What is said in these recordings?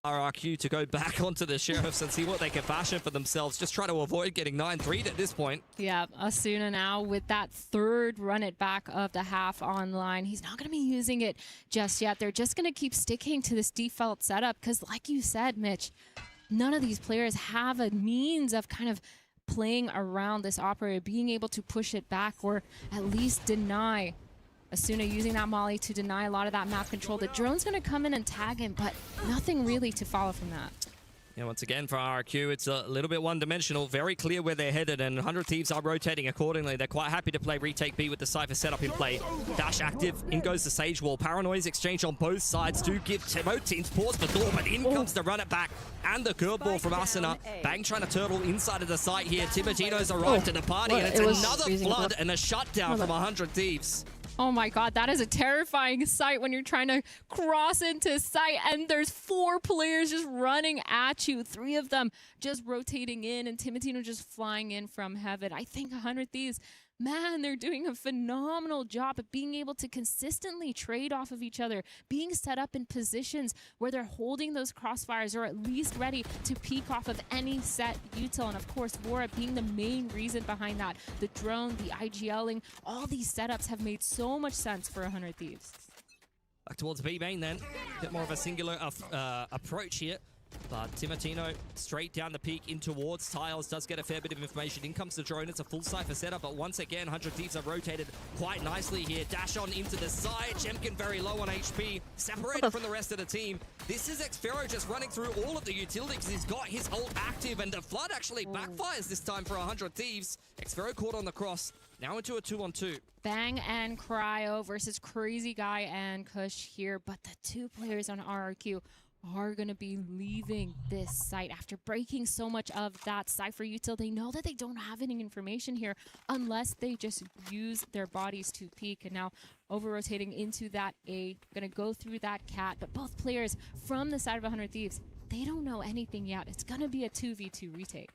RRQ to go back onto the Sheriffs and see what they can fashion for themselves. Just try to avoid getting 9-3'd at this point. Yeah, Asuna now with that third run it back of the half online. He's not going to be using it just yet. They're just going to keep sticking to this default setup because like you said, Mitch, none of these players have a means of kind of playing around this operator, being able to push it back or at least deny. Asuna using that molly to deny a lot of that map control. The drone's going to come in and tag him, but nothing really to follow from that. Yeah, once again for RRQ, it's a little bit one-dimensional. Very clear where they're headed, and 100 Thieves are rotating accordingly. They're quite happy to play retake B with the Cypher setup in play. Dash active, in goes the Sage Wall. Paranoia's exchange on both sides do give both teams pause for thought, but in comes the run it back and the curveball from Asuna. Bang trying to turtle inside of the site here. Timotino's arrived to the party, and it's another flood and a shutdown from 100 Thieves. Oh my god, that is a terrifying sight when you're trying to cross into sight and there's 4 players just running at you. 3 of them just rotating in and Timotino just flying in from heaven. I think 100 Thieves, man, they're doing a phenomenal job of being able to consistently trade off of each other, being set up in positions where they're holding those crossfires or at least ready to peek off of any set util. And of course, Vora being the main reason behind that. The drone, the IGLing, all these setups have made so much sense for 100 Thieves. Back towards B main then. A bit more of a singular approach here. But Timotino straight down the peak in towards Tiles, does get a fair bit of information. In comes the drone, it's a full Cypher setup, but once again, 100 Thieves are rotated quite nicely here. Dash on into the side, Chemkin very low on HP, separated from the rest of the team. This is Xfero just running through all of the utilities. He's got his ult active, and the flood actually backfires this time for 100 Thieves. Xfero caught on the cross, now into a 2-on-2. Bang and Cryo versus Crazy Guy and Kush here, but the 2 players on RRQ are going to be leaving this site after breaking so much of that Cypher util. They know that they don't have any information here unless they just use their bodies to peek. And now over-rotating into that A, going to go through that cat. But both players from the side of 100 Thieves, they don't know anything yet. It's going to be a 2v2 retake.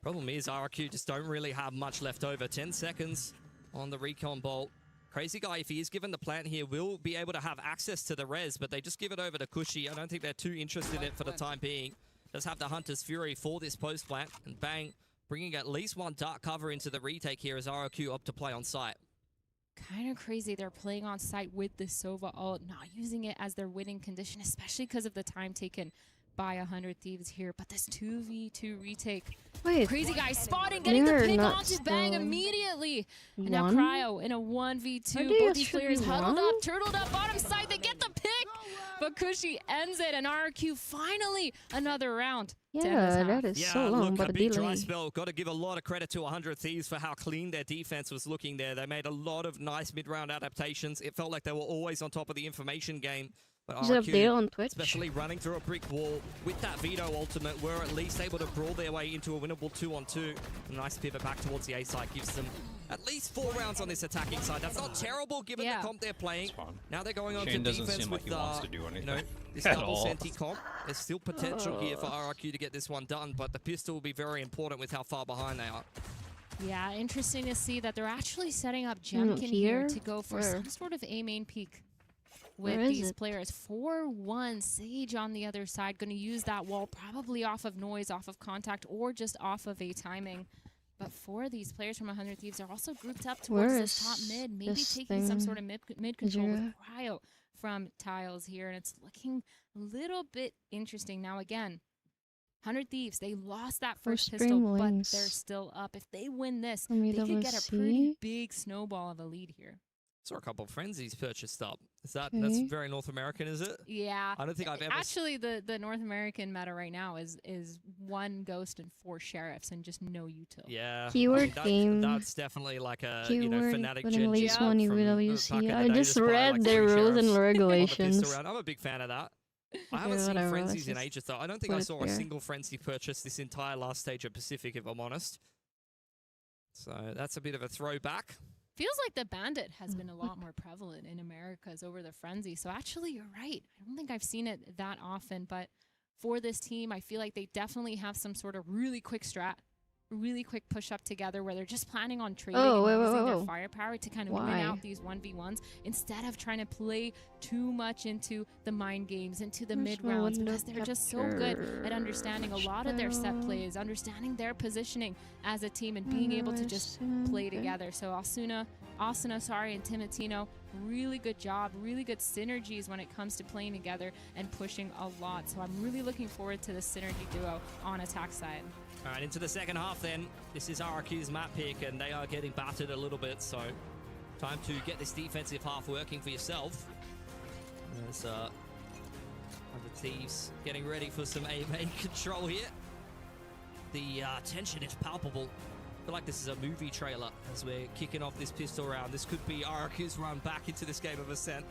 Problem is RRQ just don't really have much left over. 10 seconds on the recon bolt. Crazy Guy, if he is given the plant here, will be able to have access to the res, but they just give it over to Cushy. I don't think they're too interested in it for the time being. Just have the Hunter's Fury for this post plant, and Bang, bringing at least 1 dark cover into the retake here as RRQ up to play on site. Kind of crazy they're playing on site with the Sova ult, not using it as their winning condition, especially because of the time taken by 100 Thieves here. But this 2v2 retake, Crazy Guy spotting, getting the pick onto Bang immediately. And now Cryo in a 1v2. Both these players huddled up, turtled up, bottom side. They get the pick, but Cushy ends it. And RRQ finally another round. Yeah, that is so long, but a big dry spell. Got to give a lot of credit to 100 Thieves for how clean their defense was looking there. They made a lot of nice mid-round adaptations. It felt like they were always on top of the information game. But RRQ, on Twitch, especially running through a brick wall with that Veto ultimate, were at least able to brawl their way into a winnable 2-on-2. A nice pivot back towards the A side gives them at least 4 rounds on this attacking side. That's not terrible given the comp they're playing. Now they're going on to defense with this double senti comp. There's still potential here for RRQ to get this one done, but the pistol will be very important with how far behind they are. Yeah, interesting to see that they're actually setting up Jemkin here to go for some sort of A main peak with these players. 4-1 Sage on the other side, going to use that wall probably off of noise, off of contact, or just off of a timing. But 4 of these players from 100 Thieves are also grouped up towards this top mid, maybe taking some sort of mid control with Cryo from Tiles here, and it's looking a little bit interesting. Now again, 100 Thieves, they lost that first pistol, but they're still up. If they win this, they could get a pretty big snowball of a lead here. Saw a couple of frenzies purchased up. Is that that's very North American, is it? Yeah. I don't think I've ever actually the North American meta right now is 1 ghost and 4 sheriffs and just no util. Yeah. Keyword game. That's definitely like a fanatic gen from EWC. I just read their rules and regulations. I'm a big fan of that. I haven't seen frenzies in ages though. I don't think I saw a single frenzy purchase this entire last stage of Pacific, if I'm honest. So that's a bit of a throwback. Feels like the Bandit has been a lot more prevalent in Americas over the Frenzy. So actually, you're right. I don't think I've seen it that often. But for this team, I feel like they definitely have some sort of really quick strat really quick push up together where they're just planning on trading Oh, and using whoa. their firepower to kind of win out these 1v1s instead of trying to play too much into the mind games, into the mid rounds, because they're just so good at understanding a lot of their set plays, understanding their positioning as a team, and being able to just play together. So Asuna, and Timotino, really good job, really good synergies when it comes to playing together and pushing a lot. So I'm really looking forward to the synergy duo on attack side. All right, into the second half then. This is RRQ's map pick, and they are getting battered a little bit, so time to get this defensive half working for yourself. There's the Thieves getting ready for some A-main control here. The tension is palpable. I feel like this is a movie trailer as we're kicking off this pistol round. This could be RRQ's run back into this game of Ascent.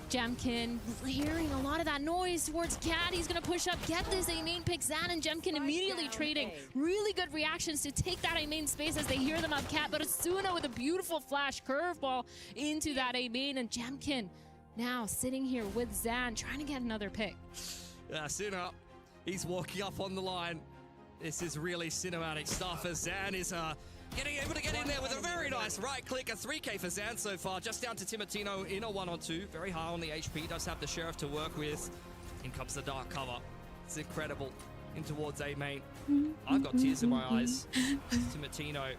Jemkin hearing a lot of that noise towards Cat. He's going to push up, get this A-main pick. Zan and Jemkin immediately trading. Really good reactions to take that A-main space as they hear them up Cat. But Asuna with a beautiful flash curveball into that A-main. And Jemkin now sitting here with Zan trying to get another pick. Asuna, he's walking up on the line. This is really cinematic stuff as Zan is able to get in there with a very nice right click. A 3K for Zan so far, just down to Timotino in a 1-on-2. Very high on the HP, does have the Sheriff to work with. In comes the dark cover. It's incredible. In towards A-main. I've got tears in my eyes. Timotino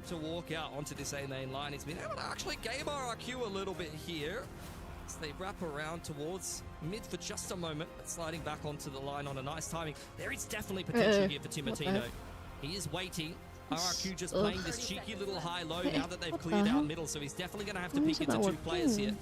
to walk out onto this A-main line. He's been able to actually game RRQ a little bit here. So they wrap around towards mid for just a moment, but sliding back onto the line on a nice timing. There is definitely potential here for Timotino. He is waiting. RRQ just playing this cheeky little high-low now that they've cleared out middle, so he's definitely going to have to peek into two players here.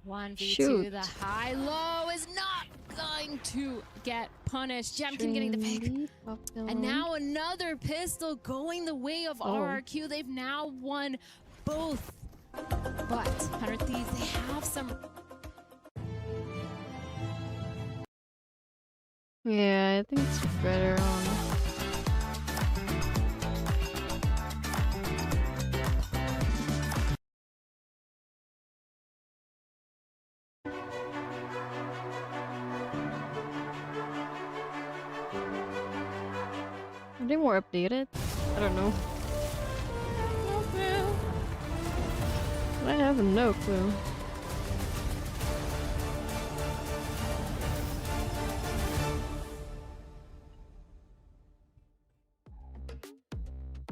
1v2, the high-low is not going to get punished. Jemkin getting the pick. And now another pistol going the way of RRQ. They've now won both. But 100 Thieves, they have some... Yeah, I think it's better on... Are they more updated? I don't know. No clue. I have no clue.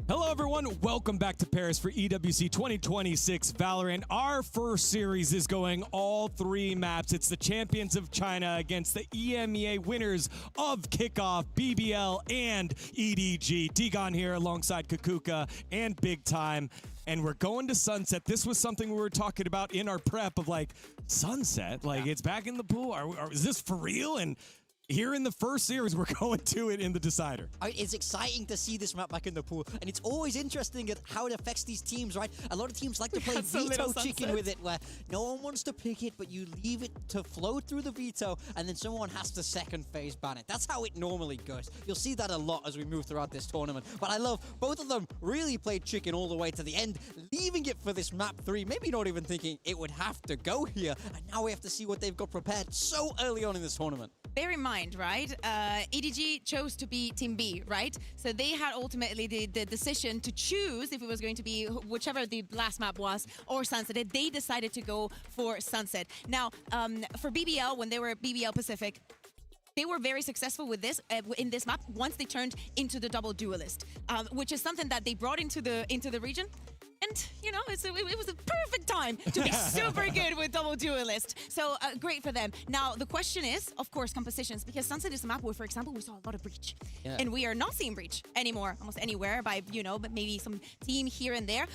Hello everyone, welcome back to Paris for EWC 2026 Valorant. Our first series is going all three maps. It's the champions of China against the EMEA winners of Kickoff, BBL, and EDG. Digon here alongside Kakuka and Big Time. And we're going to Sunset. This was something we were talking about in our prep of like, Sunset? Like, it's back in the pool? Is this for real? And here in the first series, we're going to it in the decider. It's exciting to see this map back in the pool, and it's always interesting at how it affects these teams, right? A lot of teams like to play veto chicken with it, where no one wants to pick it, but you leave it to flow through the veto, and then someone has to second phase ban it. That's how it normally goes. You'll see that a lot as we move throughout this tournament. But I love both of them really played chicken all the way to the end, leaving it for this map 3, maybe not even thinking it would have to go here. And now we have to see what they've got prepared so early on in this tournament. Bear in mind, right? EDG chose to be Team B, right? So they had ultimately the decision to choose if it was going to be whichever the last map was or Sunset. They decided to go for Sunset. Now, for BBL, when they were BBL Pacific, they were very successful with this in this map once they turned into the double duelist, which is something that they brought into the region. And, you know, it was a perfect time to be super good with double duelist. So great for them. Now, the question is, of course, compositions, because Sunset is a map where, for example, we saw a lot of breach. Yeah. And we are not seeing breach anymore, almost anywhere, by, you know, but maybe some team here and there.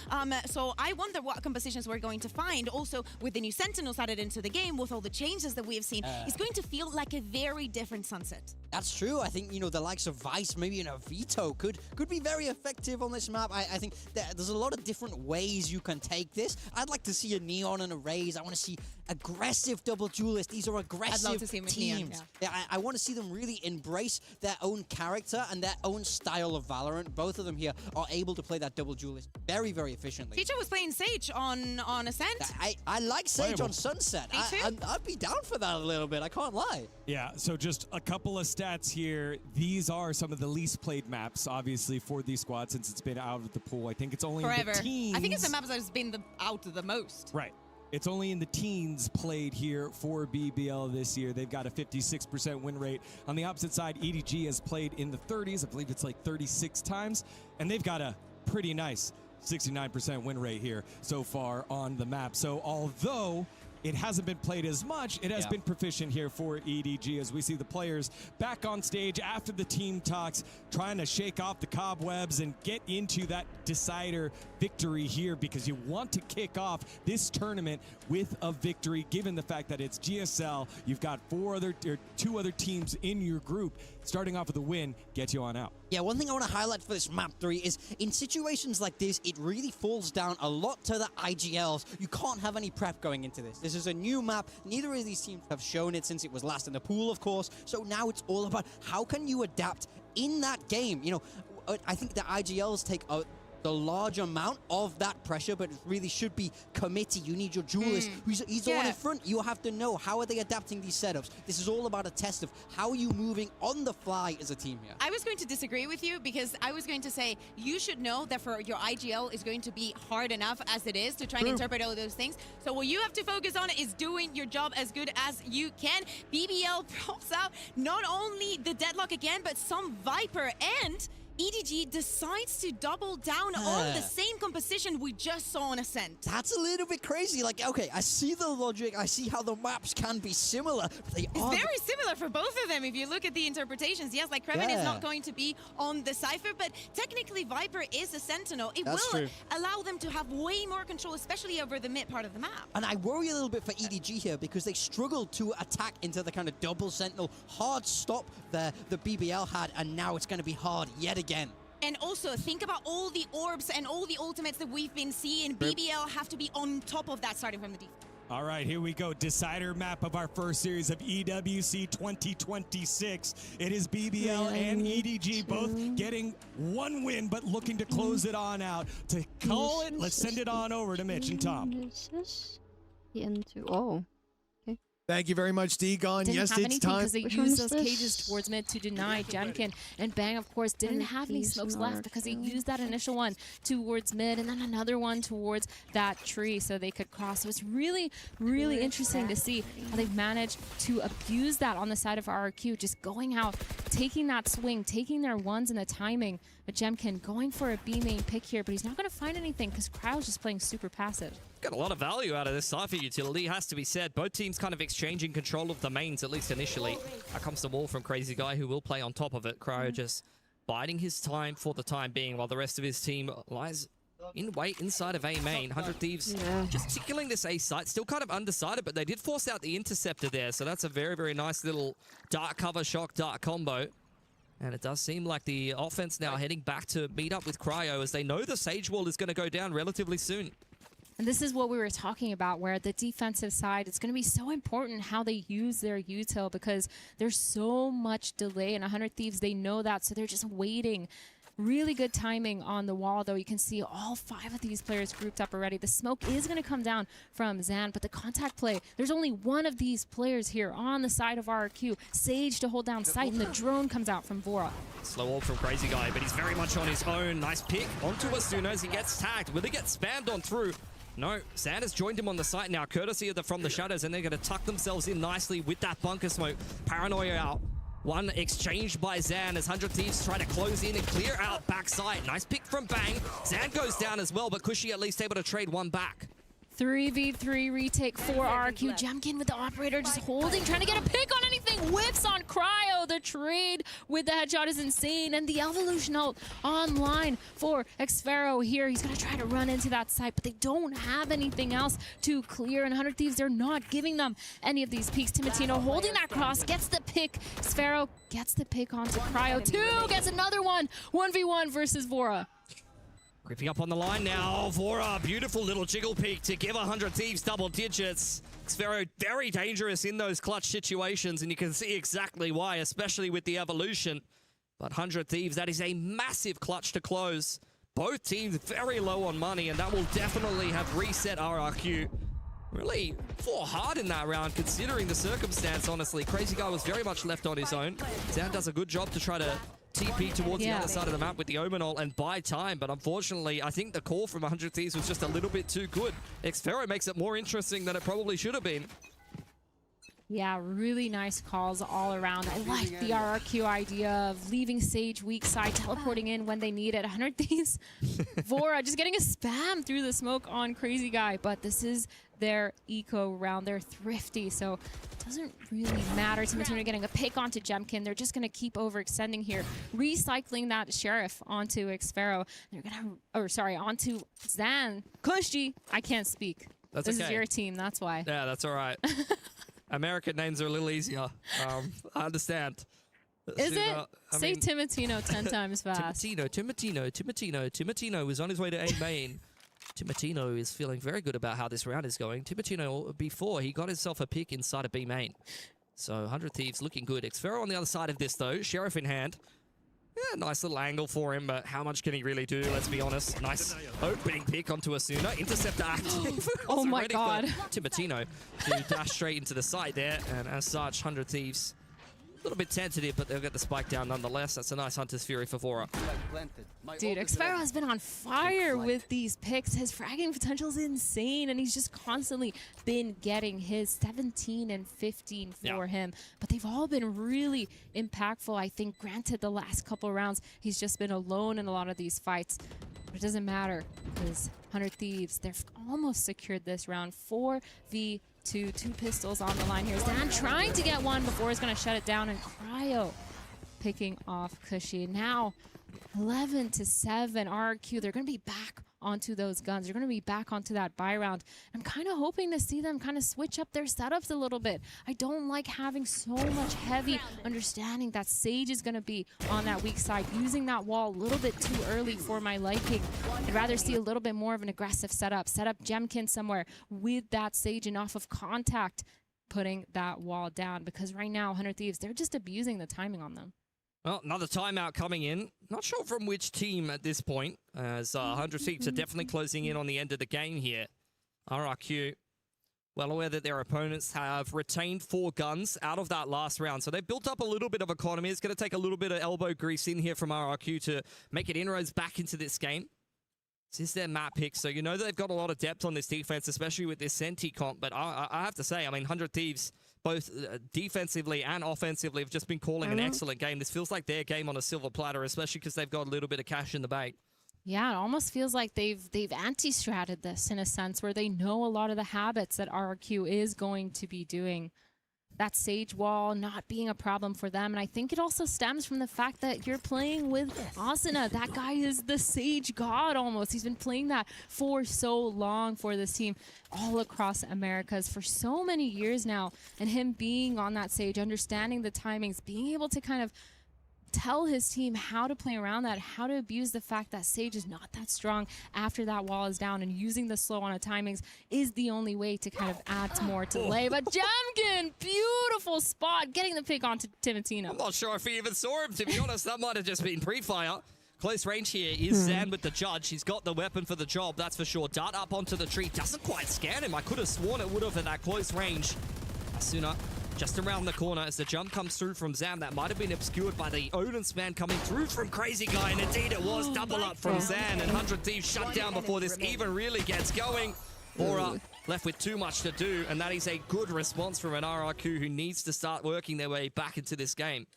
So I wonder what compositions we're going to find. Also, with the new Sentinels added into the game, with all the changes that we have seen, it's going to feel like a very different Sunset. That's true. I think, you know, the likes of Vice, maybe in a veto, could be very effective on this map. I think there's a lot of different ways you can take this. I'd like to see a Neon and a Raze. I want to see aggressive double duelists. These are aggressive to see McNeon, teams. I want to see them really embrace their own character and their own style of Valorant. Both of them here are able to play that double duelist very, very efficiently. Teacher was playing Sage on Ascent. I like Sage on Sunset. Me too. I'd be down for that a little bit. I can't lie. Yeah, so just a couple of stats here. These are some of the least played maps, obviously, for these squads since it's been out of the pool. I think it's only Forever. in the teens. I think it's the maps that has been out the most. Right. It's only in the teens played here for BBL this year. They've got a 56% win rate. On the opposite side, EDG has played in the 30s. I believe it's like 36 times. And they've got a pretty nice 69% win rate here so far on the map. So although it hasn't been played as much, it has been proficient here for EDG as we see the players back on stage after the team talks, trying to shake off the cobwebs and get into that decider victory here, because you want to kick off this tournament with a victory, given the fact that it's GSL. You've got two other teams in your group. Starting off with a win gets you on out. Yeah, one thing I want to highlight for this map 3 is in situations like this, it really falls down a lot to the IGLs. You can't have any prep going into this. This is a new map. Neither of these teams have shown it since it was last in the pool, of course. So now it's all about how can you adapt in that game. You know, I think the IGLs take the large amount of that pressure, but it really should be committee. You need your duelist. He's the one in front. You have to know how are they adapting these setups. This is all about a test of how are you moving on the fly as a team here. I was going to disagree with you because I was going to say you should know that for your IGL is going to be hard enough as it is to try and interpret all those things. So what you have to focus on is doing your job as good as you can. BBL pops out not only the deadlock again, but some Viper, and EDG decides to double down on the same composition we just saw on Ascent. That's a little bit crazy. Like, okay, I see the logic. I see how the maps can be similar, but they are very similar for both of them if you look at the interpretations. Yes, like Kreven is not going to be on the Cypher, but technically Viper is a Sentinel. It will allow them to have way more control, especially over the mid part of the map. And I worry a little bit for EDG here because they struggled to attack into the kind of double Sentinel hard stop the BBL had, and now it's going to be hard yet again. And also, think about all the orbs and all the ultimates that we've been seeing. BBL have to be on top of that starting from the defense. All right, here we go. Decider map of our first series of EWC 2026. It is BBL and EDG both getting one win, but looking to close it on out. To call it, let's send it on over to Mitch and Tom. Oh. Thank you very much, D-Gon. Yes, it's time. Because they used those cages towards mid to deny Jemkin. And Bang, of course, didn't have any smokes left because he used that initial one towards mid and then another one towards that tree so they could cross. So it's really, really interesting to see how they've managed to abuse that on the side of RRQ, just going out, taking that swing, taking their ones and the timing. But Jemkin going for a B main pick here, but he's not going to find anything because Cryo's just playing super passive. Got a lot of value out of this Cypher utility, has to be said. Both teams kind of exchanging control of the mains, at least initially. Out comes the wall from Crazy Guy, who will play on top of it. Cryo just biding his time for the time being, while the rest of his team lies in wait inside of A main. 100 Thieves just tickling this A site, still kind of undecided, but they did force out the interceptor there, so that's a very, very nice little dark cover shock dark combo. And it does seem like the offense now heading back to meet up with Cryo, as they know the Sage Wall is going to go down relatively soon. And this is what we were talking about, where the defensive side, it's going to be so important how they use their util, because there's so much delay. And 100 Thieves, they know that, so they're just waiting. Really good timing on the wall, though. You can see all 5 of these players grouped up already. The smoke is going to come down from Zan, but the contact play, there's only one of these players here on the side of RRQ. Sage to hold down sight, and the drone comes out from Vora. Slow ult from Crazy Guy, but he's very much on his own. Nice pick onto Asuna as he gets tagged. Will he get spammed on through? No, Zan has joined him on the site now, courtesy of the From the Shadows, and they're going to tuck themselves in nicely with that bunker smoke. Paranoia out. One exchanged by Zan as 100 Thieves try to close in and clear out backside. Nice pick from Bang. Zan goes down as well, but Cushy at least able to trade one back. 3v3 retake for RRQ. Jemkin with the operator just holding, trying to get a pick on anything. Whiffs on Cryo. The trade with the headshot is insane. And the evolution ult online for Xfero here. He's going to try to run into that site, but they don't have anything else to clear. And 100 Thieves, they're not giving them any of these peeks. Timotino holding that cross, gets the pick. Xfero gets the pick onto Cryo. 2 gets another one. 1v1 versus Vora. Creeping up on the line now for a beautiful little jiggle peek to give 100 Thieves double digits. Xfero very dangerous in those clutch situations, and you can see exactly why, especially with the evolution. But 100 Thieves, that is a massive clutch to close. Both teams very low on money, and that will definitely have reset RRQ. Really fought hard in that round, considering the circumstance, honestly. Crazy Guy was very much left on his own. Zan does a good job to try to TP towards the other side of the map with the Omen ult and buy time, but unfortunately, I think the call from 100 Thieves was just a little bit too good. Xfero makes it more interesting than it probably should have been. Yeah, really nice calls all around. I like the RRQ idea of leaving Sage weak side, teleporting in when they need it. 100 Thieves, Vora just getting a spam through the smoke on Crazy Guy, but this is their eco round. They're thrifty, so it doesn't really matter. Timotino getting a pick onto Jemkin. They're just going to keep overextending here, recycling that Sheriff onto Xfero. They're going to, onto Zan. Cushy, I can't speak. This is your team, that's why. Yeah, that's all right. American names are a little easier. I understand. Is it? Say Timotino 10 times fast. Timotino was on his way to A main. Timotino is feeling very good about how this round is going. Timotino, before, he got himself a pick inside of B main. So 100 Thieves looking good. Xfero on the other side of this, though. Sheriff in hand. Yeah, nice little angle for him, but how much can he really do? Let's be honest. Nice opening pick onto Asuna. Interceptor active. Oh my god. Timotino to dash straight into the site there, and as such, 100 Thieves a little bit tentative, but they'll get the spike down nonetheless. That's a nice Hunter's Fury for Vora. Dude, Xfero has been on fire with these picks. His fragging potential is insane, and he's just constantly been getting his 17 and 15 for him. But they've all been really impactful, I think. Granted, the last couple rounds, he's just been alone in a lot of these fights. But it doesn't matter, because 100 Thieves, they've almost secured this round. 4v2, 2 pistols on the line here. Zan trying to get one before he's going to shut it down, and Cryo picking off Cushy. Now 11-7 RRQ. They're going to be back onto those guns. They're going to be back onto that buy round. I'm kind of hoping to see them kind of switch up their setups a little bit. I don't like having so much heavy, understanding that Sage is going to be on that weak side, using that wall a little bit too early for my liking. I'd rather see a little bit more of an aggressive setup. Set up Jemkin somewhere with that Sage enough of contact, putting that wall down, because right now 100 Thieves, they're just abusing the timing on them. Well, another timeout coming in. Not sure from which team at this point, as 100 Thieves are definitely closing in on the end of the game here. RRQ, well aware that their opponents have retained 4 guns out of that last round, so they've built up a little bit of economy. It's going to take a little bit of elbow grease in here from RRQ to make it inroads back into this game. This is their map pick, so you know they've got a lot of depth on this defense, especially with this Senti comp, but I have to say, I mean, 100 Thieves, both defensively and offensively, have just been calling an excellent game. This feels like their game on a silver platter, especially because they've got a little bit of cash in the bank. Yeah, it almost feels like they've anti-stratted this in a sense, where they know a lot of the habits that RRQ is going to be doing. That Sage wall not being a problem for them. And I think it also stems from the fact that you're playing with Asuna. That guy is the Sage god almost. He's been playing that for so long for this team all across Americas for so many years now. And him being on that Sage, understanding the timings, being able to kind of tell his team how to play around that, how to abuse the fact that Sage is not that strong after that wall is down, and using the slow on timings is the only way to kind of add more delay. But Jemkin, beautiful spot, getting the pick onto Timotino. I'm not sure if he even saw him, to be honest. That might have just been pre-fire. Close range here is Zan with the judge. He's got the weapon for the job, that's for sure. Dart up onto the tree, doesn't quite scan him. I could have sworn it would have at that close range. Asuna just around the corner as the jump comes through from Zan. That might have been obscured by the Odin's man coming through from Crazy Guy, and indeed it was. Double up from Zan, and 100 Thieves shut down before this even really gets going. Bora left with too much to do, and that is a good response from an RRQ who needs to start working their way back into this game.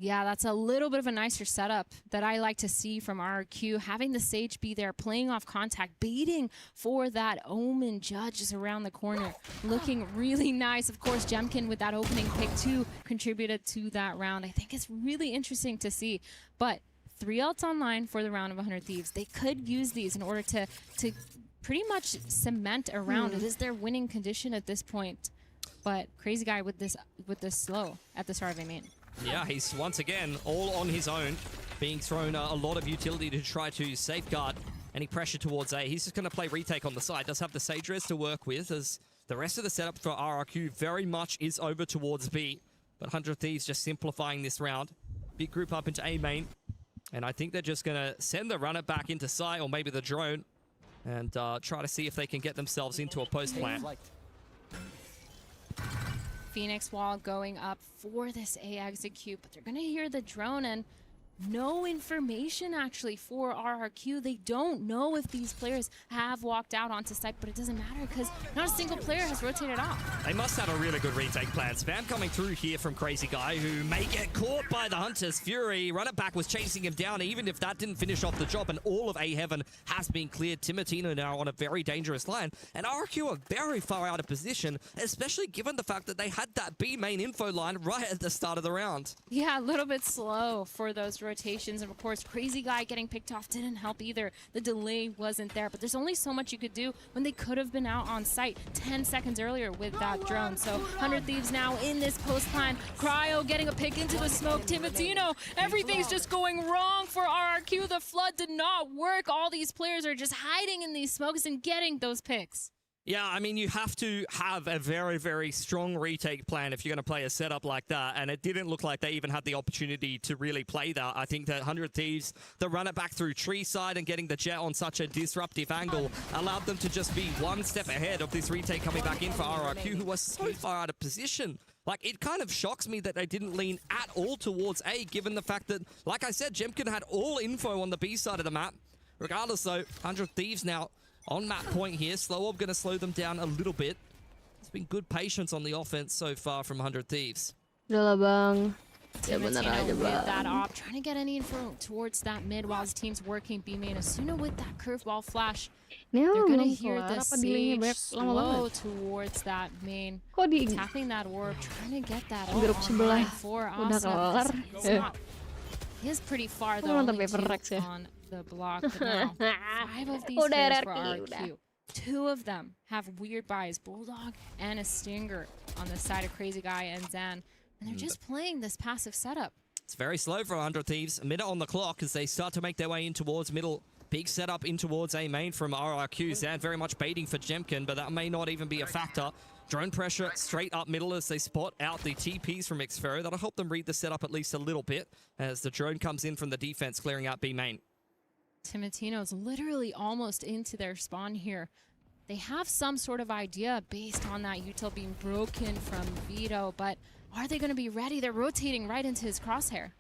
Yeah, that's a little bit of a nicer setup that I like to see from RRQ. Having the Sage be there, playing off contact, baiting for that Omen judge just around the corner. Looking really nice. Of course, Jemkin with that opening pick too contributed to that round. I think it's really interesting to see. But 3 ults online for the round of 100 Thieves. They could use these in order to pretty much cement a round. It is their winning condition at this point. But Crazy Guy with this slow at the start of a main. Yeah, he's once again all on his own, being thrown a lot of utility to try to safeguard any pressure towards A. He's just going to play retake on the side. Does have the Sage Res to work with, as the rest of the setup for RRQ very much is over towards B. But 100 Thieves just simplifying this round. Big group up into A main. And I think they're just going to send the runner back into site, or maybe the drone, and try to see if they can get themselves into a post plant. Phoenix Wall going up for this A execute, but they're going to hear the drone and no information actually for RRQ. They don't know if these players have walked out onto site, but it doesn't matter because not a single player has rotated off. They must have a really good retake plan. Spam coming through here from Crazy Guy, who may get caught by the Hunters. Fury, runner back, was chasing him down, even if that didn't finish off the job, and all of A Heaven has been cleared. Timotino now on a very dangerous line, and RRQ are very far out of position, especially given the fact that they had that B main info line right at the start of the round. Yeah, a little bit slow for those rotations, and of course Crazy Guy getting picked off didn't help either. The delay wasn't there, but there's only so much you could do when they could have been out on site 10 seconds earlier with that drone. So 100 Thieves now in this post plan. Cryo getting a pick into the smoke. Timotino, everything's just going wrong for RRQ. The flood did not work. All these players are just hiding in these smokes and getting those picks. Yeah, I mean, you have to have a very, very strong retake plan if you're going to play a setup like that, and it didn't look like they even had the opportunity to really play that. I think that 100 Thieves, the run it back through tree side and getting the jet on such a disruptive angle allowed them to just be one step ahead of this retake coming back in for RRQ, who was so far out of position. Like, it kind of shocks me that they didn't lean at all towards A, given the fact that, like I said, Jemkin had all info on the B side of the map. Regardless, though, 100 Thieves now on map point here. Slow Orb going to slow them down a little bit. There's been good patience on the offense so far from 100 Thieves. Udah lah bang. Ya Timotino bener aja with bang. that op, trying to get any info towards that mid while his team's working B main. Asuna with that curveball flash. Ini They're gonna belum hear kelar the apa delaynya Sage banyak lama slow banget. towards that main. Kok di Tapping that orb, trying to get that grup all sebelah online for udah Asa. kelar? It's not- He is pretty far though, nonton only Paper two Rex ya. on the block. But now, 5 of these Udah players for RRQ, RRQ. 2 of them have weird buys, Bulldog and a Stinger on the side of Crazy Guy and Zan. And they're just playing this passive setup. It's very slow for 100 Thieves. A minute on the clock as they start to make their way in towards middle. Big setup in towards A main from RRQ. Zan very much baiting for Jemkin, but that may not even be a factor. Drone pressure straight up middle as they spot out the TPs from Xferro. That'll help them read the setup at least a little bit as the drone comes in from the defense, clearing out B main. Timotino's literally almost into their spawn here. They have some sort of idea based on that util being broken from Vito, but are they going to be ready? They're rotating right into his crosshair.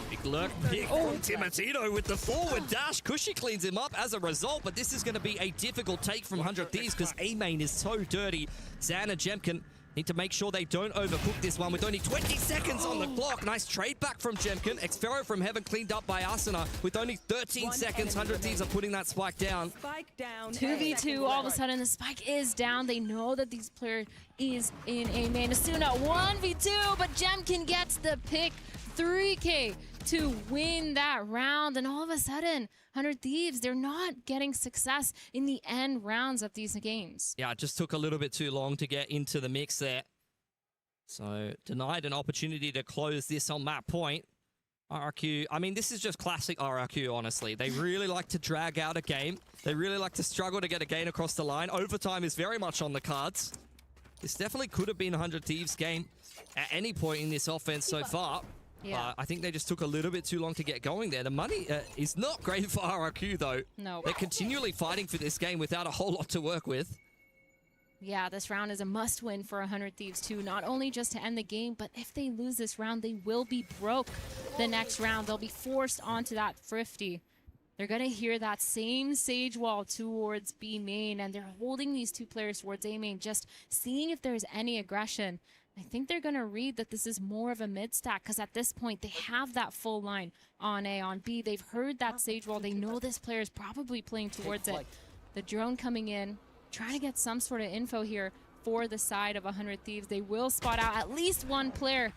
Big lurk pick from Timotino with the forward dash. Cushy cleans him up as a result, but this is going to be a difficult take from 100 Thieves because A main is so dirty. Zan and Jemkin need to make sure they don't overcook this one with only 20 seconds on the clock. Nice trade back from Jemkin. Xferro from Heaven cleaned up by Asuna with only 13 seconds. 100 Thieves are putting that spike down. 2v2, all of a sudden the spike is down. They know that these player is in A main. Asuna 1v2, but Jemkin gets the pick. 3K to win that round, and all of a sudden 100 Thieves, they're not getting success in the end rounds of these games. Yeah, it just took a little bit too long to get into the mix there. So denied an opportunity to close this on that point. RRQ, I mean, this is just classic RRQ, honestly. They really like to drag out a game. They really like to struggle to get a gain across the line. Overtime is very much on the cards. This definitely could have been a 100 Thieves game at any point in this offense so far. Yeah. I think they just took a little bit too long to get going there. The money is not great for RRQ, though. No. They're continually fighting for this game without a whole lot to work with. Yeah, this round is a must-win for 100 Thieves, too. Not only just to end the game, but if they lose this round, they will be broke the next round. They'll be forced onto that thrifty. They're going to hear that same Sage Wall towards B main, and they're holding these 2 players towards A main, just seeing if there's any aggression. I think they're going to read that this is more of a mid-stack because at this point they have that full line on A. On B, they've heard that Sage Wall. They know this player is probably playing towards it. The drone coming in, trying to get some sort of info here for the side of 100 Thieves. They will spot out at least 1 player.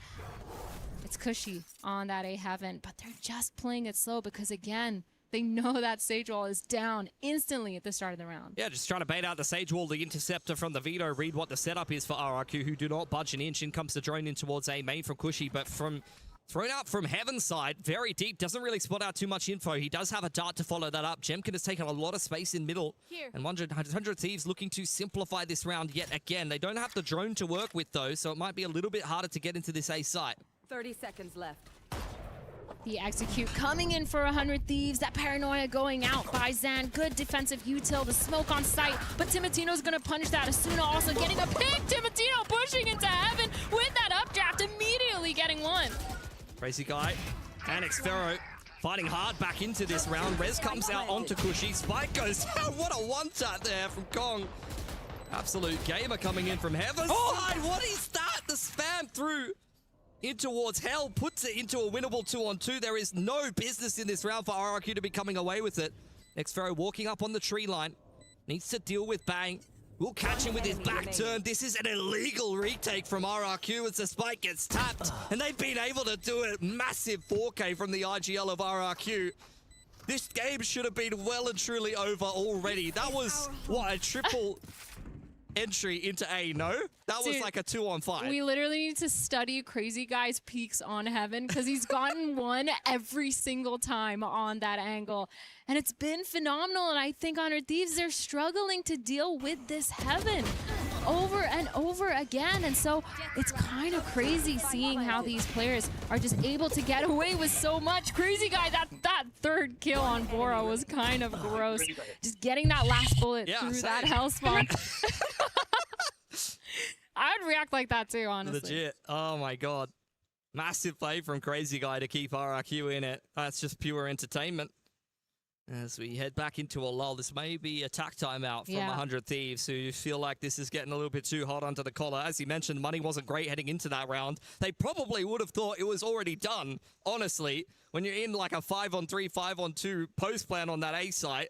It's Cushy on that A Heaven, but they're just playing it slow because, again, they know that Sage Wall is down instantly at the start of the round. Yeah, just trying to bait out the Sage Wall, the interceptor from the Vito. Read what the setup is for RRQ, who do not budge an inch. In comes the drone in towards A main from Cushy, but from Thrown out from Heaven's side, very deep, doesn't really spot out too much info. He does have a dart to follow that up. Jemkin has taken a lot of space in middle. And 100 Thieves looking to simplify this round yet again. They don't have the drone to work with, though, so it might be a little bit harder to get into this A site. 30 seconds left. The execute coming in for 100 Thieves. That paranoia going out by Zan. Good defensive util. The smoke on site. But Timotino's going to punish that. Asuna also getting a pick. Timotino pushing into Heaven with that updraft. Immediately getting one. Crazy Guy and Xfero fighting hard back into this round. Rez comes out onto Cushy. Spike goes down. What a one-tap there from Kong. Absolute gamer coming in from Heaven's side. What is that? The spam through in towards Hell puts it into a winnable 2-on-2. There is no business in this round for RRQ to be coming away with it. Xfero walking up on the tree line. Needs to deal with Bang. We'll catch him with his back turn. This is an illegal retake from RRQ as the spike gets tapped. And they've been able to do it. Massive 4K from the IGL of RRQ. This game should have been well and truly over already. That was, what, a triple entry into A, no? That was like a 2-on-5. We literally need to study Crazy Guy's peaks on Heaven because he's gotten one every single time on that angle. And it's been phenomenal. And I think 100 Thieves, they're struggling to deal with this Heaven over and over again. And so it's kind of crazy seeing how these players are just able to get away with so much. Crazy Guy, that third kill on Bora was kind of gross. Just getting that last bullet through that hell spawn. I'd react like that too, honestly. Legit. Oh my god. Massive play from Crazy Guy to keep RRQ in it. That's just pure entertainment. As we head back into a lull, this may be attack timeout from 100 Thieves, who feel like this is getting a little bit too hot under the collar. As you mentioned, money wasn't great heading into that round. They probably would have thought it was already done, honestly. When you're in like a 5-on-3, 5-on-2 post plan on that A site,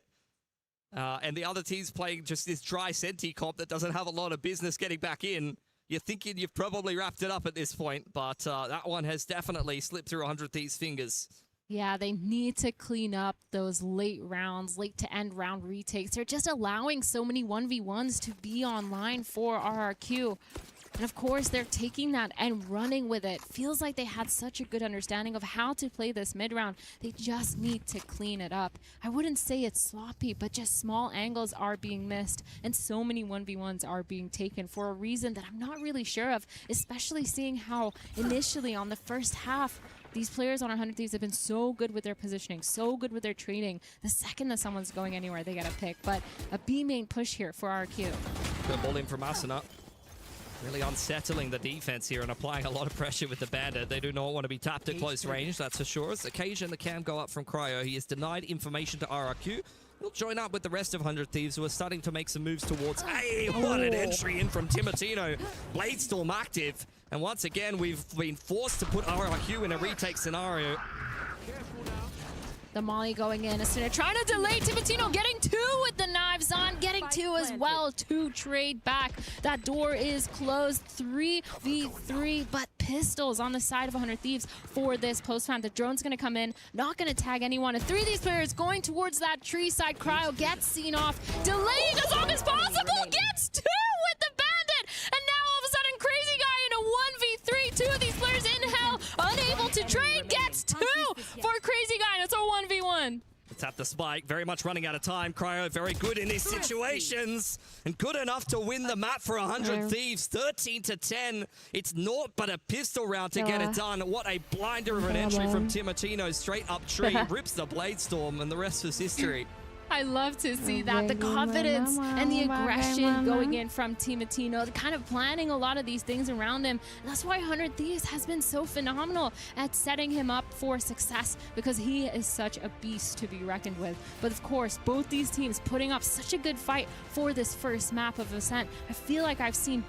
and the other team's playing just this dry Senti comp that doesn't have a lot of business getting back in, you're thinking you've probably wrapped it up at this point, but that one has definitely slipped through 100 Thieves' fingers. Yeah, they need to clean up those late rounds, late to end round retakes. They're just allowing so many 1v1s to be online for RRQ. And of course, they're taking that and running with it. Feels like they had such a good understanding of how to play this mid-round. They just need to clean it up. I wouldn't say it's sloppy, but just small angles are being missed. And so many 1v1s are being taken for a reason that I'm not really sure of, especially seeing how initially on the first half, these players on 100 Thieves have been so good with their positioning, so good with their trading. The second that someone's going anywhere, they get a pick. But a B main push here for RRQ. Good ball in from Asuna. Really unsettling the defense here and applying a lot of pressure with the Bandit. They do not want to be tapped at close range, that's for sure. As occasion the cam go up from Cryo, he is denied information to RRQ. He'll join up with the rest of 100 Thieves, who are starting to make some moves towards A. What an entry in from Timotino. Bladestorm active. And once again, we've been forced to put RRQ in a retake scenario. The molly going in. Asuna trying to delay Timotino, getting two with the knives on, getting two as well to trade back. That door is closed. 3v3, but pistols on the side of 100 Thieves for this post round. The drone's going to come in, not going to tag anyone. And three of these players going towards that tree side. Cryo gets seen off, delaying as long as possible, gets two with the Bandit. And now all of a sudden, Crazy Guy in a 1v3. Two of these players in hell, unable to trade, gets two for Crazy Guy. And it's a 1v1. Tap the spike, very much running out of time. Cryo very good in these situations and good enough to win the map for 100 Thieves. 13-10. It's naught but a pistol round to get it done. What a blinder of an entry from Timotino, straight up tree, rips the Bladestorm, and the rest was history. I love to see that. The confidence and the aggression going in from Timotino, kind of planning a lot of these things around him. And that's why 100 Thieves has been so phenomenal at setting him up for success, because he is such a beast to be reckoned with. But of course, both these teams putting up such a good fight for this first map of Ascent. I feel like I've seen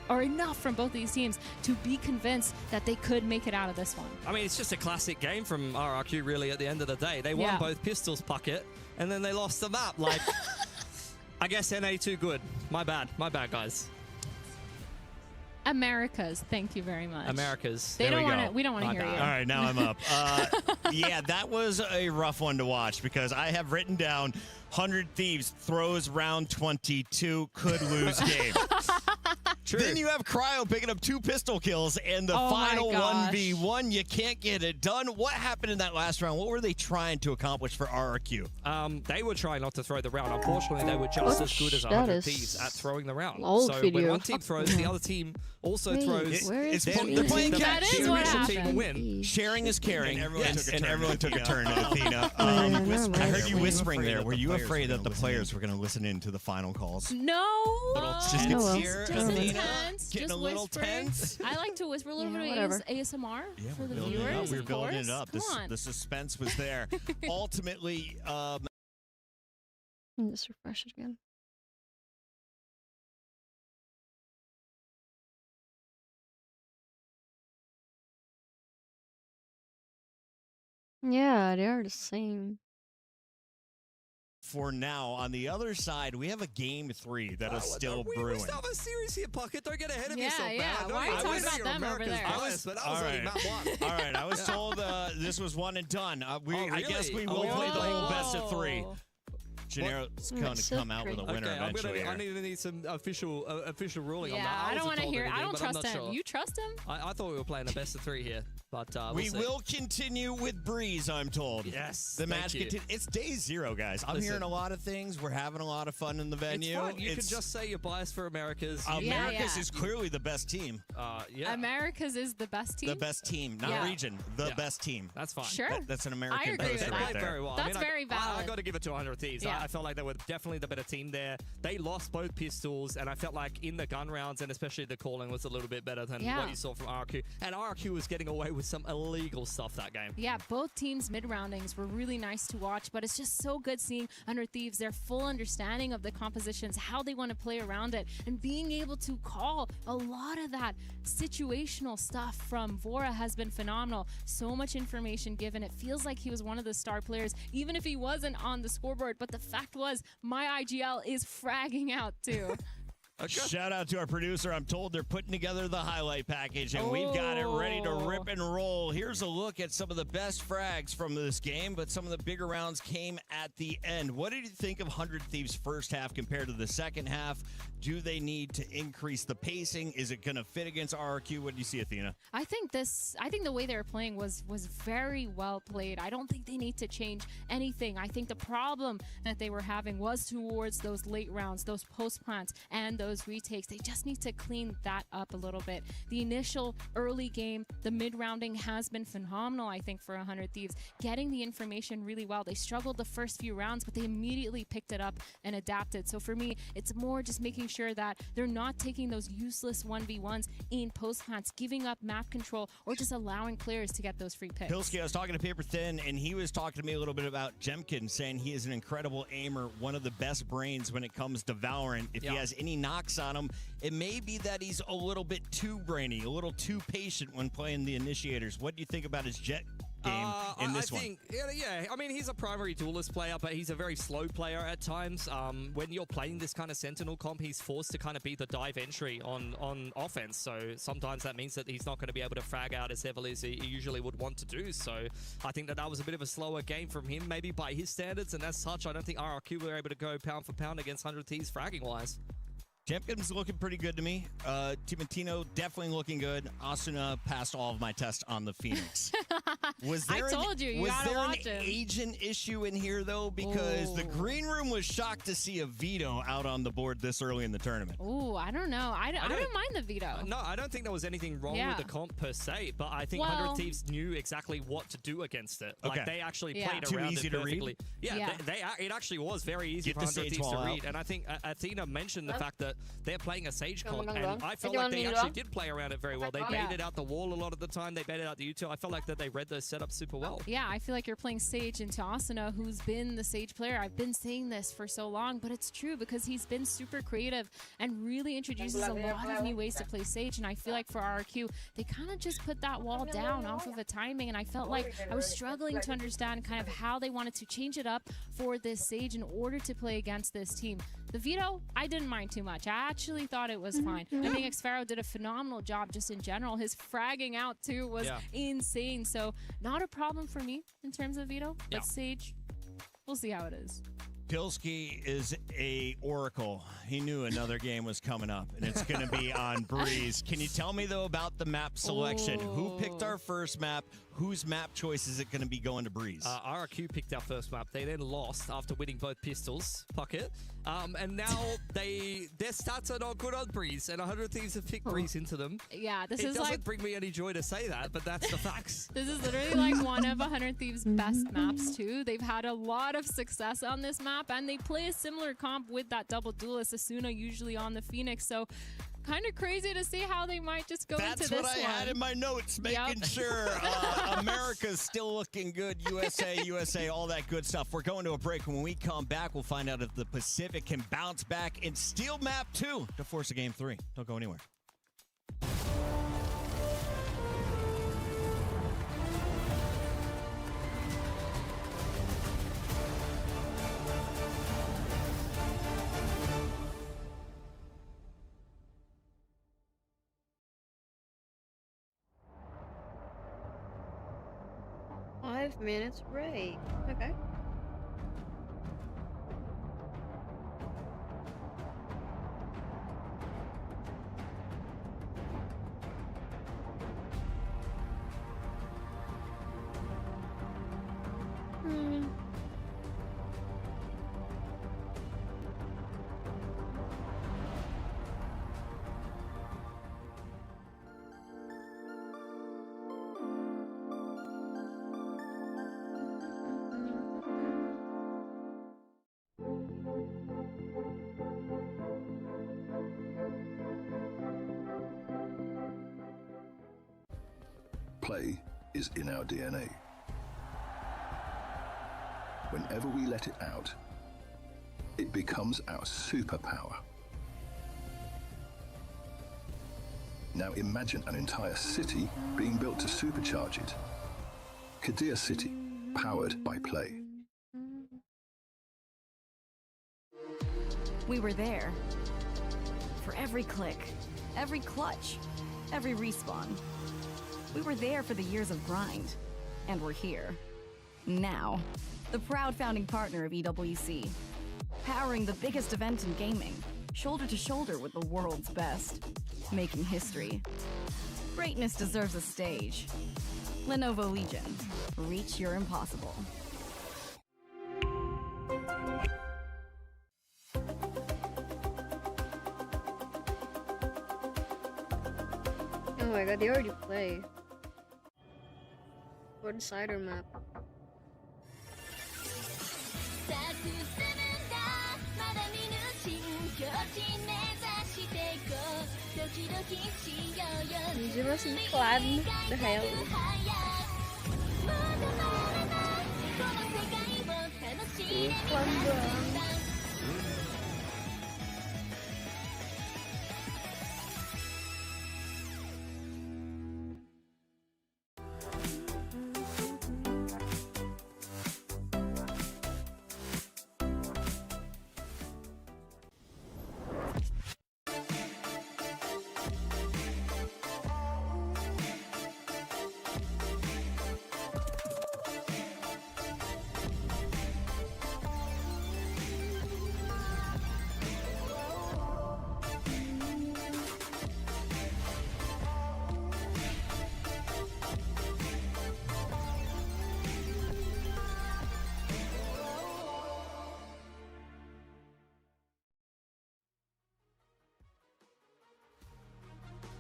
enough from both these teams to be convinced that they could make it out of this one. I mean, it's just a classic game from RRQ, really, at the end of the day. They won both pistols pocket, and then they lost the map. Like, I guess NA too good. My bad, guys. Americas, thank you very much. Americas. We don't want to hear you. All right, now I'm up. Yeah, that was a rough one to watch, because I have written down 100 Thieves throws round 22, could lose game. True. Then you have Cryo picking up 2 pistol kills and the final 1v1. You can't get it done. What happened in that last round? What were they trying to accomplish for RRQ? They were trying not to throw the round. Unfortunately, they were just as good as 100 Thieves at throwing the round. Old so video. when one team throws, the other team also throws. They're playing That catch. is what happened. Win. Sharing is caring. And Everyone took a turn at Athena. I heard you whispering there. Were you afraid that the players were going to listen in to the final calls? No. Just well. here, Just Athena, intense. getting Just a little whisper. tense. I like to whisper a little bit whatever. of ASMR for the building it up. viewers. We were of building it course. up. Come on. The suspense was there. Ultimately, Just refresh it again. Yeah, they are the same. for now, on the other side, we have a game 3 that is still brewing. We still have a series here, Puckett. Don't get ahead of Yeah, yourself, yeah. man. I know Why are you I talking know about you're them over America's there? bias, but that was only map 1. All right, I was told this was 1 and done. I guess we will Oh, play the whole really? best of 3. Gennaro's going to so come out with a winner Okay, eventually. I need some official ruling on Yeah, that. I don't want to hear. I don't but I'm trust not him. sure. You trust him? I thought we were playing a best of 3 here, but We see. will continue with Breeze, I'm told. Yes, The thank match you. continues. It's day 0, guys. I'm Listen. hearing a lot of things. We're having a lot of fun in the venue. It's fine. You can just say you're biased for America's. America's yeah. is clearly the best team. Yeah. America's is the best team. The best team, not Yeah. region. The Yeah. best team. That's fine. Sure. That's an American agree with poster that. right there. Very well. That's very valid. I got to give it to 100 Thieves. Yeah. I felt like they were definitely the better team there. They lost both pistols, and I felt like in the gun rounds, and especially the calling was a little bit better than Yeah. what you saw from RQ. And RQ was getting away with some illegal stuff that game. Yeah, both teams' mid-roundings were really nice to watch, but it's just so good seeing Under Thieves, their full understanding of the compositions, how they want to play around it, and being able to call a lot of that situational stuff from Vora has been phenomenal. So much information given. It feels like he was one of the star players, even if he wasn't on the scoreboard. But the fact was, my IGL is fragging out too. Shout out to our producer. I'm told they're putting together the highlight package, and we've got it ready to rip and roll. Here's a look at some of the best frags from this game, but some of the bigger rounds came at the end. What did you think of 100 Thieves' first half compared to the second half? Do they need to increase the pacing? Is it going to fit against RRQ? What do you see, Athena? I think the way they were playing was very well played. I don't think they need to change anything. I think the problem that they were having was towards those late rounds, those post plants, and those retakes. They just need to clean that up a little bit. The initial early game, the mid-rounding has been phenomenal, I think, for 100 Thieves. Getting the information really well. They struggled the first few rounds, but they immediately picked it up and adapted. So for me, it's more just making sure that they're not taking those useless 1v1s in post plants, giving up map control, or just allowing players to get those free picks. Pilsky, I was talking to Paper Thin, and he was talking to me a little bit about Jemkin, saying he is an incredible aimer, one of the best brains when it comes to Valorant. If he has any knocks on him, it may be that he's a little bit too brainy, a little too patient when playing the initiators. What do you think about his jet game in this one? Yeah, I mean, he's a primary duelist player, but he's a very slow player at times. When you're playing this kind of Sentinel comp, he's forced to kind of be the dive entry on offense. So sometimes that means that he's not going to be able to frag out as heavily as he usually would want to do. So I think that was a bit of a slower game from him, maybe by his standards. And as such, I don't think RRQ were able to go pound for pound against 100 Thieves fragging-wise. Jemkin's looking pretty good to me. Timatino definitely looking good. Asuna passed all of my tests on the Phoenix. Was there I told you gotta watch an him. agent issue in here, though? Because the green room was shocked to see a veto out on the board this early in the tournament. Ooh, I don't know. I don't mind the veto. No, I don't think there was anything wrong with the comp per se, but I think 100 Thieves knew exactly what to do against it. Like, they actually played Too around easy it to perfectly. read? It actually was very easy for 100 Thieves to read. And I think Athena mentioned the fact that they're playing a Sage comp, and I felt like they actually did play around it very well. They baited out the wall a lot of the time. They baited out the util. I felt like that they read those setups super well. Yeah, I feel like you're playing Sage into Asuna, who's been the Sage player. I've been saying this for so long, but it's true because he's been super creative and really introduces a lot of new ways to play Sage. And I feel like for RRQ, they kind of just put that wall down off of a timing. And I felt like I was struggling to understand kind of how they wanted to change it up for this Sage in order to play against this team. The veto, I didn't mind too much. I actually thought it was fine. I think Xfaro did a phenomenal job just in general. His fragging out too was insane. So not a problem for me in terms of veto, but Sage, we'll see how it is. Pilski is a oracle. He knew another game was coming up, and it's going to be on Breeze. Can you tell me, though, about the map selection? Who picked our first map? Whose map choice is it going to be going to Breeze? RRQ picked our first map. They then lost after winning both pistols, Pocket. And now their stats are not good on Breeze, and 100 Thieves have picked Breeze into them. Yeah, this it is doesn't like... bring me any joy to say that, but that's the facts. This is literally like one of 100 Thieves' best maps, too. They've had a lot of success on this map, and they play a similar comp with that double duelist, Asuna, usually on the Phoenix. So kind of crazy to see how they might just go into this one. That's what I had in my notes, making sure America's still looking good. USA, all that good stuff. We're going to a break. When we come back, we'll find out if the Pacific can bounce back and steal map 2 to force a game 3. Don't go anywhere. Minutes break. Okay. Play is in our DNA. Whenever we let it out, it becomes our superpower. Now imagine an entire city being built to supercharge it. Kadir City, powered by Play. We were there. For every click, every clutch, every respawn. We were there for the years of grind, and we're here. Now, the proud founding partner of EWC, powering the biggest event in gaming, shoulder to shoulder with the world's best, making history. Greatness deserves a stage. Lenovo Legion, reach your impossible. Oh my god, they already play. What insider map? These must be glad the hell.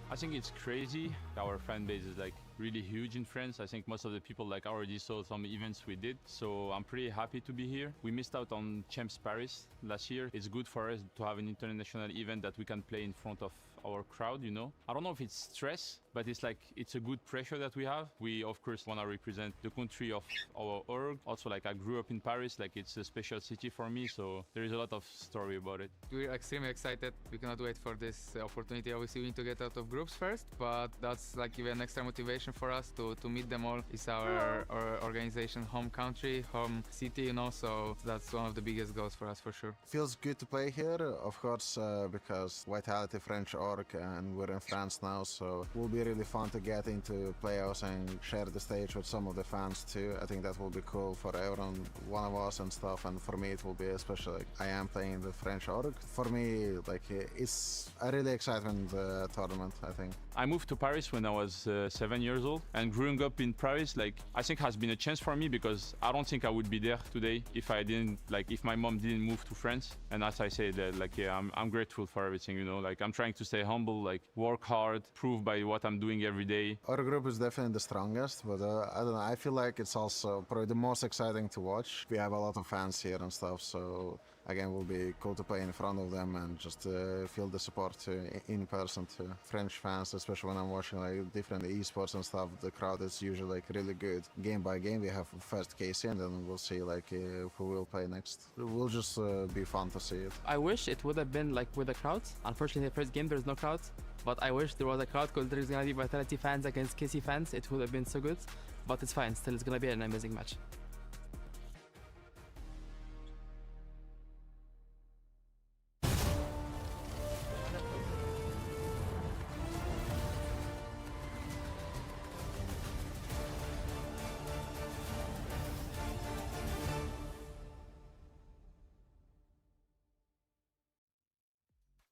I think it's crazy. Our fan base is like really huge in France. I think most of the people like already saw some events we did. So I'm pretty happy to be here. We missed out on Champs Paris last year. It's good for us to have an international event that we can play in front of our crowd, you know. I don't know if it's stress, but it's like it's a good pressure that we have. We of course want to represent the country of our org. Also, like I grew up in Paris, like it's a special city for me, so there is a lot of story about it. We're extremely excited. We cannot wait for this opportunity. Obviously we need to get out of groups first, but that's like even extra motivation celebration for us to meet them all. It's our organization home country, home city, you know, so that's one of the biggest goals for us for sure. Feels good to play here, of course, because Vitality French org, and we're in France now, so it will be really fun to get into playoffs and share the stage with some of the fans too. I think that will be cool for everyone, one of us and stuff, and for me it will be especially, like, I am playing the French org. For me, like, it's a really exciting tournament, I think. I moved to Paris when I was 7 years old, and growing up in Paris, like, I think has been a chance for me, because I don't think I would be there today if I didn't, like, if my mom didn't move to France. And as I said, like, yeah, I'm grateful for everything, you know, like, I'm trying to stay humble, like, work hard, prove by what I'm doing every day. Our group is definitely the strongest, but I don't know, I feel like it's also probably the most exciting to watch. We have a lot of fans here and stuff, so again, it will be cool to play in front of them and just feel the support in person to French fans, especially when I'm watching like different esports and stuff. The crowd is usually like really good. Game by game, we have first case and then we'll see like who will play next. It will just be fun to see it. I wish it would have been like with the crowds. Unfortunately, the first game there's no crowds, but I wish there was a crowd because there's gonna be Vitality fans against KC fans. It would have been so good, but it's fine. Still, it's gonna be an amazing match.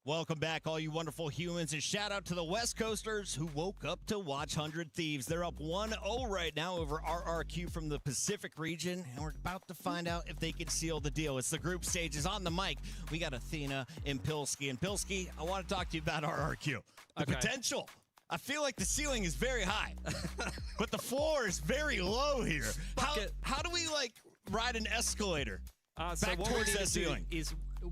Welcome back, all you wonderful humans, and shout out to the West Coasters who woke up to watch 100 Thieves. They're up 1-0 right now over RRQ from the Pacific region, and we're about to find out if they can seal the deal. It's the group stages. On the mic, we got Athena and Pilsky. And Pilsky, I want to talk to you about RRQ. The potential. I feel like the ceiling is very high, but the floor is very low here. How do we, like, ride an escalator back towards that ceiling?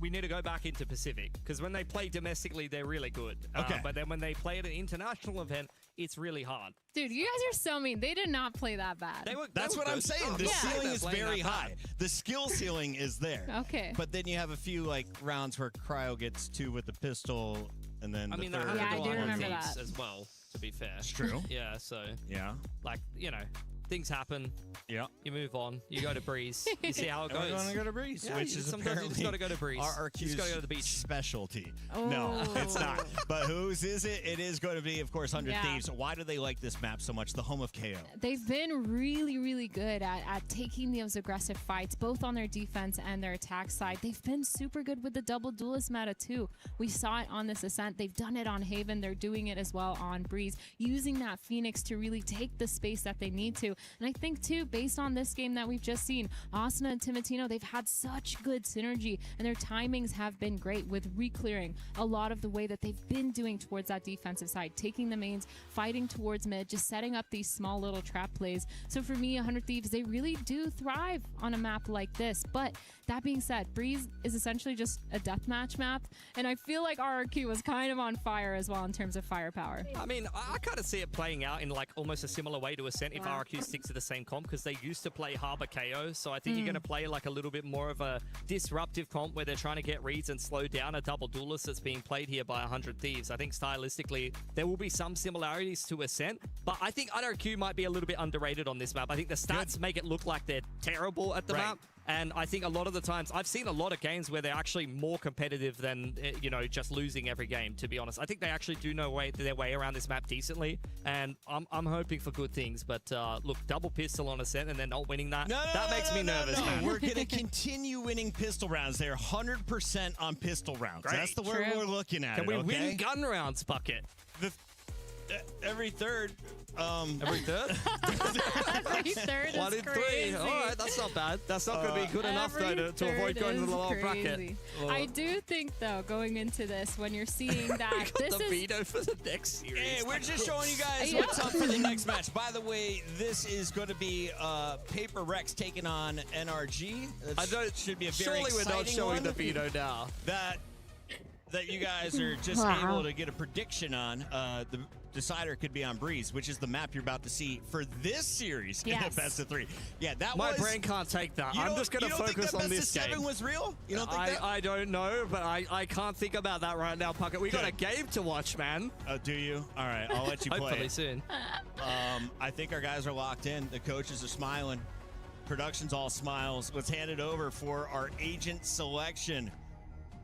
We need to go back into Pacific, because when they play domestically, they're really good. Okay. But then when they play at an international event, it's really hard. Dude, you guys are so mean. They did not play that bad. That's what I'm saying. The ceiling is very high. The skill ceiling is there. Okay. But then you have a few like rounds where Cryo gets 2 with the pistol, and then I mean, the third. I do remember that as well, to be fair. It's true. Yeah, so. Yeah. Like, you know, things happen. Yeah. You move on. You go to Breeze. You see how it goes. You want to go to Breeze, Yeah, which is sometimes you just got to go to Breeze. RRQ's You just got to go to the beach. specialty. Oh. No, it's not. But whose is it? It is going to be, of course, 100 Yeah. Thieves. Why do they like this map so much? The home of KO. They've been really, really good at taking those aggressive fights, both on their defense and their attack side. They've been super good with the double duelist meta, too. We saw it on this Ascent. They've done it on Haven. They're doing it as well on Breeze, using that Phoenix to really take the space that they need to. And I think, too, based on this game that we've just seen, Asuna and Timotino, they've had such good synergy, and their timings have been great with re-clearing a lot of the way that they've been doing towards that defensive side, taking the mains, fighting towards mid, just setting up these small little trap plays. So for me, 100 Thieves, they really do thrive on a map like this. But that being said, Breeze is essentially just a deathmatch map, and I feel like RRQ was kind of on fire as well in terms of firepower. I mean, I kind of see it playing out in like almost a similar way to Ascent if RRQ sticks to the same comp, because they used to play Harbor KO, so I think you're going to play like a little bit more of a disruptive comp where they're trying to get reads and slow down a double duelist that's being played here by 100 Thieves. I think stylistically there will be some similarities to Ascent, but I think RRQ might be a little bit underrated on this map. I think the stats make it look like they're terrible at the map. And I think a lot of the times, I've seen a lot of games where they're actually more competitive than, you know, just losing every game, to be honest. I think they actually do know their way around this map decently, and I'm hoping for good things. But look, double pistol on Ascent and then not winning that, that makes me nervous, man. We're going to continue winning pistol rounds. They're 100% on pistol rounds. Great. That's the word we're looking at. Can we win gun rounds, Bucket? Every third. Every third? Every third is 1 in 3. crazy. All right, that's not bad. That's not going to be good enough, though, to avoid going to the lower bracket. I do think, though, going into this, when you're seeing that this the is veto for the next series. Hey, we're just showing you guys what's up for the next match. By the way, this is going to be Paper Rex taking on NRG. Should be a very surely we're not exciting showing one. the veto now. that you guys are just able to get a prediction on. The decider could be on Breeze, which is the map you're about to see for this series in the best of 3. Yeah, that My brain can't take that. I'm just going to focus on this game. You don't think that best of 7 was real? You don't think that? I don't know, but I can't think about that right now, Puckett. We got a game to watch, man. Oh, do you? All right, I'll let you play. Hopefully soon. I think our guys are locked in. The coaches are smiling. Production's all smiles. Let's hand it over for our agent selection.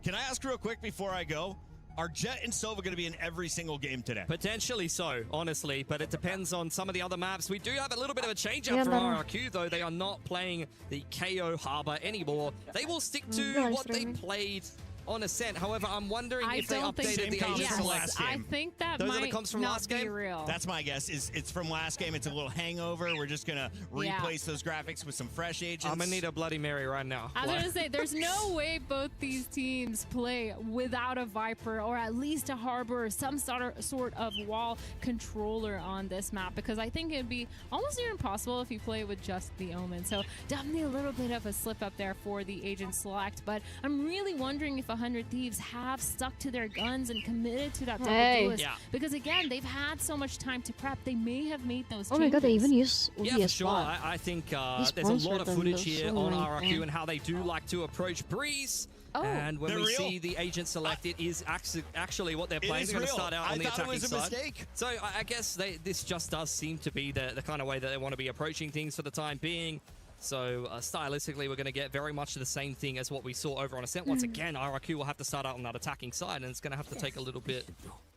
Can I ask real quick before I go? Are Jet and Sova going to be in every single game today? Potentially so, honestly, but it depends on some of the other maps. We do have a little bit of a change-up from RRQ, though. They are not playing the KO Harbor anymore. They will stick to what they played on Ascent. However, I'm wondering if they updated the agents from last game. I think that Those might are the comps from not last be game? real. That's my guess. It's from last game. It's a little hangover. We're just going to replace those graphics with some fresh agents. I'm going to need a Bloody Mary right now. I was going to say, there's no way both these teams play without a Viper or at least a Harbor or some sort of wall controller on this map, because I think it'd be almost near impossible if you play with just the Omen. So definitely a little bit of a slip up there for the agent select, but I'm really wondering if 100 Thieves have stuck to their guns and committed to that double duelist. Because again, they've had so much time to prep. They may have made those changes. Oh my god, they even use Yeah, for sure. I think there's a lot of footage here on RRQ and how they do like to approach Breeze. And when we see the agent select, it is actually what they're playing. They're going to start out on the attacking side. Mistake. So I guess this just does seem to be the kind of way that they want to be approaching things for the time being. So stylistically, we're going to get very much the same thing as what we saw over on Ascent. Once again, RRQ will have to start out on that attacking side, and it's going to have to take a little bit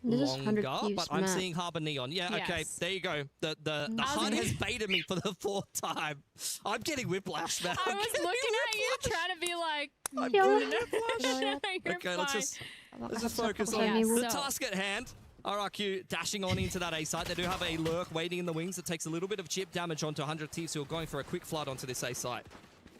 longer. But I'm seeing Harbor Neon. Yeah, okay, there you go. The HUD has baited me for the 4th time. I'm getting whiplash now. I was looking at you trying to be like, I'm getting whiplash. Okay, let's just focus on the task at hand. RRQ dashing on into that A site. They do have a lurk waiting in the wings. It takes a little bit of chip damage onto 100 Thieves, who are going for a quick flood onto this A site.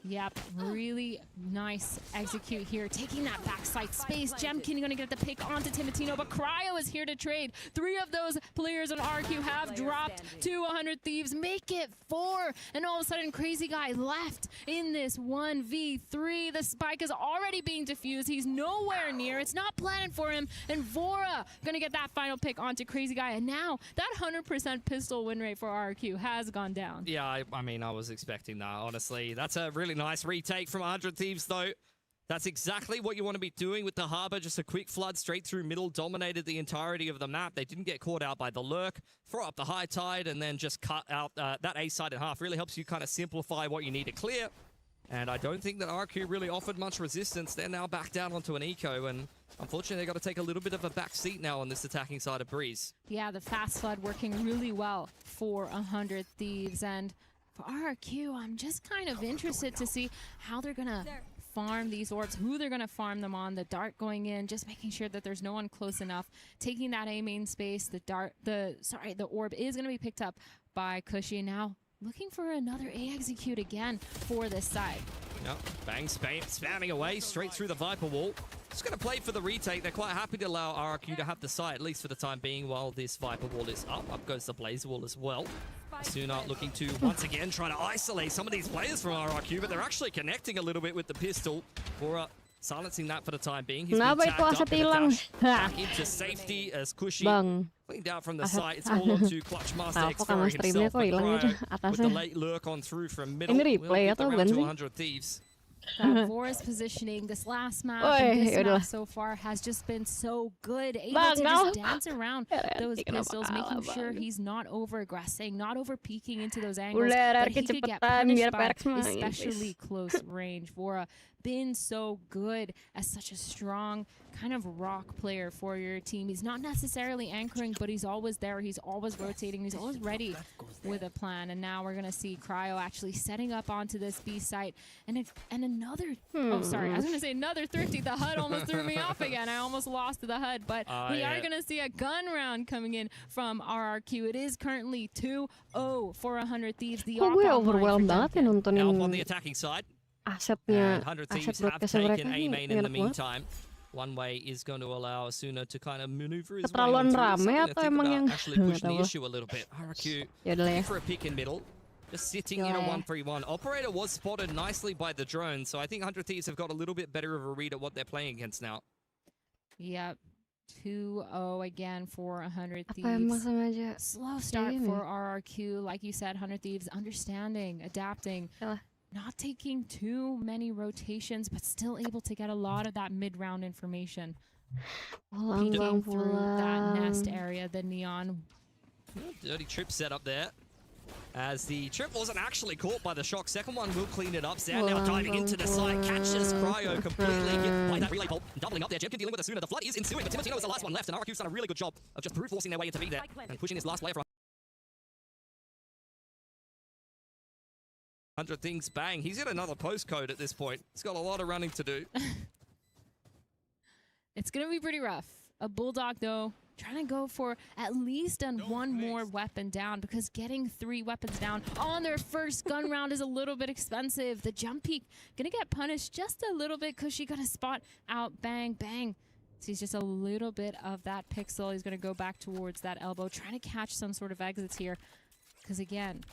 Yep, really nice execute here. Taking that backside space. Jemkin going to get the pick onto Timotino, but Cryo is here to trade. 3 of those players on RQ have dropped to 100 Thieves. Make it 4. And all of a sudden, Crazy Guy left in this 1v3. The spike is already being diffused. He's nowhere near. It's not planted for him. And Vora going to get that final pick onto Crazy Guy. And now that 100% pistol win rate for RQ has gone down. Yeah, I mean, I was expecting that, honestly. That's a really nice retake from 100 Thieves, though. That's exactly what you want to be doing with the Harbor. Just a quick flood straight through middle, dominated the entirety of the map. They didn't get caught out by the lurk, throw up the high tide, and then just cut out that A side in half. Really helps you kind of simplify what you need to clear. And I don't think that RQ really offered much resistance. They're now back down onto an eco, and unfortunately, they've got to take a little bit of a back seat now on this attacking side of Breeze. Yeah, the fast flood working really well for 100 Thieves. And for RRQ, I'm just kind of interested to see how they're going to farm these orbs, who they're going to farm them on. The dart going in, just making sure that there's no one close enough. Taking that A main space, the orb is going to be picked up by Cushy. Now looking for another A execute again for this side. Yep, bang, spamming away straight through the Viper wall. Just going to play for the retake. They're quite happy to allow RRQ to have the site, at least for the time being, while this Viper wall is up. Up goes the Blaze wall as well. Suna looking to, once again, try to isolate some of these players from RRQ, but they're actually connecting a little bit with the pistol. Bora silencing that for the time being. He's been tagged up in a dash back into safety as Cushy cleaned out from the site. It's all onto Clutch Master X himself, but Cryo with the late lurk on through from middle. We'll get the round to 100 Thieves. Vora's positioning this last map and this map so far has just been so good. Able to just dance around those pistols, making sure he's not over-aggressing, not over-peeking into those angles, but he could get punished by especially close range. Vora been so good as such a strong kind of rock player for your team. He's not necessarily anchoring, but he's always there. He's always rotating. He's always ready with a plan. And now we're going to see Cryo actually setting up onto this B site. And another... Oh, sorry. I was going to say another Thrifty. The HUD almost threw me off again. I almost lost the HUD. But we are going to see a gun round coming in from RRQ. It is currently 2-0 for 100 Thieves. The overwhelmed banget ya nontonin on the attacking side. Asetnya, 100 aset Thieves have broadcastnya mereka taken A ini main in the enak banget. meantime. One way is going to allow Asuna to kind of maneuver his way Keterlaluan onto rame it. atau emang yang actually pushing the issue a little bit. RRQ looking for a pick in middle. Just sitting in a 1-3-1. Operator was spotted nicely by the drone, so I think 100 Thieves have got a little bit better of a read at what they're playing against now. Yep. 2-0 again for 100 Thieves. Slow start for RRQ. Like you said, 100 Thieves understanding, adapting, not taking too many rotations, but still able to get a lot of that mid-round information. Peeking through that nest area, the neon. Dirty trip set up there. As the trip wasn't actually caught by the shock. Second one will clean it up. Zan now diving into the site. Catches Cryo completely hit by that relay bolt. Doubling up there. Jemkin dealing with Asuna. The flood is ensuing, but Timotino is the last one left. And RQ's done a really good job of just brute forcing their way into B there. And pushing his last player for 100 things. Bang. He's in another postcode at this point. He's got a lot of running to do. It's going to be pretty rough. A Bulldog, though, trying to go for at least one more weapon down, because getting 3 weapons down on their first gun round is a little bit expensive. The jump peak going to get punished just a little bit because she got a spot out. Bang, bang. Sees just a little bit of that pixel. He's going to go back towards that elbow, trying to catch some sort of exits here. Because, again,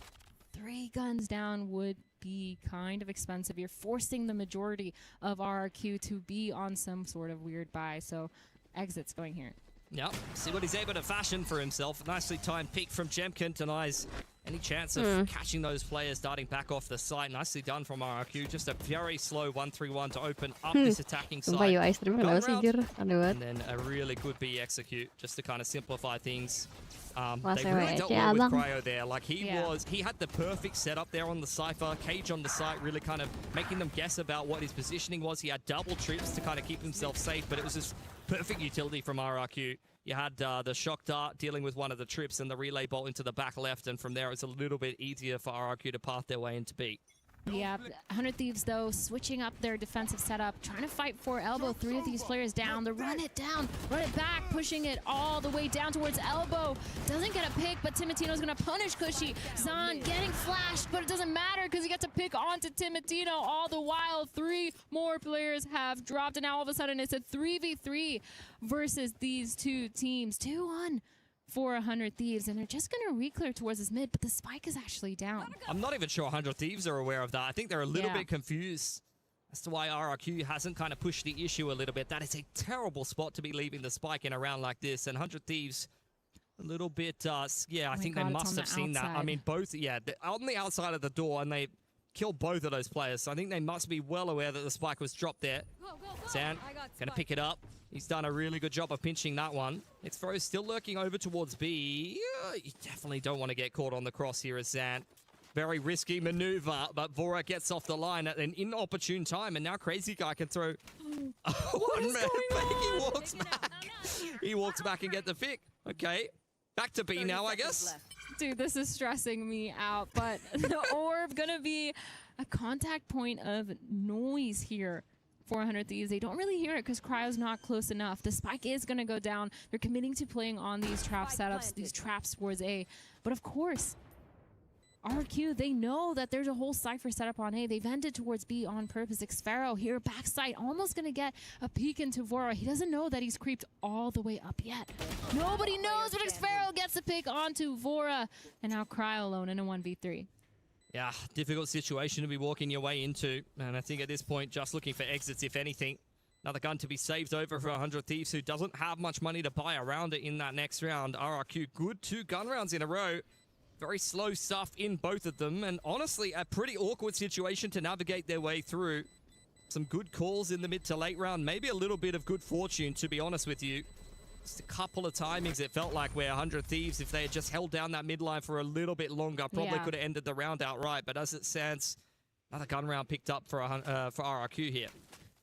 3 guns down would be kind of expensive. You're forcing the majority of RRQ to be on some sort of weird buy. So exits going here. Yep, see what he's able to fashion for himself. Nicely timed peek from Jemkin, denies any chance of catching those players darting back off the site. Nicely done from RRQ. Just a very slow 1-3-1 to open up this attacking side. And then a really good B execute just to kind of simplify things. They really dealt well with Cryo there. Like he had the perfect setup there on the Cypher. Cage on the site, really kind of making them guess about what his positioning was. He had double trips to kind of keep himself safe, but it was just perfect utility from RRQ. You had the shock dart dealing with one of the trips and the relay bolt into the back left, and from there it's a little bit easier for RRQ to path their way into B. Yeah, 100 Thieves, though, switching up their defensive setup, trying to fight for elbow. 3 of these players down. They run it down, run it back, pushing it all the way down towards elbow. Doesn't get a pick, but Timotino's going to punish Cushy. Zan getting flashed, but it doesn't matter because he gets a pick onto Timotino. All the while, 3 more players have dropped, and now all of a sudden it's a 3v3 versus these 2 teams. 2-1. For 100 Thieves, and they're just going to re-clear towards his mid, but the spike is actually down. I'm not even sure 100 Thieves are aware of that. I think they're a little bit confused as to why RRQ hasn't kind of pushed the issue a little bit. That is a terrible spot to be leaving the spike in a round like this, and 100 Thieves a little bit, yeah, I think they must have seen that. I mean, both, yeah, on the outside of the door, and they killed both of those players, so I think they must be well aware that the spike was dropped there. Zan, going to pick it up. He's done a really good job of pinching that one. Next throw is still lurking over towards B. You definitely don't want to get caught on the cross here as Zan. Very risky maneuver, but Vora gets off the line at an inopportune time, and now Crazy Guy can throw one man fake. He walks back. He walks back and get the pick. Okay, back to B now, I guess. Dude, this is stressing me out, but the orb gonna be a contact point of noise here. 400 Thieves. They don't really hear it because Cryo's not close enough. The spike is going to go down. They're committing to playing on these trap setups, these traps towards A. But of course, RQ, they know that there's a whole Cypher setup on A. They've ended towards B on purpose. Xfero here, backside, almost going to get a peek into Vora. He doesn't know that he's creeped all the way up yet. Nobody knows, but Xfero gets a pick onto Vora. And now Cryo alone in a 1v3. Yeah, difficult situation to be walking your way into. And I think at this point, just looking for exits, if anything. Another gun to be saved over for 100 Thieves, who doesn't have much money to buy around it in that next round. RRQ, good 2 gun rounds in a row. Very slow stuff in both of them. And honestly, a pretty awkward situation to navigate their way through. Some good calls in the mid to late round. Maybe a little bit of good fortune, to be honest with you. Just a couple of timings it felt like where 100 Thieves, if they had just held down that midline for a little bit longer, probably could have ended the round outright. But as it stands, another gun round picked up for RRQ here.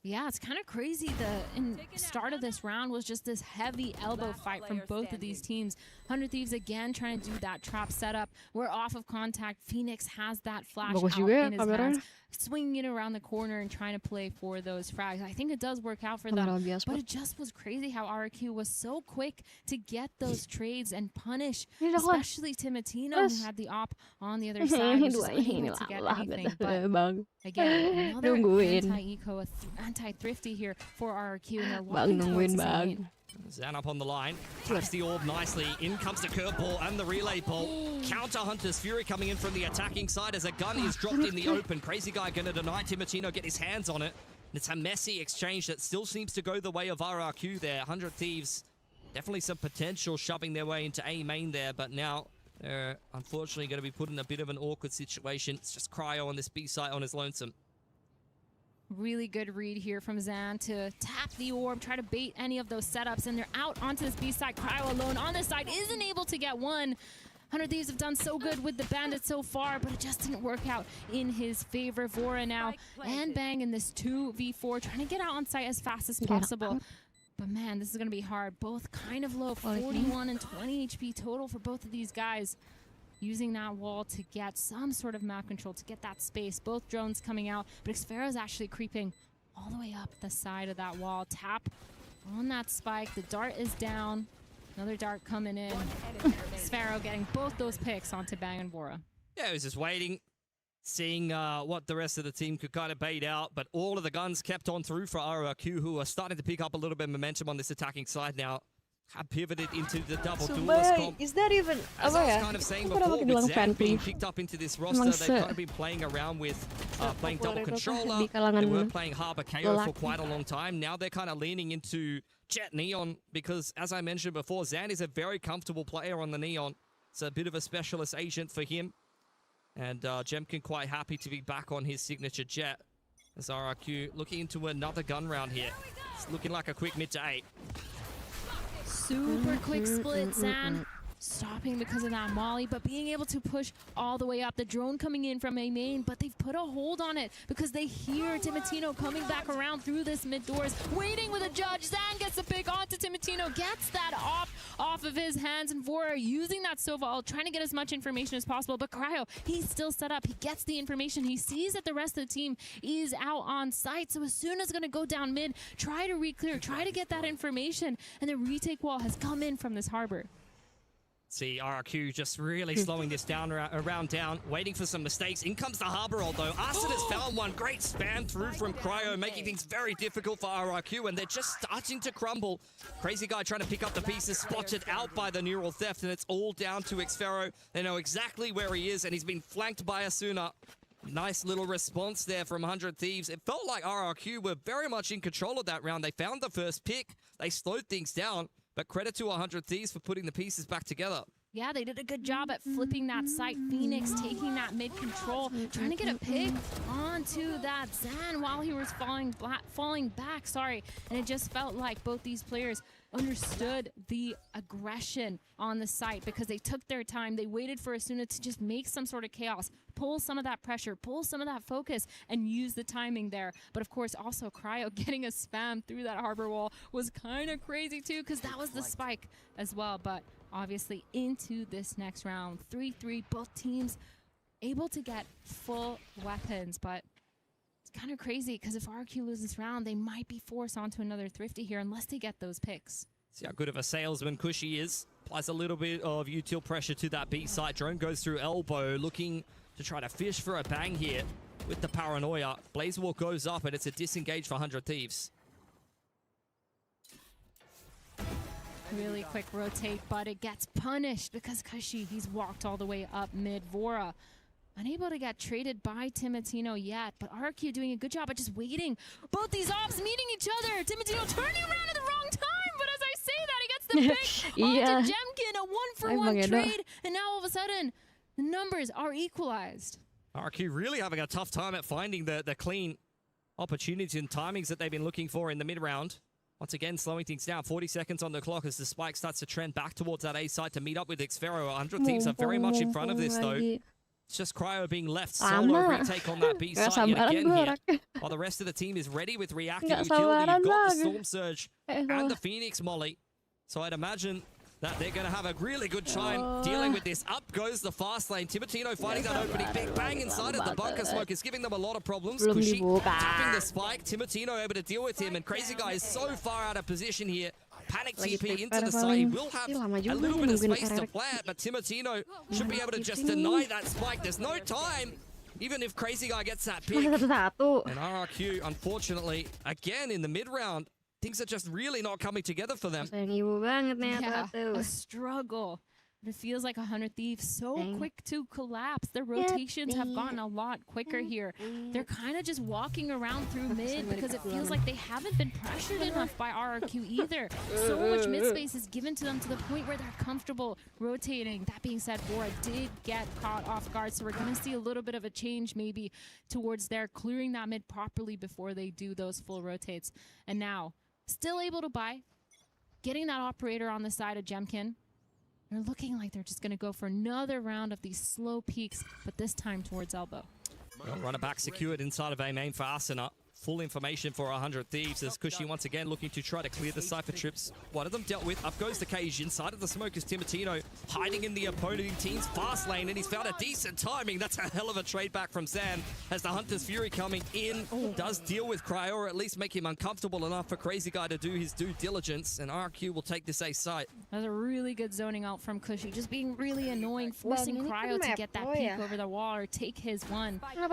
Yeah, it's kind of crazy. The start of this round was just this heavy elbow fight from both of these teams. 100 Thieves again trying to do that trap setup. We're off of contact. Phoenix has that flash out in his hands, swinging it around the corner and trying to play for those frags. I think it does work out for them, but it just was crazy how RQ was so quick to get those trades and punish, especially Timotino, who had the op on the other side, was just unable to get anything. But again, another anti-eco, anti-thrifty here for RQ, and they're walking towards the lane. Zan up on the line, traps the orb nicely. In comes the curveball and the relay bolt. Counter Hunter's Fury coming in from the attacking side as a gun is dropped in the open. Crazy Guy gonna deny Timotino get his hands on it. It's a messy exchange that still seems to go the way of RRQ there. 100 Thieves, definitely some potential shoving their way into A main there, but now they're unfortunately going to be put in a bit of an awkward situation. It's just Cryo on this B site on his lonesome. Really good read here from Zan to tap the orb, try to bait any of those setups, and they're out onto this B side. Cryo alone on this side, isn't able to get one. 100 Thieves have done so good with the Bandits so far, but it just didn't work out in his favor. Vora now and Bang in this 2v4, trying to get out on site as fast as possible. But man, this is going to be hard. Both kind of low, 41 and 20 HP total for both of these guys. Using that wall to get some sort of map control, to get that space. Both drones coming out, but Xfero's actually creeping all the way up the side of that wall. Tap on that spike. The dart is down. Another dart coming in. Xfero getting both those picks onto Bang and Vora. Yeah, he was just waiting, seeing what the rest of the team could kind of bait out, but all of the guns kept on through for RRQ, who are starting to pick up a little bit of momentum on this attacking side now. Have pivoted into the double duelist comp. Is that even As I was kind of saying before, with Zan being picked up into this roster, they've kind of been playing around with playing double controller. They were playing Harbor KO for quite a long time. Now they're kind of leaning into Jet Neon because, as I mentioned before, Zan is a very comfortable player on the Neon. It's a bit of a specialist agent for him. And Jemkin quite happy to be back on his signature Jet. As RRQ looking into another gun round here. It's looking like a quick mid to 8. Super quick split, Zan stopping because of that molly, but being able to push all the way up. The drone coming in from A main, but they've put a hold on it because they hear Timotino coming back around through this mid doors, waiting with a judge. Zan gets the pick onto Timotino, gets that off of his hands, and Vora using that Sova ult, trying to get as much information as possible. But Cryo, he's still set up. He gets the information. He sees that the rest of the team is out on site. So as soon as it's going to go down mid, try to re-clear, try to get that information. And the retake wall has come in from this harbor. See, RRQ just really slowing this down around down, waiting for some mistakes. In comes the Harbor ult, though. Arsene has found one. Great spam through from Cryo, making things very difficult for RRQ, and they're just starting to crumble. Crazy Guy trying to pick up the pieces, spotted out by the neural theft, and it's all down to Xfero. They know exactly where he is, and he's been flanked by Asuna. Nice little response there from 100 Thieves. It felt like RRQ were very much in control of that round. They found the first pick. They slowed things down. But credit to 100 Thieves for putting the pieces back together. Yeah, they did a good job at flipping that site. Phoenix taking that mid control, trying to get a pick onto that Zan while he was falling back. Sorry, and it just felt like both these players understood the aggression on the site because they took their time. They waited for Asuna to just make some sort of chaos, pull some of that pressure, pull some of that focus, and use the timing there. But of course, also Cryo getting a spam through that harbor wall was kind of crazy too, because that was the spike as well. But obviously into this next round, 3-3, both teams able to get full weapons, but it's kind of crazy because if RQ loses this round, they might be forced onto another Thrifty here unless they get those picks. See how good of a salesman Cushy is. Applies a little bit of util pressure to that B side. Drone goes through elbow, looking to try to fish for a bang here with the paranoia. Blazewalk goes up, and it's a disengage for 100 Thieves. Really quick rotate, but it gets punished because Cushy, he's walked all the way up mid. Vora unable to get traded by Timotino yet, but RQ doing a good job at just waiting. Both these ops meeting each other. Timotino turning around at the wrong time, but as I say that, he gets the pick onto Jemkin, a 1-for-1 trade, and now all of a sudden, the numbers are equalized. RQ really having a tough time at finding the clean opportunities and timings that they've been looking for in the mid-round. Once again, slowing things down. 40 seconds on the clock as the spike starts to trend back towards that A side to meet up with Xfero. 100 Thieves are very much in front of this, though. It's just Cryo being left solo retake on that B side yet again here. While the rest of the team is ready with reactive utility. You've got the Storm Surge and the Phoenix Molly. So I'd imagine that they're going to have a really good time dealing with this. Up goes the fast lane. Timotino finding that opening. Big bang inside of the bunker smoke is giving them a lot of problems. Kushi tapping the spike. Timotino able to deal with him. And Crazy Guy is so far out of position here. Panic TP into the site. He will have a little bit of space to plant, but Timotino should be able to just deny that spike. There's no time, even if Crazy Guy gets that pick. And RRQ, unfortunately, again in the mid-round, things are just really not coming together for them. Yeah, a struggle But it feels like 100 Thieves so quick to collapse. Their rotations have gotten a lot quicker here. They're kind of just walking around through mid because it feels like they haven't been pressured enough by RRQ either. So much mid space is given to them to the point where they're comfortable rotating. That being said, Bora did get caught off guard, so we're going to see a little bit of a change maybe towards their clearing that mid properly before they do those full rotates. And now, still able to buy, getting that operator on the side of Jemkin. They're looking like they're just going to go for another round of these slow peaks, but this time towards elbow. Well, runner back secured inside of A main for Asuna. Full information for 100 Thieves as Cushy once again looking to try to clear the Cypher trips. One of them dealt with. Up goes the Cage. Inside of the smoke is Timotino, hiding in the opposing team's fast lane, and he's found a decent timing. That's a hell of a trade back from Zan as the Hunter's Fury coming in does deal with Cryo, or at least make him uncomfortable enough for Crazy Guy to do his due diligence, and RQ will take this A site. That was a really good zoning out from Cushy, just being really annoying, forcing Cryo to get that peek over the wall or take his one. The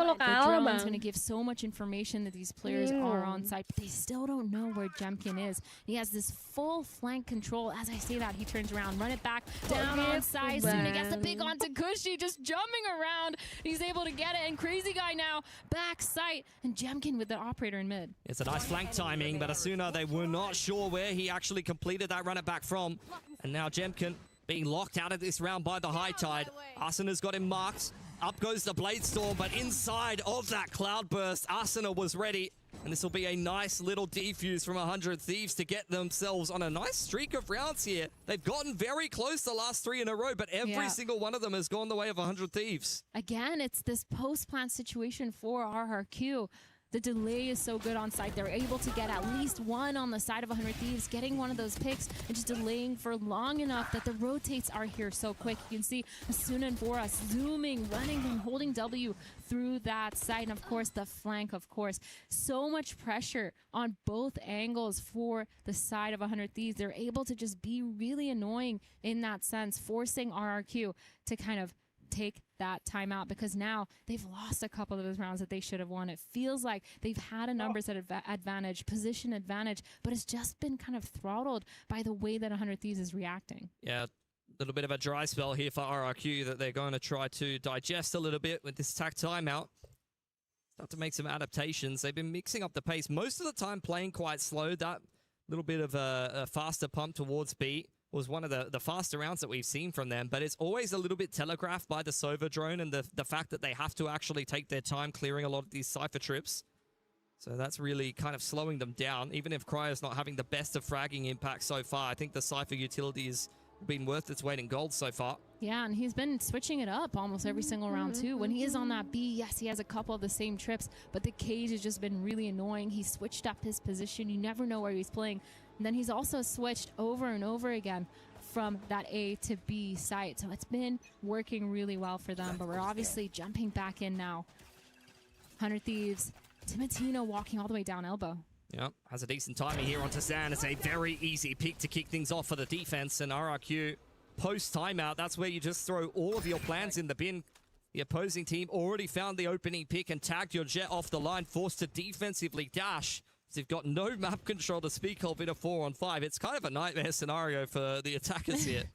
drone's going to give so much information that these players are on site, but they still don't know where Jemkin is. He has this full flank control. As I say that, he turns around, run it back, down on side. Soon he gets the pick onto Cushy, just jumping around. He's able to get it, and Crazy Guy now back site, and Jemkin with the operator in mid. It's a nice flank timing, but Asuna, they were not sure where he actually completed that run it back from. And now Jemkin being locked out of this round by the High Tide. Asuna's got him marked. Up goes the Blade Storm, but inside of that Cloud Burst, Asuna was ready. And this will be a nice little defuse from 100 Thieves to get themselves on a nice streak of rounds here. They've gotten very close the last 3 in a row, but every single one of them has gone the way of 100 Thieves. Again, it's this post-plant situation for RRQ. The delay is so good on site. They're able to get at least one on the side of 100 Thieves, getting one of those picks and just delaying for long enough that the rotates are here so quick. You can see Asuna and Bora zooming, running and holding W through that side. And of course, the flank, of course. So much pressure on both angles for the side of 100 Thieves. They're able to just be really annoying in that sense, forcing RRQ to kind of take that timeout, because now they've lost a couple of those rounds that they should have won. It feels like they've had a numbers advantage, position advantage, but it's just been kind of throttled by the way that 100 Thieves is reacting. Yeah, a little bit of a dry spell here for RRQ that they're going to try to digest a little bit with this attack timeout. Start to make some adaptations. They've been mixing up the pace most of the time, playing quite slow. That little bit of a faster pump towards B was one of the faster rounds that we've seen from them, but it's always a little bit telegraphed by the Sova drone and the fact that they have to actually take their time clearing a lot of these Cypher trips. So that's really kind of slowing them down. Even if Cryo's not having the best of fragging impact so far, I think the Cypher utility has been worth its weight in gold so far. Yeah, and he's been switching it up almost every single round too. When he is on that B, yes, he has a couple of the same trips, but the Cage has just been really annoying. He switched up his position. You never know where he's playing. And then he's also switched over and over again from that A to B site. So it's been working really well for them, but we're obviously jumping back in now. 100 Thieves, Timotino walking all the way down elbow. Yeah, has a decent timing here onto Zan. It's a very easy pick to kick things off for the defense, and RRQ post-timeout, that's where you just throw all of your plans in the bin. The opposing team already found the opening pick and tagged your jet off the line, forced to defensively dash. They've got no map control to speak of in a 4-on-5. It's kind of a nightmare scenario for the attackers here.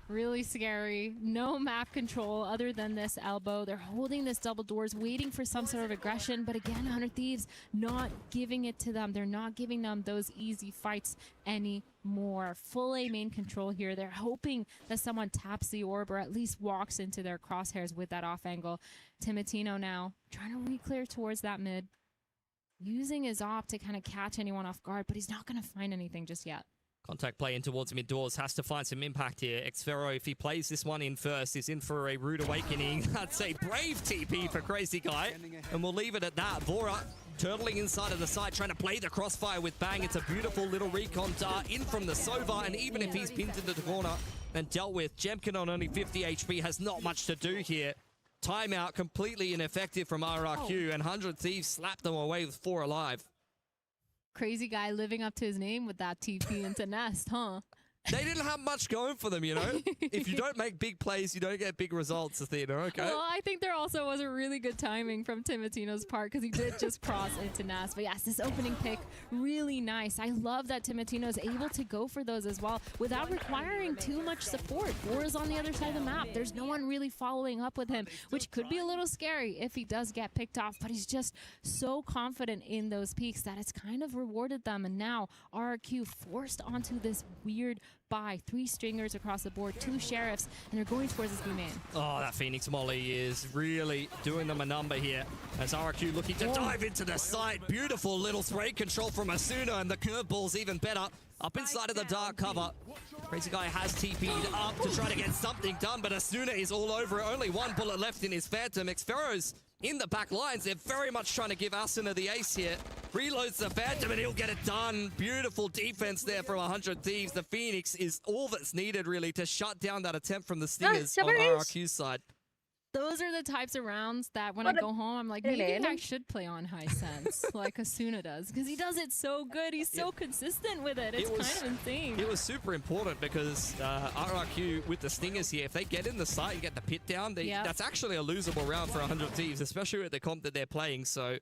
Really scary. No map control other than this elbow. They're holding this double doors, waiting for some sort of aggression. But again, 100 Thieves not giving it to them. They're not giving them those easy fights anymore. Full A main control here. They're hoping that someone taps the orb or at least walks into their crosshairs with that off angle. Timotino now trying to re-clear towards that mid. Using his op to kind of catch anyone off guard, but he's not going to find anything just yet. Contact play in towards mid doors, has to find some impact here. Xfero, if he plays this one in first, is in for a rude awakening. That's a brave TP for Crazy Guy, and we'll leave it at that. Bora turtling inside of the side, trying to play the crossfire with Bang. It's a beautiful little recon dart in from the Sova, and even if he's pinned into the corner and dealt with, Jemkin on only 50 HP has not much to do here. Timeout completely ineffective from RRQ, and 100 Thieves slapped them away with 4 alive. Crazy Guy living up to his name with that TP into Nest, huh? They didn't have much going for them, you know? If you don't make big plays, you don't get big results, Athena, okay? Well, I think there also was a really good timing from Timotino's part because he did just cross into Nas. But yes, this opening pick, really nice. I love that Timotino is able to go for those as well without requiring too much support. Vora's on the other side of the map. There's no one really following up with him, which could be a little scary if he does get picked off. But he's just so confident in those peaks that it's kind of rewarded them. And now RRQ forced onto this weird buy. 3 stringers across the board, 2 sheriffs, and they're going towards this B main. Oh, that Phoenix Molly is really doing them a number here. As RRQ looking to dive into the site. Beautiful little spray control from Asuna, and the curveball's even better. Up inside of the dark cover. Crazy Guy has TP'd up to try to get something done, but Asuna is all over it. Only 1 bullet left in his Phantom. Xfero's in the back lines. They're very much trying to give Asuna the ace here. Reloads the Phantom and he'll get it done. Beautiful defense there from 100 Thieves. The Phoenix is all that's needed really to shut down that attempt from the Stingers on RRQ's side. Those are the types of rounds that when I go home, I'm like, maybe I should play on high sense like Asuna does because he does it so good. He's so consistent with it. It's kind of insane. It was super important because RRQ with the Stingers here, if they get in the site, you get the pit down, that's actually a losable round for 100 Thieves, especially with the comp that they're playing. So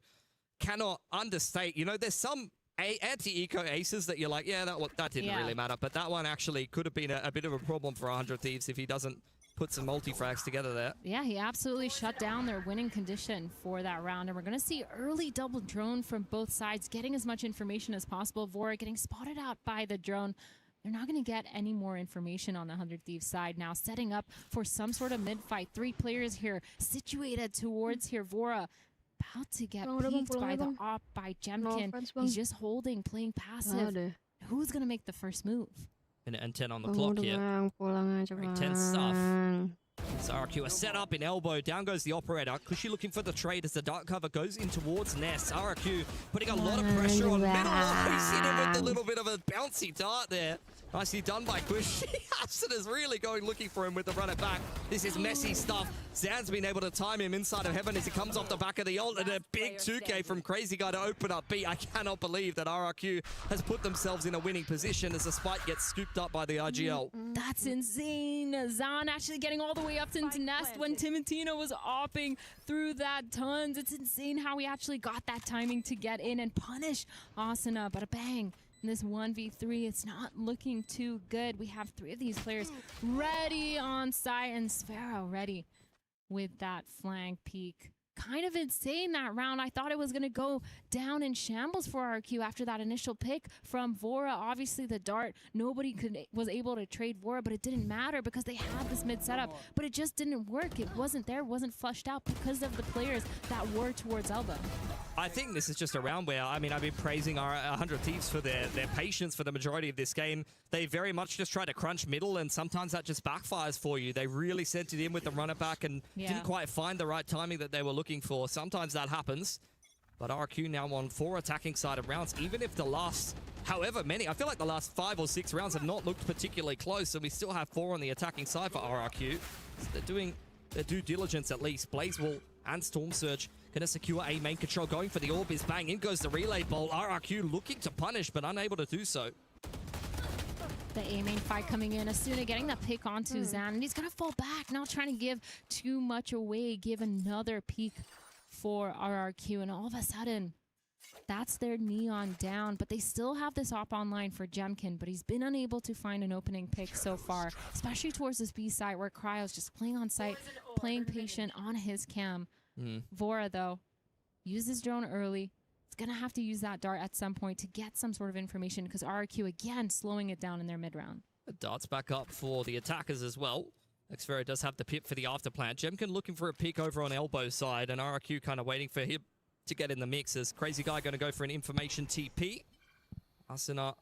cannot understate, you know, there's some anti-eco aces that you're like, yeah, that didn't really matter. But that one actually could have been a bit of a problem for 100 Thieves if he doesn't put some multi-frags together there. Yeah, he absolutely shut down their winning condition for that round. And we're going to see early double drone from both sides, getting as much information as possible. Vora getting spotted out by the drone. They're not going to get any more information on the 100 Thieves side now, setting up for some sort of mid-fight. 3 players here situated towards here. Vora about to get peeked by the op by Jemkin. He's just holding, playing passive. Who's going to make the first move? Minute and 10 on the clock here. Very tense stuff. So RRQ are set up in elbow. Down goes the operator. Kushi looking for the trade as the dark cover goes in towards Ness. RRQ putting a lot of pressure on middle. He's hit him with a little bit of a bouncy dart there. Nicely done by Kushi. Hudson is really going looking for him with the run it back. This is messy stuff. Zan's been able to time him inside of heaven as he comes off the back of the ult, and a big 2K from Crazy Guy to open up B. I cannot believe that RRQ has put themselves in a winning position as the spike gets scooped up by the IGL. That's insane. Zan actually getting all the way up into Nest when Timotino was opping through that tons. It's insane how he actually got that timing to get in and punish Asuna. But a bang. In this 1v3, it's not looking too good. We have 3 of these players ready on site, and Sphero ready with that flank peek. Kind of insane that round. I thought it was going to go down in shambles for RRQ after that initial pick from Vora. Obviously, the dart, nobody was able to trade Vora, but it didn't matter because they had this mid setup. But it just didn't work. It wasn't there, wasn't flushed out because of the players that were towards elbow. I think this is just a round where, I mean, I've been praising our 100 Thieves for their patience for the majority of this game. They very much just try to crunch middle, and sometimes that just backfires for you. They really sent it in with the runner back and didn't quite find the right timing that they were looking for. Sometimes that happens. But RQ now on 4 attacking side of rounds, even if the last, however many, I feel like the last 5 or 6 rounds have not looked particularly close, and we still have 4 on the attacking side for RRQ. So they're doing their due diligence at least. Blazewall and Storm Surge going to secure a main control, going for the orb is bang. In goes the relay bolt. RRQ looking to punish, but unable to do so. The A main fight coming in. Asuna getting that pick onto Zan, and he's going to fall back. Not trying to give too much away. Give another peek for RRQ, and all of a sudden, that's their neon down. But they still have this op online for Jemkin, but he's been unable to find an opening pick so far, especially towards this B side where Cryo's just playing on site, playing patient on his cam. Vora, though, uses drone early. It's going to have to use that dart at some point to get some sort of information because RRQ, again, slowing it down in their mid-round. The dart's back up for the attackers as well. Xferro does have the pip for the afterplant. Jemkin looking for a peek over on elbow side, and RRQ kind of waiting for him to get in the mix. As Crazy Guy going to go for an information TP. Asuna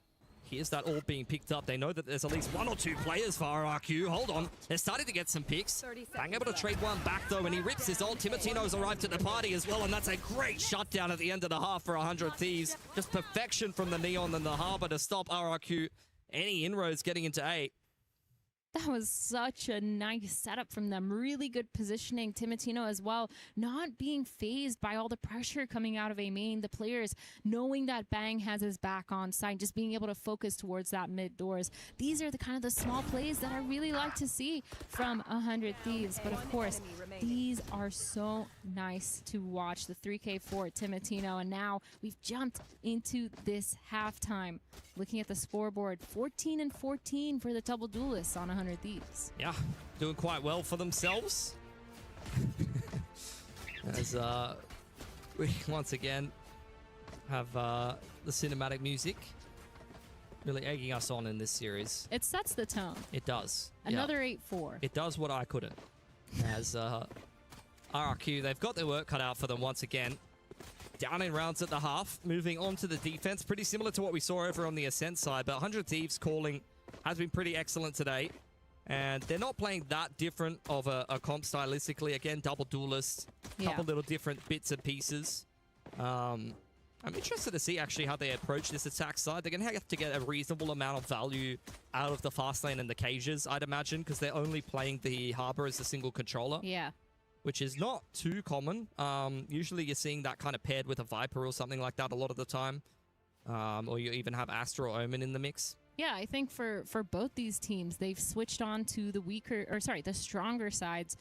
here's that all being picked up. They know that there's at least 1 or 2 players for RRQ. Hold on. They're starting to get some picks. Bang able to trade one back, though, and he rips his ult. Timotino's arrived at the party as well, and that's a great shutdown at the end of the half for 100 Thieves. Just perfection from the Neon and the Harbor to stop RRQ. Any inroads getting into A. That was such a nice setup from them. Really good positioning. Timotino as well, not being phased by all the pressure coming out of A main. The players knowing that Bang has his back on site, just being able to focus towards that mid doors. These are the kind of the small plays that I really like to see from 100 Thieves. But of course, these are so nice to watch. The 3K for Timotino, and now we've jumped into this halftime. Looking at the scoreboard, 14 and 14 for the double duelists on 100 Thieves. Yeah, doing quite well for themselves. As we once again have the cinematic music really egging us on in this series. It sets the tone. It does. Another yeah. 8-4. It does what I couldn't. As RRQ, they've got their work cut out for them once again. Down in rounds at the half, moving on to the defense. Pretty similar to what we saw over on the Ascent side, but 100 Thieves calling has been pretty excellent today. And they're not playing that different of a comp stylistically. Again, double duelist, couple little different bits and pieces. I'm interested to see actually how they approach this attack side. They're going to have to get a reasonable amount of value out of the fast lane and the cages, I'd imagine, because they're only playing the Harbor as a single controller. Yeah. Which is not too common. Usually you're seeing that kind of paired with a Viper or something like that a lot of the time. Or you even have Astra or Omen in the mix. Yeah, I think for both these teams, they've switched on to the stronger sides.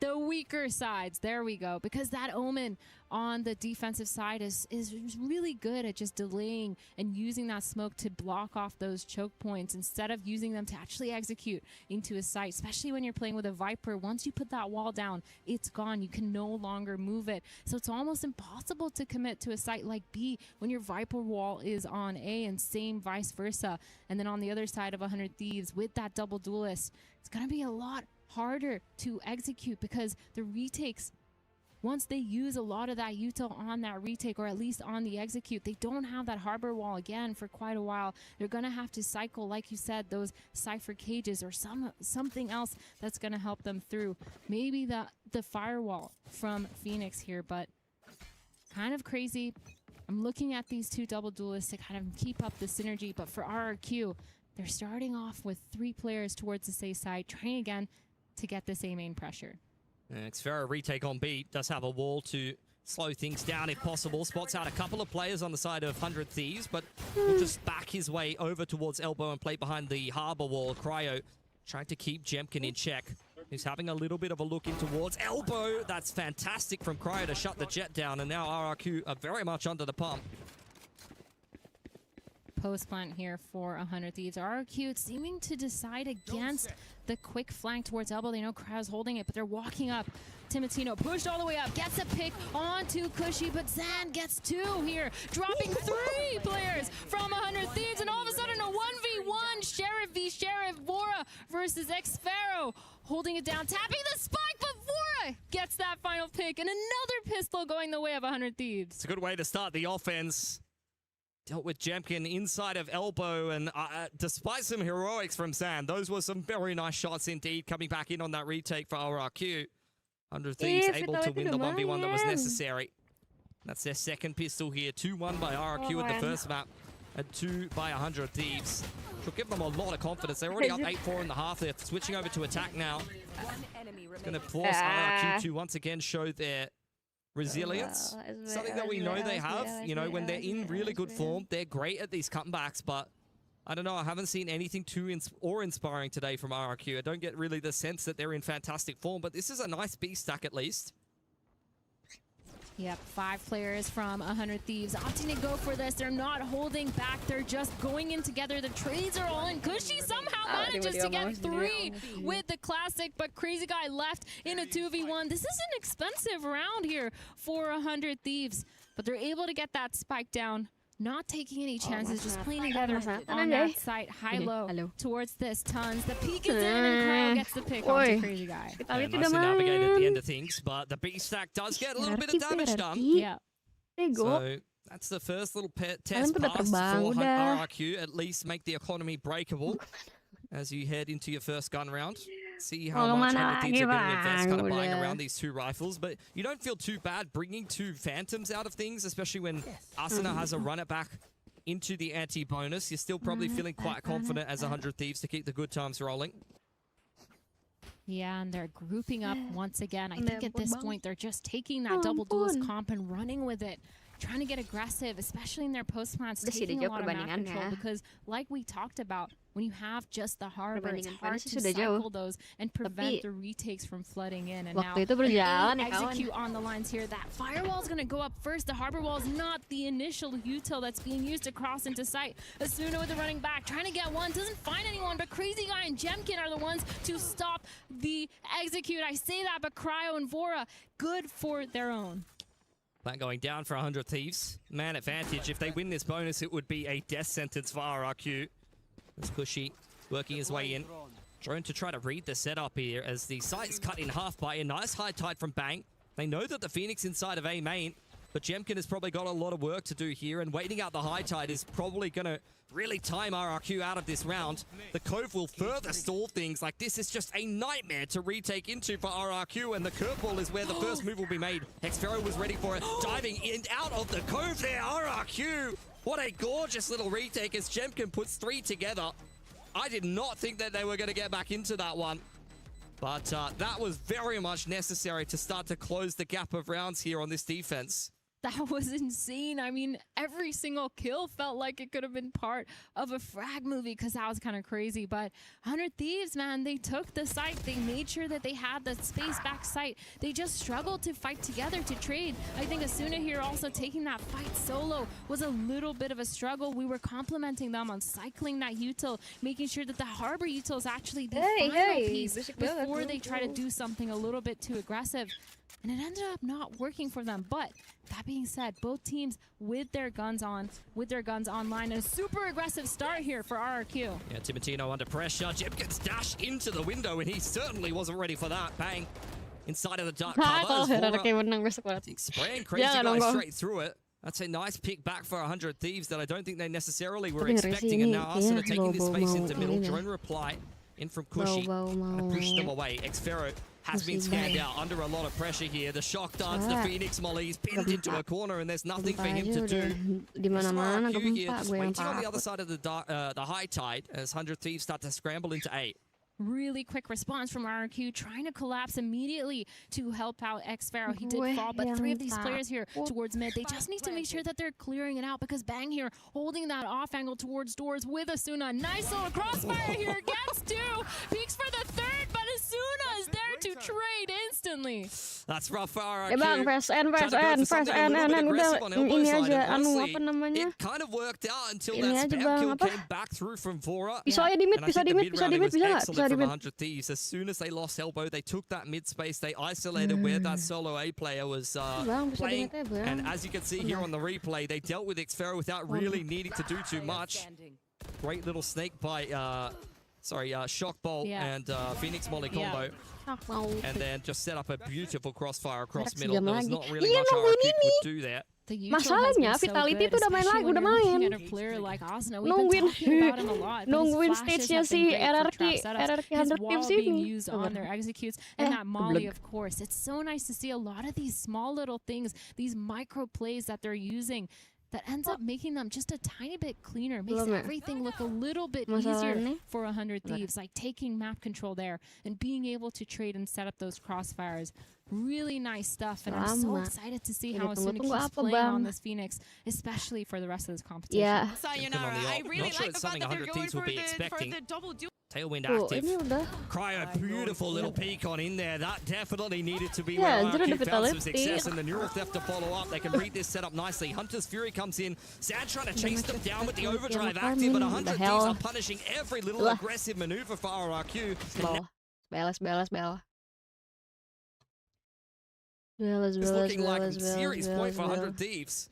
The weaker sides. There we go. Because that Omen on the defensive side is really good at just delaying and using that smoke to block off those choke points instead of using them to actually execute into a site, especially when you're playing with a Viper. Once you put that wall down, it's gone. You can no longer move it. So it's almost impossible to commit to a site like B when your Viper wall is on A, and same vice versa. And then on the other side of 100 Thieves with that double duelist, it's going to be a lot harder to execute because the retakes, once they use a lot of that util on that retake, or at least on the execute, they don't have that harbor wall again for quite a while. They're going to have to cycle, like you said, those Cypher cages or something else that's going to help them through. Maybe the firewall from Phoenix here, but kind of crazy. I'm looking at these two double duelists to kind of keep up the synergy, but for RRQ, they're starting off with 3 players towards the safe side, trying again to get this A main pressure. Xfero retake on B does have a wall to slow things down if possible. Spots out a couple of players on the side of 100 Thieves, but will just back his way over towards Elbow and play behind the Harbor wall. Cryo trying to keep Jemkin in check. He's having a little bit of a look in towards Elbow. That's fantastic from Cryo to shut the jet down, and now RRQ are very much under the pump. Post plant here for 100 Thieves. RRQ seeming to decide against the quick flank towards Elbow. They know Crow's holding it, but they're walking up. Timotino pushed all the way up, gets a pick onto Cushy, but Zan gets 2 here, dropping 3 players from 100 Thieves, and all of a sudden a 1v1 Sheriff v Sheriff. Vora versus Xfero, holding it down, tapping the spike, but Vora gets that final pick, and another pistol going the way of 100 Thieves. It's a good way to start the offense. Dealt with Jemkin inside of Elbow, and despite some heroics from Zan, those were some very nice shots indeed, coming back in on that retake for RRQ. 100 Thieves able to win the 1v1 that was necessary. That's their second pistol here. 2-1 by RRQ at the first map, and 2 by 100 Thieves. Should give them a lot of confidence. They're already up 8-4 in the half. They're switching over to attack now. It's going to force RRQ to once again show their resilience, something that we know they have. You know, when they're in really good form, they're great at these comebacks, but I don't know, I haven't seen anything too inspiring today from RRQ. I don't get really the sense that they're in fantastic form, but this is a nice B stack at least. Yep, 5 players from 100 Thieves opting to go for this. They're not holding back. They're just going in together. The trades are all in. Cushy somehow manages to get 3 with the classic, but Crazy Guy left in a 2v1. This is an expensive round here for 100 Thieves, but they're able to get that spike down. Not taking any chances, just playing together on that site, high-low towards this. Tons. The peek is in, and Crow gets the pick onto Crazy Guy. Yeah, nicely navigated at the end of things, but the B stack does get a little bit of damage done. Yeah. So that's the first little test pass for RRQ. At least make the economy breakable as you head into your first gun round. See how much Teams are going to invest kind of buying around these 2 rifles. But you don't feel too bad bringing 2 Phantoms out of things, especially when Asuna has a run it back into the anti-bonus. You're still probably feeling quite confident as 100 Thieves to keep the good times rolling. Yeah, and they're grouping up once again. I think at this point, they're just taking that double duelist comp and running with it. Trying to get aggressive, especially in their post plants, taking a lot of map control. Because like we talked about, when you have just the harbor, it's hard to cycle those and prevent the retakes from flooding in. And now execute on the lines here. That firewall is going to go up first. The harbor wall is not the initial util that's being used to cross into sight. Asuna with the running back, trying to get one, doesn't find anyone, but Crazy Guy and Jemkin are the ones to stop the execute. I say that, but Cryo and Vora, good for their own. That going down for 100 Thieves. Man advantage. If they win this bonus, it would be a death sentence for RRQ. As Cushy working his way in. Drone to try to read the setup here as the site is cut in half by a nice high tide from Bang. They know that the Phoenix inside of A main, but Jemkin has probably got a lot of work to do here, and waiting out the high tide is probably going to really time RRQ out of this round. The Cove will further stall things. Like, this is just a nightmare to retake into for RRQ, and the curveball is where the first move will be made. Xfero was ready for it, diving in out of the Cove there. RRQ, what a gorgeous little retake as Jemkin puts 3 together. I did not think that they were going to get back into that one. But that was very much necessary to start to close the gap of rounds here on this defense. That was insane. I mean, every single kill felt like it could have been part of a frag movie because that was kind of crazy. But 100 Thieves, man, they took the site. They made sure that they had the space back site. They just struggled to fight together to trade. I think Asuna here also taking that fight solo was a little bit of a struggle. We were complimenting them on cycling that util, making sure that the harbor util is actually the final piece before they try to do something a little bit too aggressive. And it ended up not working for them. But that being said, both teams with their guns on, online. A super aggressive start here for RRQ. Yeah, Timotino under pressure. Jemkin's dash into the window, and he certainly wasn't ready for that. Bang. Inside of the dark cover. Spraying Crazy Guy straight through it. That's a nice pick back for 100 Thieves that I don't think they necessarily were expecting. And now Arsenal taking this space into middle. Drone reply in from Cushy. Push them away. Xfero has been scanned out under a lot of pressure here. The shock darts, the Phoenix Molly is pinned into a corner, and there's nothing for him to do. RRQ here just waiting on the other side of the high tide as 100 Thieves start to scramble into 8. Really quick response from RRQ, trying to collapse immediately to help out Xfero. He did fall, but 3 of these players here towards mid, they just need to make sure that they're clearing it out because Bang here holding that off angle towards doors with Asuna. Nice little crossfire here, gets 2, peeks for the 3rd, but Asuna is there to trade instantly. That's rough for RRQ. It kind of worked out until that spam kill came back through from Vora. From 100 Thieves. As soon as they lost elbow, they took that mid space. They isolated where that solo A player was playing. And as you can see here on the replay, they dealt with Xfero without really needing to do too much. Great little snake by, Shock Bolt and Phoenix Molly combo. And then just set up a beautiful crossfire across middle. There was not really much RRQ could do there. Masalahnya Vitality tuh udah main lagi, udah main. Nungguin stage-nya si RRQ 100 Thieves ini. On their executes and that Molly, of course. It's so nice to see a lot of these small little things, these micro plays that they're using that ends up making them just a tiny bit cleaner, makes everything look a little bit easier for 100 Thieves, like taking map control there and being able to trade and set up those crossfires. Really nice stuff, and I'm so excited to see how Asuna keeps playing on this Phoenix, especially for the rest of this competition. Yeah. Sayonara, I really like the fact that they're going for the double duel. Tailwind active. Cryo, beautiful little peek on in there. That definitely needed to be where RRQ found some success, and the neural theft to follow up. They can read this setup nicely. Hunter's Fury comes in. Sad trying to chase them down with the overdrive active, but 100 Thieves are punishing every little aggressive maneuver for RRQ. It's looking like a series point for 100 Thieves.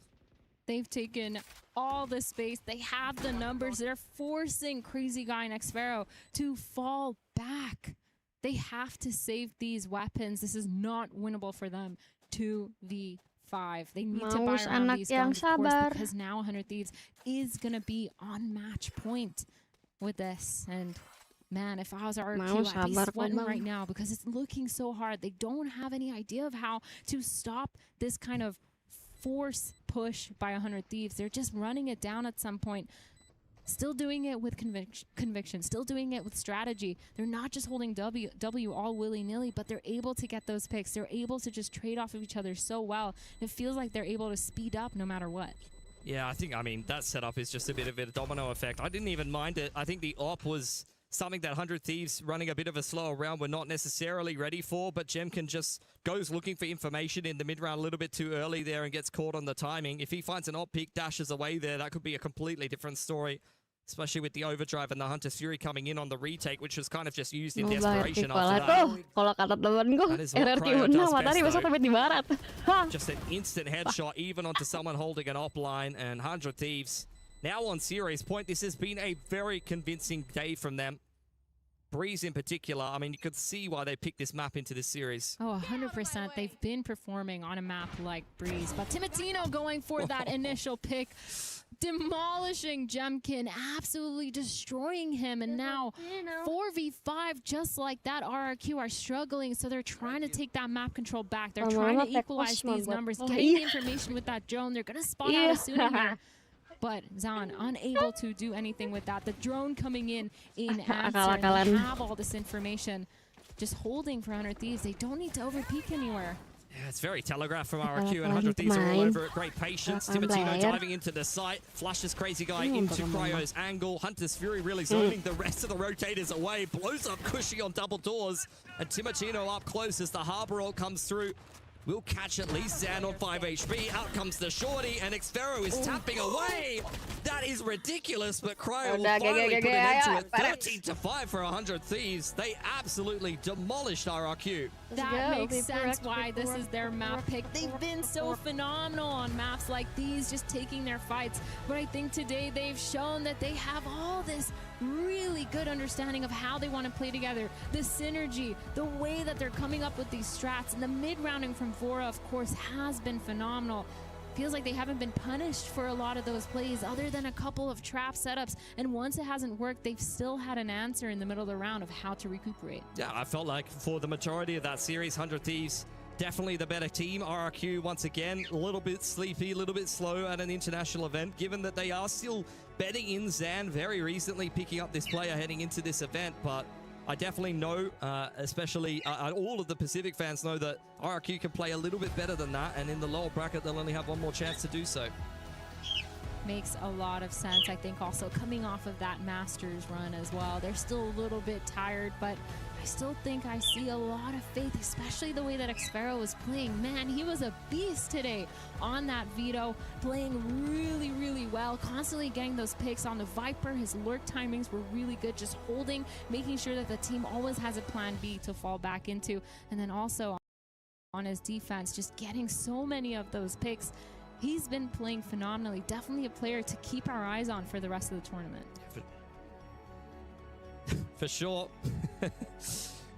They've taken all the space. They have the numbers. They're forcing Crazy Guy and Xfero to fall back. They have to save these weapons. This is not winnable for them. 2v5. They need to buy around these guns, of course, because now 100 Thieves is going to be on match point with this. And man, if I was RRQ, I'd be sweating right now because it's looking so hard. They don't have any idea of how to stop this kind of force push by 100 Thieves. They're just running it down at some point. Still doing it with conviction, still doing it with strategy. They're not just holding W all willy-nilly, but they're able to get those picks. They're able to just trade off of each other so well. It feels like they're able to speed up no matter what. Yeah, I mean, that setup is just a bit of a domino effect. I didn't even mind it. I think the op was something that 100 Thieves running a bit of a slower round were not necessarily ready for, but Jemkin just goes looking for information in the mid-round a little bit too early there and gets caught on the timing. If he finds an op pick, dashes away there, that could be a completely different story, especially with the overdrive and the Hunter's Fury coming in on the retake, which was kind of just used in desperation after that. Kalau kata temanku, RRQ menang, matahari besok terbit di barat. Just an instant headshot, even onto someone holding an op line, and 100 Thieves now on serious point. This has been a very convincing day from them. Breeze in particular, I mean, you could see why they picked this map into this series. Oh, 100%. They've been performing on a map like Breeze. But Timotino going for that initial pick, demolishing Jemkin, absolutely destroying him. And now 4v5, just like that, RRQ are struggling. So they're trying to take that map control back. They're trying to equalize these numbers, getting the information with that drone. They're going to spot out as soon as but Zan unable to do anything with that. The drone coming in answer. They have all this information, just holding for 100 Thieves. They don't need to overpeak anywhere. Yeah, it's very telegraphed from RRQ, and 100 Thieves are all over it. Great patience. Timotino diving into the site, flushes Crazy Guy into Cryo's angle. Hunter's Fury really zoning the rest of the rotators away, blows up Cushy on double doors, and Timotino up close as the Harbor ult comes through. We'll catch at least Zan on 5 HP. Out comes the shorty, and Xfero is tapping away. That is ridiculous, but Cryo will finally put an end to it. 13-5 for 100 Thieves. They absolutely demolished RRQ. That makes sense why this is their map pick. They've been so phenomenal on maps like these, just taking their fights. But I think today they've shown that they have all this really good understanding of how they want to play together, the synergy, the way that they're coming up with these strats, and the mid-rounding from Vora, of course, has been phenomenal. Feels like they haven't been punished for a lot of those plays other than a couple of trap setups, and once it hasn't worked, they've still had an answer in the middle of the round of how to recuperate. Yeah, I felt like for the majority of that series, 100 Thieves definitely the better team. RRQ, once again, a little bit sleepy, a little bit slow at an international event, given that they are still betting in Zan very recently, picking up this player heading into this event. But I definitely know, especially all of the Pacific fans know that RRQ can play a little bit better than that, and in the lower bracket, they'll only have one more chance to do so. Makes a lot of sense. I think also coming off of that Masters run as well, they're still a little bit tired, but I still think I see a lot of faith, especially the way that Xfero was playing. Man, he was a beast today on that Vito, playing really, really well, constantly getting those picks on the Viper. His lurk timings were really good, just holding, making sure that the team always has a plan B to fall back into. And then also on his defense, just getting so many of those picks. He's been playing phenomenally. Definitely a player to keep our eyes on for the rest of the tournament. For sure.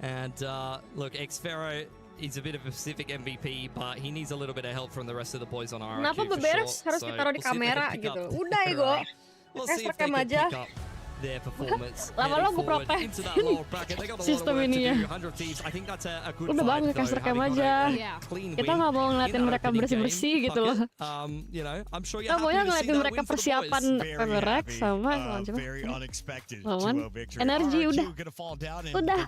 And look, Xfero is a bit of a Pacific MVP, but he needs a little bit of help from the rest of the boys on RRQ. Kenapa beberes harus ditaruh di kamera gitu? Udah Ego. We'll see if they can pick up their performance. Lama lo gue protes. Sistem ini ya. Udah bangun kasih rekam aja. Kita nggak mau ngeliatin mereka bersih-bersih gitu loh. Kita maunya ngeliatin mereka persiapan PMRX sama lawan energi udah. Udah.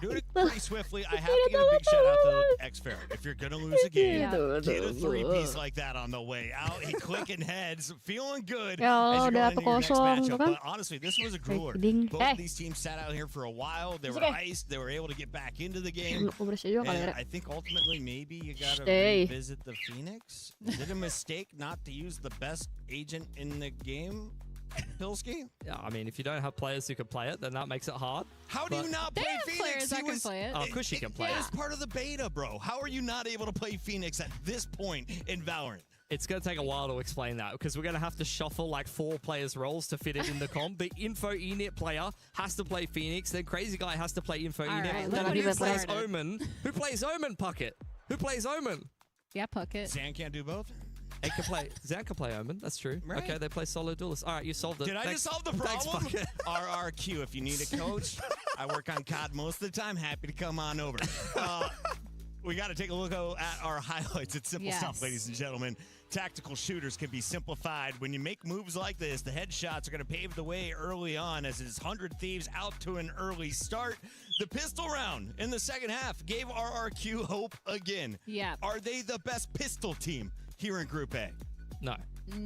If you're gonna lose a game, get a 3-piece like that on the way out. He clicking heads, feeling good. Ya udah 1-0 kan. But honestly, this was a grueler. Both of these teams sat out here for a while. They were iced. They were able to get back into the game. And I think ultimately maybe you got to revisit the Phoenix. Is it a mistake not to use the best agent in the game, Pilsky? Yeah, I mean, if you don't have players who can play it, then that makes it hard. How do you not play Phoenix? Players that can play it. Oh, Cushy can play it. It was part of the beta, bro. How are you not able to play Phoenix at this point in Valorant? It's going to take a while to explain that because we're going to have to shuffle like 4 players' roles to fit it in the comp. The Info Enit player has to play Phoenix. Then Crazy Guy has to play Info Enit. Right, then who plays Omen? Who plays Omen, Puckett? Who plays Omen? Yeah, Puckett. Zan can't do both? Zan can play Omen. That's true. Right. Okay, they play solo duelists. All right, you solved it. Did I just solve the problem? RRQ, if you need a coach, I work on COD most of the time. Happy to come on over. We got to take a look at our highlights. It's simple stuff, ladies and gentlemen. Tactical shooters can be simplified. When you make moves like this, the headshots are going to pave the way early on as his 100 Thieves out to an early start. The pistol round in the second half gave RRQ hope again. Yeah. Are they the best pistol team here in Group A? No.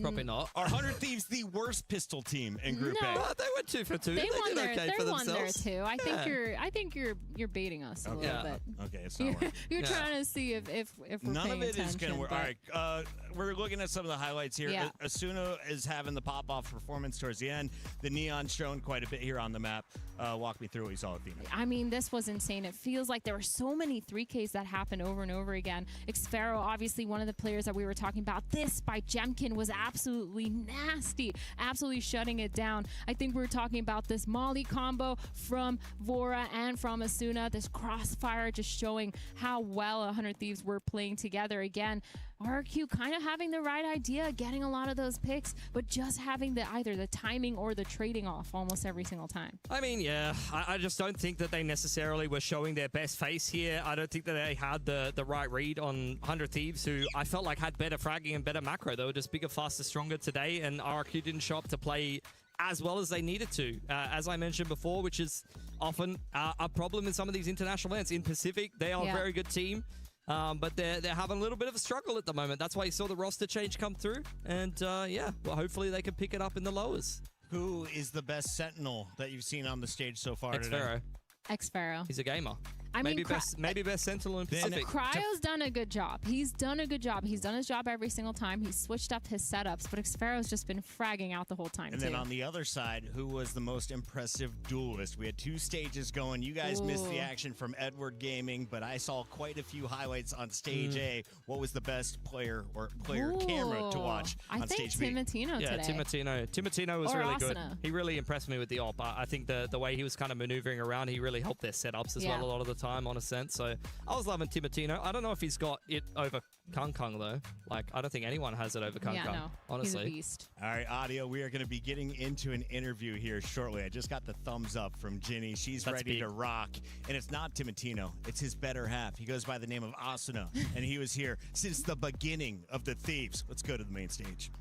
Probably not. Are 100 Thieves the worst pistol team in Group A? They went 2 for 2. They won did okay for won there themselves. too. I think you're baiting us a little bit. Okay, it's not working. You're trying to see if we're None paying of it attention. is going to work. All right, we're looking at some of the highlights here. Yeah. Asuna is having the pop-off performance towards the end. The neon's shown quite a bit here on the map. Walk me through what you saw at Phoenix. I mean, this was insane. It feels like there were so many 3Ks that happened over and over again. Xfero, obviously one of the players that we were talking about. This by Jemkin was absolutely nasty, absolutely shutting it down. I think we were talking about this Molly combo from Vora and from Asuna. This crossfire just showing how well 100 Thieves were playing together again. RQ kind of having the right idea, getting a lot of those picks, but just having either the timing or the trading off almost every single time. I mean, yeah, I just don't think that they necessarily were showing their best face here. I don't think that they had the right read on 100 Thieves, who I felt like had better fragging and better macro. They were just bigger, faster, stronger today, and RQ didn't show up to play as well as they needed to. As I mentioned before, which is often a problem in some of these international events. In Pacific, they are a very good team. But they're having a little bit of a struggle at the moment. That's why you saw the roster change come through. And yeah, well, hopefully they can pick it up in the lowers. Who is the best Sentinel that you've seen on the stage so far today? Xfero. He's a gamer. I mean, maybe best Sentinel in Pacific. Cryo's done a good job. He's done a good job. He's done his job every single time. He's switched up his setups, but Xfero's just been fragging out the whole time, And then on the other side, who was the most impressive duelist? We had 2 stages going. You guys missed the action from Edward Gaming, but I saw quite a few highlights on Stage A. What was the best player or player camera to watch on Stage B? Timatino yeah, today. Timatino was really good. Asuna. He really impressed me with the op. I think the way he was kind of maneuvering around, he really helped their setups as well a lot of the time, on a sense. So I was loving Timatino. I don't know if he's got it over Kung Kung, though. Like, I don't think anyone has it over Kung Kung, no, honestly. He's a beast. All right, Audio, we are going to be getting into an interview here shortly. I just got the thumbs up from Ginny. She's ready to rock. And it's not Timatino. It's his better half. He goes by the name of Asuna, and he was here since the beginning of the Thieves. Let's go to the main stage.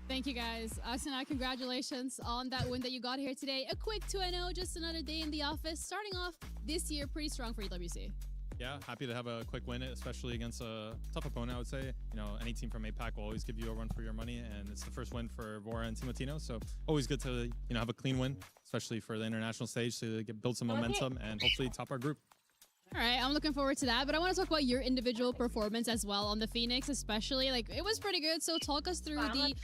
Thank you, guys. Asuna, congratulations on that win that you got here today. A quick 2-0, just another day in the office. Starting off this year pretty strong for EWC. Yeah, happy to have a quick win, especially against a tough opponent, I would say. You know, any team from APAC will always give you a run for your money, and it's the first win for Vora and Timatino, so always good to, have a clean win, especially for the international stage, to build some momentum and hopefully top our group. All right, I'm looking forward to that, but I want to talk about your individual performance as well on the Phoenix, especially. Like, it was pretty good, so talk us through the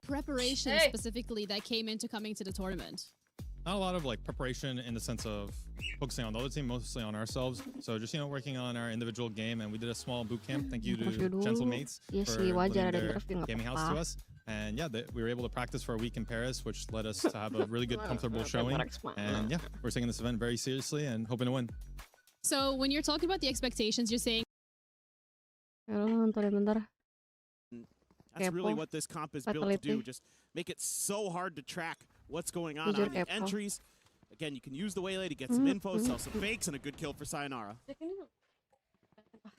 preparation specifically that came into coming to the tournament. Not a lot of preparation in the sense of focusing on the other team, mostly on ourselves. So just working on our individual game, and we did a small boot camp. Thank you to Gentlemates for lending their gaming house to us. And yeah, we were able to practice for a week in Paris, which led us to have a really good, comfortable showing. And yeah, we're taking this event very seriously and hoping to win. So when you're talking about the expectations, you're saying that's really what this comp is built to do. Just make it so hard to track what's going on the entries. Again, you can use the Waylay to get some info, sell some fakes, and a good kill for Sayonara.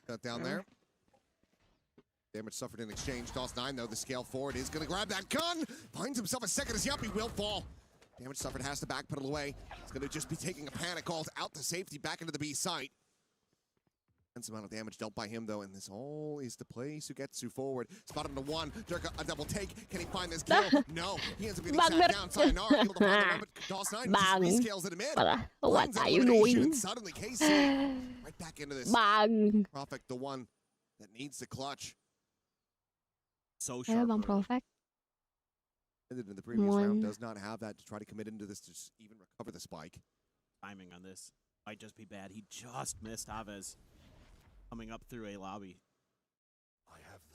Got down there. Damage suffered in exchange. DOS9, though, the scale forward is going to grab that gun. Finds himself a second as Yuppie will fall. Damage suffered has to backpedal away. It's going to just be taking a panic ult out to safety back into the B site. Immense amount of damage dealt by him, though, and this all is to play Sugetsu forward. Spotted him to one. Jerk a double take. Can he find this kill? No. He ends up getting shot down. Sayonara able to find him, but DOS9 just rescales it in. What are you doing? Suddenly, KC right back into this. Prophet, the one that needs the clutch. So sharp. Prophet. In the previous round, does not have that to try to commit into this to even recover the spike. Timing on this might just be bad. He just missed Chavez coming up through a lobby.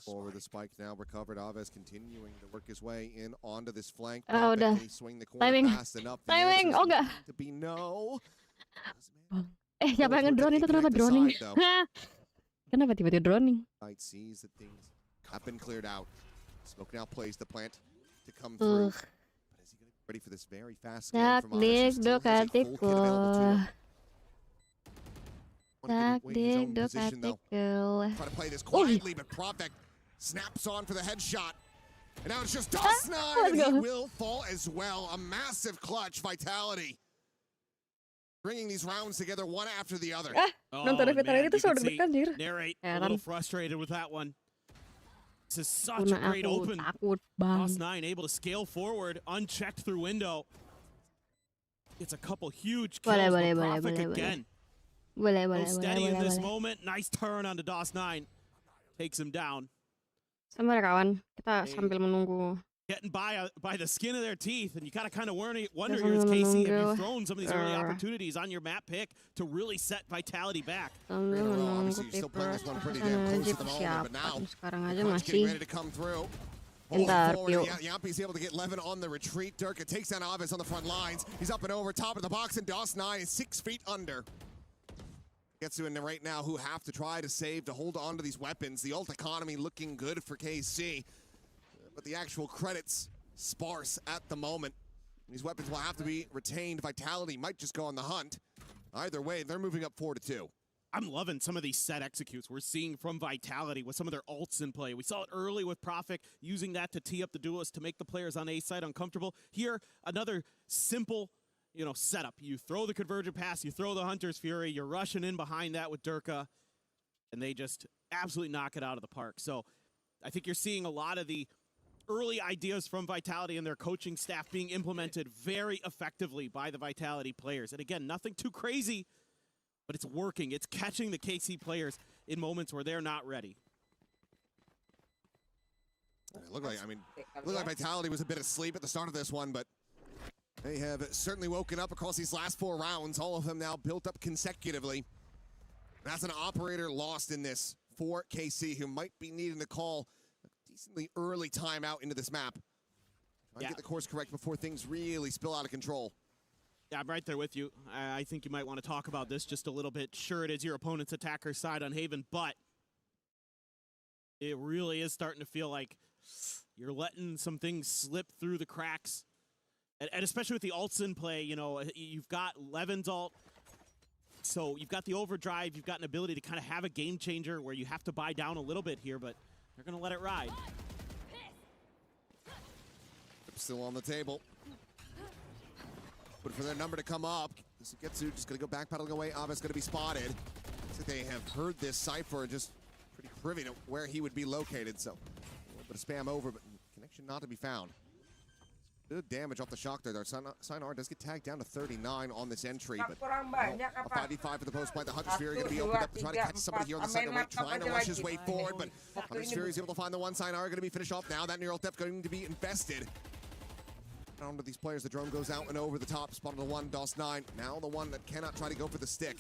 Over the spike now recovered. Aves continuing to work his way in onto this flank. Oh, Can he swing the corner fast enough? Timing. Oh, enggak. To be no. Siapa yang ngedrone itu? Kenapa droning? Kenapa tiba-tiba droning? Sight sees that things have been cleared out. Smoke now plays the plant to come through. But is he going to be ready for this very fast scan from Aves? Position, though. Try to play this quietly, but Profek snaps on for the headshot. And now it's just DOVA-SYNDROME, and he will fall as well. A massive clutch, Vitality. Bringing these rounds together one after the other. Nonton Vitality itu sudah deg-degan, anjir. Narrate, a little frustrated with that one. This is such a great open. DOVA-SYNDROME able to scale forward, unchecked through window. It's a couple huge kills for Profek again. Steady in this moment. Nice turn onto DOVA-SYNDROME. Takes him down. Sabar kawan, kita sambil menunggu. Getting by the skin of their teeth, and you gotta kind of wonder here is KC, have you thrown some of these early opportunities on your map pick to really set Vitality back? Obviously, you're still playing this one pretty damn close at the moment, but now getting ready to come through. Yampi's able to get Levin on the retreat. Durka takes down Aves on the front lines. He's up and over top of the box, and DOVA-SYNDROME is 6 feet under. Gets to in right now who have to try to save to hold on to these weapons. The ult economy looking good for KC, but the actual credits sparse at the moment. These weapons will have to be retained. Vitality might just go on the hunt. Either way, they're moving up 4-2. I'm loving some of these set executes we're seeing from Vitality with some of their ults in play. We saw it early with Profek, using that to tee up the duelists to make the players on A side uncomfortable. Here, another simple setup. You throw the convergent pass, you throw the Hunter's Fury, you're rushing in behind that with Durka, and they just absolutely knock it out of the park. So I think you're seeing a lot of the early ideas from Vitality and their coaching staff being implemented very effectively by the Vitality players. And again, nothing too crazy, but it's working. It's catching the KC players in moments where they're not ready. It looked like Vitality was a bit asleep at the start of this one, but they have certainly woken up across these last 4 rounds, all of them now built up consecutively. That's an operator lost in this for KC, who might be needing to call a decently early timeout into this map. Try to get the course correct before things really spill out of control. Yeah, I'm right there with you. I think you might want to talk about this just a little bit. Sure, it is your opponent's attacker side on Haven, but it really is starting to feel like you're letting some things slip through the cracks. And especially with the ults in play, you've got Levin's ult, so you've got the overdrive, you've got an ability to kind of have a game changer where you have to buy down a little bit here, but they're going to let it ride. Still on the table. But for their number to come up, Sugetsu just going to go backpedaling away. Aves going to be spotted. Looks like they have heard this Cypher, just pretty privy to where he would be located, so a little bit of spam over, but connection not to be found. Good damage off the shock there. Sinar does get tagged down to 39 on this entry, but a 5v5 for the post plant. The Hunter's Fury going to be opened up to try to catch somebody here on the second right, trying to rush his way forward, but Hunter's Fury is able to find the one. Sinar going to be finished off now. That neural depth going to be invested. Onto these players, the drone goes out and over the top. Spotted the one, DOVA-SYNDROME. Now the one that cannot try to go for the stick.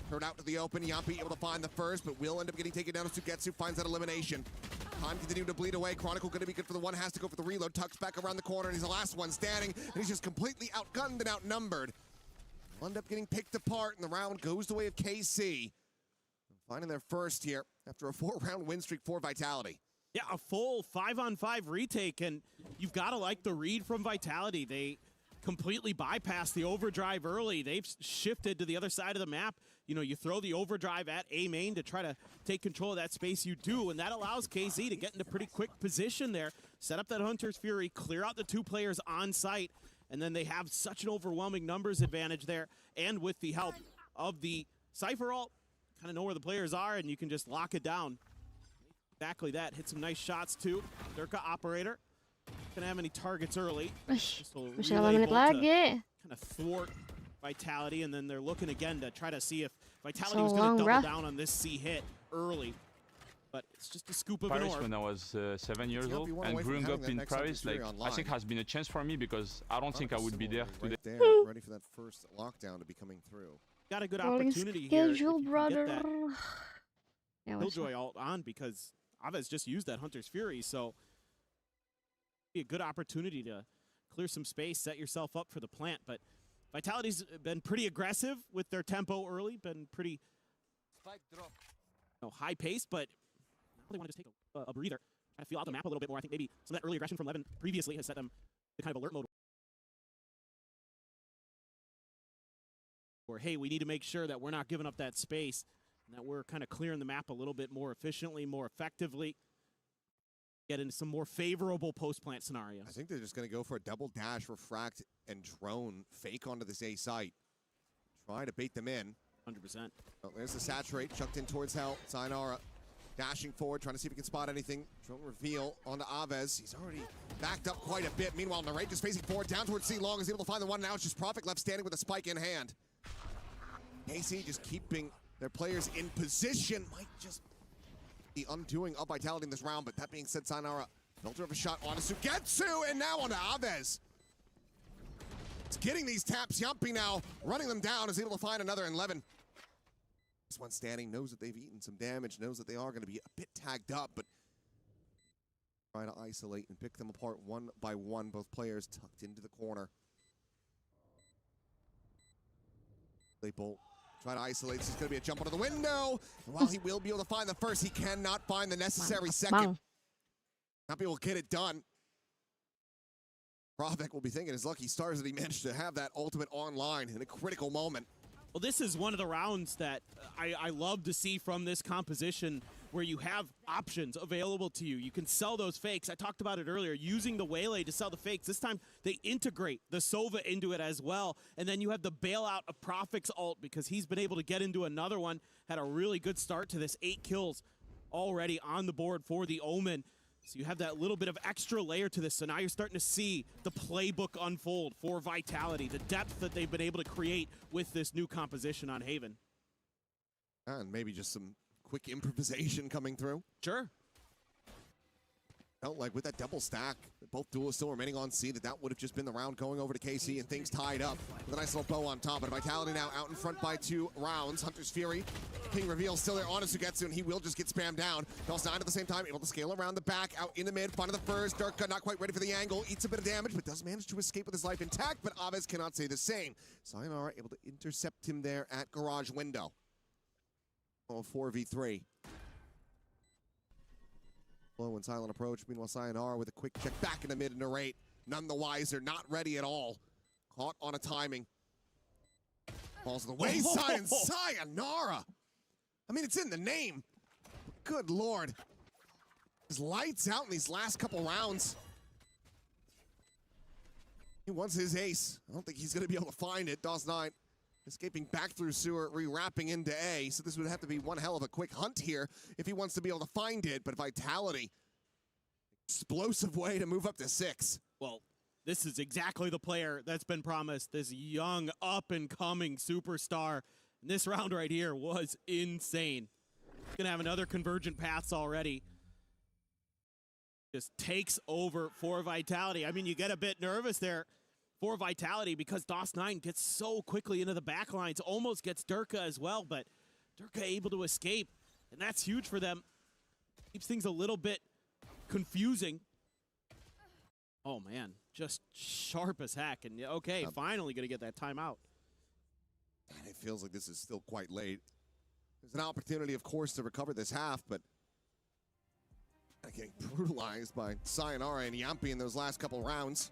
Turned out to the open. Yampi able to find the first, but will end up getting taken down as Sugetsu finds that elimination. Time continuing to bleed away. Chronicle going to be good for the one. Has to go for the reload. Tucks back around the corner, and he's the last one standing. And he's just completely outgunned and outnumbered. Will end up getting picked apart, and the round goes the way of KC. Finding their first here after a 4-round win streak for Vitality. Yeah, a full 5-on-5 retake, and you've got to like the read from Vitality. They completely bypassed the overdrive early. They've shifted to the other side of the map. You throw the overdrive at A main to try to take control of that space. You do, and that allows KZ to get into pretty quick position there, set up that Hunter's Fury, clear out the 2 players on site, and then they have such an overwhelming numbers advantage there. And with the help of the Cypher ult, kind of know where the players are, and you can just lock it down. Exactly that. Hit some nice shots too. Durka operator. Gonna have any targets early. Masih 8 menit lagi. Kind of thwart Vitality, and then they're looking again to try to see if Vitality was going to double down on this C hit early. But it's just a scoop of an orb. When I was 7 years old and growing up in Paris, I think has been a chance for me because I don't think I would be there today. Ready for that first lockdown to be coming through. Got a good opportunity schedule, here. Brother. Killjoy ult on because Aves just used that Hunter's Fury, so be a good opportunity to clear some space, set yourself up for the plant. But Vitality's been pretty aggressive with their tempo early, been pretty high paced, but now they want to just take a breather, try to feel out the map a little bit more. I think maybe some of that early aggression from Levin previously has set them to kind of alert mode. Or, hey, we need to make sure that we're not giving up that space and that we're kind of clearing the map a little bit more efficiently, more effectively, get into some more favorable post-plant scenarios. I think they're just going to go for a double dash, refract, and drone fake onto this A site. Try to bait them in. 100%. Oh, there's the saturate, chucked in towards Hell. Sayonara dashing forward, trying to see if he can spot anything. Drone reveal onto Aves. He's already backed up quite a bit. Meanwhile, Narrate just facing forward down towards C Long is able to find the one. Now it's just Profit left standing with a spike in hand. KC just keeping their players in position. Might just the undoing of Vitality in this round, but that being said, Sayonara, filter of a shot on Sugetsu, and now onto Aves. It's getting these taps. Yumpy now running them down, is able to find another 11. This one standing, knows that they've eaten some damage, knows that they are going to be a bit tagged up, but try to isolate and pick them apart one by one. Both players tucked into the corner. They bolt. Try to isolate. This is going to be a jump onto the window. And while he will be able to find the first, he cannot find the necessary second. Happy will get it done. Profik will be thinking his lucky stars that he managed to have that ultimate online in a critical moment. Well, this is one of the rounds that I love to see from this composition, where you have options available to you. You can sell those fakes. I talked about it earlier, using the Waylay to sell the fakes. This time, they integrate the Sova into it as well. And then you have the bailout of Profik's ult, because he's been able to get into another one. Had a really good start to this. 8 kills already on the board for the Omen. So you have that little bit of extra layer to this. So now you're starting to see the playbook unfold for Vitality, the depth that they've been able to create with this new composition on Haven. And maybe just some quick improvisation coming through. Sure. Felt like with that double stack, both duelists still remaining on C, that would have just been the round going over to KC and things tied up with a nice little bow on top. But Vitality now out in front by 2 rounds. Hunter's Fury, King reveal still there on Sugetsu, and he will just get spammed down. Dals 9 at the same time, able to scale around the back, out in the mid, finding the first. Durka not quite ready for the angle, eats a bit of damage, but does manage to escape with his life intact, but Aves cannot say the same. Sayonara able to intercept him there at garage window. Oh, 4v3. Slow and silent approach. Meanwhile, Sayonara with a quick check back in the mid and Narrate. None the wiser, not ready at all. Caught on a timing. Falls to the wayside and Sayonara. I mean, it's in the name. Good Lord. His lights out in these last couple rounds. He wants his ace. I don't think he's going to be able to find it. Dals 9 escaping back through sewer, re-wrapping into A. So this would have to be one hell of a quick hunt here if he wants to be able to find it. But Vitality, explosive way to move up to 6. Well, this is exactly the player that's been promised, this young, up-and-coming superstar. And this round right here was insane. He's going to have another Convergent Paths already. Just takes over for Vitality. I mean, you get a bit nervous there for Vitality because DOS 9 gets so quickly into the back lines, almost gets Durka as well, but Durka able to escape, and that's huge for them. Keeps things a little bit confusing. Oh man, just sharp as heck, and okay, finally gonna get that timeout. And it feels like this is still quite late. There's an opportunity, of course, to recover this half, but getting brutalized by Sayonara and Yampi in those last couple rounds.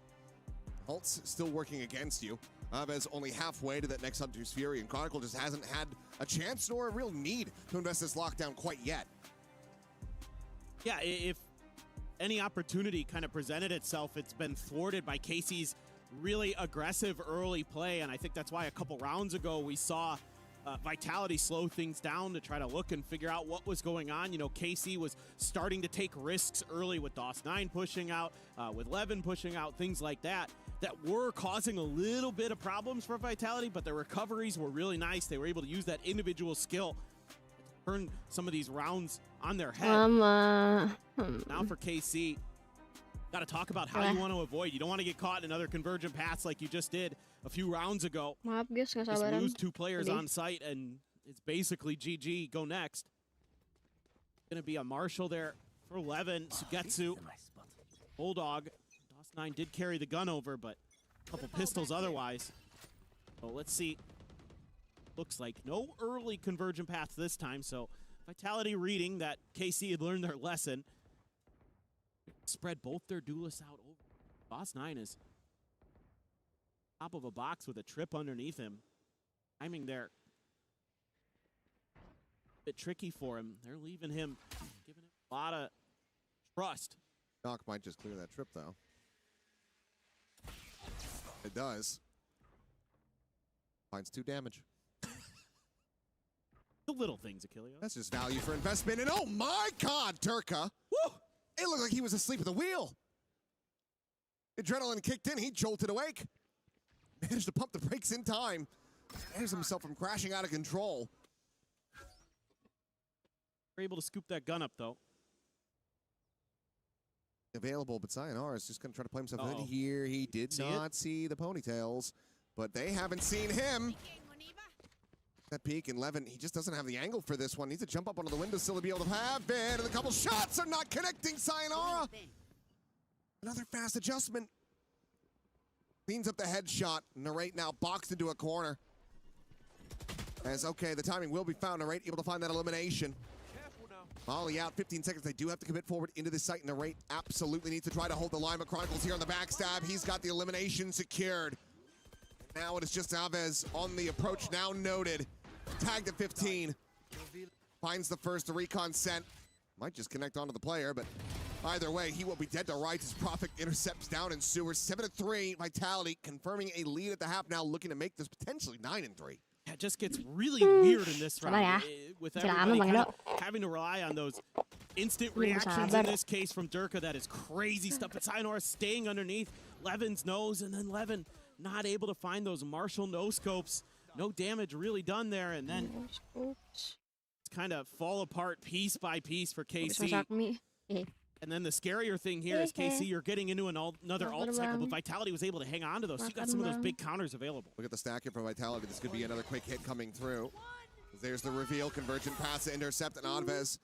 Ult's still working against you. Aves only halfway to that next Hunter's Fury, and Chronicle just hasn't had a chance nor a real need to invest this lockdown quite yet. Yeah, if any opportunity kind of presented itself, it's been thwarted by Casey's really aggressive early play, and I think that's why a couple rounds ago we saw Vitality slow things down to try to look and figure out what was going on. You know, KC was starting to take risks early with DOS 9 pushing out, with Levin pushing out, things like that, that were causing a little bit of problems for Vitality, but their recoveries were really nice. They were able to use that individual skill to turn some of these rounds on their head. Now for KC, got to talk about how you want to avoid. You don't want to get caught in another Convergent Paths like you just did a few rounds ago. Maaf guys, nggak Just sabaran. lose 2 players on site, and it's basically GG. Go next. Going to be a Marshall there for Levin. Sugetsu. Bulldog. DOS 9 did carry the gun over, but a couple pistols otherwise. So let's see. Looks like no early Convergent Paths this time, so Vitality reading that KC had learned their lesson. Spread both their duelists out over. DOS 9 is top of a box with a trip underneath him. Timing there. A bit tricky for him. They're leaving him, giving him a lot of trust. Doc might just clear that trip, though. It does. Finds 2 damage. The little things, Achilles. That's just value for investment. And oh my God, Durka. Woo! It looked like he was asleep at the wheel. Adrenaline kicked in. He jolted awake. Managed to pump the brakes in time. Saves himself from crashing out of control. We're able to scoop that gun up, though. Available, but Sayonara is just going to try to play himself in here. He did not see the ponytails, but they haven't seen him. That peak, and Levin, he just doesn't have the angle for this one. Needs to jump up onto the windowsill to be able to have it, and a couple shots are not connecting. Sayonara. Another fast adjustment. Cleans up the headshot. Narrate now boxed into a corner. As, okay, the timing will be found. Narrate able to find that elimination. Molly out, 15 seconds. They do have to commit forward into the site. Narrate absolutely needs to try to hold the line, but Chronicles here on the backstab. He's got the elimination secured. Now it is just Aves on the approach, now noted. Tagged at 15. Finds the first, the recon sent. Might just connect onto the player, but either way, he will be dead to rights as Prophet intercepts down in Sewers. 7-3, Vitality confirming a lead at the half, now looking to make this potentially 9-3. It just gets really weird in this round with everybody kind of having to rely on those instant reactions in this case from Durka. That is crazy stuff. But Sayonara staying underneath Levin's nose, and then Levin not able to find those Marshall no-scopes. No damage really done there, and then it's kind of fall apart piece by piece for KC. And then the scarier thing here is KC, you're getting into another alt cycle, but Vitality was able to hang on to those. So you got some of those big counters available. Look at the stack here for Vitality. This could be another quick hit coming through. There's the reveal, convergent pass to intercept, and Alves.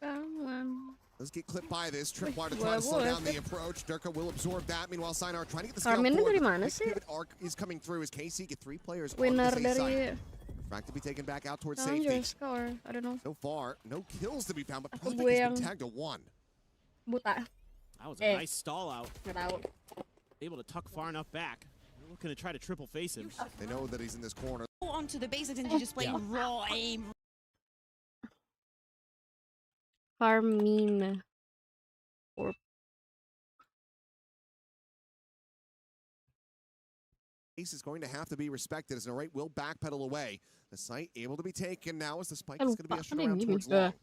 Let's get clipped by this. Tripwire to try to slow down the approach. Durka will absorb that. Meanwhile, Sayonara trying to get the scale forward. The pivot arc is coming through as KC get 3 players on the safe side. Track to be taken back out towards safety. I don't know. So far, no kills to be found, but Prophet has been tagged to 1. That was a nice stall out. Able to tuck far enough back. They're looking to try to triple face him. They know that he's in this corner. Go onto the basics and just play raw aim. Carmine. Ace is going to have to be respected as Narrate will backpedal away. The site able to be taken now as the spike is going to be ushered around towards long.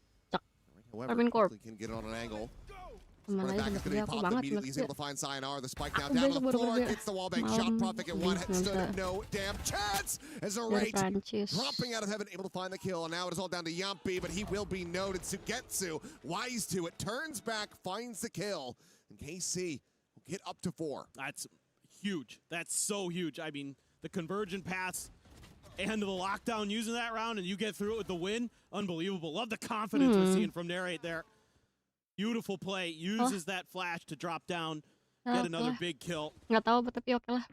However, quickly can get it on an angle. Running back is going to be popped immediately. He's able to find Sayonara. The spike now down to the floor. Gets the wall bank shot. Prophet get one. Stood no damn chance. As Narrate dropping out of heaven, able to find the kill. And now it is all down to Yampi, but he will be noted. Sugetsu, wise to it, turns back, finds the kill. And KC will get up to 4. That's huge. That's so huge. I mean, the convergent pass and the lockdown using that round, and you get through it with the win. Unbelievable. Love the confidence we're seeing from Narrate there. Beautiful play. Uses that flash to drop down, get another big kill. Nggak tahu, tapi oke lah.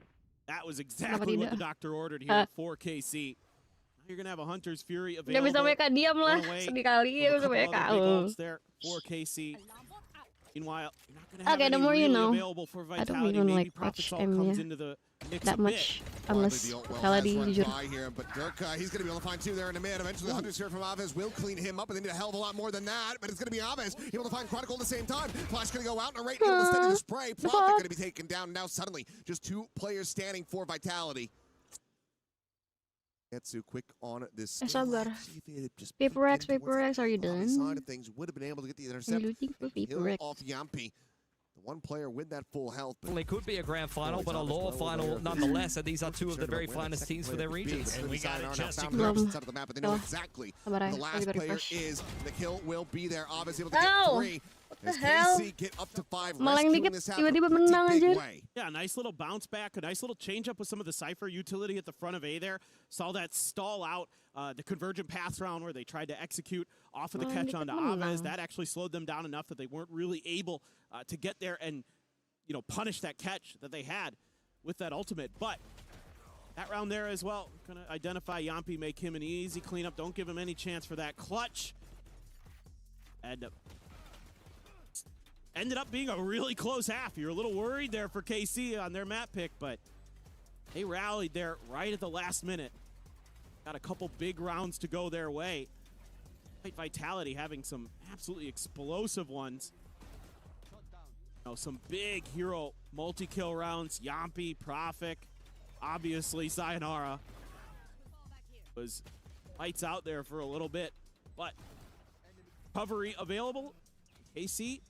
That was exactly what the doctor ordered here for KC. Now you're going to have a Hunter's Fury available. Nggak bisa mereka diam lah. Sedih kali ya mereka. There for KC. Meanwhile, you're not going to have Okay, the any more you really know. available for I don't Vitality. even Maybe like Prophet's watch all comes M into the mix that a much, bit. unless Kaladi jujur. Here, but Durka, he's going to be able to find 2 there in the mid. Eventually, the Hunter's here from Aves will clean him up, and they need a hell of a lot more than that. But it's going to be Aves able to find Chronicle at the same time. Flash going to go out, and Narrate able to steady the spray. Prophet going to be taken down. Now suddenly, just 2 players standing for Vitality. Getsu quick on this. Sabar. Paper X, are you done? Side of things would have been able to get the intercept. Looting for Paper Kill X. off Yampi. The one player with that full health. Well, it could be a grand final, but a law final nonetheless. And these are 2 of the very finest teams for their regions. And we got it just out of the map, but they know exactly who the last player is. The kill will be there. Aves able to get 3. What the hell? Get up to 5. Malang dikit tiba-tiba menang anjir. Yeah, nice little bounce back, a nice little change up with some of the Cypher utility at the front of A there. Saw that stall out the convergent pass round where they tried to execute off of the catch onto Aves. That actually slowed them down enough that they weren't really able to get there and, you know, punish that catch that they had with that ultimate. But that round there as well, gonna identify Yampi, make him an easy cleanup. Don't give him any chance for that clutch. And ended up being a really close half. You're a little worried there for KC on their map pick, but they rallied there right at the last minute. Got a couple big rounds to go their way. Vitality having some absolutely explosive ones. Some big hero multi-kill rounds. Yampi, Profik, obviously Sayonara was lights out there for a little bit, but recovery available. KC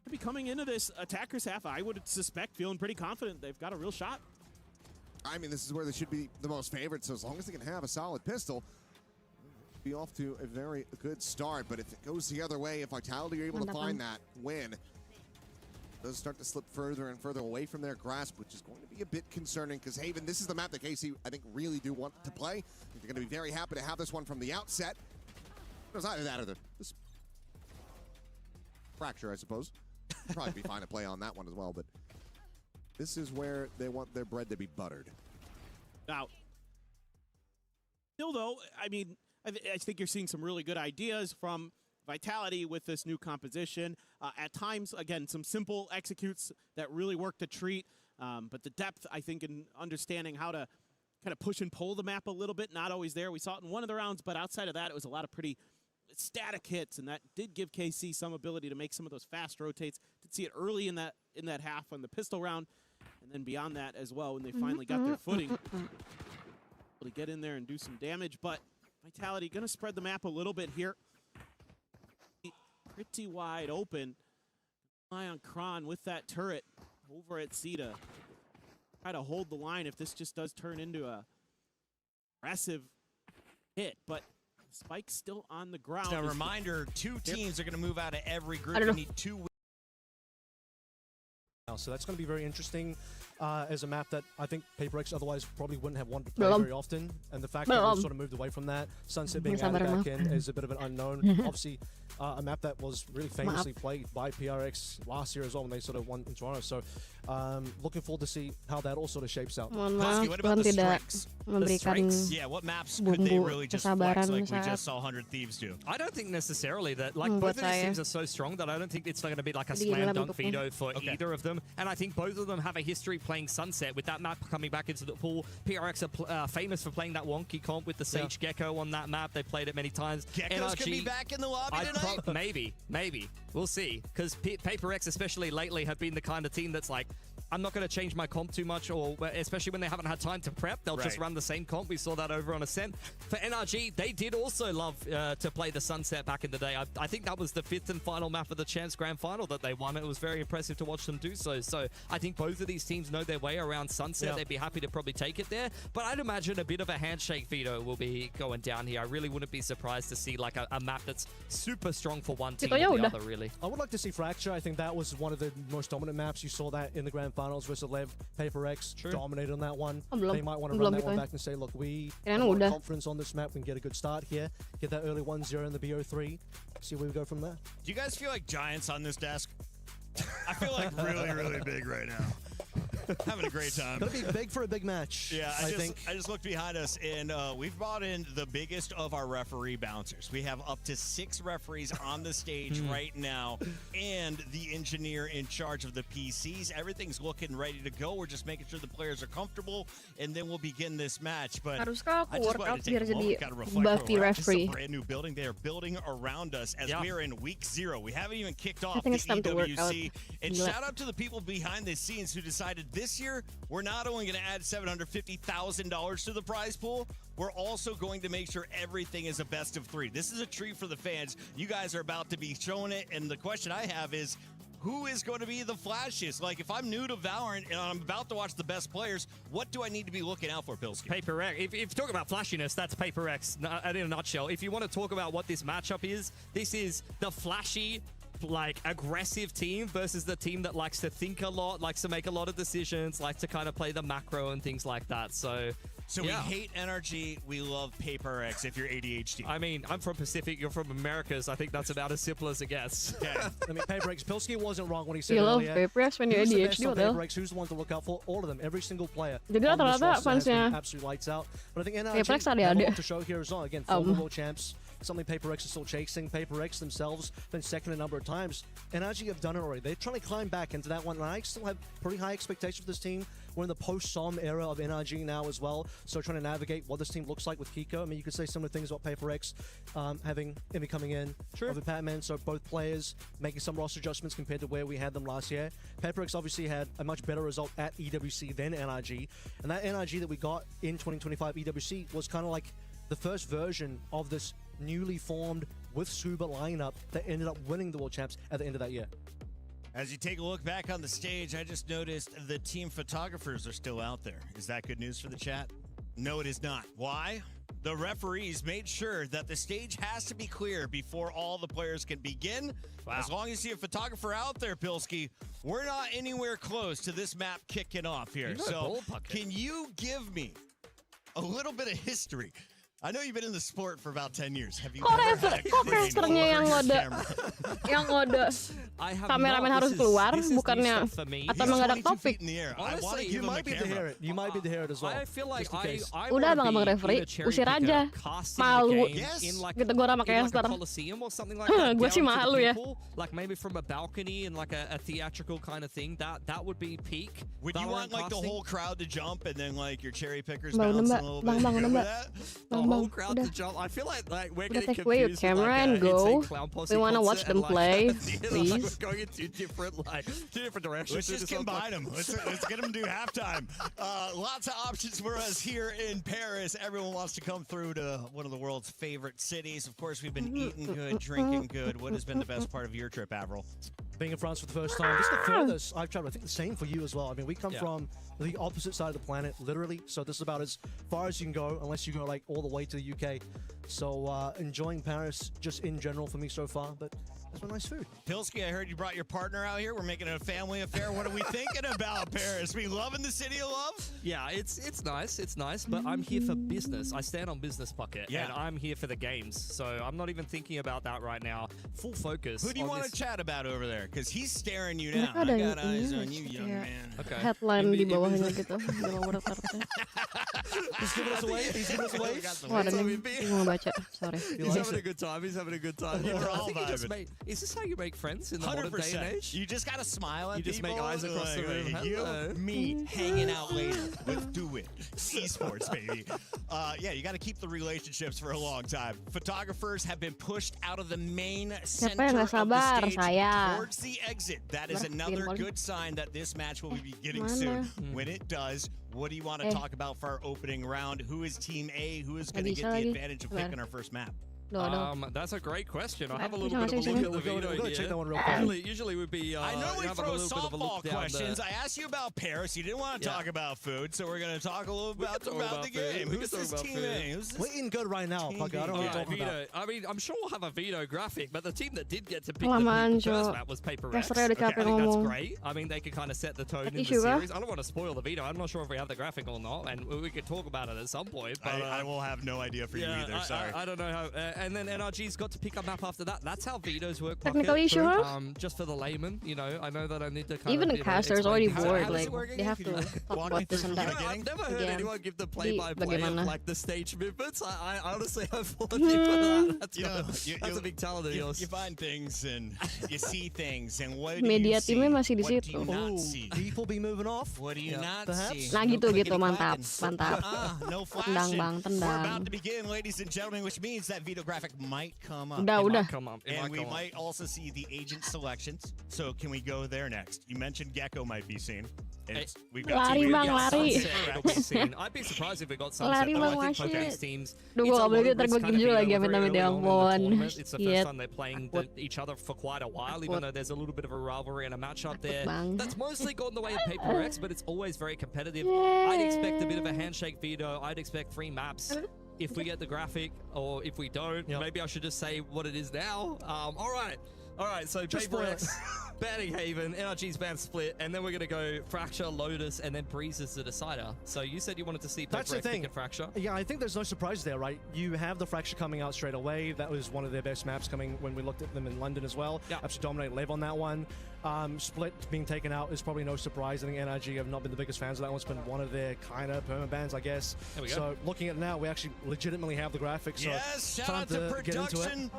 could be coming into this attackers half, I would suspect, feeling pretty confident they've got a real shot. I mean, this is where they should be the most favored, so as long as they can have a solid pistol, be off to a very good start. But if it goes the other way, if Vitality are able to find that win, it does start to slip further and further away from their grasp, which is going to be a bit concerning, because Haven, this is the map that KC, I think, really do want to play. They're going to be very happy to have this one from the outset. It was either that or this fracture, I suppose. Probably be fine to play on that one as well, but this is where they want their bread to be buttered. Now, still though, I mean, I think you're seeing some really good ideas from Vitality with this new composition. At times, again, some simple executes that really work to treat, but the depth, I think, in understanding how to kind of push and pull the map a little bit, not always there. We saw it in one of the rounds, but outside of that, it was a lot of pretty static hits, and that did give KC some ability to make some of those fast rotates. Did see it early in that half on the pistol round, and then beyond that as well when they finally got their footing, able to get in there and do some damage. But Vitality going to spread the map a little bit here. Pretty wide open. Eye on Kron with that turret over at Sita. Try to hold the line if this just does turn into a aggressive hit, but Spike's still on the ground. So a reminder, 2 teams are going to move out of every group. You need 2 wins. So that's going to be very interesting as a map that I think PaperX otherwise probably wouldn't have wanted to play very often. And the fact that we've sort of moved away from that, Sunset being added back in is a bit of an unknown. Obviously, a map that was really famously played by PRX last year as well when they sort of won in Toronto. So looking forward to see how that all sort of shapes out. What about the strengths? Yeah, what maps could they really just flex like we just saw 100 Thieves do? I don't think necessarily that, like, both of these teams are so strong that I don't think it's going to be like a slam dunk veto for either of them. And I think both of them have a history playing Sunset. With that map coming back into the pool, PRX are famous for playing that wonky comp with the Sage Gecko on that map. They played it many times. Geckos could be back in the lobby tonight? Maybe. We'll see. Because PaperX, especially lately, have been the kind of team that's like, I'm not going to change my comp too much, or especially when they haven't had time to prep, they'll just run the same comp. We saw that over on Ascent. For NRG, they did also love to play the Sunset back in the day. I think that was the 5th and final map of the Champs Grand Final that they won. It was very impressive to watch them do so. So I think both of these teams know their way around Sunset. They'd be happy to probably take it there. But I'd imagine a bit of a handshake veto will be going down here. I really wouldn't be surprised to see like a map that's super strong for one team or the other, really. I would like to see Fracture. I think that was one of the most dominant maps. You saw that in the Grand Finals versus Lev. PaperX dominated on that one. They might want to run that one back and say, look, we have more confidence on this map. We can get a good start here. Get that early 1-0 in the BO3. See where we go from there. Do you guys feel like giants on this desk? I feel like really, really big right now. Having a great time. Gonna be big for a big match. Yeah, I just looked behind us, and we've brought in the biggest of our referee bouncers. We have up to 6 referees on the stage right now, and the engineer in charge of the PCs. Everything's looking ready to go. We're just making sure the players are comfortable, and then we'll begin this match. But haruskah I aku just workout wanted to take a moment, jadi gotta reflect Buffy where we're at. This is referee? a brand new building. They are building around us as we are in week 0. We haven't even kicked off the think it's time to work out. EWC. And Gila. shout out to the people behind the scenes who decided this year we're not only going to add $750,000 to the prize pool, we're also going to make sure everything is a best of 3. This is a treat for the fans. You guys are about to be showing it, and the question I have is, who is going to be the flashiest? Like, if I'm new to Valorant and I'm about to watch the best players, what do I need to be looking out for, Pilsky? PaperX. If you talk about flashiness, that's PaperX in a nutshell. If you want to talk about what this matchup is, this is the flashy, like, aggressive team versus the team that likes to think a lot, likes to make a lot of decisions, likes to kind of play the macro and things like that. So we hate NRG, we love PaperX if you're ADHD. I mean, I'm from Pacific, you're from Americas. I think that's about as simple as it gets. Yeah. I mean, PaperX, Pilsky wasn't wrong when he said You love earlier. PaperX when you're who's the ADHD, best on padahal. PaperX, who's the one to look out for? All of them, every single player. Jadi on this rata-rata roster has been fansnya absolute lights out. But I think NRG PaperX have a adik-adik. lot to show here as well. Again, former world champs. Something PaperX is still chasing. PaperX themselves been second a number of times. NRG have done it already. They're trying to climb back into that one, and I still have pretty high expectations for this team. we're in the post-SOM era of NRG now as well. So trying to navigate what this team looks like with Kiko. I mean, you could say similar things about PaperX, having Emmy coming in over Patman. So both players making some roster adjustments compared to where we had them last year. PaperX obviously had a much better result at EWC than NRG. And that NRG that we got in 2025 EWC was kind of like the first version of this newly formed with Suba lineup that ended up winning the World Champs at the end of that year. As you take a look back on the stage, I just noticed the team photographers are still out there. Is that good news for the chat? No, it is not. Why? The referees made sure that the stage has to be clear before all the players can begin. Wow. As long as you see a photographer out there, Pilsky, we're not anywhere close to this map kicking off here. So can you give me a little bit of history? I know you've been in the sport for about 10 years. Have you ever had a casternya yang ngode kameramen harus keluar bukannya atau emang ada topik? Honestly, you might be to hear it. You might be to hear it as well. I feel like udah abang referee usir aja. Malu gitu gue sama caster. Gue sih malu ya. Like maybe from a balcony and like a theatrical kind of thing. That would be peak. Would you want like the whole crowd to jump and then like your cherry pickers bouncing a little bit? Bang, whole crowd to jump. I feel like we're getting take away your camera and go. We want to watch them play, please. Like we're going in two different directions. Let's just combine them. Let's get them to do halftime. Lots of options for us here in Paris. Everyone wants to come through to one of the world's favorite cities. Of course, we've been eating good, drinking good. What has been the best part of your trip, Avril? Being in France for the first time. Just the furthest I've traveled. I think the same for you as well. I mean, we come from the opposite side of the planet, literally. So this is about as far as you can go, unless you go like all the way to the UK. So enjoying Paris just in general for me so far, but there's some nice food. Pilsky, I heard you brought your partner out here. We're making it a family affair. What are we thinking about Paris? We loving the city of love? Yeah, it's nice, but I'm here for business. I stand on business bucket, and I'm here for the games. So I'm not even thinking about that right now. Full focus. Who do you want to chat about over there? Because he's staring you down. I got eyes on you, young man. Okay. Headline di bawahnya gitu. He's giving us away. He's giving us away. Wah, ada nih. Gue mau baca. Sorry. He's having a good time. He's having a good time. We're all vibing. Is this how you make friends in the modern day and age? You just gotta smile at people. You just make eyes across the room. You, me, hanging out later. Let's do it. Esports, baby. Yeah, you gotta keep the relationships for a long time. Photographers have been pushed out of the main center of the stage towards the exit. That is another good sign that this match will be beginning soon. When it does, what do you want to talk about for our opening round? Who is Team A? Who is going to get the advantage of picking our first map? That's a great question. I have a little bit of a look at the video check that one real quick. Usually would be. I know we throw softball questions. I asked you about Paris. You didn't want to talk about food, so we're going to talk a little about the game. Who's this Team A? We're eating good right now, Pucker. I don't know what you're talking about. I mean, I'm sure we'll have a veto graphic, but the team that did get to pick the first map was PaperX. I think that's great. I mean, they can kind of set the tone in the series. I don't want to spoil the veto. I'm not sure if we have the graphic or not, and we could talk about it at some point. But I will have no idea for you either. Sorry. I don't know how. And then NRG's got to pick up map after that. That's how vetoes work. Technical issue, huh? Just for the layman, you know, I know that I need to kind even of, the caster's already bored. Like they have to talk about this and that. I've never heard anyone give the play-by-play of like the stage movements. I honestly have for that. That's a big talent of yours. You find things and you see things, and what do media you see? timnya masih di What do situ. you not see? People be moving off. What do you not see? Nah gitu mantap. No Tendang flashing. bang, We're tendang. about to begin, ladies and gentlemen, which means that veto graphic might come up. Udah. And we might also see the agent selections. So can we go there next? You mentioned Gecko might be seen. We've got Lari bang, lari. I'd be surprised if we got Sunset. Lari Though. bang, I think wasit. these teams. Duh, gue gak boleh dia gue game lagi amit-amit ya ampun. It's the first time they're playing each other for quite a while, even though there's a little bit of a rivalry and a matchup there. That's mostly gone the way of PaperX, but it's always very competitive. I'd expect a bit of a handshake veto. I'd expect 3 maps. If we get the graphic, or if we don't, maybe I should just say what it is now. All right, so PaperX, Banning Haven, NRG's band Split, and then we're going to go Fracture, Lotus, and then Breeze as the decider. So you said you wanted to see PaperX pick a Fracture? Yeah, I think there's no surprise there, right? You have the Fracture coming out straight away. That was one of their best maps coming when we looked at them in London as well. Yeah. Absolutely dominate Lev on that one. Split being taken out is probably no surprise. I think NRG have not been the biggest fans of that one. It's been one of their kind of perma bans, I guess. There we go. So looking at it now, we actually legitimately have the graphics. Yes, so shout out to get into it.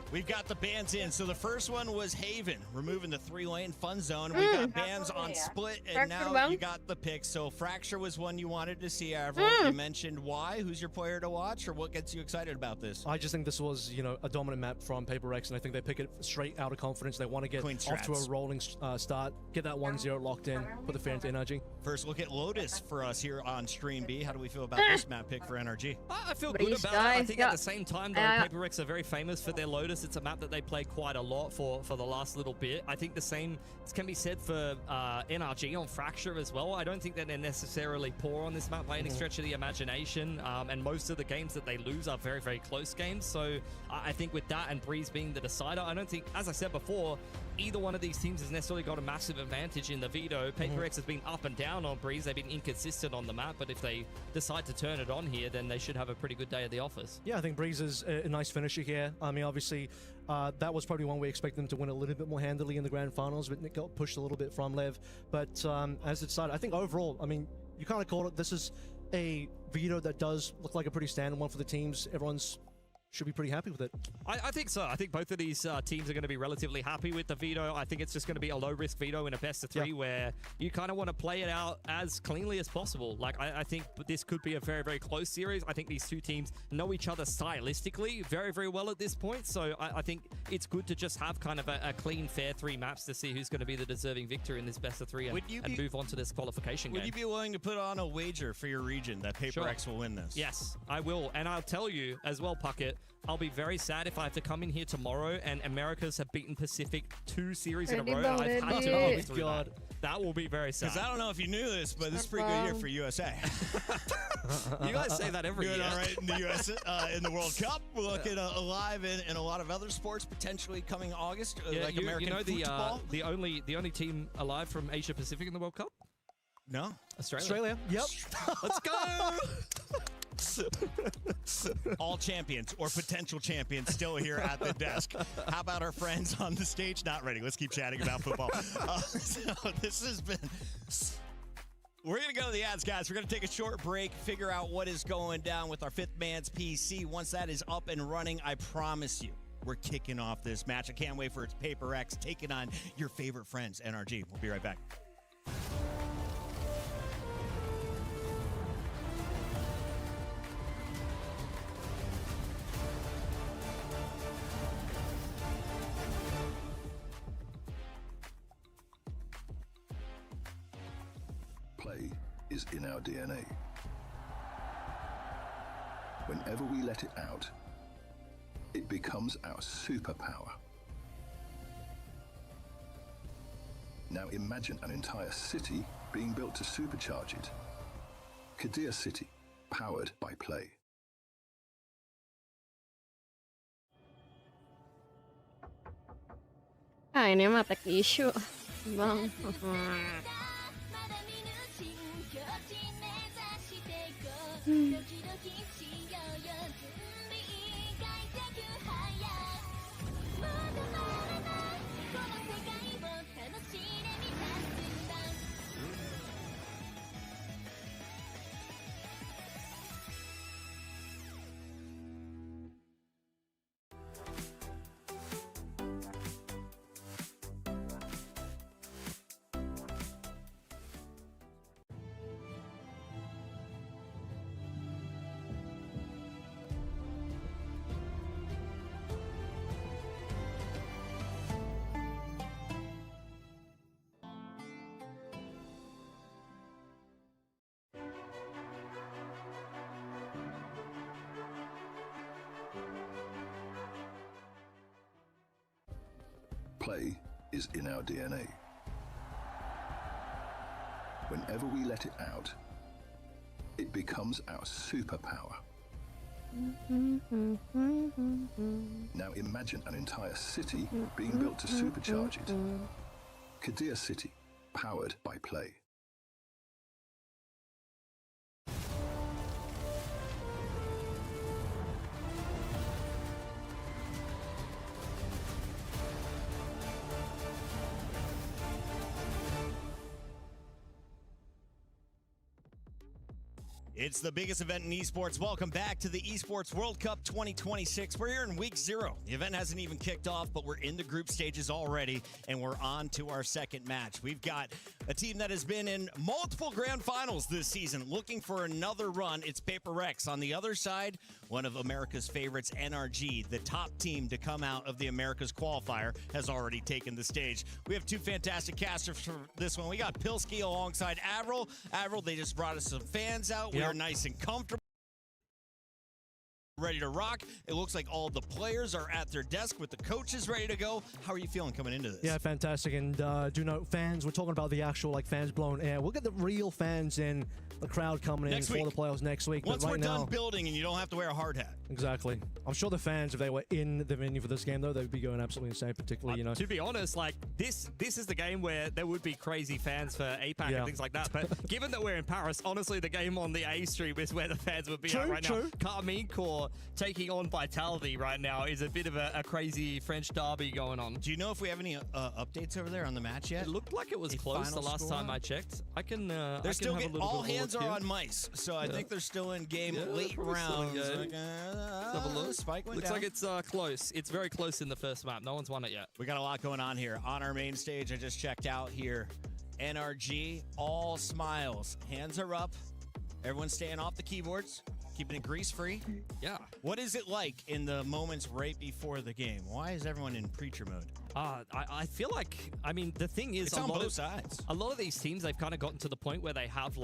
production. We've got the bans in. So the first one was Haven, removing the 3-lane fun zone. We got bans on Split, and now you got the pick. So Fracture was one you wanted to see, Avril. You mentioned why. Who's your player to watch, or what gets you excited about this? I just think this was, you know, a dominant map from Paper Rex, and I think they pick it straight out of confidence. They want to get off to a rolling start, get that 1-0 locked in, put the fear into NRG. First look at Lotus for us here on Stream B. How do we feel about this map pick for NRG? I feel good about it. I think at the same time, though, Paper Rex are very famous for their Lotus. It's a map that they play quite a lot for the last little bit. I think the same can be said for NRG on Fracture as well. I don't think that they're necessarily poor on this map by any stretch of the imagination, and most of the games that they lose are very, very close games. So I think with that and Breeze being the decider, I don't think, as I said before, either one of these teams has necessarily got a massive advantage in the veto. Paper Rex has been up and down on Breeze. They've been inconsistent on the map, but if they decide to turn it on here, then they should have a pretty good day at the office. Yeah, I think Breeze is a nice finisher here. I mean, obviously, that was probably one we expect them to win a little bit more handily in the grand finals, but Nick got pushed a little bit from Lev. But as it started, I think overall, I mean, you kind of call it, this is a veto that does look like a pretty standard one for the teams. Everyone's should be pretty happy with it. I think so. I think both of these teams are going to be relatively happy with the veto. I think it's just going to be a low-risk veto in a best-of-3 where you kind of want to play it out as cleanly as possible. Like, I think this could be a very, very close series. I think these two teams know each other stylistically very, very well at this point, so I think it's good to just have kind of a clean, fair 3 maps to see who's going to be the deserving victor in this best-of-3 and move on to this qualification game. Would you be willing to put on a wager for your region that Paper X will win this? Yes, I will. And I'll tell you as well, Puckett, I'll be very sad if I have to come in here tomorrow and Americas have beaten Pacific 2 series in a row. I've had to go through that. That will be very sad. Because I don't know if you knew this, but this is a pretty good year for USA. You guys say that every year. Doing all right in the US in the World Cup. We're looking alive in a lot of other sports potentially coming August, like American football. The only team alive from Asia Pacific in the World Cup? No, Australia. Yep. Let's go. All champions or potential champions still here at the desk. How about our friends on the stage? Not ready. Let's keep chatting about football. So this has been... We're going to go to the ads, guys. We're going to take a short break, figure out what is going down with our Fifth Man's PC. Once that is up and running, I promise you, we're kicking off this match. I can't wait for its Paper X taking on your favorite friends, NRG. We'll be right back. Play is in our DNA. Whenever we let it out, it becomes our superpower. Now imagine an entire city being built to supercharge it. Kadir City, powered by play. Ah, ini mah tech issue, bang. Play is in our DNA. Whenever we let it out, it becomes our superpower. Now imagine an entire city being built to supercharge it. Kadir City, powered by play. It's the biggest event in esports. Welcome back to the Esports World Cup 2026. We're here in week 0. The event hasn't even kicked off, but we're in the group stages already, and we're on to our second match. We've got a team that has been in multiple grand finals this season, looking for another run. It's Paper Rex. On the other side, one of America's favorites, NRG, the top team to come out of the Americas qualifier, has already taken the stage. We have 2 fantastic casters for this one. We got Pilsky alongside Avril. Avril, they just brought us some fans out. We are nice and comfortable, ready to rock. It looks like all the players are at their desk with the coaches ready to go. How are you feeling coming into this? Yeah, fantastic. And do note, fans, we're talking about the actual fans blowing air. We'll get the real fans in, the crowd coming in for the playoffs next week. Once but right we're done now, building and you don't have to wear a hard hat. Exactly. I'm sure the fans, if they were in the venue for this game, though, they'd be going absolutely insane, particularly, To be honest, this is the game where there would be crazy fans for APAC and things like that. But given that we're in Paris, honestly, the game on the A stream is where the fans would be at right now. Carmine Corps taking on Vitality right now is a bit of a crazy French derby going on. Do you know if we have any updates over there on the match yet? It looked like it was close the last time I checked. I can. They're still getting all hands are on mice, so I think they're still in game late rounds. Let's have a look. Spike went Looks down. like it's close. It's very close in the first map. No one's won it yet. We got a lot going on here. On our main stage, I just checked out here. NRG, all smiles. Hands are up. Everyone's staying off the keyboards, keeping it grease-free. Yeah. What is it like in the moments right before the game? Why is everyone in preacher mode? I feel like, the thing is, it's on both sides. A lot of these teams, they've kind of gotten to the point where they have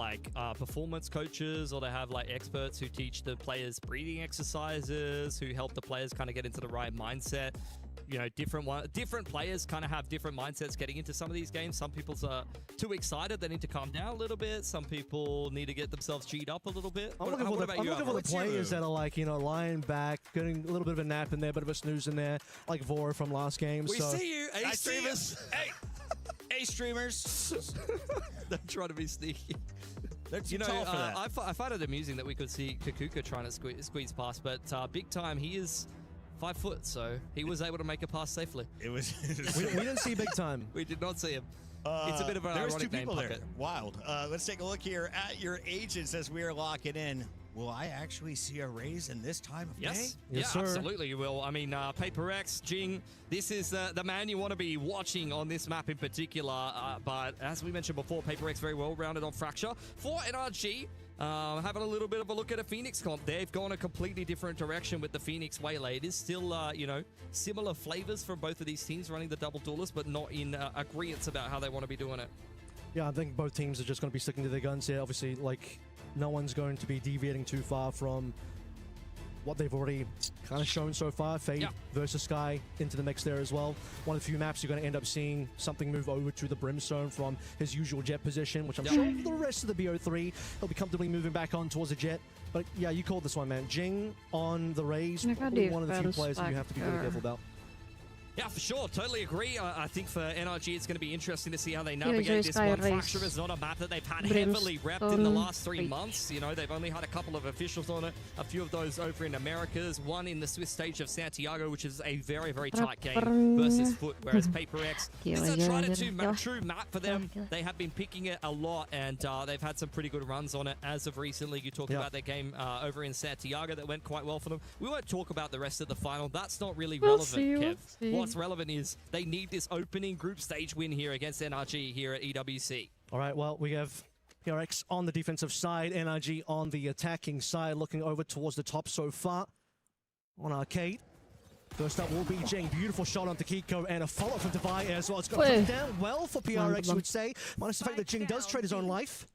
performance coaches, or they have experts who teach the players breathing exercises, who help the players kind of get into the right mindset. Different players kind of have different mindsets getting into some of these games. Some people are too excited; they need to calm down a little bit. Some people need to get themselves G'd up a little bit. I'm looking for the players that are lying back, getting a little bit of a nap in there, a bit of a snooze in there, like Vora from last game. We see you, A streamers. Hey, A streamers. They're trying to be sneaky. They're too tall for that. I find it amusing that we could see Kakuka trying to squeeze past, but big time, he is 5 foot, so he was able to make a pass safely. It was. we didn't see big time. We did not see him. It's a bit of an There was ironic 2 people name there. pocket. Wild. Let's take a look here at your agents as we are locking in. Will I actually see a raise in this time of day? Yes, sir. Absolutely you will. Paper X, Jing, this is the man you want to be watching on this map in particular. But as we mentioned before, Paper X very well rounded on Fracture. For NRG, having a little bit of a look at a Phoenix comp. They've gone a completely different direction with the Phoenix Waylay. It is still, similar flavors from both of these teams running the double duelist, but not in agreement about how they want to be doing it. Yeah, I think both teams are just going to be sticking to their guns here. Obviously, no one's going to be deviating too far from what they've already kind of shown so far. Fade versus Sky into the mix there as well. One of the few maps you're going to end up seeing something move over to the Brimstone from his usual jet position, which I'm sure for the rest of the BO3, he'll be comfortably moving back on towards the jet. But yeah, you called this one, man. Jing on the Raze, probably one of the few players that you have to be really careful about. Yeah, for sure. Totally agree. I think for NRG, it's going to be interesting to see how they navigate this one. Fracture is not a map that they've had heavily repped in the last 3 months. They've only had a couple of officials on it. A few of those over in Americas. One in the Swiss stage of Santiago, which is a very, very tight game versus Foot, whereas Paper X is a true map for them. They have been picking it a lot, and they've had some pretty good runs on it as of recently. You talked about their game over in Santiago that went quite well for them. We won't talk about the rest of the final. That's not really relevant, Kev. What's relevant is they need this opening group stage win here against NRG here at EWC. All right, well, we have PRX on the defensive side, NRG on the attacking side, looking over towards the top so far on Arcade. First up will be Jing. Beautiful shot onto Kiko and a follow from Devi as well. It's got to come down well for PRX, you would say. Minus the fact that Jing does trade his own life.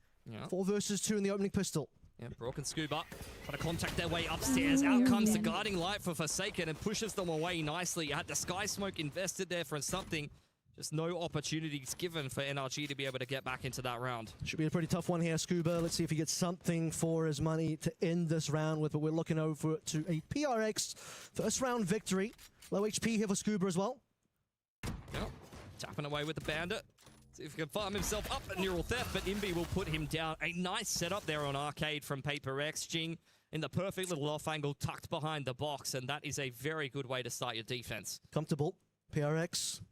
4 versus 2 in the opening pistol. Yeah, Broken Scuba trying to contact their way upstairs. Out comes the guiding light for Forsaken and pushes them away nicely. You had the Sky Smoke invested there for something. Just no opportunities given for NRG to be able to get back into that round. Should be a pretty tough one here, Scuba. Let's see if he gets something for his money to end this round with, but we're looking over to a PRX first round victory. Low HP here for Scuba as well. Yep. Tapping away with the Bandit. See if he can farm himself up at Neural Theft, but Imbi will put him down. A nice setup there on Arcade from Paper X. Jing in the perfect little off angle, tucked behind the box, and that is a very good way to start your defense. Comfortable. PRX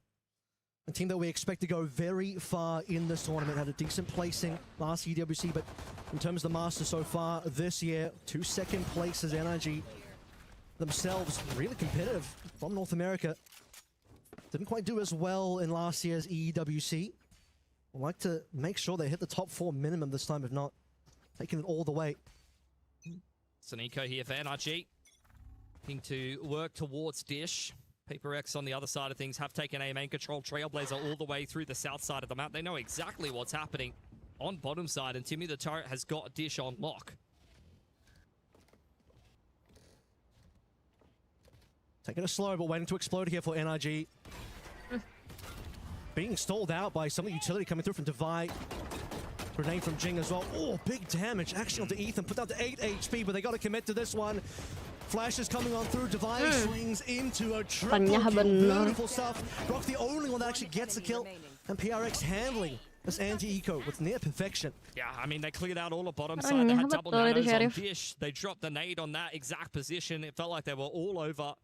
A team that we expect to go very far in this tournament. Had a decent placing last EWC, but in terms of the Masters so far this year, 2 second places. NRG themselves really competitive from North America. Didn't quite do as well in last year's EWC. I'd like to make sure they hit the top 4 minimum this time, if not taking it all the way. Soniko here for NRG. Looking to work towards Dish. Paper X on the other side of things have taken a main control. Trailblazer all the way through the south side of the map. They know exactly what's happening on bottom side, and Timmy the Turret has got Dish on lock. Taking it slow, but waiting to explode here for NRG. Being stalled out by some of the utility coming through from Divide. Grenade from Jing as well. Oh, big damage actually onto Ethan. Put down to 8 HP, but they got to commit to this one. Flash is coming on through. Divide swings into a triple kill. Beautiful stuff. Brock the only one that actually gets the kill. And PRX handling this anti-eco with near perfection. Yeah, I mean, they cleared out all the bottom side. They had double nanos on Dish. They dropped the nade on that exact position. It felt like they were all over.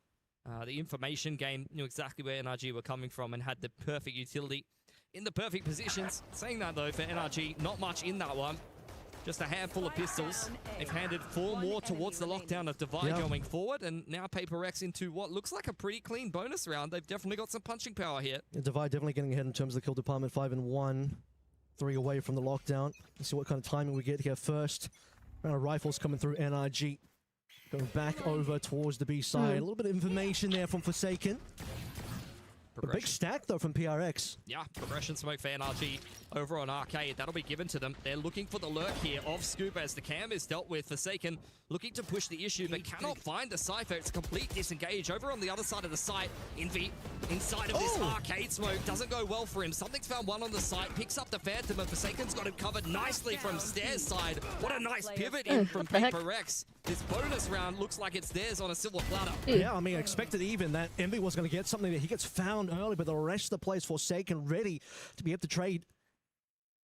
The information game knew exactly where NRG were coming from and had the perfect utility in the perfect positions. Saying that, though, for NRG, not much in that one. Just a handful of pistols. They've handed 4 more towards the lockdown of Divide going forward, and now Paper X into what looks like a pretty clean bonus round. They've definitely got some punching power here. Yeah, Divide definitely getting ahead in terms of the kill department. 5 and 1, 3 away from the lockdown. Let's see what kind of timing we get here first. Round of rifles coming through NRG. Going back over towards the B side. A little bit of information there from Forsaken. A big stack, though, from PRX. Yeah, progression smoke for NRG over on Arcade. That'll be given to them. They're looking for the lurk here of Scoop as the cam is dealt with. Forsaken looking to push the issue, but cannot find the Cypher. It's a complete disengage. Over on the other side of the site, Envy inside of this Arcade smoke. Doesn't go well for him. Something's found one on the site. Picks up the Phantom, and Forsaken's got him covered nicely from stairs side. What a nice pivot in from Paper X. This bonus round looks like it's theirs on a silver platter. Yeah, I mean, I expected even that Envy was going to get something that he gets found early, but the rest of the players Forsaken ready to be able to trade.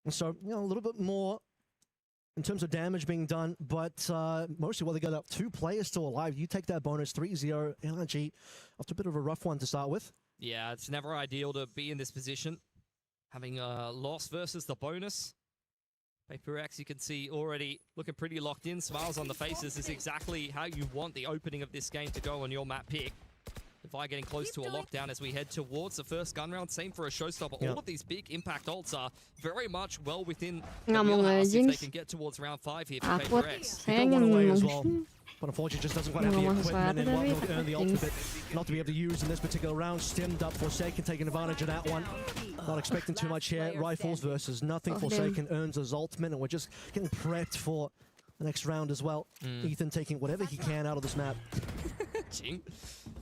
And so, you know, a little bit more in terms of damage being done, but mostly while they got up 2 players still alive. You take that bonus, 3-0 NRG after a bit of a rough one to start with. Yeah, it's never ideal to be in this position. Having a loss versus the bonus. Paper X, you can see already looking pretty locked in. Smiles on the faces is exactly how you want the opening of this game to go on your map pick. Divide getting close to a lockdown as we head towards the first gun round. Same for a showstopper. All of these big impact ults are very much well within the wheelhouse if they can get towards round 5 here for Paper X. He got one away as well. But unfortunately just doesn't quite have the equipment and whatnot to earn the ultimate. Not to be able to use in this particular round. Stemmed up Forsaken, taking advantage of that one. Not expecting too much here. Rifles versus nothing. Forsaken earns his ultimate, and we're just getting prepped for the next round as well. Ethan taking whatever he can out of this map. Jing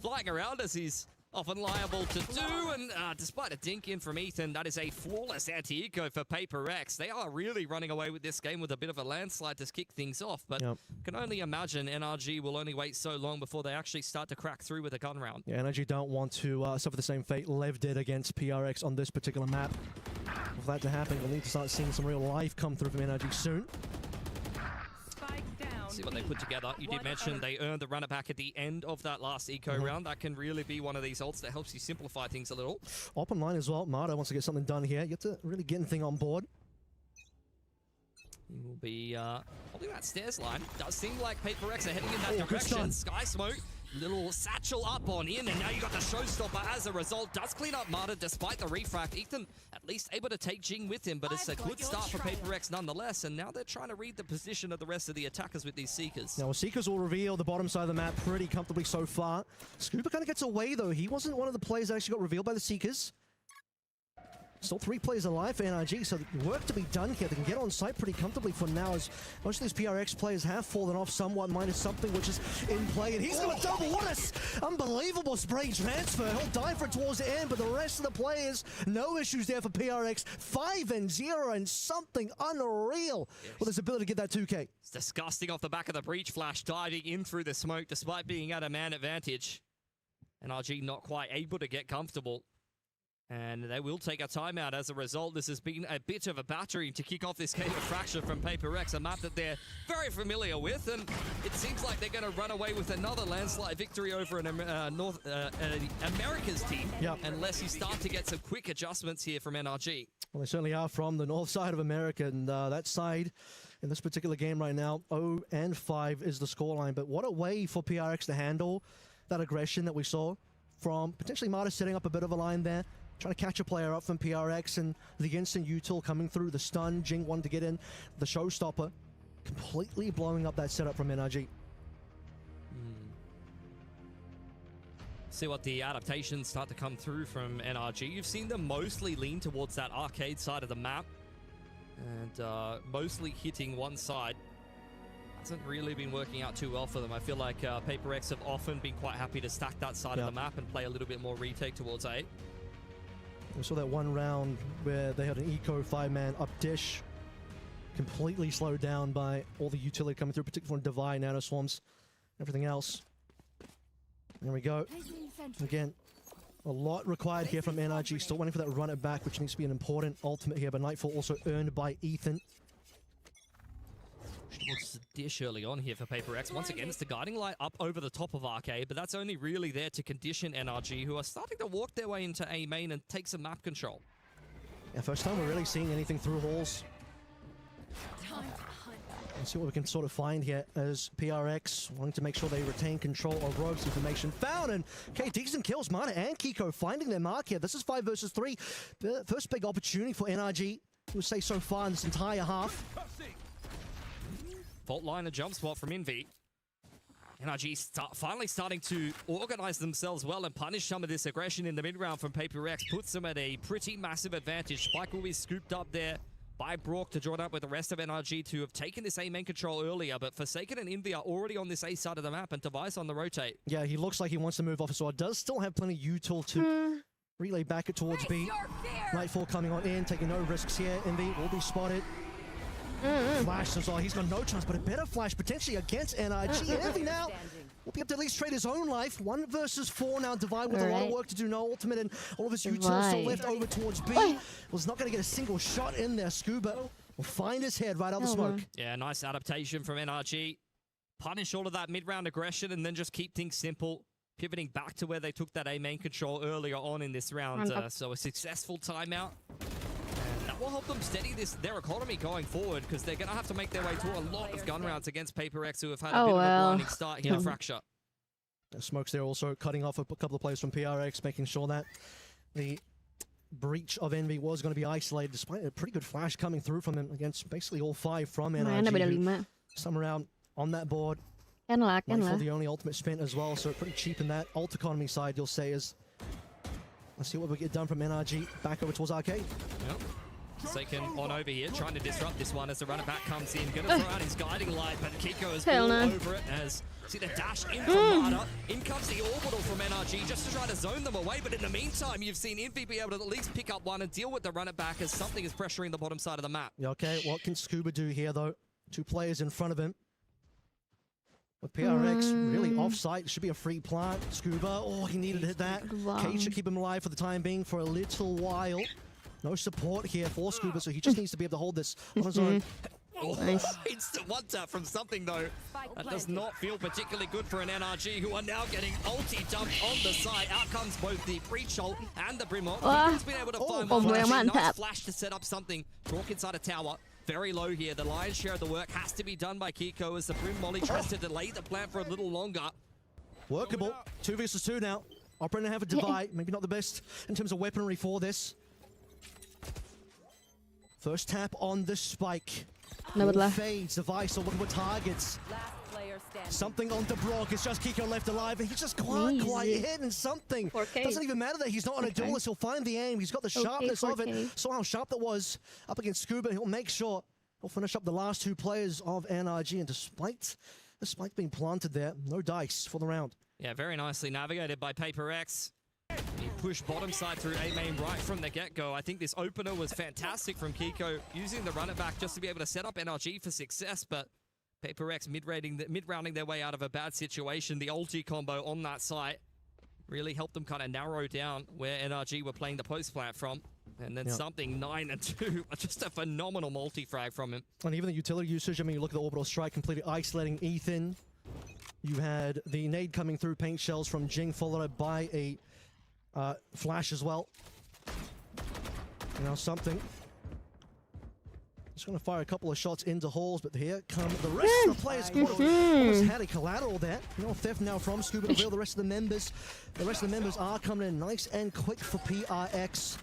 flying around as he's often liable to do, and despite a dink in from Ethan, that is a flawless anti-eco for Paper X. They are really running away with this game with a bit of a landslide to kick things off, but can only imagine NRG will only wait so long before they actually start to crack through with a gun round. Yeah, NRG don't want to suffer the same fate Lev did against PRX on this particular map. For that to happen, we'll need to start seeing some real life come through from NRG soon. See what they put together. You did mention they earned the runner back at the end of that last eco round. That can really be one of these ults that helps you simplify things a little. Open line as well. Marta wants to get something done here. You have to really get anything on board. He will be holding that stairs line. Does seem like Paper X are heading in that direction. Sky Smoke, little satchel up on in, and now you got the showstopper as a result. Does clean up Marta despite the refract. Ethan at least able to take Jing with him, but it's a good start for Paper X nonetheless, and now they're trying to read the position of the rest of the attackers with these Seekers. Now, Seekers will reveal the bottom side of the map pretty comfortably so far. Scooper kind of gets away, though. He wasn't one of the players that actually got revealed by the Seekers. Still 3 players alive for NRG, so work to be done here. They can get on site pretty comfortably for now, as most of these PRX players have fallen off somewhat, minus something which is in play. And he's going to double. What a unbelievable spray transfer. He'll die for it towards the end, but the rest of the players, no issues there for PRX. 5-0 and something unreal with his ability to get that 2K. It's disgusting off the back of the breach flash, diving in through the smoke despite being at a man advantage. NRG not quite able to get comfortable. And they will take a timeout as a result. This has been a bit of a battery to kick off this game of Fracture from Paper Rex, a map that they're very familiar with, and it seems like they're going to run away with another landslide victory over an America's team, unless you start to get some quick adjustments here from NRG. Well, they certainly are from the north side of America, and that side in this particular game right now, 0-5 is the scoreline. But what a way for PRX to handle that aggression that we saw from potentially Marta setting up a bit of a line there, trying to catch a player up from PRX, and the instant util coming through, the stun, Jing wanted to get in, the showstopper, completely blowing up that setup from NRG. See what the adaptations start to come through from NRG. You've seen them mostly lean towards that arcade side of the map, and mostly hitting one side. Hasn't really been working out too well for them. I feel like Paper X have often been quite happy to stack that side of the map and play a little bit more retake towards A. We saw that one round where they had an eco 5-man up dish, completely slowed down by all the utility coming through, particularly from Divine, Nano Swarms, everything else. There we go. Again, a lot required here from NRG. Still waiting for that run it back, which needs to be an important ultimate here, but Nightfall also earned by Ethan. Towards the dish early on here for Paper X. Once again, it's the guiding light up over the top of Arcade, but that's only really there to condition NRG, who are starting to walk their way into A main and take some map control. Yeah, first time we're really seeing anything through halls. Let's see what we can sort of find here as PRX wanting to make sure they retain control of Rogue's information found. And okay, decent kills. Mana and Kiko finding their mark here. This is 5 versus 3. The first big opportunity for NRG, we'll say so far in this entire half. Fault line, a jump spot from Envy. NRG finally starting to organize themselves well and punish some of this aggression in the mid-round from Paper X. Puts them at a pretty massive advantage. Spike will be scooped up there by Brock to join up with the rest of NRG to have taken this A main control earlier, but Forsaken and Envy are already on this A side of the map and Device on the rotate. Yeah, he looks like he wants to move off as well. Does still have plenty of util to relay back it towards B. Nightfall coming on in, taking no risks here. Envy will be spotted. Flash as well. He's got no chance, but a better flash potentially against NRG. Envy now will be able to at least trade his own life. 1 versus 4 now. Divide with a lot of work to do. No ultimate, and all of his util still left over towards B. Was not going to get a single shot in there. Scuba will find his head right out the smoke. Yeah, nice adaptation from NRG. Punish all of that mid-round aggression and then just keep things simple. Pivoting back to where they took that A main control earlier on in this round. So a successful timeout. That will help them steady their economy going forward, because they're going to have to make their way to a lot of gun rounds against Paper X, who have had a bit of a blinding start here in Fracture. Smokes there also cutting off a couple of players from PRX, making sure that the breach of Envy was going to be isolated, despite a pretty good flash coming through from them against basically all 5 from NRG. Some around on that board. For the only ultimate spent as well, so pretty cheap in that ult economy side, you'll say is. Let's see what we get done from NRG. Back over towards Arcade. Yep. Forsaken on over here, trying to disrupt this one as the runner back comes in. Gonna throw out his guiding light, but Kiko is all over it as see the dash in from Marta. In comes the orbital from NRG just to try to zone them away, but in the meantime, you've seen Envy be able to at least pick up one and deal with the runner back as something is pressuring the bottom side of the map. Yeah, okay, what can Scuba do here though? 2 players in front of him. With PRX really off-site, should be a free plant. Scuba, oh, he needed to hit that. Cage should keep him alive for the time being for a little while. No support here for Scuba, so he just needs to be able to hold this on his own. Instant one-tap from something, though. That does not feel particularly good for an NRG, who are now getting ulti-dumped on the side. Out comes both the breach ult and the brim ult. He's been able to find one nice flash to set up something. Talk inside a tower. Very low here. The lion's share of the work has to be done by Kiko as the Brim Molly tries to delay the plan for a little longer. Workable. 2 versus 2 now. Operator have a divide. Maybe not the best in terms of weaponry for this. First tap on the spike. Fades. Device looking for targets. Something on the Brock. It's just Kiko left alive, and he just can't quite hit and something. Doesn't even matter that he's not on a duelist. He'll find the aim. He's got the sharpness of it. Saw how sharp that was up against Scuba. He'll make sure he'll finish up the last 2 players of NRG. And despite the spike being planted there, no dice for the round. Yeah, very nicely navigated by Paper X. He pushed bottom side through A main right from the get-go. I think this opener was fantastic from Kiko, using the runner back just to be able to set up NRG for success, but Paper X mid-rounding their way out of a bad situation. The ulti combo on that site really helped them kind of narrow down where NRG were playing the post plant from. And then something 9 and 2, just a phenomenal multi-frag from him. And even the utility usage, I mean, you look at the orbital strike, completely isolating Ethan. You had the nade coming through, paint shells from Jing, followed by a flash as well. Now something. Just going to fire a couple of shots into holes, but here come the rest of the players. Almost had a collateral there. No theft now from Scuba to reveal the rest of the members. The rest of the members are coming in nice and quick for PRX.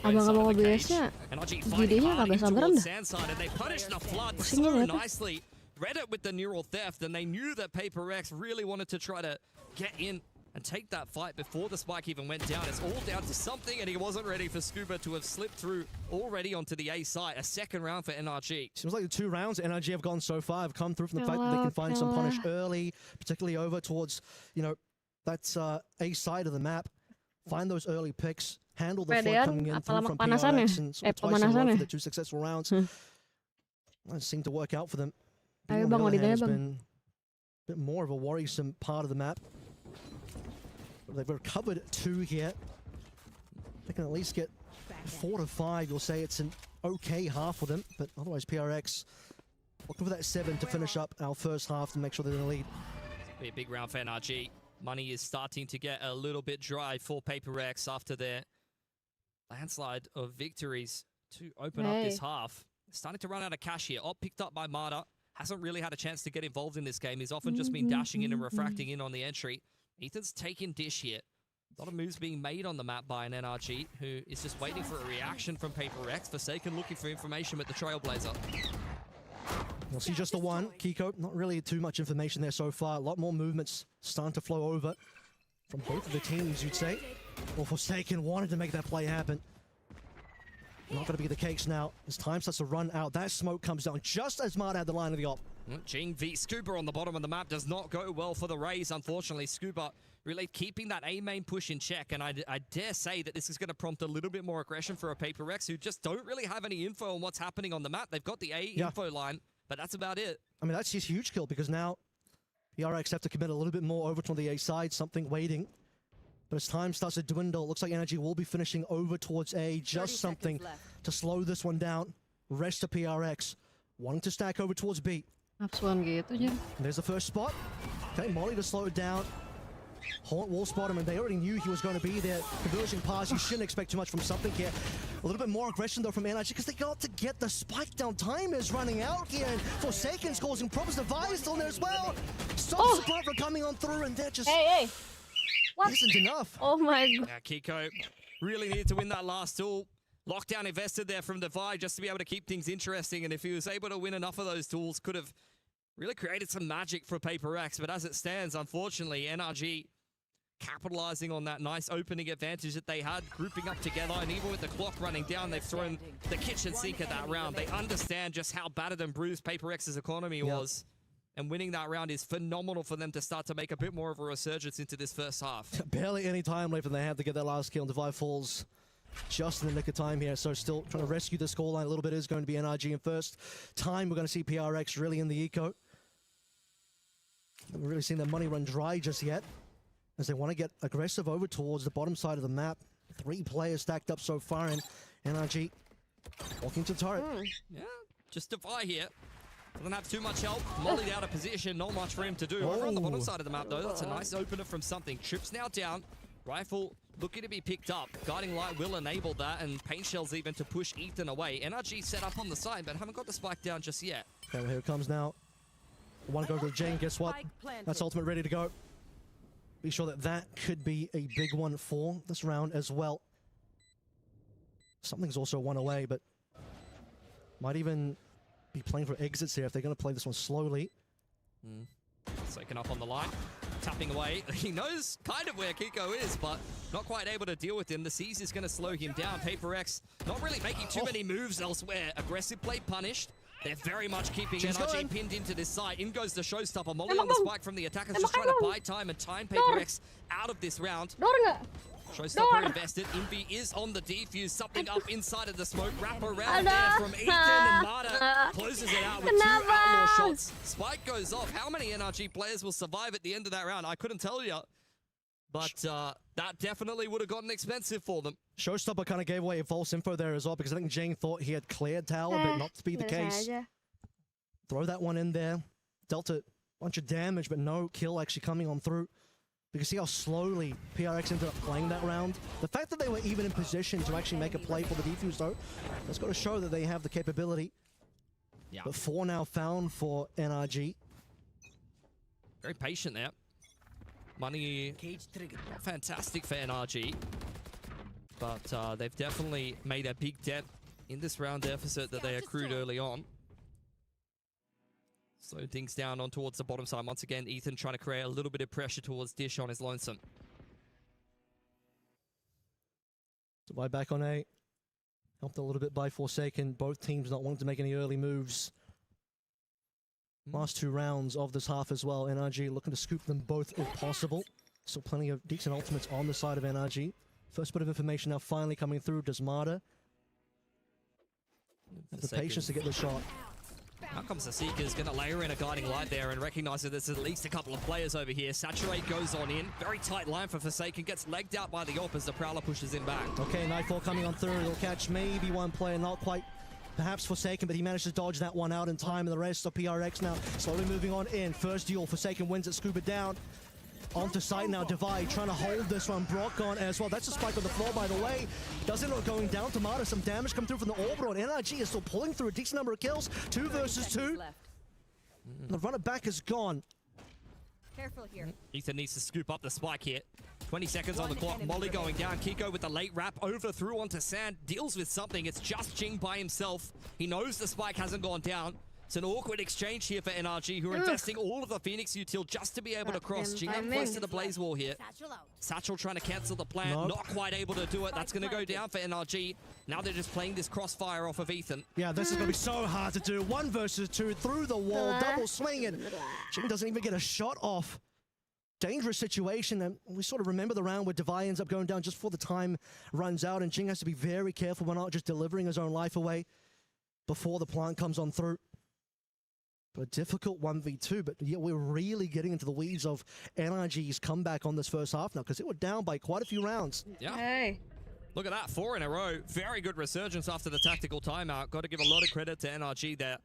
Abang-abang OBS-nya GD-nya kagak sabaran dah. And they punished the flood so nicely. Read it with the neural theft, and they knew that PaperX really wanted to try to get in and take that fight before the spike even went down. It's all down to something, and he wasn't ready for Scuba to have slipped through already onto the A site. A second round for NRG. Seems like the 2 rounds NRG have gone so far have come through from the fact that they can find some punish early, particularly over towards, you know, that's A side of the map. Find those early picks, handle the flood coming in through from PRX, and sort of twice in a row for the 2 successful rounds. That seemed to work out for them. Ayo Bang, on the other hand, has been a bit more of a worrisome part of the map. But they've recovered 2 here. They can at least get 4 to 5. You'll say it's an okay half for them, but otherwise PRX looking for that 7 to finish up our first half to make sure they're in the lead. Be a big round for NRG. Money is starting to get a little bit dry for PaperX after their landslide of victories to open up this half. Starting to run out of cash here. Op picked up by Marta. Hasn't really had a chance to get involved in this game. He's often just been dashing in and refracting in on the entry. Ethan's taking dish here. A lot of moves being made on the map by an NRG, who is just waiting for a reaction from PaperX. Forsaken looking for information with the Trailblazer. We'll see just the one. Kiko, not really too much information there so far. A lot more movements starting to flow over from both of the teams, you'd say. Well, Forsaken wanted to make that play happen. Not going to be the case now. As time starts to run out, that smoke comes down just as Marta had the line of the op. Jing v Scuba on the bottom of the map does not go well for the Rays, unfortunately. Scuba really keeping that A main push in check, and I dare say that this is going to prompt a little bit more aggression for a PaperX, who just don't really have any info on what's happening on the map. They've got the A info line, but that's about it. I mean, that's his huge kill, because now PRX have to commit a little bit more over to the A side, something waiting. But as time starts to dwindle, it looks like NRG will be finishing over towards A. Just something to slow this one down. Rest of PRX wanting to stack over towards B. There's the first spot. Okay, Molly to slow it down. Haunt wall spot him, and they already knew he was going to be there. Conversion pass, you shouldn't expect too much from something here. A little bit more aggression though from NRG, because they got to get the spike down. Time is running out here, and Forsaken's causing problems. The Vi's still there as well. Stops the front from coming on through, and they're just... What? Isn't enough. Oh my god. Yeah, Kiko really needed to win that last tool. Lockdown invested there from Devi just to be able to keep things interesting, and if he was able to win enough of those tools, could have really created some magic for PaperX. But as it stands, unfortunately, NRG capitalizing on that nice opening advantage that they had, grouping up together, and even with the clock running down, they've thrown the kitchen sink at that round. They understand just how battered and bruised PaperX's economy was. And winning that round is phenomenal for them to start to make a bit more of a resurgence into this first half. Barely any time left, and they have to get that last kill. Devi falls just in the nick of time here, so still trying to rescue the scoreline a little bit is going to be NRG. In first time, we're going to see PRX really in the eco. Haven't really seen their money run dry just yet, as they want to get aggressive over towards the bottom side of the map. 3 players stacked up so far, and NRG walking to the turret. Yeah, just Devi here. Doesn't have too much help. Molly out of position, not much for him to do. Over on the bottom side of the map, though, that's a nice opener from something. Trips now down. Rifle looking to be picked up. Guiding Light will enable that, and Paint Shells even to push Ethan away. NRG set up on the side, but haven't got the spike down just yet. Okay, well, here it comes now. One go to Jane, guess what? That's ultimate ready to go. Be sure that that could be a big one for this round as well. Something's also one away, but might even be playing for exits here if they're going to play this one slowly. Soaking up on the line, tapping away. He knows kind of where Kiko is, but not quite able to deal with him. The Seize is going to slow him down. PaperX not really making too many moves elsewhere. Aggressive play punished. They're very much keeping NRG pinned into this site. In goes the showstopper. Molly on the spike from the attackers, just trying to buy time and time PaperX out of this round. Showstopper invested. Envy is on the defuse. Something up inside of the smoke. Wrap around there from Ethan, and Marta closes it out with 2 outlaw shots. Spike goes off. How many NRG players will survive at the end of that round? I couldn't tell you. but that definitely would have gotten expensive for them. Showstopper kind of gave away false info there as well, because I think Jing thought he had cleared tower, but not to be the case. Throw that one in there. Dealt a bunch of damage, but no kill actually coming on through. You can see how slowly PRX ended up playing that round. The fact that they were even in position to actually make a play for the defuse, though, that's got to show that they have the capability. Yeah. But 4 now found for NRG. Very patient there. Money, not fantastic for NRG. But they've definitely made a big dent in this round deficit that they accrued early on. Slow things down on towards the bottom side. Once again, Ethan trying to create a little bit of pressure towards Dish on his lonesome. Divide back on A. Helped a little bit by Forsaken. Both teams not wanting to make any early moves. Last 2 rounds of this half as well. NRG looking to scoop them both if possible. Still plenty of decent ultimates on the side of NRG. First bit of information now finally coming through. Does Marta have the patience to get the shot? Now comes the Seeker's going to layer in a guiding light there and recognize that there's at least a couple of players over here. Saturate goes on in. Very tight line for Forsaken. Gets legged out by the op as the Prowler pushes him back. Okay, Nightfall coming on through. He'll catch maybe one player, not quite perhaps Forsaken, but he managed to dodge that one out in time. And the rest of PRX now slowly moving on in. First duel, Forsaken wins it. Scuba down. Onto site now, Divide trying to hold this one. Brock on as well. That's a spike on the floor, by the way. Doesn't look going down. Tomato, some damage come through from the Orbital. NRG is still pulling through a decent number of kills. 2 versus 2. The runner back is gone. Careful here. Ethan needs to scoop up the spike here. 20 seconds on the clock. Molly going down. Kiko with the late wrap over through onto Sand. Deals with something. It's just Jing by himself. He knows the spike hasn't gone down. It's an awkward exchange here for NRG, who are investing all of the Phoenix util just to be able to cross. Jing up close to the Blaze Wall here. Satchel trying to cancel the plan. Nope. Not quite able to do it. That's going to go down for NRG. Now they're just playing this crossfire off of Ethan. Yeah, this is going to be so hard to do. 1 versus 2 through the wall. Double swinging. Jing doesn't even get a shot off. Dangerous situation, and we sort of remember the round where Devi ends up going down just before the time runs out, and Jing has to be very careful we're not just delivering his own life away before the plant comes on through. But a difficult 1v2, but yeah, we're really getting into the weeds of NRG's comeback on this first half now, because they were down by quite a few rounds. Yeah. Hey. Look at that, 4 in a row. Very good resurgence after the tactical timeout. Got to give a lot of credit to NRG there.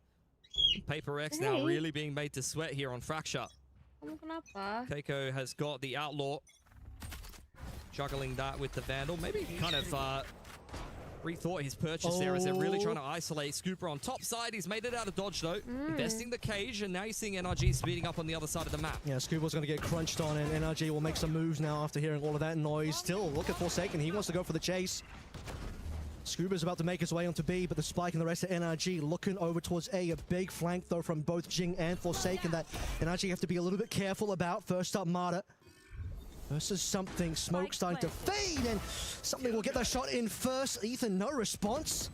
Paper X now really being made to sweat here on Fracture. Keiko has got the Outlaw. Juggling that with the Vandal. Maybe kind of rethought his purchase there as they're really trying to isolate. Scooper on top side. He's made it out of dodge though. Investing the cage, and now you're seeing NRG speeding up on the other side of the map. Yeah, Scooper's going to get crunched on, and NRG will make some moves now after hearing all of that noise. Still, look at Forsaken. He wants to go for the chase. Scuba's about to make his way onto B, but the spike and the rest of NRG looking over towards A. A big flank, though, from both Jing and Forsaken that NRG have to be a little bit careful about. First up, Marta versus something. Smoke starting to fade, and something will get that shot in first. Ethan, no response.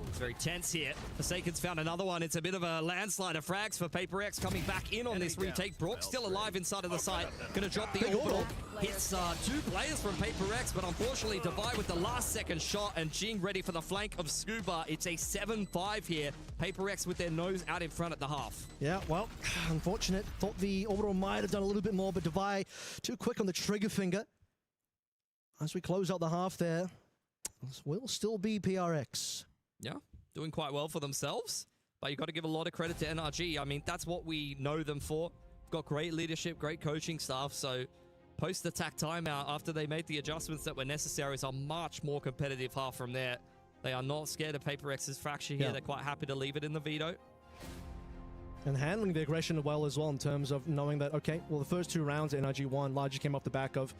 It's very tense here. Forsaken's found another one. It's a bit of a landslide of frags for Paper X coming back in on this retake. Brock still alive inside of the site. Gonna drop the orbital. Hits 2 players from Paper X, but unfortunately Divide with the last second shot, and Jing ready for the flank of Scuba. It's a 7-5 here. Paper X with their nose out in front at the half. Yeah, well, unfortunate. Thought the orbital might have done a little bit more, but Divide too quick on the trigger finger. As we close out the half there, this will still be PRX. Yeah, doing quite well for themselves, but you've got to give a lot of credit to NRG. I mean, that's what we know them for. Got great leadership, great coaching staff, so post-attack timeout, after they made the adjustments that were necessary, is a much more competitive half from there. They are not scared of Paper X's fracture here. Yeah. They're quite happy to leave it in the veto. And handling the aggression well as well, in terms of knowing that, okay, well, the first 2 rounds NRG won largely came off the back of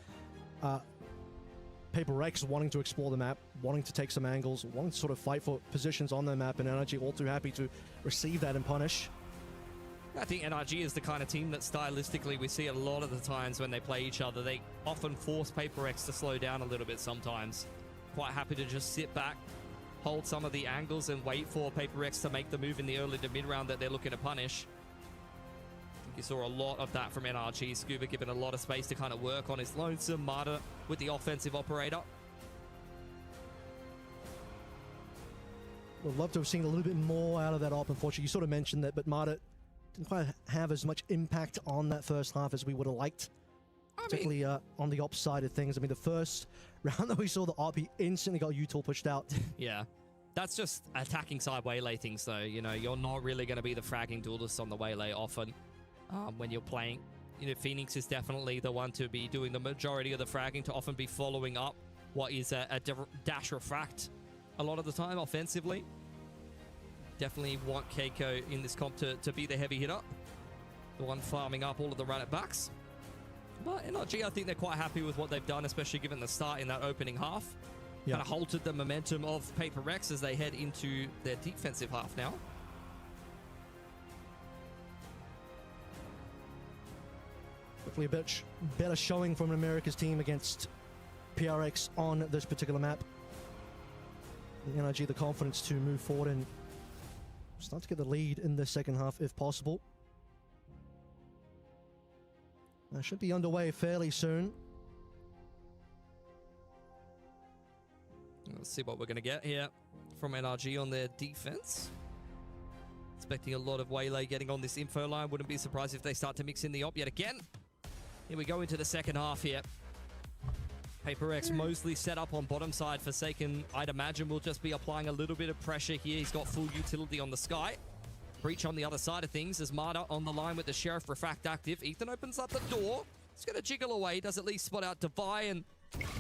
Paper X wanting to explore the map, wanting to take some angles, wanting to sort of fight for positions on the map, and NRG all too happy to receive that and punish. I think NRG is the kind of team that stylistically we see a lot of the times when they play each other. They often force Paper X to slow down a little bit sometimes. Quite happy to just sit back, hold some of the angles, and wait for Paper X to make the move in the early to mid round that they're looking to punish. You saw a lot of that from NRG. Scuba given a lot of space to kind of work on his lonesome. Marta with the offensive operator. Would love to have seen a little bit more out of that op, unfortunately. You sort of mentioned that, but Marta didn't quite have as much impact on that first half as we would have liked. particularly on the ops side of things. I mean, the first round that we saw, the RP instantly got UTOL pushed out. Yeah. That's just attacking side waylay things, though. You know, you're not really going to be the fragging duelist on the waylay often when you're playing. You know, Phoenix is definitely the one to be doing the majority of the fragging, to often be following up what is a dash refract a lot of the time offensively. Definitely want Keiko in this comp to be the heavy hitter, the one farming up all of the run-it-backs. But NRG, I think they're quite happy with what they've done, especially given the start in that opening half. Kind of halted the momentum of Paper Rex as they head into their defensive half now. Hopefully a bit better showing from America's team against PRX on this particular map. The NRG the confidence to move forward and start to get the lead in the second half if possible. That should be underway fairly soon. Let's see what we're going to get here from NRG on their defense. Expecting a lot of waylay getting on this info line. Wouldn't be surprised if they start to mix in the op yet again. Here we go into the second half here. Paper X mostly set up on bottom side. Forsaken, I'd imagine, will just be applying a little bit of pressure here. He's got full utility on the Sky. Breach on the other side of things as Marta on the line with the Sheriff Refract active. Ethan opens up the door. He's going to jiggle away. Does at least spot out Devi, and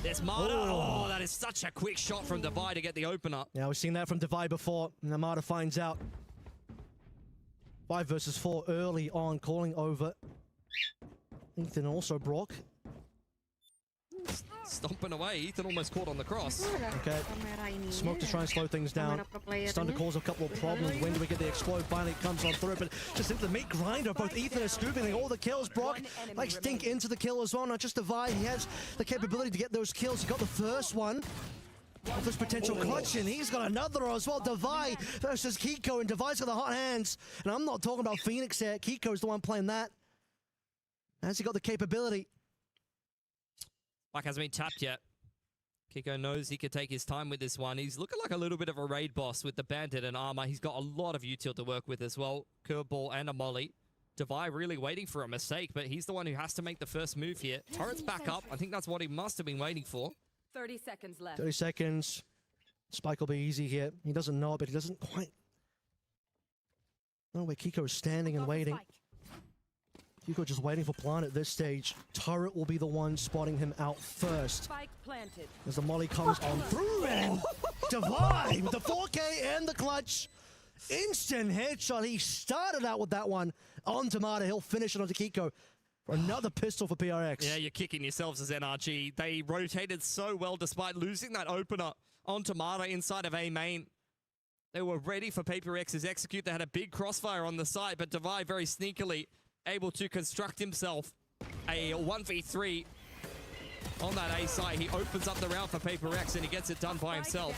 there's Marta. Oh, that is such a quick shot from Devi to get the opener. Yeah, we've seen that from Devi before. And Marta finds out. 5 versus 4 early on, calling over Ethan, also Brock. Stomping away. Ethan almost caught on the cross. Okay. Smoke to try and slow things down. Starting to cause a couple of problems. When do we get the explode? Finally it comes on through, but just into the meat grinder. Both Ethan and scooping all the kills. Brock likes dink into the kill as well. Not just Devi. He has the capability to get those kills. He got the first one of this potential clutch, and he's got another as well. Devi versus Kiko, and Devi's got the hot hands. And I'm not talking about Phoenix here. Kiko's the one playing that. Has he got the capability? Spike hasn't been tapped yet. Kiko knows he could take his time with this one. He's looking like a little bit of a raid boss with the bandit and armor. He's got a lot of util to work with as well. Curveball and a molly. Devi really waiting for a mistake, but he's the one who has to make the first move here. Turret's back up. I think that's what he must have been waiting for. 30 seconds left. 30 seconds. Spike will be easy here. He doesn't know it, but he doesn't quite know where Kiko is standing and waiting. Kiko just waiting for plant at this stage. Turret will be the one spotting him out first. Spike planted. As the molly comes on through, and Devi with the 4K and the clutch. Instant headshot. He started out with that one onto Marta. He'll finish it onto Kiko for another pistol for PRX. Yeah, you're kicking yourselves as NRG. They rotated so well despite losing that opener onto Marta inside of A main. They were ready for Paper X's execute. They had a big crossfire on the side, but Devi very sneakily able to construct himself a 1v3 on that A side. He opens up the round for Paper X and he gets it done by himself.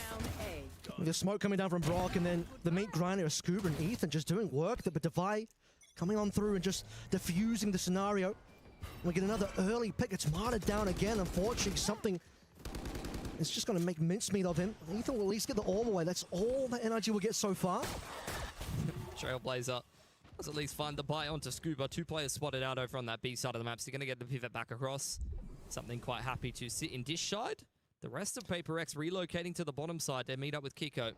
The smoke coming down from Brock, and then the meat grinder, Scuba and Ethan just doing work, but Devi coming on through and just diffusing the scenario. We get another early pick. It's Marta down again. Unfortunately, something is just going to make mincemeat of him. Ethan will at least get the orb away. That's all the energy will get so far. Trailblazer was at least fun to buy onto Scuba. 2 players spotted out over on that B side of the map, so you're going to get the pivot back across. Something quite happy to sit in dish side. The rest of Paper X relocating to the bottom side to meet up with Kiko.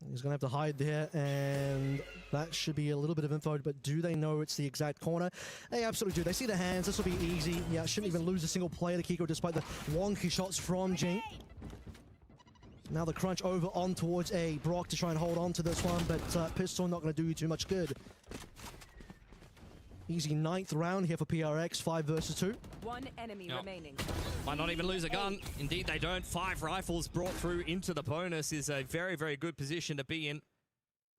He's going to have to hide there, and that should be a little bit of info, but do they know it's the exact corner? They absolutely do. They see the hands. This will be easy. Yeah, shouldn't even lose a single player to Kiko despite the wonky shots from Jing. Now the crunch over on towards A. Brock to try and hold on to this one, but pistol not going to do you too much good. Easy 9th round here for PRX, 5 versus 2. One enemy remaining. Might not even lose a gun. Indeed, they don't. 5 rifles brought through into the bonus is a very, very good position to be in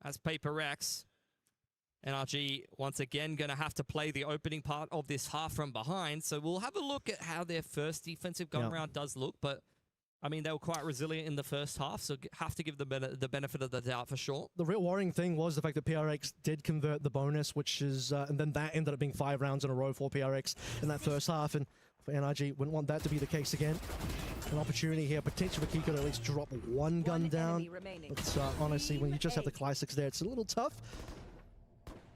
as Paper X. NRG, once again, going to have to play the opening part of this half from behind. So we'll have a look at how their first defensive gun round does look. But, I mean, they were quite resilient in the first half, so have to give them the benefit of the doubt for sure. The real worrying thing was the fact that PRX did convert the bonus, which is, and then that ended up being 5 rounds in a row for PRX in that first half, and for NRG, wouldn't want that to be the case again. An opportunity here, potential for Kiko to at least drop 1 gun down. But honestly, when you just have the classics there, it's a little tough.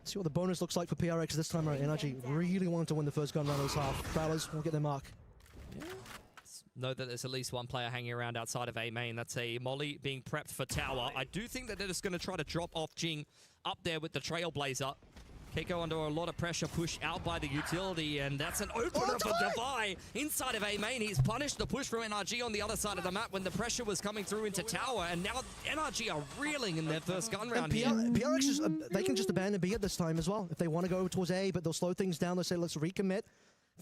Let's see what the bonus looks like for PRX this time around. NRG really wanted to win the first gun round of this half. Prowlers will get their mark. know that there's at least one player hanging around outside of A main. That's a molly being prepped for tower. I do think that they're just going to try to drop off Jing up there with the Trailblazer. Keiko under a lot of pressure, pushed out by the utility, and that's an opener for Devi inside of A main. He's punished the push from NRG on the other side of the map when the pressure was coming through into tower, and now NRG are reeling in their first gun round here. PRX, they can just abandon B at this time as well. If they want to go towards A, but they'll slow things down. They'll say, let's recommit.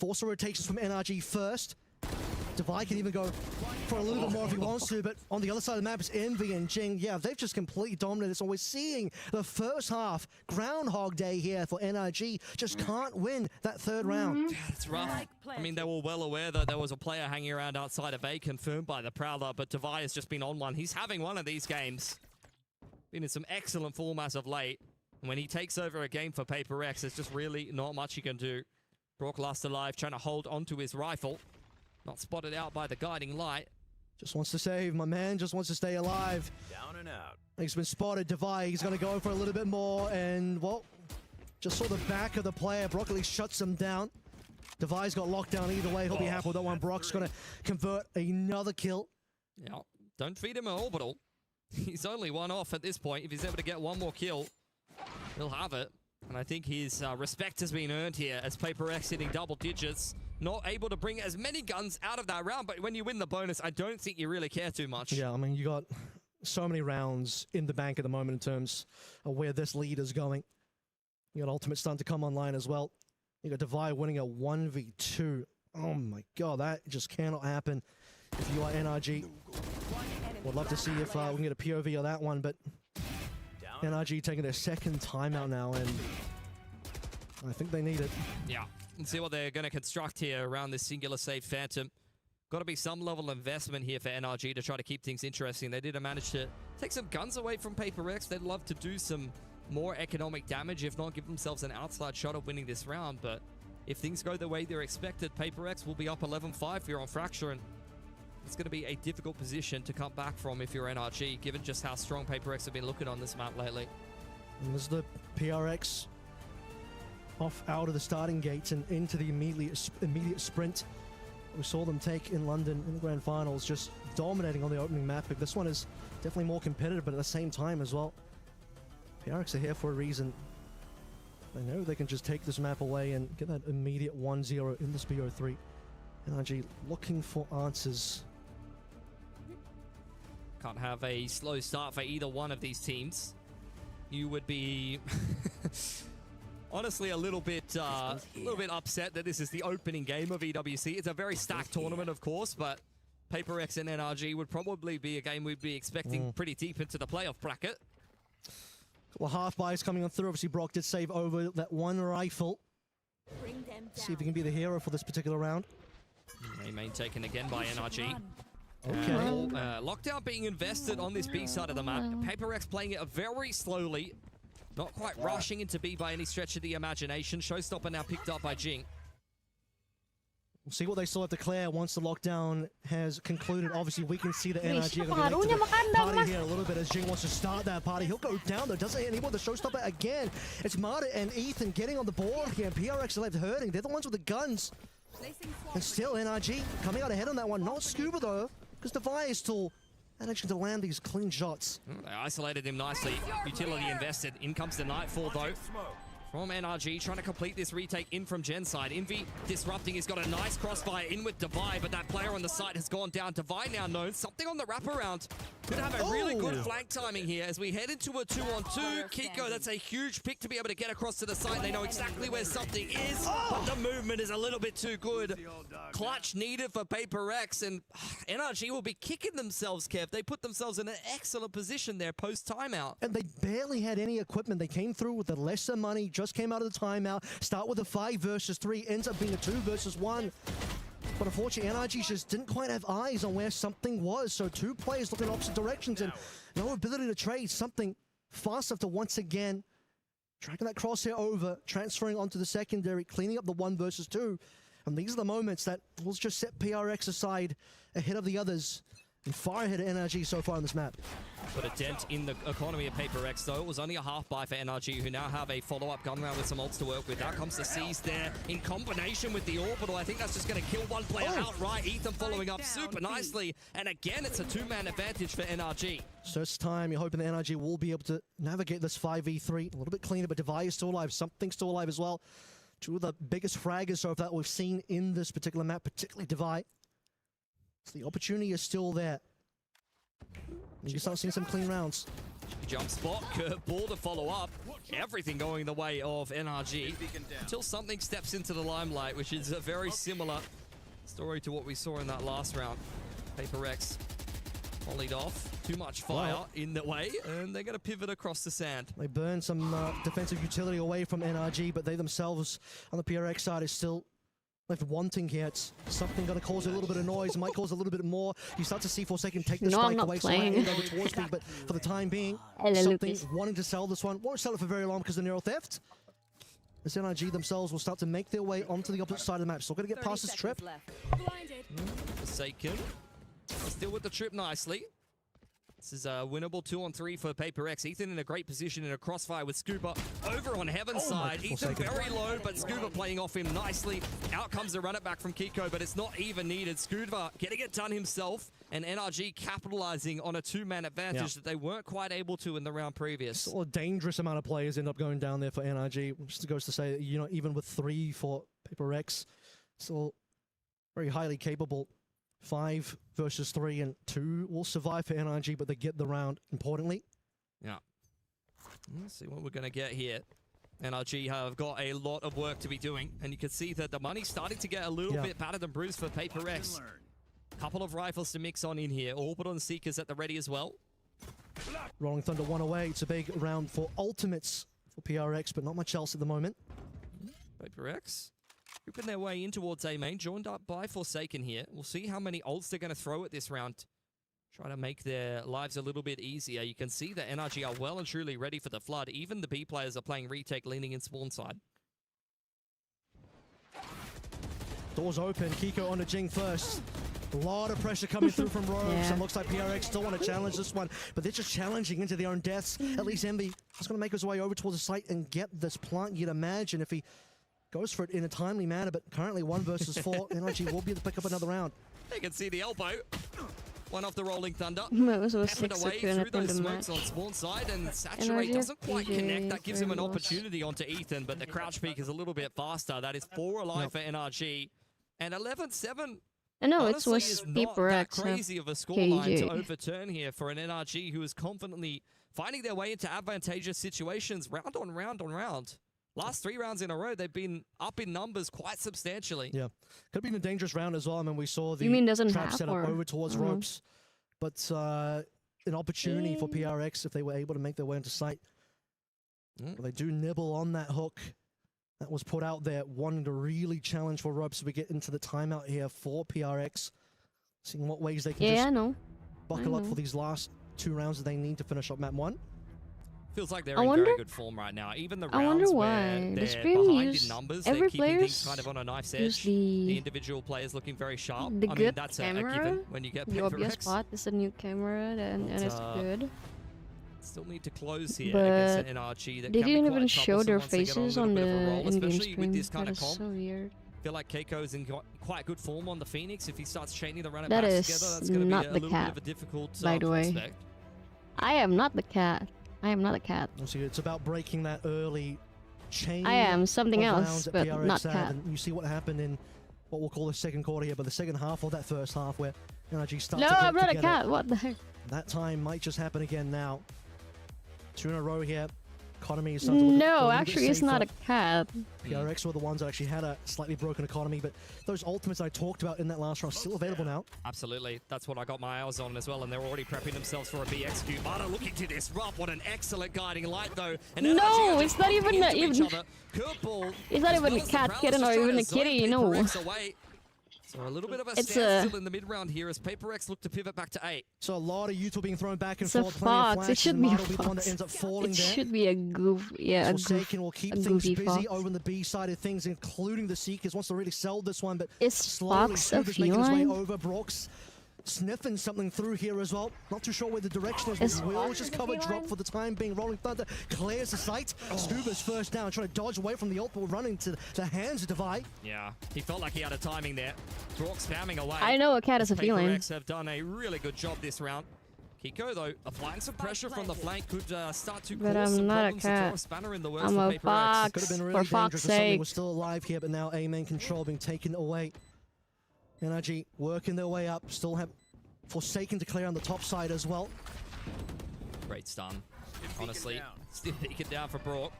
Force the rotations from NRG first. Devi can even go for a little bit more if he wants to, but on the other side of the map is Envy and Jing. Yeah, they've just completely dominated. So we're seeing the first half Groundhog Day here for NRG. Just can't win that third round. Yeah, that's rough. I mean, they were well aware that there was a player hanging around outside of A, confirmed by the Prowler, but Devi has just been on one. He's having one of these games. Been in some excellent form as of late. And when he takes over a game for Paper X, there's just really not much he can do. Brock last alive, trying to hold onto his rifle. Not spotted out by the guiding light. Just wants to save, my man. Just wants to stay alive. Down and out. He's been spotted. Devi, he's going to go for a little bit more. And, well, just saw the back of the player. Brock at least shuts him down. Devi's got locked down either way. He'll be happy with that one. Brock's going to convert another kill. Yeah, don't feed him an orbital. He's only one off at this point. If he's able to get one more kill, he'll have it. And I think his respect has been earned here as Paper X hitting double digits. Not able to bring as many guns out of that round, but when you win the bonus, I don't think you really care too much. Yeah, I mean, you got so many rounds in the bank at the moment in terms of where this lead is going. You got Ultimate starting to come online as well. You got Devi winning a 1v2. Oh my god, that just cannot happen if you are NRG. Would love to see if we can get a POV of that one, but NRG taking their second timeout now, and I think they need it. Yeah. And see what they're going to construct here around this singular save Phantom. Got to be some level of investment here for NRG to try to keep things interesting. They did manage to take some guns away from Paper X. They'd love to do some more economic damage, if not give themselves an outside shot of winning this round. But if things go the way they're expected, Paper X will be up 11-5 here on Fracture, and it's going to be a difficult position to come back from if you're NRG, given just how strong Paper X have been looking on this map lately. And there's the PRX off out of the starting gates and into the immediate sprint we saw them take in London in the grand finals, just dominating on the opening map. But this one is definitely more competitive, but at the same time as well, PRX are here for a reason. They know they can just take this map away and get that immediate 1-0 in this BO3. NRG looking for answers. Can't have a slow start for either one of these teams. You would be honestly a little bit upset that this is the opening game of EWC. It's a very stacked tournament, of course, but Paper X and NRG would probably be a game we'd be expecting pretty deep into the playoff bracket. Couple of half buys coming on through. Obviously, Brock did save over that one rifle. See if he can be the hero for this particular round. Main taken again by NRG. Okay. Lockdown being invested on this B side of the map. Paper X playing it very slowly. Not quite rushing into B by any stretch of the imagination. Showstopper now picked up by Jing. We'll see what they still have to clear once the lockdown has concluded. Obviously, we can see the NRG are going to get the party here a little bit as Jing wants to start that party. He'll go down though. Doesn't hit anyone. The Showstopper again. It's Marta and Ethan getting on the board here. PRX are left hurting. They're the ones with the guns. And still NRG coming out ahead on that one. Not Scuba though, because Devi is still managing to land these clean shots. They isolated him nicely. Utility invested. In comes the Nightfall though. From NRG, trying to complete this retake in from Gen side. Envy disrupting. He's got a nice crossfire in with Devi, but that player on the site has gone down. Devi now knows something on the wraparound. Could have a really good flank timing here as we head into a 2-on-2. Kiko, that's a huge pick to be able to get across to the side. They know exactly where something is, but the movement is a little bit too good. Clutch needed for Paper X, and NRG will be kicking themselves, Kev. They put themselves in an excellent position there post-timeout. And they barely had any equipment. They came through with the lesser money, just came out of the timeout, start with a 5 versus 3, ends up being a 2 versus 1. But unfortunately, NRG just didn't quite have eyes on where something was. So 2 players looking in opposite directions and no ability to trade. Something fast enough to once again tracking that crosshair over, transferring onto the secondary, cleaning up the 1 versus 2. And these are the moments that will just set PRX aside ahead of the others and far ahead of NRG so far on this map. Put a dent in the economy of Paper X, though. It was only a half buy for NRG, who now have a follow-up gun round with some ults to work with. Out comes the C's there in combination with the Orbital. I think that's just going to kill one player outright. Ethan following up super nicely. And again, it's a two-man advantage for NRG. So it's time. You're hoping the NRG will be able to navigate this 5v3 a little bit cleaner, but Devi is still alive. Something's still alive as well. Two of the biggest fraggers so far that we've seen in this particular map, particularly Devi. So the opportunity is still there. You can start seeing some clean rounds. Jump spot, curveball to follow up. Everything going the way of NRG until something steps into the limelight, which is a very similar story to what we saw in that last round. Paper X volleyed off. Too much fire in the way, and they're going to pivot across the sand. They burn some defensive utility away from NRG, but they themselves on the PRX side is still left wanting here. It's something going to cause a little bit of noise, might cause a little bit more. You start to see Forsaken take the spike away, so over towards me, but for the time being, something wanting to sell this one. Won't sell it for very long because of Neural Theft. As NRG themselves will start to make their way onto the opposite side of the map. Still going to get past this trip. Forsaken still with the trip nicely. This is a winnable 2-on-3 for Paper X. Ethan in a great position in a crossfire with Scuba over on Heaven's side. Ethan very low, but Scuba playing off him nicely. Out comes the run it back from Kiko, but it's not even needed. Scuba getting it done himself, and NRG capitalizing on a two-man advantage that they weren't quite able to in the round previous. A dangerous amount of players end up going down there for NRG, which goes to say that, you know, even with 3 for Paper X, still very highly capable. 5 versus 3 and 2 will survive for NRG, but they get the round, importantly. Yeah. Let's see what we're going to get here. NRG have got a lot of work to be doing, and you can see that the money's starting to get a little bit battered and bruised for Paper X. Couple of rifles to mix on in here. Orbital and Seekers at the ready as well. Rolling Thunder 1 away. It's a big round for ultimates for PRX, but not much else at the moment. Paper X grouping their way in towards A main, joined up by Forsaken here. We'll see how many ults they're going to throw at this round. Try to make their lives a little bit easier. You can see that NRG are well and truly ready for the flood. Even the B players are playing retake, leaning in spawn side. Doors open. Kiko on the Jing first. A lot of pressure coming through from Rogues. And looks like PRX still want to challenge this one, but they're just challenging into their own deaths. At least Envy is going to make his way over towards the site and get this plant. You'd imagine if he goes for it in a timely manner, but currently 1 versus 4. NRG will be able to pick up another round. You can see the elbow. One off the Rolling Thunder. Peppered away through those smokes on spawn side, and Saturate doesn't quite connect. That gives him an opportunity onto Ethan, but the crouch peak is a little bit faster. That is 4 alive for NRG. And 11-7. I know, it was Paper X. Crazy of a scoreline to overturn here for an NRG who is confidently finding their way into advantageous situations round on round on round. Last 3 rounds in a row, they've been up in numbers quite substantially. Yeah. Could have been a dangerous round as well. I mean, we saw the trap set up over towards ropes. But an opportunity for PRX if they were able to make their way into sight. But they do nibble on that hook that was put out there, wanting to really challenge for ropes. So we get into the timeout here for PRX. Seeing what ways they can buckle up for these last 2 rounds that they need to finish up map 1. Feels like they're in very good form right now. Even the rounds where they're behind in numbers, they're keeping things kind of on a knife's edge. The individual players looking very sharp. I mean, that's a given when you get Paper X. The obvious spot is a new camera, and it's good. Still need to close here against an NRG that they can didn't be quite even show their faces on the in-game screen. With this kind that of is so weird. I feel like Keiko's in quite good form on the Phoenix. If he starts chaining the run-it-backs together, that's going to be a little bit of a difficult prospect. I am not the cat. I am not a cat. See, it's about breaking that early chain. I am something else, but not cat. And you see what happened in what we'll call the second quarter here, but the second half of that first half where NRG starts to I'm not a cat. What the heck? That time might just happen again now. 2 in a row here. Economy is no, actually, it's not a cat. PRX were the ones that actually had a slightly broken economy, but those ultimates I talked about in that last round are still available now. Absolutely. That's what I got my eyes on as well, and they're already prepping themselves for a BXQ. Mata looking to disrupt. What an excellent guiding light, though. And no, it's not even it's not even a cat kitten or even a kitty, no. So a little bit of a standstill in the mid-round here as Paper X look to pivot back to 8. So a lot of youth being thrown back and it's forth. A fox. It should be a fox. It should be a goof. Yeah, Forsaken will keep things busy over on the B side of things, including the Seekers. Wants to really sell this one, but is slowly Fox a making his way feline? over. Brooks sniffing something through here as well. Not too sure where the direction is. Will just cover drop for the time being. Rolling Thunder clears the site. Scuba's first down, trying to dodge away from the ult, but running to the hands of Divide. Yeah, he felt like he had a timing there. Brock spamming away. I know what Cat is a feeling. PaperX have done a really good job this round. Kiko, though, applying some pressure from the flank could start to cause some problems to throw a spanner in the works for PaperX. Could have been really dangerous if something was still alive here, but now A-main control being taken away. NRG working their way up, still have Forsaken to clear on the top side as well. Great stun. Honestly, still beacon down for Brock.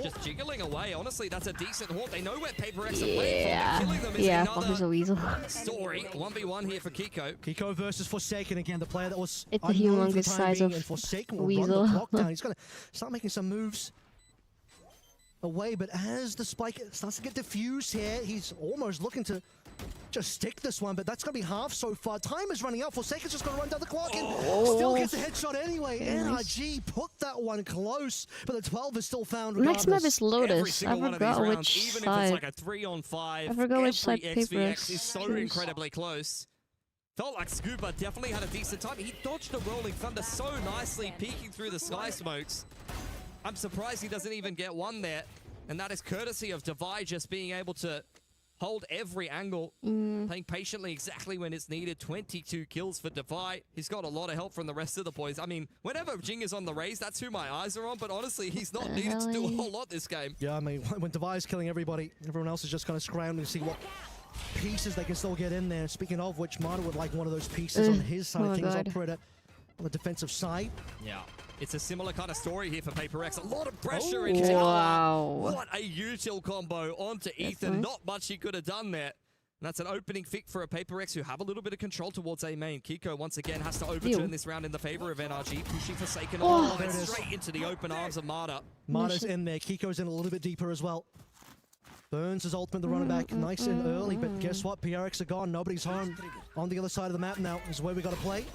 Just jiggling away. Honestly, that's a decent haunt. They know where PaperX are playing from. Killing them is another a weasel. story. 1v1 here for Kiko. Kiko versus Forsaken again. The player that was it's a humongous size of Forsaken will weasel. run the clock down. He's going to start making some moves away, but as the spike starts to get diffused here, he's almost looking to just stick this one, but that's going to be half so far. Time is running out. Forsaken's just going to run down the clock and still gets a headshot anyway. NRG put that one close, but the 12 is still found regardless. Next map is Lotus. I forgot which even side. If it's like a 3-on-5, I forgot which side XVX is so incredibly close. Felt like Scuba definitely had a decent time. He dodged a Rolling Thunder so nicely, peeking through the sky smokes. I'm surprised he doesn't even get one there, and that is courtesy of Divide just being able to hold every angle, playing patiently exactly when it's needed. 22 kills for Divide. He's got a lot of help from the rest of the boys. I mean, whenever Jing is on the raise, that's who my eyes are on, but honestly, he's not needed to do a whole lot this game. Yeah, I mean, when Divide's killing everybody, everyone else is just kind of scrambling to see what pieces they can still get in there. Speaking of which, Marta would like one of those pieces on his side. King's Operator on the defensive side. Yeah. It's a similar kind of story here for PaperX. A lot of pressure into What a util combo onto Ethan. Not much he could have done there. And that's an opening pick for a PaperX who have a little bit of control towards A main. Kiko once again has to overturn this round in the favor of NRG, pushing Forsaken on and straight into the open arms of Marta. Marta's in there. Kiko's in a little bit deeper as well. Burns his ultimate, the running back nice and early, but guess what? PRX are gone. Nobody's home. On the other side of the map now is where we got to play.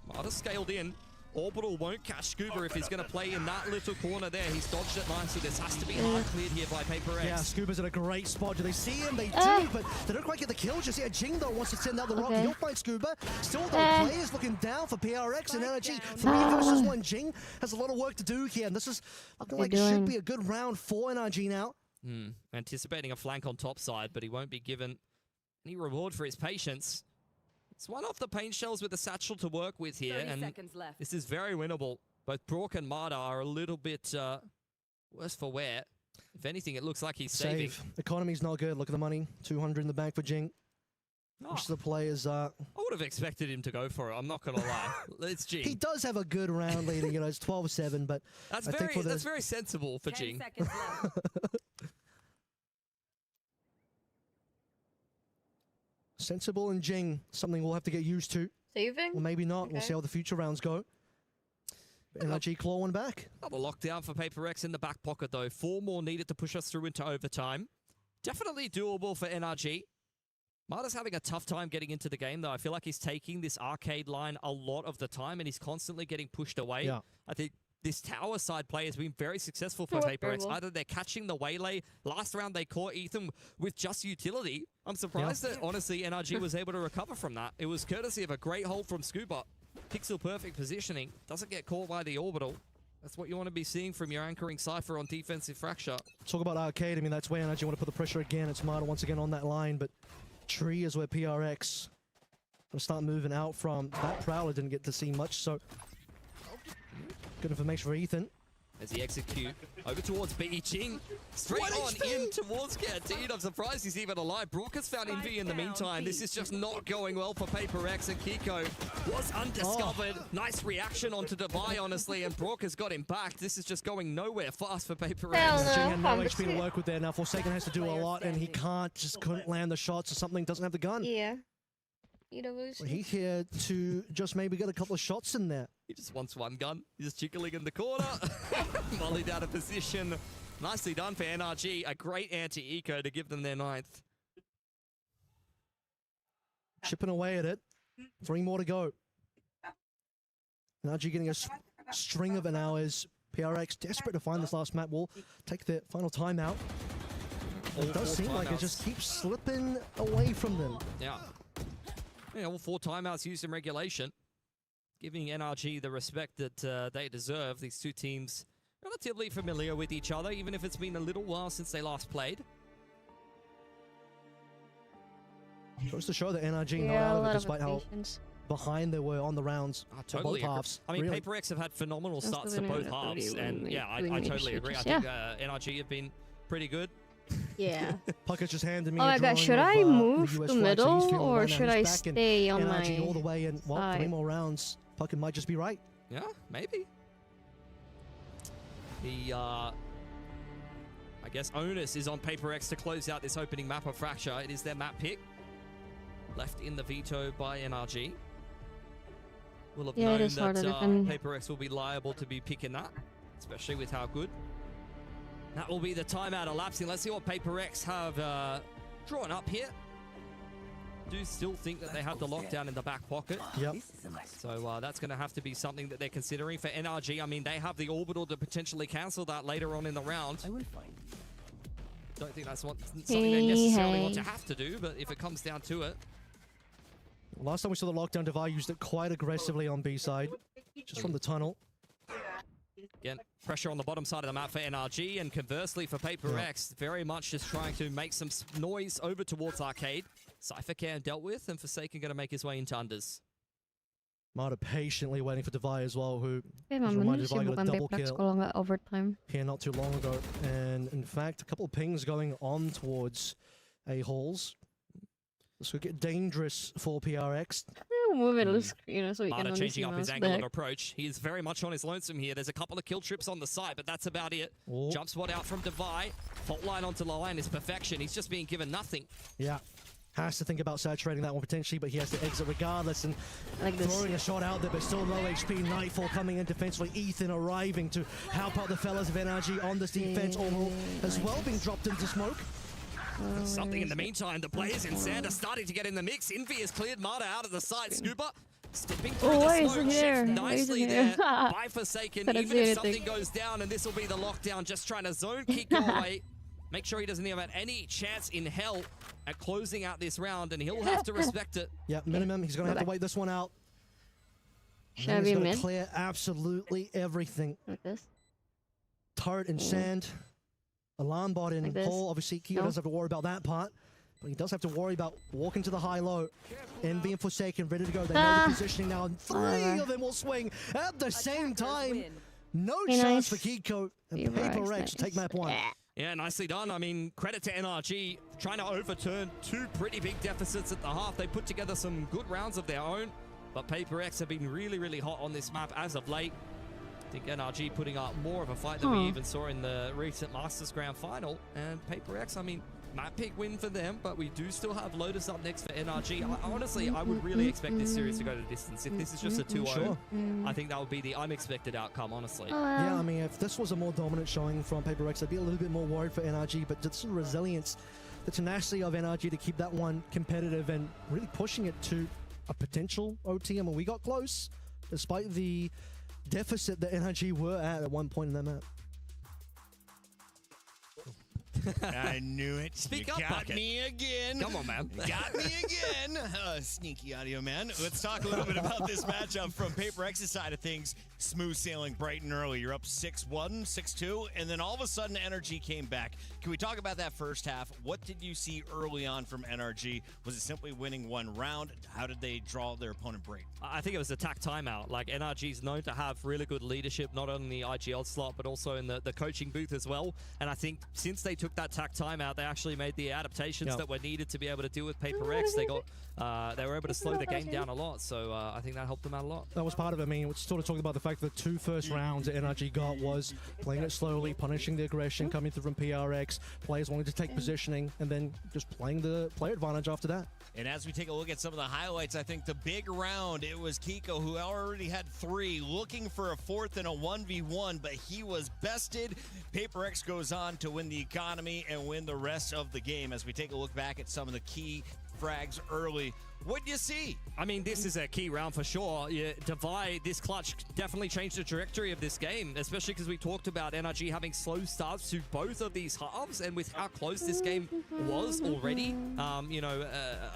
Marta scaled in. Orbital won't catch Scuba if he's going to play in that little corner there. He's dodged it nicely. This has to be hard cleared here by PaperX. Yeah, Scuba's in a great spot. Do they see him? They do, but they don't quite get the kill just yet. Jing, though, wants to send out the rocket. He'll find Scuba. Still, though, players looking down for PRX and NRG. 3 versus 1. Jing has a lot of work to do here, and this is looking like it should be a good round for NRG now. Anticipating a flank on top side, but he won't be given any reward for his patience. It's one off the paint shells with the satchel to work with here, and this is very winnable. Both Brock and Marta are a little bit worse for wear. If anything, it looks like he's saving. Economy's not good. Look at the money. 200 in the bank for Jing. Which the players I would have expected him to go for it. I'm not going to lie. It's Jing. He does have a good round leading. You know, it's 12-7, but that's I think that's very sensible for Jing. Sensible and Jing, something we'll have to get used to. Saving? Or maybe not. We'll see how the future rounds go. NRG claw one back. Another lockdown for PaperX in the back pocket, though. 4 more needed to push us through into overtime. Definitely doable for NRG. Marta's having a tough time getting into the game, though. I feel like he's taking this arcade line a lot of the time, and he's constantly getting pushed away. Yeah. I think this tower side play has been very successful for PaperX. Either they're catching the waylay. Last round, they caught Ethan with just utility. I'm surprised that, honestly, NRG was able to recover from that. It was courtesy of a great hold from Scuba. Pixel perfect positioning. Doesn't get caught by the orbital. That's what you want to be seeing from your anchoring Cypher on defensive fracture. Talk about arcade. I mean, that's where NRG want to put the pressure again. It's Marta once again on that line, but Tree is where PRX will start moving out from. That Prowler didn't get to see much, so good information for Ethan. As he execute over towards B. Jing. Straight on in towards Canteen. I'm surprised he's even alive. Brock has found Envy in the meantime. This is just not going well for PaperX, and Kiko was undiscovered. Nice reaction onto Devi, honestly, and Brock has got him back. This is just going nowhere fast for PaperX. Jing had no HP to work with there. Now Forsaken has to do a lot, and he couldn't land the shots or something. Doesn't have the gun. Yeah. EWC. Well, he's here to just maybe get a couple of shots in there. He just wants one gun. He's just jiggling in the corner. Mollied out of position. Nicely done for NRG. A great anti-eco to give them their 9th. Chipping away at it. 3 more to go. NRG getting a string of it now as PRX desperate to find this last map. Will take the final timeout. It does seem like it just keeps slipping away from them. Yeah. Yeah, all 4 timeouts used in regulation, giving NRG the respect that they deserve. These two teams relatively familiar with each other, even if it's been a little while since they last played. Goes to show that NRG not out of it, despite how behind they were on the rounds. Totally both halves. I mean, really. Paper X have had phenomenal starts to both halves, and yeah, I totally agree. I think NRG have been pretty good. Yeah. Puckett's just handed me Oh my god, should I move to middle or should I stay on my all the way in, well, 3 more rounds. Puckett might just be right. Yeah, maybe. The, I guess, onus is on Paper X to close out this opening map of Fracture. It is their map pick. Left in the veto by NRG. We'll have known that Paper X will be liable to be picking that, especially with how good. That will be the timeout elapsing. Let's see what Paper X have drawn up here. Do still think that they have the lockdown in the back pocket. Yep. So that's going to have to be something that they're considering for NRG. I mean, they have the orbital to potentially cancel that later on in the round. I will find. Don't think that's something they necessarily want to have to do, but if it comes down to it. Last time we saw the lockdown, DOVA used it quite aggressively on B side, just from the tunnel. Again, pressure on the bottom side of the map for NRG, and conversely for Paper X, very much just trying to make some noise over towards Arcade. Cypher Cam dealt with, and Forsaken going to make his way into unders. Mata patiently waiting for DOVA as well, who Emang bener sih bukan Paper X kalau nggak overtime. Here not too long ago, and in fact, a couple of pings going on towards A-holes. This could get dangerous for PRX. Move it a screen so we can changing up his angle and approach. He is very much on his lonesome here. There's a couple of kill trips on the side, but that's about it. Jump spot out from Devi. Fault line onto line is perfection. He's just being given nothing. Yeah. Has to think about saturating that one potentially, but he has to exit regardless, and throwing a shot out there, but still low HP. Nightfall coming in defensively. Ethan arriving to help out the fellas of NRG on this defense. Overall as well being dropped into smoke. Something in the meantime. The players in Sand are starting to get in the mix. Envy has cleared Mata out of the side. Scooper stepping through the smoke. Chef nicely there by Forsaken. Even if something goes down, and this will be the lockdown, just trying to zone Kiko away. Make sure he doesn't have any chance in hell at closing out this round, and he'll have to respect it. Yeah, minimum. He's going to have to wait this one out. Should I be mid? Clear absolutely everything. Like this? Turret and Sand. Alarm bot in hole. Obviously, Kiko doesn't have to worry about that part, but he does have to worry about walking to the high-low. Envy and Forsaken ready to go. They know the positioning now, and 3 of them will swing at the same time. No chance for Kiko, and Paper X take map 1. Yeah, nicely done. I mean, credit to NRG trying to overturn 2 pretty big deficits at the half. They put together some good rounds of their own, but Paper X have been really, really hot on this map as of late. I think NRG putting up more of a fight than we even saw in the recent Masters Grand Final. And Paper X, I mean, map pick win for them, but we do still have Lotus up next for NRG. Honestly, I would really expect this series to go to distance. If this is just a 2-0, I think that would be the unexpected outcome, honestly. Yeah, I mean, if this was a more dominant showing from Paper X, I'd be a little bit more worried for NRG, but just the resilience, the tenacity of NRG to keep that one competitive and really pushing it to a potential OT. I mean, we got close, despite the deficit that NRG were at one point in that map. I knew it. Speak you up, got Bucket. me again. Come on, man. Got me again. Sneaky audio, man. Let's talk a little bit about this matchup from Paper X's side of things. Smooth sailing bright and early. You're up 6-1, 6-2, and then all of a sudden NRG came back. Can we talk about that first half? What did you see early on from NRG? Was it simply winning one round? How did they draw their opponent break? I think it was attack timeout. Like, NRG's known to have really good leadership, not only in the IGL slot, but also in the coaching booth as well. And I think since they took that tack timeout, they actually made the adaptations that were needed to be able to deal with Paper X. They were able to slow the game down a lot, so I think that helped them out a lot. That was part of it. I mean, we're sort of talking about the fact that the 2 first rounds that NRG got was playing it slowly, punishing the aggression coming through from PRX, players wanting to take positioning, and then just playing the player advantage after that. And as we take a look at some of the highlights, I think the big round, it was Kiko, who already had 3, looking for a 4th and a 1v1, but he was bested. Paper X goes on to win the economy and win the rest of the game. As we take a look back at some of the key frags early, What do you see? I mean, this is a key round for sure. Yeah, Divide, this clutch definitely changed the trajectory of this game, especially because we talked about NRG having slow starts to both of these halves, and with how close this game was already, you know,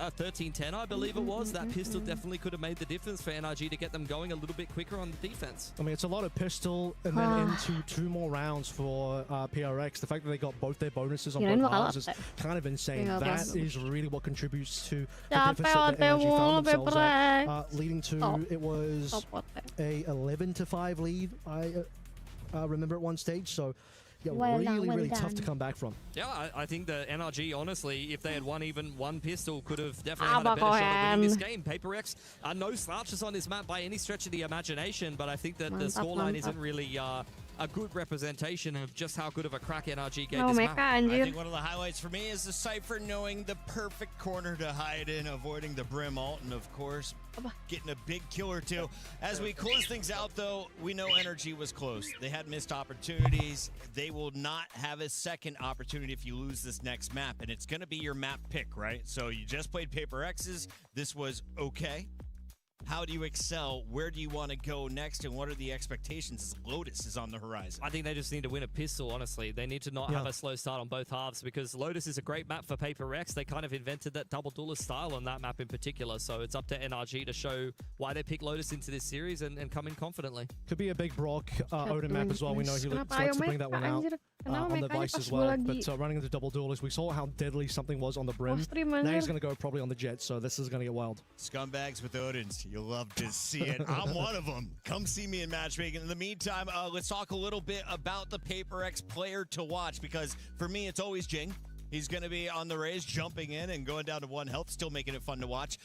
a 13-10, I believe it was, that pistol definitely could have made the difference for NRG to get them going a little bit quicker on the defense. I mean, it's a lot of pistol, and then into 2 more rounds for PRX. The fact that they got both their bonuses on both halves is kind of insane. That is really what contributes to the deficit that NRG found themselves at, leading to, it was a 11-5 lead, I remember at one stage, so yeah, really tough to come back from. Yeah, I think the NRG, honestly, if they had won even one pistol, could have definitely had a better shot at winning this game. Paper X are no slouches on this map by any stretch of the imagination, but I think that the scoreline isn't really a good representation of just how good of a crack NRG gave this map. I think one of the highlights for me is the Cypher knowing the perfect corner to hide in, avoiding the Brim ult, and of course, getting a big kill or two. As we close things out, though, we know NRG was close. They had missed opportunities. They will not have a second opportunity if you lose this next map, and it's going to be your map pick, right? So you just played Paper X's. This was okay. How do you excel? Where do you want to go next? And what are the expectations as Lotus is on the horizon? I think they just need to win a pistol, honestly. They need to not have a slow start on both halves, because Lotus is a great map for Paper X. They kind of invented that double duelist style on that map in particular. So it's up to NRG to show why they picked Lotus into this series and come in confidently. Could be a big Brock Odin map as well. We know he likes to bring that one out on the Vice as well. But running into double duelist, we saw how deadly something was on the Brim. Now he's going to go probably on the Jet, so this is going to get wild. Scumbags with Odins. You'll love to see it. I'm one of them. Come see me in matchmaking. In the meantime, let's talk a little bit about the Paper X player to watch, because for me, it's always Jing. He's going to be on the Rays, jumping in and going down to 1 health, still making it fun to watch.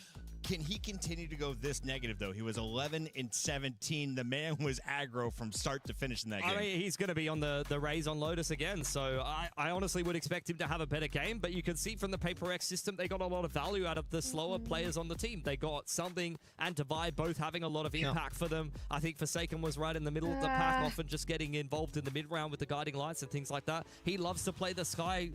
Can he continue to go this negative, though? He was 11-17. The man was aggro from start to finish in that game. I mean, he's going to be on the Rays on Lotus again, so I honestly would expect him to have a better game, but you can see from the Paper X system, they got a lot of value out of the slower players on the team. They got Something and Divide both having a lot of impact for them. I think Forsaken was right in the middle of the pack, often just getting involved in the mid-round with the guiding lights and things like that. He loves to play the Sky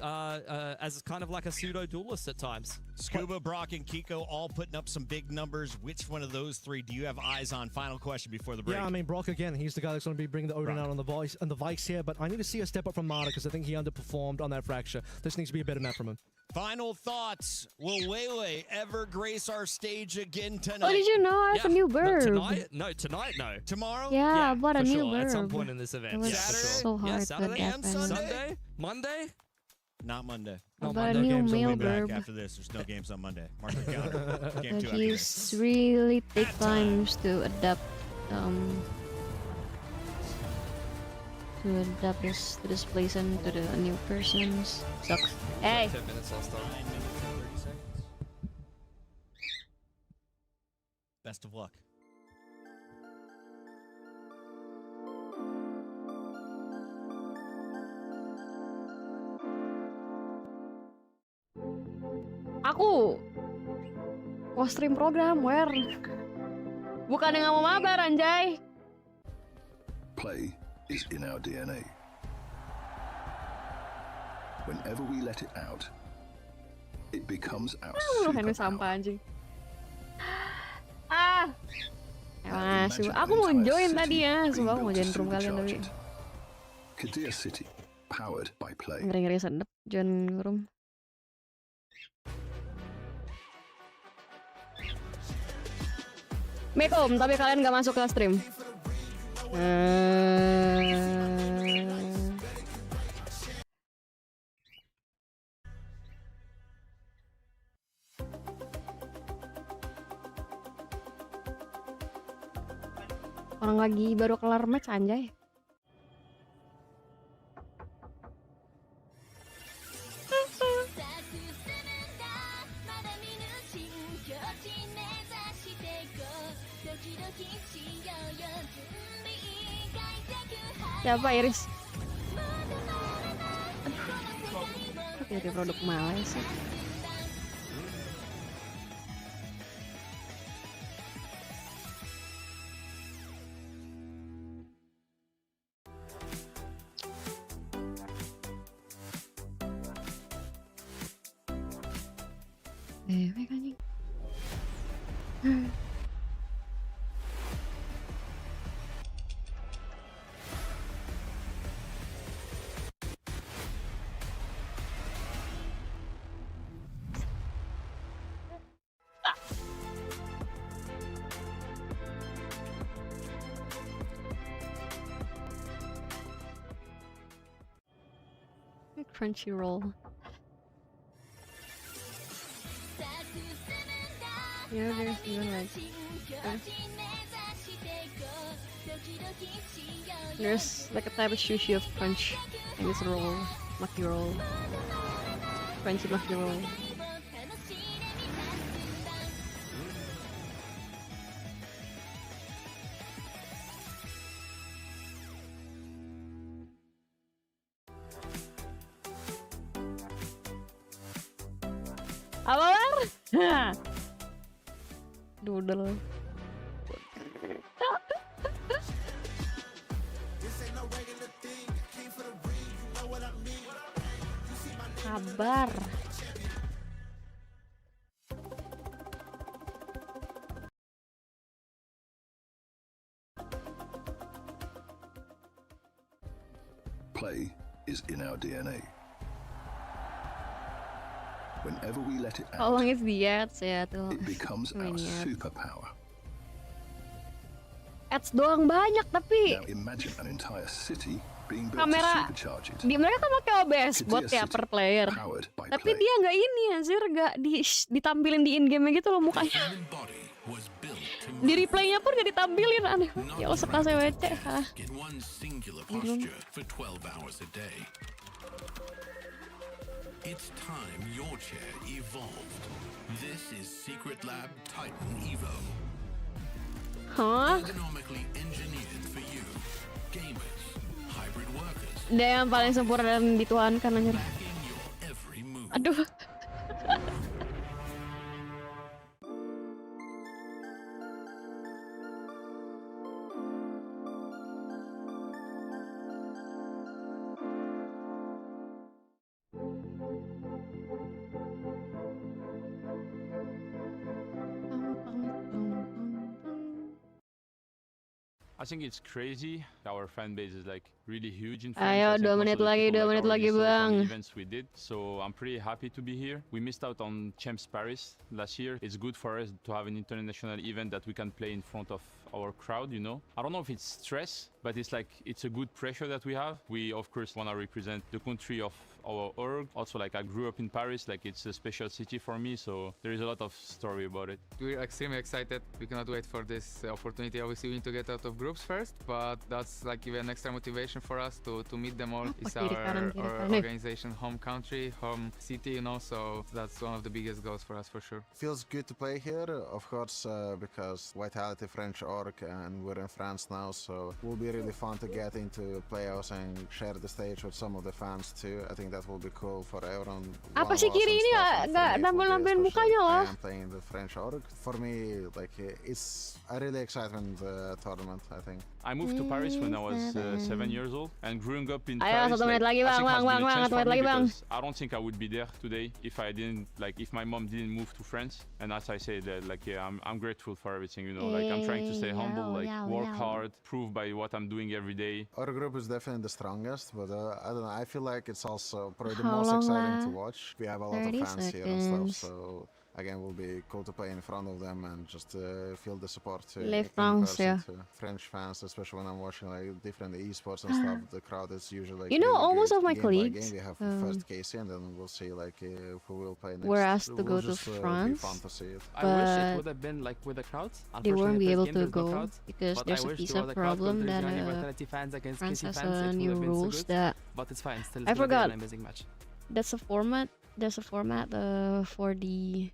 as kind of like a pseudo-duelist at times. Scuba, Brock, and Kiko all putting up some big numbers. Which one of those three do you have eyes on? Final question before the break. Yeah, I mean, Brock again, he's the guy that's going to be bringing the Odin out on the Vice here, but I need to see a step up from Mata, because I think he underperformed on that fracture. This needs to be a better map from him. Final thoughts. Will Wele ever grace our stage again tonight? Oh, did you know I have a new verb? Tonight, no. Tomorrow? Yeah, I bought a new verb. At some point in this event. It was so hard. Yeah, Saturday and Sunday? Monday? Not Monday. No, Monday. A new games meal will be back verb. after this. There's no games on Monday. Mark the calendar. Game 2 after this. He's really take times to adapt this place and to the new persons. Sucks. Hey. 10 minutes last time. 9 minutes and 30 seconds. Best of luck. Aku mau stream program, where? Bukan yang mau mabar, anjay. Play is in our DNA. Whenever we let it out, it becomes our Lu sampah anjing. Masih. Aku mau join tadi ya, sumpah mau join room kalian tapi. Kadir City, powered by Play. Ngeri-ngeri sedep join room. Mekom, tapi kalian gak masuk ke stream. Orang lagi baru kelar match, anjay. Siapa Iris? Jadi produk Malay sih. Anjing. Crunchyroll. Yeah, there's even like there's like a type of sushi of crunch. And it's roll, maki roll, crunchy maki roll. Apa War? Doodle. Sabar. Play is in our DNA. Whenever we let it How out, long is the ads ya tuh? it becomes our superpower. Ads doang banyak tapi Now imagine an entire city being built to kamera supercharge it. di mereka kan pakai OBS bot ya per player. Tapi dia nggak ini anjir, nggak ditampilin di in game gitu loh mukanya. Di replaynya pun nggak ditampilin, aneh. Ya Allah suka CWC. Bingung. It's time your chair evolved. This is Secret Lab Titan Evo. Hah? Ergonomically engineered for you, gamers, hybrid workers. Dia yang paling sempurna dan dituhankan anjir. Aduh. I think it's crazy. Our fan base is like really huge in France. Ayo 2 menit lagi, 2 menit lagi bang. Events we did, so I'm pretty happy to be here. We missed out on Champs Paris last year. It's good for us to have an international event that we can play in front of our crowd, you know. I don't know if it's stress, but it's like it's a good pressure that we have. We of course want to represent the country of our org. Also, like I grew up in Paris, like it's a special city for me, so there is a lot of story about it. We're extremely excited. We cannot wait for this opportunity. Obviously, we need to get out of groups first, but that's like even extra motivation for us to meet them all. It's our organization, home country, home city, you know, so that's one of the biggest goals for us for sure. Feels good to play here, of course, because Vitality French org and we're in France now, so it will be really fun to get into playoffs and share the stage with some of the fans too. I think that will be cool for everyone. Apa sih kiri ini nggak nampil-nampilin mukanya loh? I am playing the French org. For me, like it's a really exciting tournament, I think. I moved to Paris when I was 7 years old, and growing up in Ayo, Paris, 1 menit lagi bang, because I don't think I would be there today if I didn't, like, if my mom didn't move to France. And as I say, that, like, yeah, I'm grateful for everything, you know. Like, I'm trying to stay humble, like, work hard, prove by what I'm doing every day. Our group is definitely the strongest, but I don't know. I feel like it's also probably the most exciting to watch. We have a lot of fans here and stuff, so again, will be cool to play in front of them and just feel the support too. French fans, especially when I'm watching like different esports and stuff. The crowd is usually like, you know, really almost good. of my Game colleagues. by game, we have first Casey, and then we'll see like who will play next. Were asked to go to France, fun to see it. I wish it would have been like with the crowds. They won't be able to no go because there's a visa problem that France has a new rules that. But it's fine. Still, I forgot. An amazing match. That's a format. There's a format for the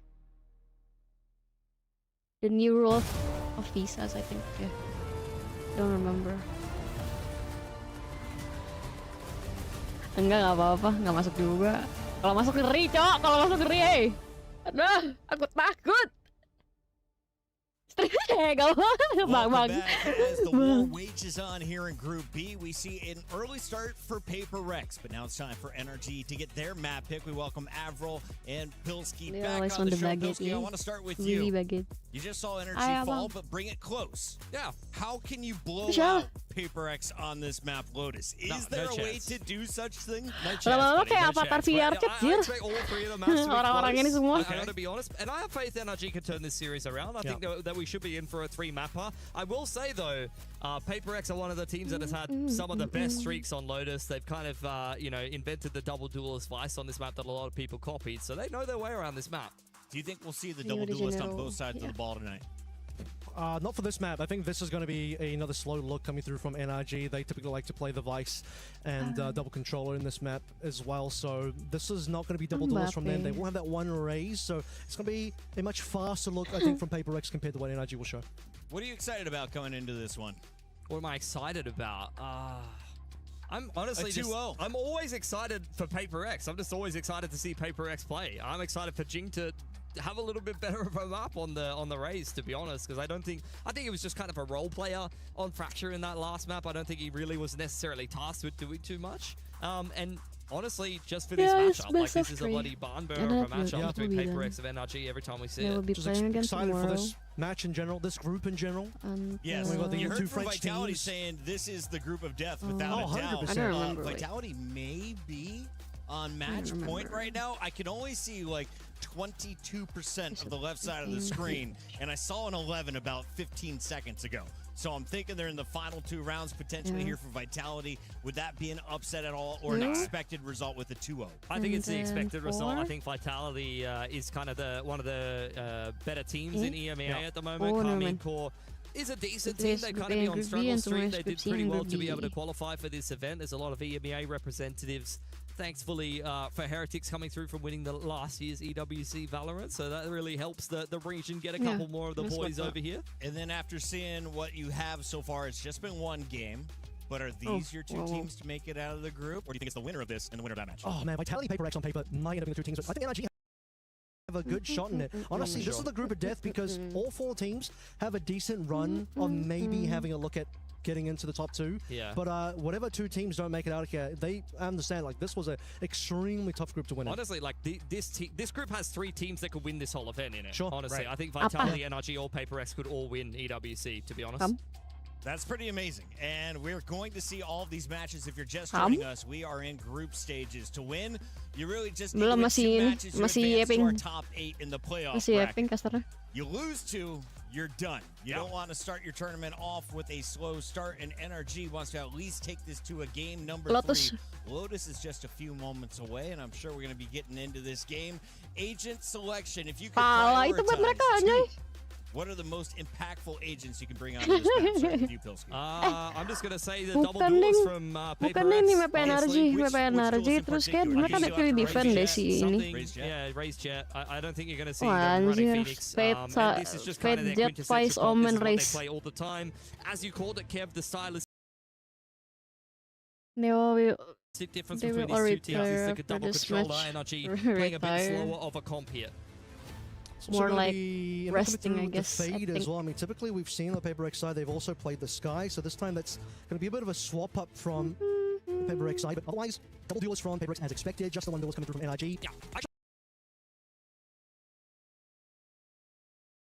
new rule of visas, I think. Yeah. Don't remember. Enggak apa-apa, nggak masuk juga. Kalau masuk ngeri, Cok. Kalau masuk ngeri, Aduh, aku takut. Welcome back as the war wages on here in Group B. We see an early start for Paper Rex, but now it's time for NRG to get their map pick. We welcome Avril and Pilsky back on the show. Pilsky, I want to start with you. You just saw NRG fall, but bring it close. Yeah. How can you blow out Paper X on this map, Lotus? Is there a way to do such thing? No chance. Lama-lama kayak avatar VR I expect all three of the maps to be orang-orang ini semua. I gotta be honest, and I have faith NRG can turn this series around. I think that we should be in for a 3-mapper. I will say though, Paper X are one of the teams that has had some of the best streaks on Lotus. They've kind of, invented the double duelist vice on this map that a lot of people copied, so they know their way around this map. Do you think we'll see the double duelist on both sides of the ball tonight? Not for this map. I think this is going to be another slow look coming through from NRG. They typically like to play the Vice and double controller in this map as well. So this is not going to be double duelist from them. They will have that one raise. So it's going to be a much faster look, I think, from Paper X compared to what NRG will show. What are you excited about coming into this one? What am I excited about? I'm honestly I'm always excited for Paper X. I'm just always excited to see Paper X play. I'm excited for Jing to have a little bit better of a map on the raise, to be honest, because I think he was just kind of a role player on Fracture in that last map. I don't think he really was necessarily tasked with doing too much. And honestly, just for this matchup, like this is a bloody barn burner of a matchup between Paper X and NRG every time we see it. Just excited for this match in general, this group in general. Yes, you heard from Vitality saying this is the group of death without a doubt. Vitality may be on match point right now. I can only see like 22% of the left side of the screen, and I saw an 11 about 15 seconds ago. So I'm thinking they're in the final 2 rounds potentially here for Vitality. Would that be an upset at all, or an expected result with a 2-0? I think it's the expected result. I think Vitality is kind of one of the better teams in EMEA at the moment. Karmine Core is a decent team. They kind of be on struggle street. They did pretty well to be able to qualify for this event. There's a lot of EMEA representatives, thankfully, for Heretics coming through from winning the last year's EWC Valorant. So that really helps the region get a couple more of the boys over here. And then after seeing what you have so far, it's just been one game. But are these your 2 teams to make it out of the group? Or do you think it's the winner of this and the winner of that match? Oh, man, Vitality, Paper X on paper might end up being the 2 teams. But I think NRG have a good shot in it. Honestly, this is the group of death because all 4 teams have a decent run of maybe having a look at getting into the top 2. Yeah. But whatever 2 teams don't make it out of here, they understand like this was an extremely tough group to win. Honestly, like this group has 3 teams that could win this whole event in it. Sure. Honestly, I think Vitality, NRG, or Paper X could all win EWC, to be honest. That's pretty amazing. And we're going to see all of these matches. If you're just joining us, we are in group stages. To win, you really just need to win 2 matches to advance to our top 8 in the playoff bracket. You lose 2, you're done. You don't want to start your tournament off with a slow start, and NRG wants to at least take this to a game number 3. Lotus is just a few moments away, and I'm sure we're going to be getting into this game. Agent selection, if you could prioritize what are the most impactful agents you can bring onto this match? Start with you, Pilsky. I'm just going to say the double duels from Paper X. Bukan ini map NRG, terus kayak mereka ada pilih defend deh si ini. Yeah, raise jet. I don't think you're going to see them running Phoenix. This is just kind of their quintessential comp. This is what they play all the time. As you called it, Kev, the style is difference between these 2 teams is like a double controller. NRG playing a bit slower of a comp here. More like resting, I guess. Fade as well. I mean, typically we've seen the Paper X side, they've also played the Sky, so this time that's going to be a bit of a swap up from the Paper X side, but otherwise, double duelist from Paper X as expected, just the one duelist coming through from NRG. Yeah, I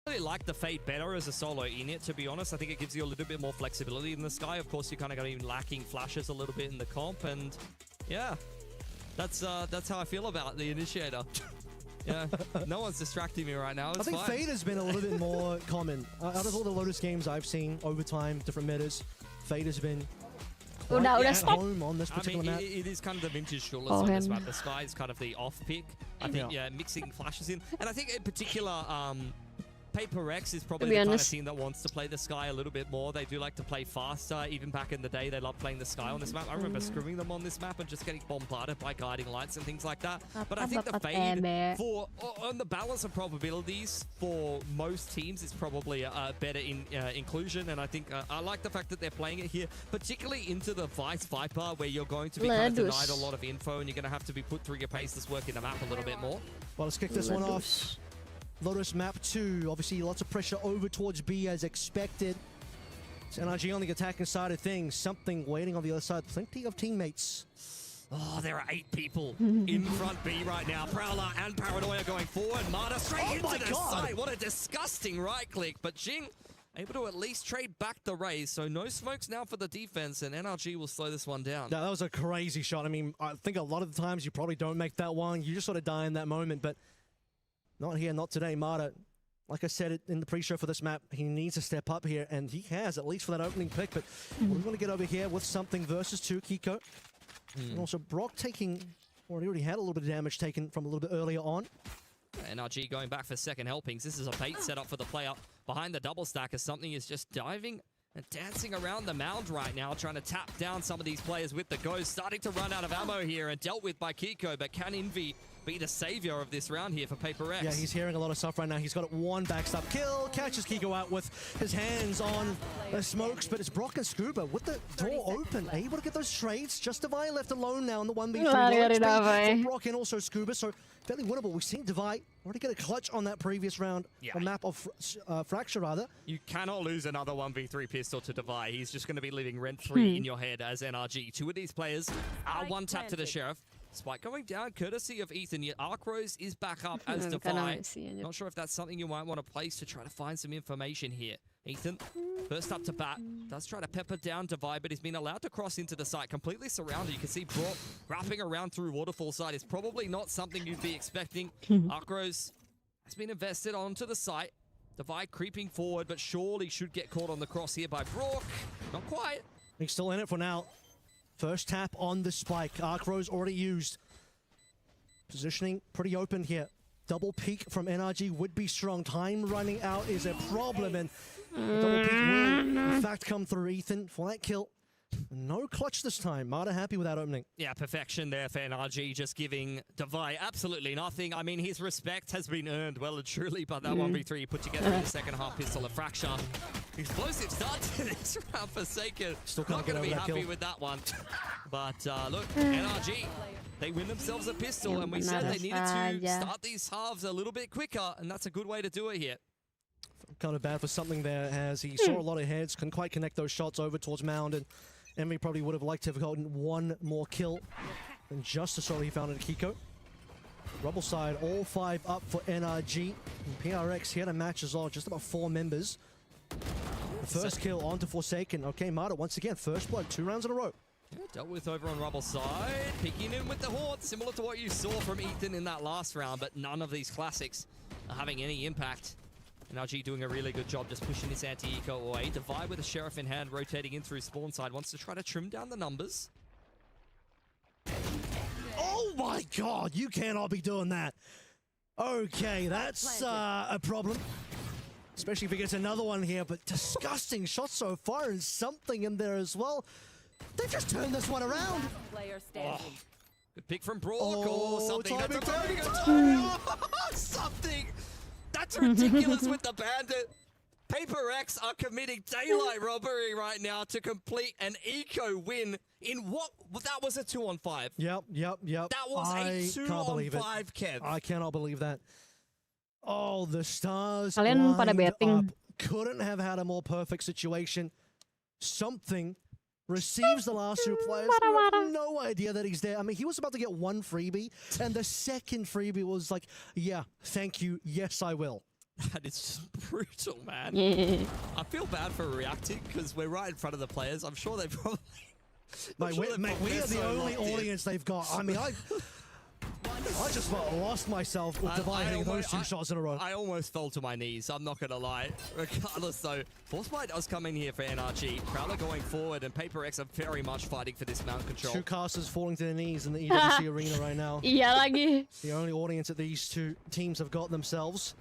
really like the Fade better as a solo init, to be honest. I think it gives you a little bit more flexibility in the Sky. Of course, you kind of got even lacking flashes a little bit in the comp, and yeah, that's how I feel about the Initiator. Yeah, no one's distracting me right now. It's I think fine. Fade has been a little bit more common. Out of all the Lotus games I've seen over time, different metas, Fade has been udah stop. home on this particular map. It is kind of the vintage duelist on this map. The Sky is kind of the off pick. I think, mixing flashes in. And I think in particular, Paper X is probably the kind of team that wants to play the Sky a little bit more. They do like to play faster. Even back in the day, they loved playing the Sky on this map. I remember screwing them on this map and just getting bombarded by guiding lights and things like that. But I think the Fade, on the balance of probabilities for most teams, is probably a better inclusion. And I think I like the fact that they're playing it here, particularly into the Vice Viper, where you're going to be kind of denied a lot of info and you're going to have to be put through your paces work in the map a little bit more. Well, let's kick this one off. Lotus map 2. Obviously, lots of pressure over towards B as expected. It's NRG on the attacking side of things. Something waiting on the other side. Plenty of teammates. Oh, there are 8 people in front B right now. Prowler and Paranoia going forward. Marta straight into the site. What a disgusting right click. But Jing able to at least trade back the raise. So no smokes now for the defense, and NRG will slow this one down. Yeah, that was a crazy shot. I mean, I think a lot of the times you probably don't make that one. You just sort of die in that moment, but not here, not today. Marta, like I said in the pre-show for this map, he needs to step up here, and he has, at least for that opening pick. But we want to get over here with something versus 2, Kiko. And also Brock taking, or he already had a little bit of damage taken from a little bit earlier on. NRG going back for second helpings. This is a bait setup for the player behind the double stack, as something is just diving and dancing around the mound right now, trying to tap down some of these players with the ghost. Starting to run out of ammo here and dealt with by Kiko, but can Envy be the savior of this round here for Paper Rex? Yeah, he's hearing a lot of stuff right now. He's got one backstab kill, catches Kiko out with his hands on the smokes, but it's Brock and Scuba with the door open, able to get those trades. Just Devi left alone now in the 1v3 for Brock and also Scuba, so fairly winnable. We've seen Devi already get a clutch on that previous round, a map of Fracture rather. You cannot lose another 1v3 pistol to Devi. He's just going to be living rent-free in your head as NRG. 2 of these players are one tap to the Sheriff. Spike going down courtesy of Ethan. Yet Arkrose is back up as Devi. Not sure if that's something you might want to place to try to find some information here. Ethan, first up to bat, does try to pepper down Devi, but he's been allowed to cross into the site, completely surrounded. You can see Brock wrapping around through Waterfall side. Is probably not something you'd be expecting. Arkrose has been invested onto the site. Devi creeping forward, but surely should get caught on the cross here by Brock. Not quite. He's still in it for now. First tap on the spike. Arkrose already used. Positioning pretty open here. Double peek from NRG would be strong. Time running out is a problem, and the double peek will, in fact, come through. Ethan for that kill. No clutch this time. Marta happy with that opening. Yeah, perfection there for NRG, just giving Devi absolutely nothing. I mean, his respect has been earned well and truly by that 1v3 he put together in the second half. Pistol of Fracture. Explosive start to this round. Forsaken. Still not going to be happy with that one. But look, NRG, they win themselves a pistol, and we said they needed to start these halves a little bit quicker, and that's a good way to do it here. Kind of bad for something there, as he saw a lot of heads, couldn't quite connect those shots over towards Mound, and Envy probably would have liked to have gotten one more kill than just to sort he found in Kiko. Rubble side, all 5 up for NRG. And PRX here to match as well, just about 4 members. The first kill onto Forsaken. Okay, Marta, once again, first blood, 2 rounds in a row. Yeah, dealt with over on Rubble side. Picking in with the Horde, similar to what you saw from Ethan in that last round, but none of these classics are having any impact. NRG doing a really good job just pushing this anti-eco away. Devi with a Sheriff in hand, rotating in through spawn side, wants to try to trim down the numbers. Oh my god, you cannot be doing that. Okay, that's a problem. Especially if he gets another one here, but disgusting shots so far, and something in there as well. They've just turned this one around. Good pick from Brock or something. That's a very good something. That's ridiculous with the Bandit. Paper X are committing daylight robbery right now to complete an eco win in what? That was a 2-on-5. Yep. That was a 2-on-5, Kev. I cannot believe that. Oh, the stars Kalian pada betting. Up. Couldn't have had a more perfect situation. Something receives the last 2 players. We have no idea that he's there. I mean, he was about to get 1 freebie, and the second freebie was like, yeah, thank you, yes, I will. That is just brutal, man. I feel bad for reacting because we're right in front of the players. I'm sure they probably... we are the only audience they've got. I mean, I just lost myself with Devi hitting those 2 shots in a row. I almost fell to my knees, I'm not going to lie. Regardless, though, Forceblight does come in here for NRG. Prowler going forward, and Paper X are very much fighting for this mount control. 2 casters falling to their knees in the EWC arena right now. Iya lagi. The only audience that these 2 teams have got themselves.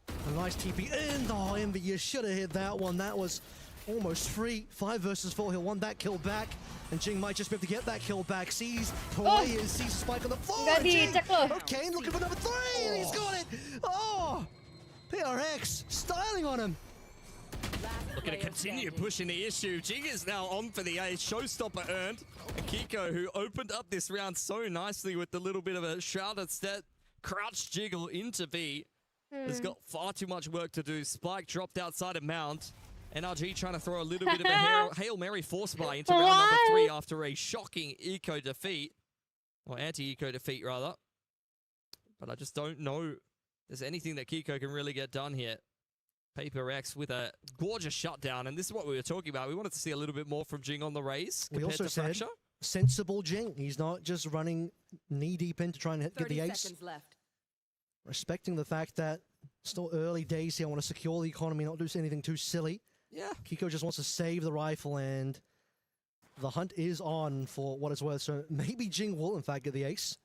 A nice TP in. Oh, Envy, you should have hit that one. That was almost free. 5 versus 4. He'll want that kill back. And Jing might just be able to get that kill back. Sees players, sees a spike on the floor. Okay, looking for number 3. And he's got it. Oh, PRX styling on him. Looking to continue pushing the issue. Jing is now on for the A. Showstopper earned. And Kiko, who opened up this round so nicely with the little bit of a shrouded step, crouch jiggle into B. has got far too much work to do. Spike dropped outside of Mount. NRG trying to throw a little bit of a Hail Mary force buy into round number 3 after a shocking eco defeat. Or anti-eco defeat, rather. But I just don't know if there's anything that Kiko can really get done here. Paper X with a gorgeous shutdown, and this is what we were talking about. We wanted to see a little bit more from Jing on the raise We compared also to said Fracture. sensible Jing. He's not just running knee-deep in to try and get the 30 ace. seconds left. Respecting the fact that still early days here, I want to secure the economy, not do anything too silly. Yeah. Kiko just wants to save the rifle, and the hunt is on for what it's worth. So maybe Jing will, in fact, get the ace.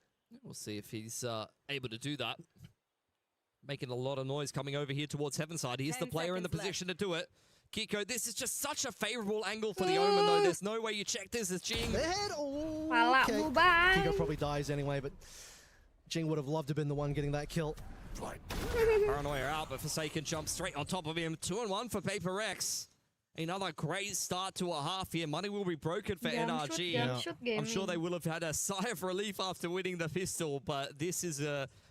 We'll see if he's able to do that. Making a lot of noise coming over here towards Heavenside. He's the player in the position to do it. Kiko, this is just such a favorable angle for the Omen, though. There's no way you check this as Jing. Head. Okay. Kiko probably dies anyway, but Jing would have loved to have been the one getting that kill. Paranoia out, but Forsaken jumps straight on top of him. 2-1 for Paper X. Another great start to a half here. Money will be broken for NRG. I'm sure they will have had a sigh of relief after winning the pistol, but this is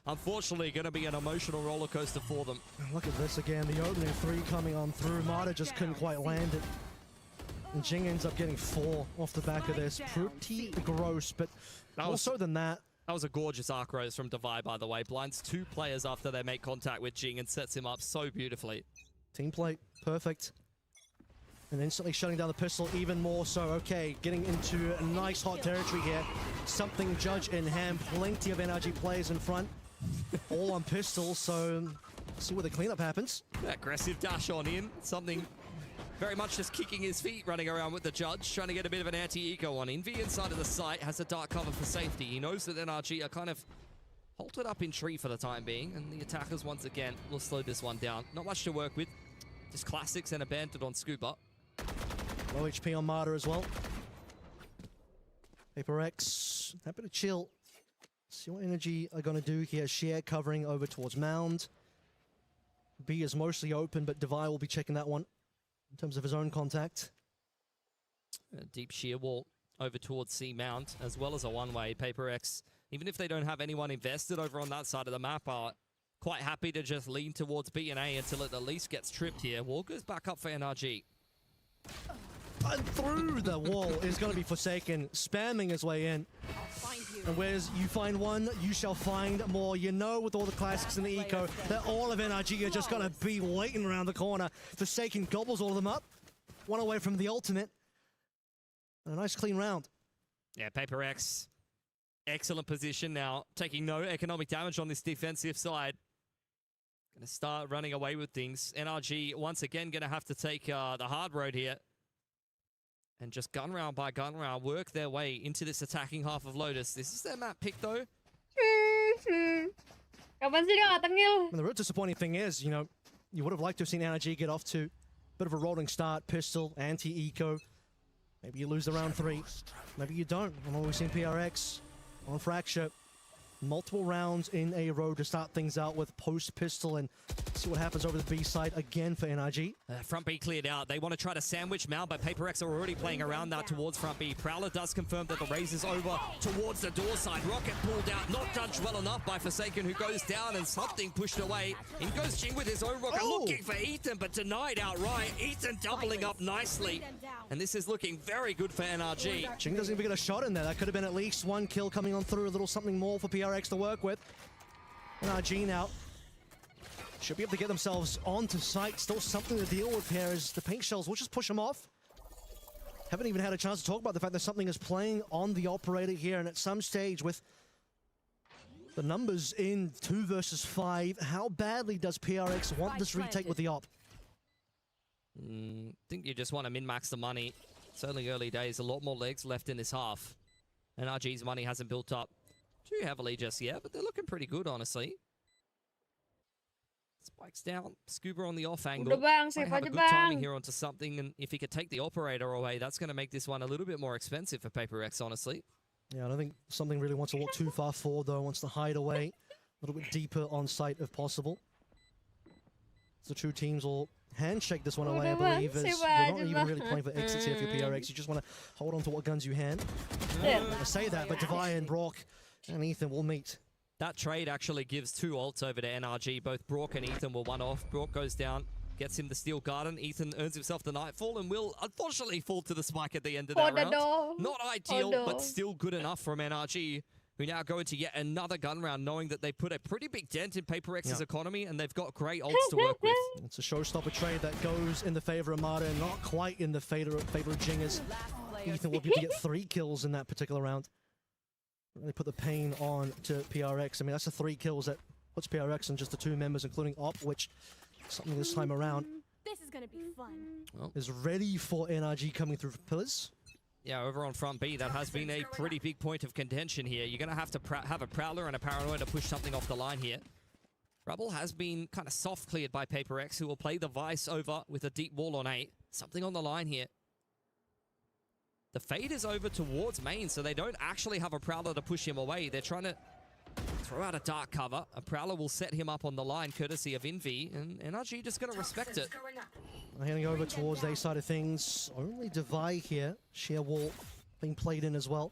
unfortunately going to be an emotional roller coaster for them. Look at this again. The opening 3 coming on through. Mata just couldn't quite land it. And Jing ends up getting 4 off the back of this. Pretty gross, but more so than that. That was a gorgeous arc rose from Divide, by the way. Blinds 2 players after they make contact with Jing and sets him up so beautifully. Team play, perfect. And instantly shutting down the pistol even more so. Okay, getting into a nice hot territory here. Something judge in hand. Plenty of NRG players in front. All on pistols, so let's see where the cleanup happens. Aggressive dash on in. Something very much just kicking his feet, running around with the judge, trying to get a bit of an anti-eco on. Envy inside of the site has a dark cover for safety. He knows that NRG are kind of halted up in tree for the time being, and the attackers once again will slow this one down. Not much to work with. Just classics and abandoned on Scuba. Low HP on Marta as well. Paper X, happy to chill. See what Energy are going to do here. Share covering over towards Mound. B is mostly open, but Devi will be checking that one in terms of his own contact. A deep sheer wall over towards C Mount, as well as a one-way. Paper X, even if they don't have anyone invested over on that side of the map, are quite happy to just lean towards B and A until it at least gets tripped here. Wall goes back up for NRG. And through the wall is going to be Forsaken, spamming his way in. And whereas you find one, you shall find more. You know, with all the classics in the eco, that all of NRG are just going to be waiting around the corner. Forsaken gobbles all of them up. One away from the ultimate. And a nice clean round. Yeah, Paper X, excellent position now, taking no economic damage on this defensive side. Going to start running away with things. NRG once again going to have to take the hard road here. And just gun round by gun round, work their way into this attacking half of Lotus. This is their map pick, though. Kapan sih dia nggak tengil? And the real disappointing thing is, you know, you would have liked to have seen NRG get off to a bit of a rolling start, pistol, anti-eco. Maybe you lose the round 3. Maybe you don't. I've always seen PRX on Fracture. Multiple rounds in a row to start things out with post-pistol and see what happens over the B side again for NRG. Front B cleared out. They want to try to sandwich Mount, but Paper X are already playing around that towards front B. Prowler does confirm that the raise is over towards the door side. Rocket pulled out, not judged well enough by Forsaken, who goes down, and something pushed away. In goes Jing with his own rocket, looking for Ethan, but denied outright. Ethan doubling up nicely. And this is looking very good for NRG. Jing doesn't even get a shot in there. That could have been at least one kill coming on through, a little something more for PRX to work with. NRG now should be able to get themselves onto site. Still something to deal with here as the paint shells will just push them off. Haven't even had a chance to talk about the fact that something is playing on the operator here, and at some stage with the numbers in 2 versus 5, how badly does PRX want this retake with the op? I think you just want to min-max the money. It's only early days, a lot more legs left in this half. NRG's money hasn't built up too heavily just yet, but they're looking pretty good, honestly. Spikes down, Scuba on the off angle. Might have a good timing here onto something, and if he could take the operator away, that's going to make this one a little bit more expensive for Paper X, honestly. Yeah, I don't think something really wants to walk too far forward, though. Wants to hide away a little bit deeper on site if possible. So 2 teams will handshake this one away, I believe, as you're not even really playing for exits here for PRX. You just want to hold on to what guns you hand. I say that, but Devi and Brock and Ethan will meet That trade actually gives 2 ults over to NRG. Both Brock and Ethan were one off. Brock goes down, gets him the Steel Garden. Ethan earns himself the Nightfall and will unfortunately fall to the spike at the end of that round. Not ideal, but still good enough from NRG, who now go into yet another gun round, knowing that they put a pretty big dent in Paper X's economy and they've got great ults to work with. It's a showstopper trade that goes in the favor of Mata and not quite in the favor of Jingers. Ethan will be able to get 3 kills in that particular round. They put the pain on to PRX. I mean, that's the 3 kills that puts PRX and just the 2 members, including Op, which is something this time around. This is gonna be fun. Well, is ready for NRG coming through pillars. Yeah, over on front B, that has been a pretty big point of contention here. You're going to have to have a Prowler and a Paranoid to push something off the line here. Rubble has been kind of soft cleared by Paper X, who will play the Vice over with a deep wall on 8. Something on the line here. The Fade is over towards main, so they don't actually have a Prowler to push him away. They're trying to throw out a dark cover. A Prowler will set him up on the line, courtesy of Envy, and NRG just going to respect it. Heading over towards their side of things. Only Divide here. Sheer wall being played in as well.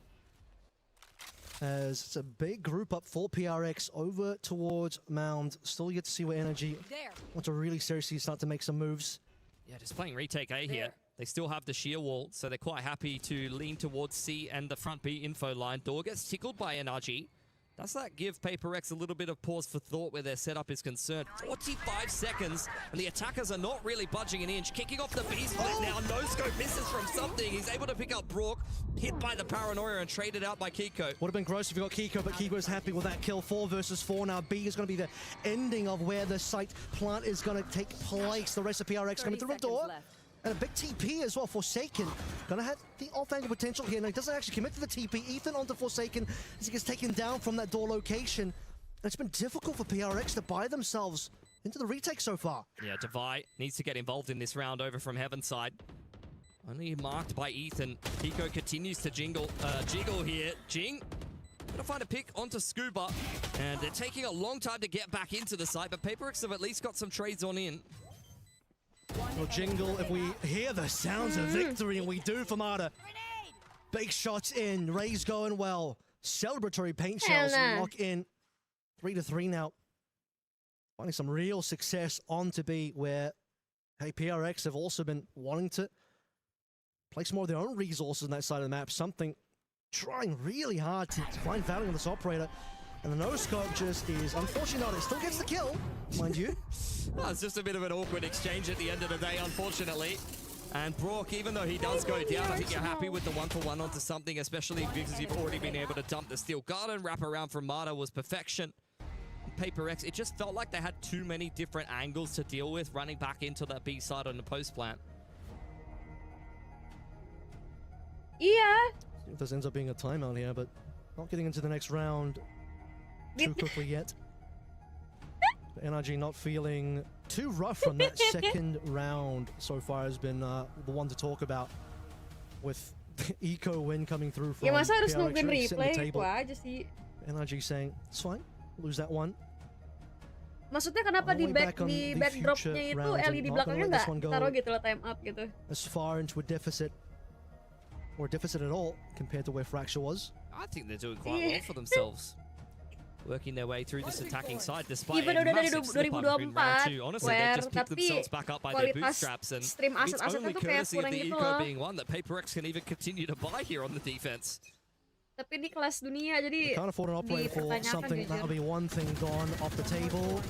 As it's a big group up for PRX over towards Mound. Still yet to see where NRG want to really seriously start to make some moves. Yeah, just playing retake A here. They still have the sheer wall, so they're quite happy to lean towards C and the front B info line. Door gets tickled by NRG. Does that give Paper X a little bit of pause for thought where their setup is concerned? 45 seconds, and the attackers are not really budging an inch. Kicking off the B split now. No scope misses from something. He's able to pick up Brook, hit by the Paranoia and traded out by Kiko. Would have been gross if you got Kiko, but Kiko's happy with that kill. 4 versus 4 now. B is going to be the ending of where the site plant is going to take place. The rest of PRX coming through the door. And a big TP as well. Forsaken gonna have the off-angle potential here. Now he doesn't actually commit to the TP. Ethan onto Forsaken as he gets taken down from that door location. And it's been difficult for PRX to buy themselves into the retake so far. Yeah, Devi needs to get involved in this round over from Heaven side. Only marked by Ethan. Kiko continues to jiggle here. Jing gonna find a pick onto Scuba. And they're taking a long time to get back into the site, but Paper X have at least got some trades on in. Well, Jingle, if we hear the sounds of victory, and we do for Mata. Big shots in, Ray's going well. Celebratory paint shells lock in. 3-3 now. Finding some real success on to B, where, hey, PRX have also been wanting to place more of their own resources on that side of the map. Something trying really hard to find value on this operator. And the no-scope just is, unfortunately not, it still gets the kill, mind you. Well, it's just a bit of an awkward exchange at the end of the day, unfortunately. And Brock, even though he does go down, I think you're happy with the 1-for-1 onto something, especially because you've already been able to dump the Steel Garden. Wrap around from Mata was perfection. Paper X, it just felt like they had too many different angles to deal with running back into that B side on the post plant. Yeah. If this ends up being a timeout here, but not getting into the next round too quickly yet. NRG not feeling too rough from that second round so far has been the one to talk about, with the eco win coming through from masa harus PRX nungguin really sitting the replay? table. Wah aja sih. NRG saying, it's fine, we'll lose that one. Maksudnya kenapa di backdropnya itu Ellie di belakangnya nggak taruh gitu lah, time up gitu. As far into a deficit, or a deficit at all, compared to where Fracture was. I think they're doing quite well for themselves. Working their way through this attacking side despite Even a udah dari massive slip up in round 2. 2024, Honestly, they've just picked themselves back up by their bootstraps, and stream it's aset-asetnya only tuh kayak courtesy of kurang the gitu eco loh. being one that Paper X can even continue to buy here on the defense. Tapi ini kelas dunia jadi Can't afford an operator for something. That'll be one thing gone off the table.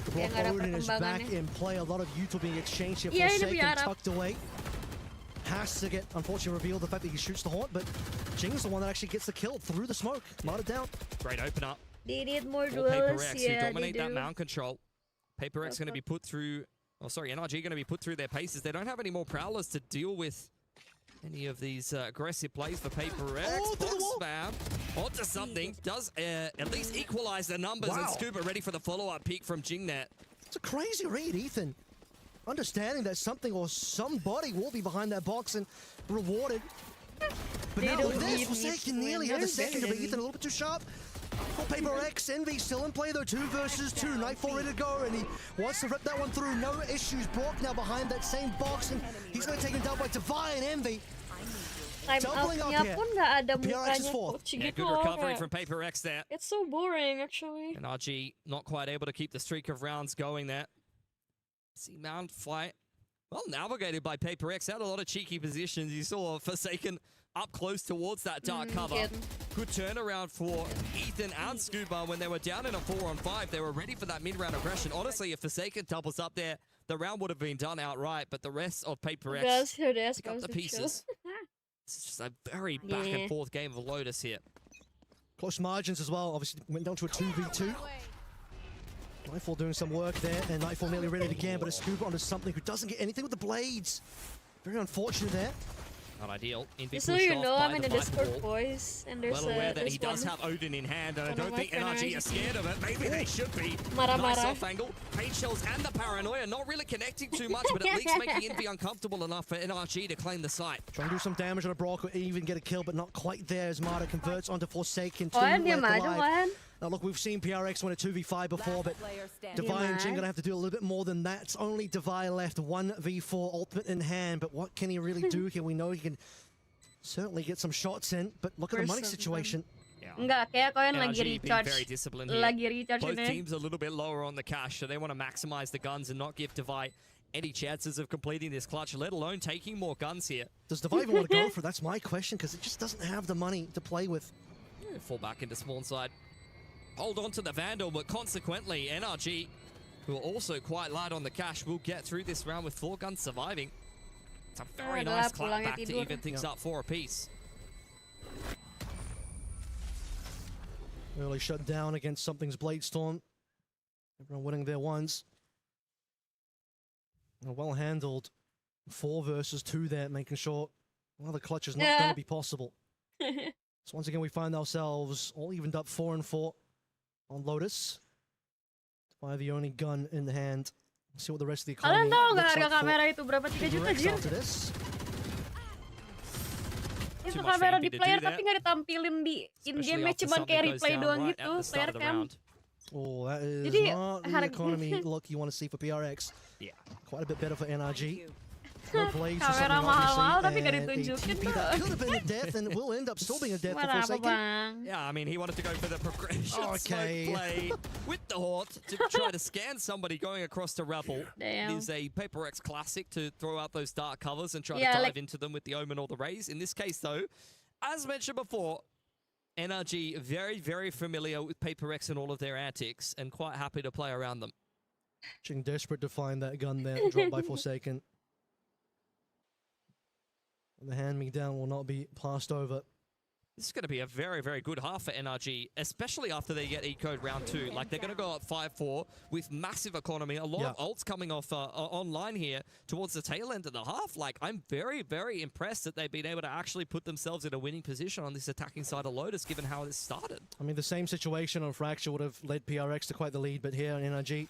The Block Odin is back in play. A lot of youth being exchanged here. Forsaken tucked away. Has to get, unfortunately, revealed the fact that he shoots the Haunt, but Jing's the one that actually gets the kill through the smoke. Mata down. Great open up. They need more For Paper duels, X, who yeah, dominate they that do. mount control. Paper X going to be put through, NRG going to be put through their paces. They don't have any more Prowlers to deal with any of these aggressive plays for Paper X. Box spam onto something. Does at least equalize the numbers. Wow. And Scuba ready for the follow-up peek from Jingnet. It's a crazy read, Ethan. Understanding that something or somebody will be behind that box and rewarded. But now with this, Forsaken nearly had the second, but Ethan a little bit too sharp. For Paper X, Envy still in play though, 2 versus 2, Nightfall ready to go, and he wants to rip that one through, no issues. Brock now behind that same box, and he's going to take him down by Devi and Envy. time out-nya pun nggak ada mukanya coach Yeah, gitu good loh. recovery Kayak, from Paper X there. it's so boring actually. And RG not quite able to keep the streak of rounds going there. See Mount fight. Well navigated by Paper X. Had a lot of cheeky positions. You saw Forsaken up close towards that dark cover. Good turnaround for Ethan and Scuba when they were down in a 4-on-5. They were ready for that mid-round aggression. Honestly, if Forsaken doubles up there, the round would have been done outright, but the rest of Paper X pick up the pieces. It's just a very back and forth game of Lotus here. Close margins as well. Obviously went down to a 2v2. Nightfall doing some work there, and Nightfall nearly ready again, but a Scuba onto something who doesn't get anything with the blades. Very unfortunate there. Not ideal. Just so you know, I'm in the Discord, boys, and there's well aware that he does have Odin in hand, and I don't think NRG are scared of it. Maybe they should be. Nice off angle. Pain shells and the paranoia not really connecting too much, but at least making Envy uncomfortable enough for NRG to claim the site. Trying to do some damage on a Brock or even get a kill, but not quite there as Mara converts onto Forsaken. Now look, we've seen PRX win a 2v5 before, but Divine and Jin gonna have to do a little bit more than that. It's only Divine left, 1v4 ultimate in hand, but what can he really do here? We know he can certainly get some shots in, but look at the money situation. Enggak, kayak kalian lagi recharge. Very disciplined here. Lagi recharge Both ini. teams a little bit lower on the cash, so they want to maximize the guns and not give Divine any chances of completing this clutch, let alone taking more guns here. Does Divine even want to go for it? That's my question, because it just doesn't have the money to play with. Fall back into spawn side. Hold on to the Vandal, but consequently, NRG, who are also quite light on the cash, will get through this round with 4 guns surviving. It's a very nice clapback to even things up 4 apiece. Early shut down against something's Blade Storm. Everyone winning their ones. Well handled. 4 versus 2 there, making sure the clutch is not going to be possible. So once again, we find ourselves all evened up 4-4 on Lotus. By the only gun in the hand. Let's see what the rest of the economy Kalian tahu nggak looks harga like kamera itu berapa? 3 juta, Jir? after this. Itu kamera di player tapi nggak ditampilin di in-game match, cuman kayak replay doang gitu, player cam. Oh, that is Jadi, not the economy look you want to see for PRX. Yeah. Quite a bit better for NRG. No plays for Kamera something, mahal-mahal tapi obviously, nggak and a ditunjukin TP tuh. that could have been a death and will end up still being a death for Kenapa, Forsaken. Bang? Yeah, I mean, he wanted to go for the progression Okay. smoke play with the Hort to try to scan somebody going across to Rebel. It is a Paper X classic to throw out those dark covers and try to dive into them with the Omen or the Raze. In this case, though, as mentioned before, NRG very, very familiar with Paper X and all of their antics and quite happy to play around them. Being desperate to find that gun there dropped by Forsaken. And the hand-me-down will not be passed over. This is going to be a very, very good half for NRG, especially after they get E-Code round 2. Like, they're going to go up 5-4 with massive economy. A lot of ults coming off online here towards the tail end of the half. Like, I'm very, very impressed that they've been able to actually put themselves in a winning position on this attacking side of Lotus, given how this started. I mean, the same situation on Fracture would have led PRX to quite the lead, but here on NRG,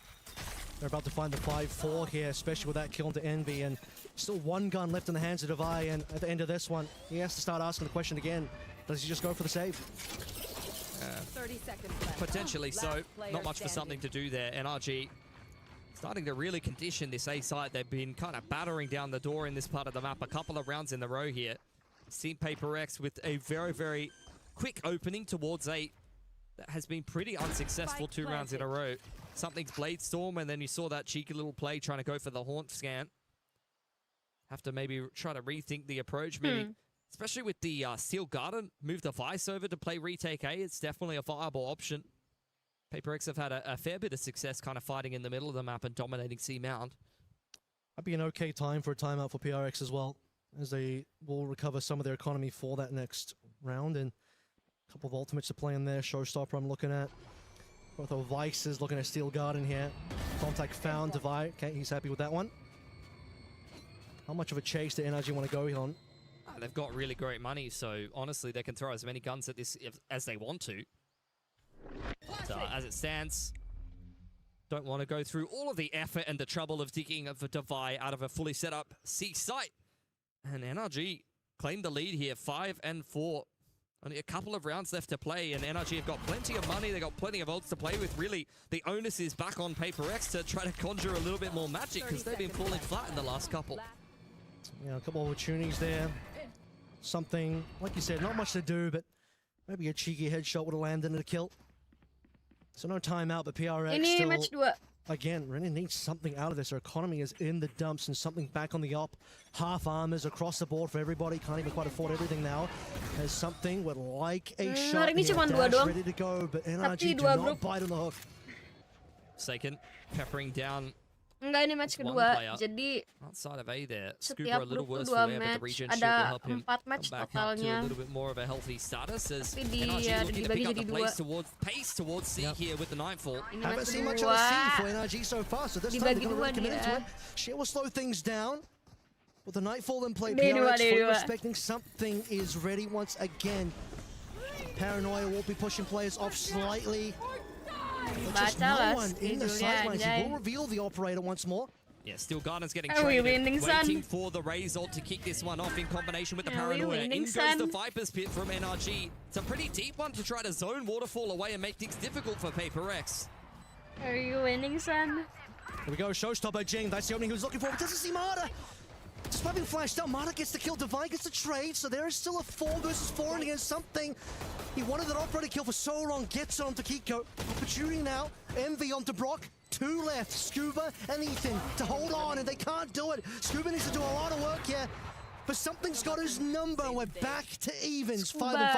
they're about to find the 5-4 here, especially with that kill to Envy, and still 1 gun left in the hands of Devi, and at the end of this one, he has to start asking the question again. Does he just go for the save? 30 seconds left. Potentially so. Not much for something to do there. NRG starting to really condition this A site. They've been kind of battering down the door in this part of the map a couple of rounds in the row here. Seen Paper X with a very, very quick opening towards A that has been pretty unsuccessful 2 rounds in a row. Something's Blade Storm, and then you saw that cheeky little play trying to go for the Haunt scan. Have to maybe try to rethink the approach, maybe. Especially with the Steel Garden, move the Vice over to play retake A. It's definitely a viable option. Paper X have had a fair bit of success kind of fighting in the middle of the map and dominating C Mound. That'd be an okay time for a timeout for PRX as well, as they will recover some of their economy for that next round. And a couple of ultimates to play in there. Showstopper I'm looking at. Both of Vices looking at Steel Garden here. Contact found, Devi. Okay, he's happy with that one. How much of a chase did NRG want to go on? They've got really great money, so honestly, they can throw as many guns at this as they want to. But as it stands, don't want to go through all of the effort and the trouble of digging for Devi out of a fully set up C site. And NRG claimed the lead here, 5-4. Only a couple of rounds left to play, and NRG have got plenty of money. They've got plenty of ults to play with. Really, the onus is back on Paper X to try to conjure a little bit more magic, because they've been falling flat in the last couple. Yeah, a couple of opportunities there. something, like you said, not much to do, but maybe a cheeky headshot would have landed in a kill. So no timeout, but PRX Ini still, match 2. again, really needs something out of this. Their economy is in the dumps and something back on the op. Half armors across the board for everybody. Can't even quite afford everything now. Has something would like a shot hari ini here. cuma 2 Dash doang. ready to go, but Tapi NRG do 2 not grup. bite on the hook. Forsaken peppering down. Enggak, ini match kedua. Jadi Outside of A there, Scuba setiap a little grup worse tuh 2 for wear, but the match. region shield will Ada help him 4 match come back up to a totalnya. little bit more of a healthy status as Tapi di- NRG ya, looking to dibagi pick up the jadi 2. pace towards C here with the Nightfall. Ini Haven't match seen much kedua. on the C for NRG so far, so this time they're Dibagi going to really 2 commit into dia. it. Shit will slow things down. With the Nightfall in play, Dia PRX dua, dia fully dua. respecting something is ready once again. Paranoia will be pushing players off slightly. But just Baca no lah one in the schedule-nya, sidelines. He anjay. will reveal the operator once more. Yeah, still Garden's getting Are we traded, winning, son? waiting for the Raze ult to kick this one off in combination with the Are we Paranoia. winning, In goes the son? Viper's Pit from NRG. It's a pretty deep one to try to zone Waterfall away and make things difficult for Paper X. Are you winning, son? Here we go, Showstopper Jing. That's the opening he was looking for. But doesn't see Marta. Despite being flashed out, Marta gets the kill. Divine gets the trade. So there is still a 4 versus 4 and against something. He wanted that operator kill for so long. Gets it onto Kiko. Opportunity now. Envy onto Brock. 2 left. Scuba and Ethan to hold on, and they can't do it. Scuba needs to do a lot of work here. But something's got his number. We're back to evens, 5 and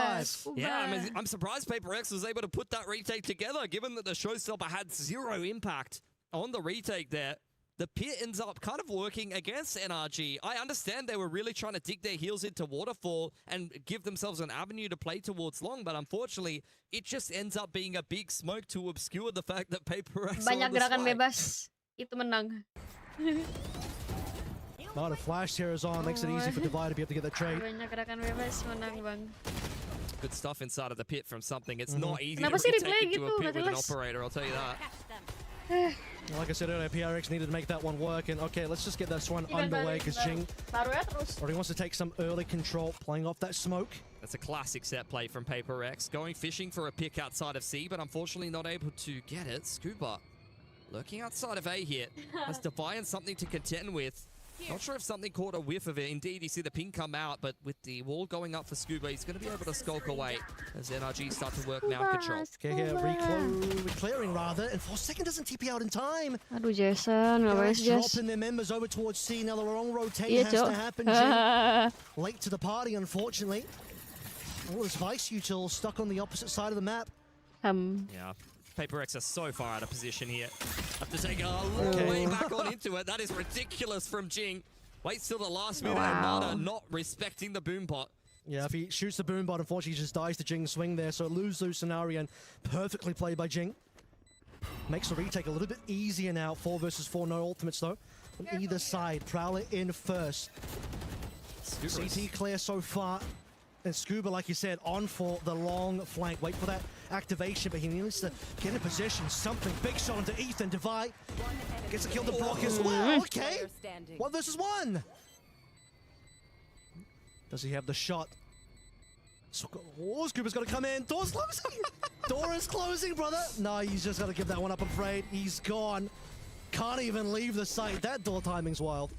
5. Yeah, I'm surprised Paper X was able to put that retake together, given that the Showstopper had 0 impact on the retake there. The pit ends up kind of working against NRG. I understand they were really trying to dig their heels into Waterfall and give themselves an avenue to play towards long, but unfortunately, it just ends up being a big smoke to obscure the fact that Paper X Banyak are on the gerakan spike. bebas. Itu menang. Marta flash here is on. Makes it easy for Divide to be able to get the trade. Banyak gerakan bebas, menang, Bang. Good stuff inside of the pit from something. It's not easy Kenapa to sih retake replay into gitu? a pit Nggak with an jelas. operator, I'll tell you that. Like I said earlier, PRX needed to make that one work. And okay, let's just get this one underway because Jing Baru ya terus. already wants to take some early control, playing off that smoke. That's a classic set play from Paper X. Going fishing for a pick outside of C, but unfortunately not able to get it. Scuba lurking outside of A here. Has Defiant something to contend with. Not sure if something caught a whiff of it. Indeed, you see the ping come out, but with the wall going up for Scuba, he's going to be able to skulk away as NRG start to work mount control. Okay, here, clearing rather, and Forsaken doesn't TP out in time. Aduh, Jason, ngapain sih, Jas? Dropping their members over towards C. Now the wrong rotate Iya, has Cok. to happen. Jing. Late to the party, unfortunately. All this Vice Util stuck on the opposite side of the map. Yeah. Paper X are so far out of position here. Have to take a long way back on into it. That is ridiculous from Jing. Waits till the last minute and Marta not respecting the boom pot. Yeah, if he shoots the boom bot, unfortunately he just dies to Jing's swing there. So lose-lose scenario and perfectly played by Jing. Makes the retake a little bit easier now. 4 versus 4, no ultimates though. From either side, Prowler in first. CT clear so far. And Scuba, like you said, on for the long flank. Wait for that activation, but he needs to get in position. Something. Big shot into Ethan. Divide. Gets a kill to Brock as well. Okay. 1 versus 1. Does he have the shot? Oh, Scuba's got to come in. Door's closing. Door is closing, brother. No, he's just got to give that one up, I'm afraid. He's gone. Can't even leave the site. That door timing's wild.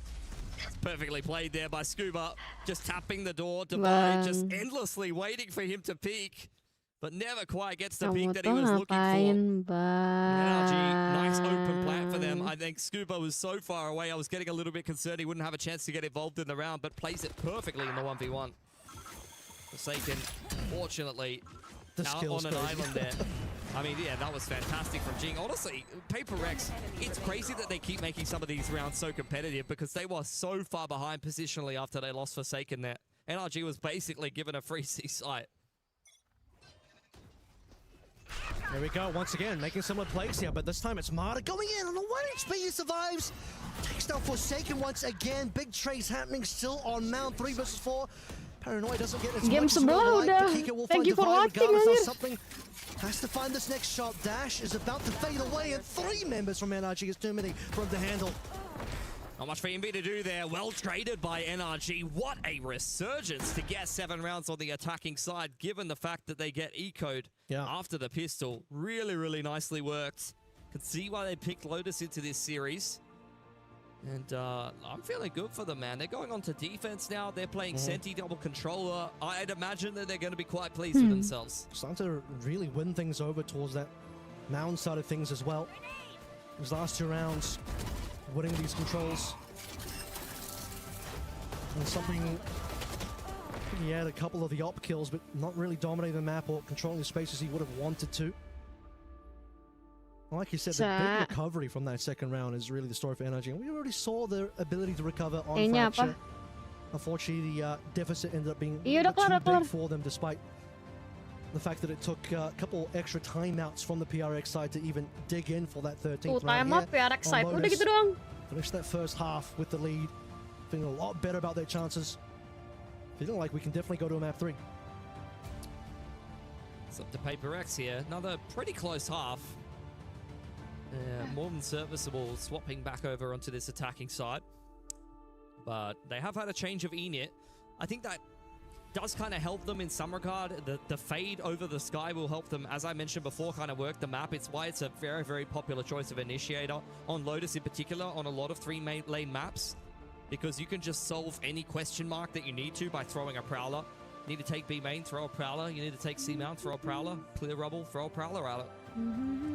Perfectly played there by Scuba. Just tapping the door. Divide just endlessly waiting for him to peek. But never quite gets the peek that he was looking for. NRG, nice open plant for them. I think Scuba was so far away, I was getting a little bit concerned he wouldn't have a chance to get involved in the round, but plays it perfectly in the 1v1. Forsaken, fortunately, out on an island there. I mean, yeah, that was fantastic from Jing. Honestly, Paper X, it's crazy that they keep making some of these rounds so competitive because they were so far behind positionally after they lost Forsaken there. NRG was basically given a free C site. There we go, once again, making similar plays here, but this time it's Marta going in on a 1 HP, he survives. Takes down Forsaken once again. Big trades happening still on Mount 3 versus 4. Paranoia doesn't get as Game much as sebelah like. udah. Kika will Thank find you for Divide watching, regardless of anjir. something. Has to find this next shot. Dash is about to fade away, and 3 members from NRG is too many for him to handle. Not much for EMB to do there. Well traded by NRG. What a resurgence to get 7 rounds on the attacking side, given the fact that they get eco'd after the pistol. Really, really nicely worked. Can see why they picked Lotus into this series. And I'm feeling good for them, man. They're going on to defense now. They're playing Senti double controller. I'd imagine that they're going to be quite pleased with themselves. Starting to really win things over towards that mound side of things as well. These last 2 rounds, winning these controls. And something, he had a couple of the op kills, but not really dominating the map or controlling the spaces he would have wanted to. Like you said, the big recovery from that second round is really the story for NRG. And we already saw their ability to recover on Fracture. Unfortunately, the deficit ended up being too big for them, despite the fact that it took a couple extra timeouts from the PRX side to even dig in for that 13th round. PRX side. Udah gitu doang. Finished that first half with the lead. Feeling a lot better about their chances. Feeling like we can definitely go to a map 3. It's up to Paper X here. Another pretty close half. More than serviceable, swapping back over onto this attacking side. But they have had a change of Enit. I think that does kind of help them in some regard. The fade over the sky will help them, as I mentioned before, kind of work the map. It's why it's a very, very popular choice of initiator on Lotus in particular, on a lot of 3-lane maps, because you can just solve any question mark that you need to by throwing a Prowler. You need to take B main, throw a Prowler. You need to take C mount, throw a Prowler. Clear rubble, throw a Prowler at it.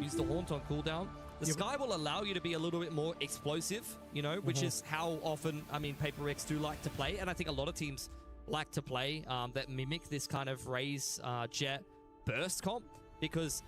Use the Haunt on cooldown. The Sky will allow you to be a little bit more explosive, you know, which is how often, I mean, Paper X do like to play. And I think a lot of teams like to play that mimic this kind of Raze Jet burst comp, because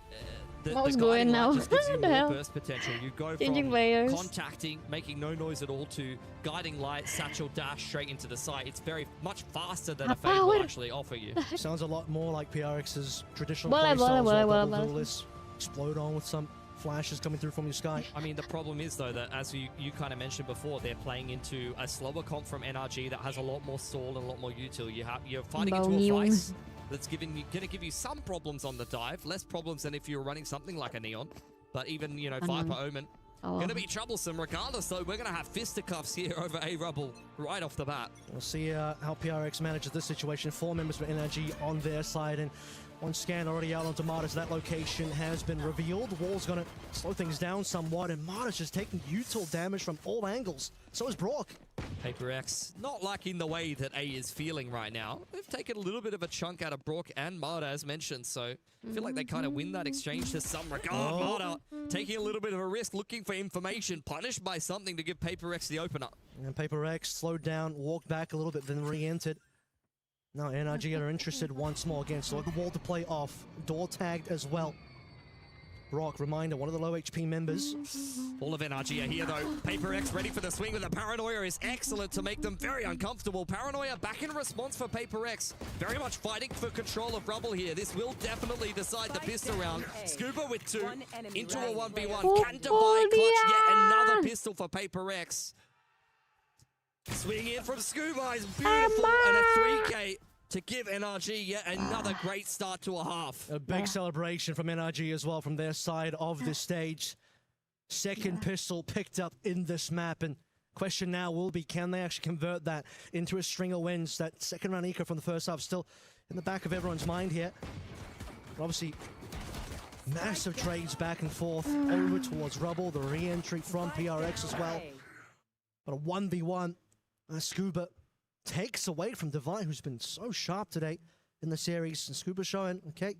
the guiding light just gives you more burst potential. You go from contacting, making no noise at all, to guiding light, satchel dash straight into the site. It's very much faster than a Fade will actually offer you. Sounds a lot more like PRX's traditional playstyles. Explode on with some flashes coming through from your Sky. I mean, the problem is, though, that as you kind of mentioned before, they're playing into a slower comp from NRG that has a lot more stall and a lot more util. You're fighting into a Vice that's going to give you some problems on the dive, less problems than if you were running something like a Neon. But even, you know, Viper Omen, going to be troublesome regardless, though. We're going to have fisticuffs here over A Rubble right off the bat. We'll see how PRX manages this situation. 4 members for NRG on their side, and one scan already out onto Martis. That location has been revealed. Wall's going to slow things down somewhat, and Martis is taking util damage from all angles. So is Brock. Paper X not liking the way that A is feeling right now. They've taken a little bit of a chunk out of Brock and Marta, as mentioned, so I feel like they kind of win that exchange to some regard. Marta taking a little bit of a risk, looking for information, punished by something to give Paper X the opener. And Paper X slowed down, walked back a little bit, then re-entered. Now NRG are interested once more again, so the wall to play off. Door tagged as well. Brock, reminder, one of the low HP members. All of NRG are here, though. Paper X ready for the swing with the Paranoia is excellent to make them very uncomfortable. Paranoia back in response for Paper X. Very much fighting for control of Rubble here. This will definitely decide the pistol round. Scuba with 2 into a 1v1. Can divide clutch yet another pistol for Paper X. Swing in from Scuba is beautiful, and a 3K to give NRG yet another great start to a half. A big celebration from NRG as well from their side of the stage. Second pistol picked up in this map, and question now will be, can they actually convert that into a string of wins? That second round eco from the first half still in the back of everyone's mind here. But obviously, massive trades back and forth over towards Rubble, the re-entry from PRX as well. But a 1v1. Scuba takes away from Divine, who's been so sharp today in the series. And Scuba showing, okay,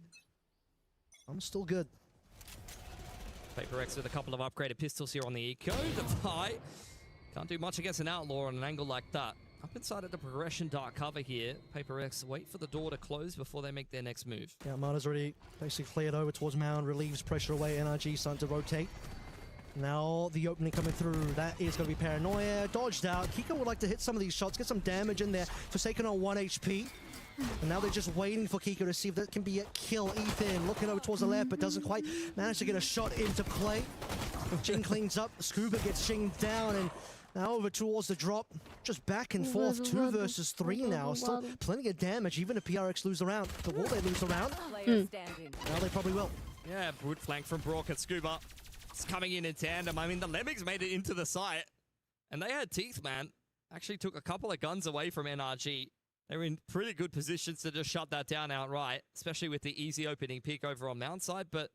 I'm still good. Paper X with a couple of upgraded pistols here on the eco. Divine can't do much against an Outlaw on an angle like that. Up inside of the progression dark cover here. Paper X wait for the door to close before they make their next move. Yeah, Marta's already basically cleared over towards Mound, relieves pressure away. NRG starting to rotate. Now the opening coming through, that is going to be Paranoia, dodged out. Kiko would like to hit some of these shots, get some damage in there. Forsaken on 1 HP. And now they're just waiting for Kiko to see if that can be a kill. Ethan looking over towards the left, but doesn't quite manage to get a shot into play. Jing cleans up, Scuba gets Jing down, and now over towards the drop. Just back and forth, 2 versus 3 now. Still plenty of damage, even if PRX lose the round. But will they lose the round? Now they probably will. Yeah, brute flank from Brock and Scuba. It's coming in tandem. I mean, the Lemmings made it into the site, and they had teeth, man. Actually took a couple of guns away from NRG. They were in pretty good positions to just shut that down outright, especially with the easy opening peak over on Mount side. But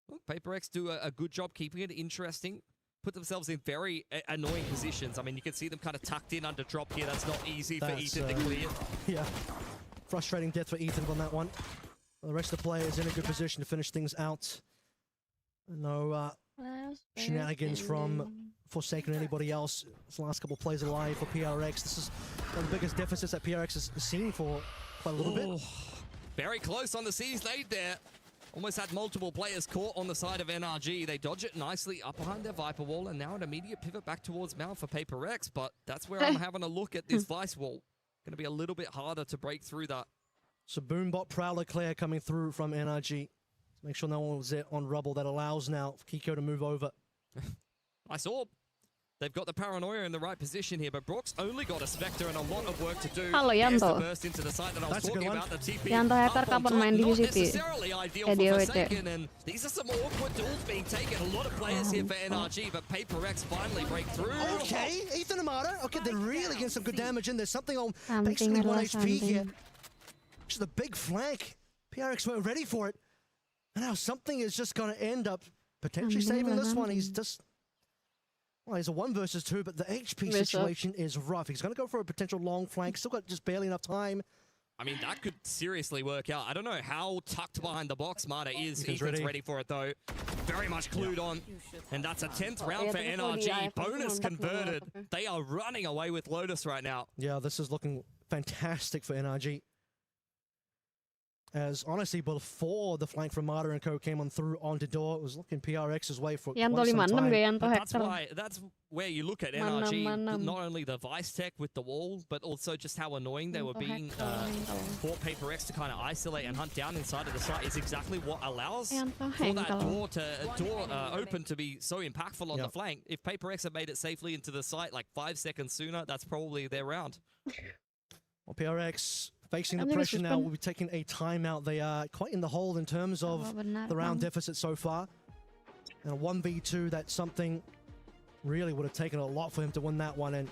well, Paper X do a good job keeping it interesting, put themselves in very annoying positions. I mean, you can see them kind of tucked in under drop here. That's not easy for Ethan to clear. Yeah, frustrating death for Ethan on that one. The rest of the players in a good position to finish things out. No shenanigans from Forsaken or anybody else. It's the last couple of plays alive for PRX. This is one of the biggest deficits that PRX has seen for quite a little bit. Very close on the C's lead there. Almost had multiple players caught on the side of NRG. They dodge it nicely up behind their Viper wall, and now an immediate pivot back towards Mount for Paper X, but that's where I'm having a look at this Vice wall. Going to be a little bit harder to break through that. So Boombot, Prowler, Claire coming through from NRG. Make sure no one was there on rubble. That allows now for Kiko to move over. Nice orb. They've got the Paranoia in the right position here, but Brock's only got a Spectre and a lot of work to do. Halo Yanto. Burst into the site that I was talking about, the TP. Yanto hacker kapan main di Not City? necessarily ideal for Forsaken, and these are some awkward duels being taken. A lot of players here for NRG, but Paper X finally break through. Okay, Ethan Amada. Okay, they're really getting some good damage in. There's something on basically 1 HP here. Just a big flank. PRX weren't ready for it. And now something is just going to end up potentially saving this one. He's just... Well, he's a 1 versus 2, but the HP situation is rough. He's going to go for a potential long flank. Still got just barely enough time. I mean, that could seriously work out. I don't know how tucked behind the box Marta is. Ethan's ready for it, though. Very much clued on. And that's a 10th round for NRG. Bonus converted. They are running away with Lotus right now. Yeah, this is looking fantastic for NRG. As honestly, before the flank from Marta and Co came on through onto door, it was looking PRX's way for quite some time. That's where you look at NRG, not only the Vice tech with the wall, but also just how annoying they were being for Paper X to kind of isolate and hunt down inside of the site is exactly what allows for that door open to be so impactful on the flank. If Paper X had made it safely into the site like 5 seconds sooner, that's probably their round. Well, PRX facing the pressure now, will be taking a timeout. They are quite in the hole in terms of the round deficit so far. And a 1v2, that's something really would have taken a lot for him to win that one. And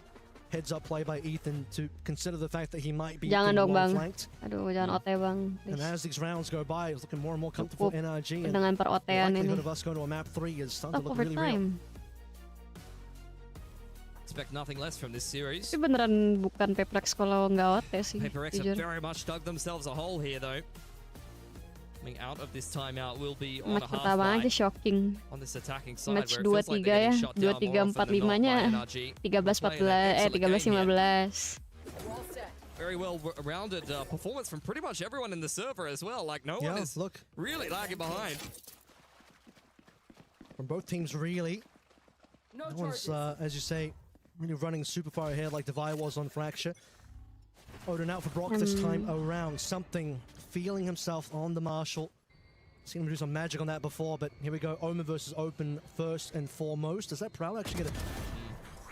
heads up play by Ethan to consider the fact that he might be flanked. And as these rounds go by, it's looking more and more comfortable for NRG. And the likelihood of us going to a map 3 is starting to look really real. Expect nothing less from this series. Tapi beneran bukan Paper X kalau nggak OT sih. Paper X have very much dug themselves a hole here, though. Coming out of this timeout will be on a half pertama aja shocking. On this attacking side, match 2-3 ya, 2-3-4-5-nya 13-14, 13-15. Very well-rounded performance from pretty much everyone in the server as well. Like no one is really lagging behind. From both teams, really. No one's, as you say, really running super far ahead like Divide was on Fracture. Odin out for Brock this time around. Something feeling himself on the Marshall. Seen him do some magic on that before, but here we go. Omen versus Open first and foremost. Does that Prowl actually get a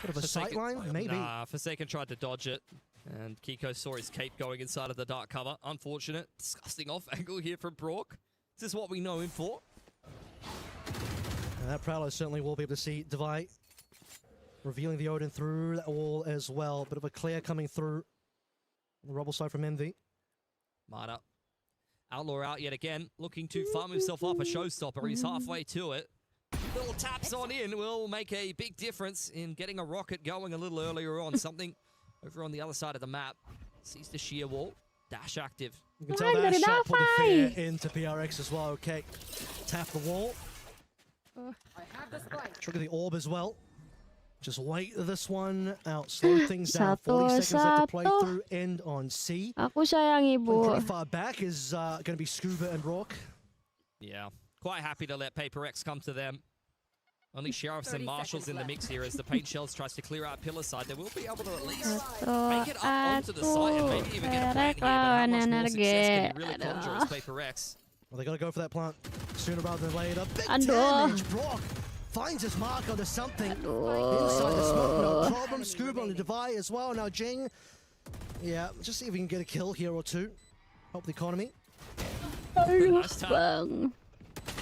bit of a sightline? Maybe. Nah, Forsaken tried to dodge it, and Kiko saw his cape going inside of the dark cover. Unfortunate. Disgusting off angle here from Brock. This is what we know him for. And that Prowler certainly will be able to see Divide revealing the Odin through that wall as well. Bit of a clear coming through on the rubble side from Envy. Marta. Outlaw out yet again, looking to farm himself up a showstopper. He's halfway to it. Little taps on in will make a big difference in getting a rocket going a little earlier on. Something over on the other side of the map. Sees the sheer wall. Dash active. You can tell that shot put the fear into PRX as well. Okay. Tap the wall. Trigger the orb as well. Just wait this one out. Slow things down. 40 seconds left to play through. End on C. Aku sayang ibu. Pretty far back is going to be Scuba and Rock. Yeah. Quite happy to let Paper X come to them. Only Sheriffs and Marshals in the mix here as the Paint Shells tries to clear out Pillar side. They will be able to at least make it up onto the site and maybe even get a plan here. But how much more success can you really conjure as Paper X? Well, they got to go for that plant sooner rather than later. Big damage. Brock finds his mark onto something. Inside the smoke, no problem. Scuba on the Divide as well. Now Jing, yeah, just see if we can get a kill here or two. Help the economy. Nice time.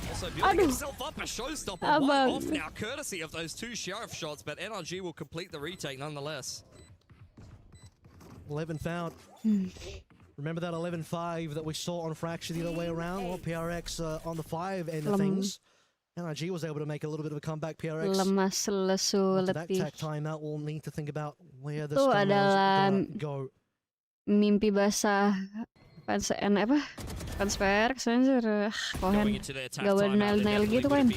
Also building himself up a showstopper. One off now, courtesy of those 2 Sheriff shots, but NRG will complete the retake nonetheless. 11 found. Remember that 11-5 that we saw on Fracture the other way around? Well, PRX on the 5 end of things. NRG was able to make a little bit of a comeback. PRX. Lemas lesu After that letih. tech timeout, we'll need to think about where this Itu is adalah gonna go. mimpi basah fans fans PRX anjir. Kohen gak boleh nail gitu kan.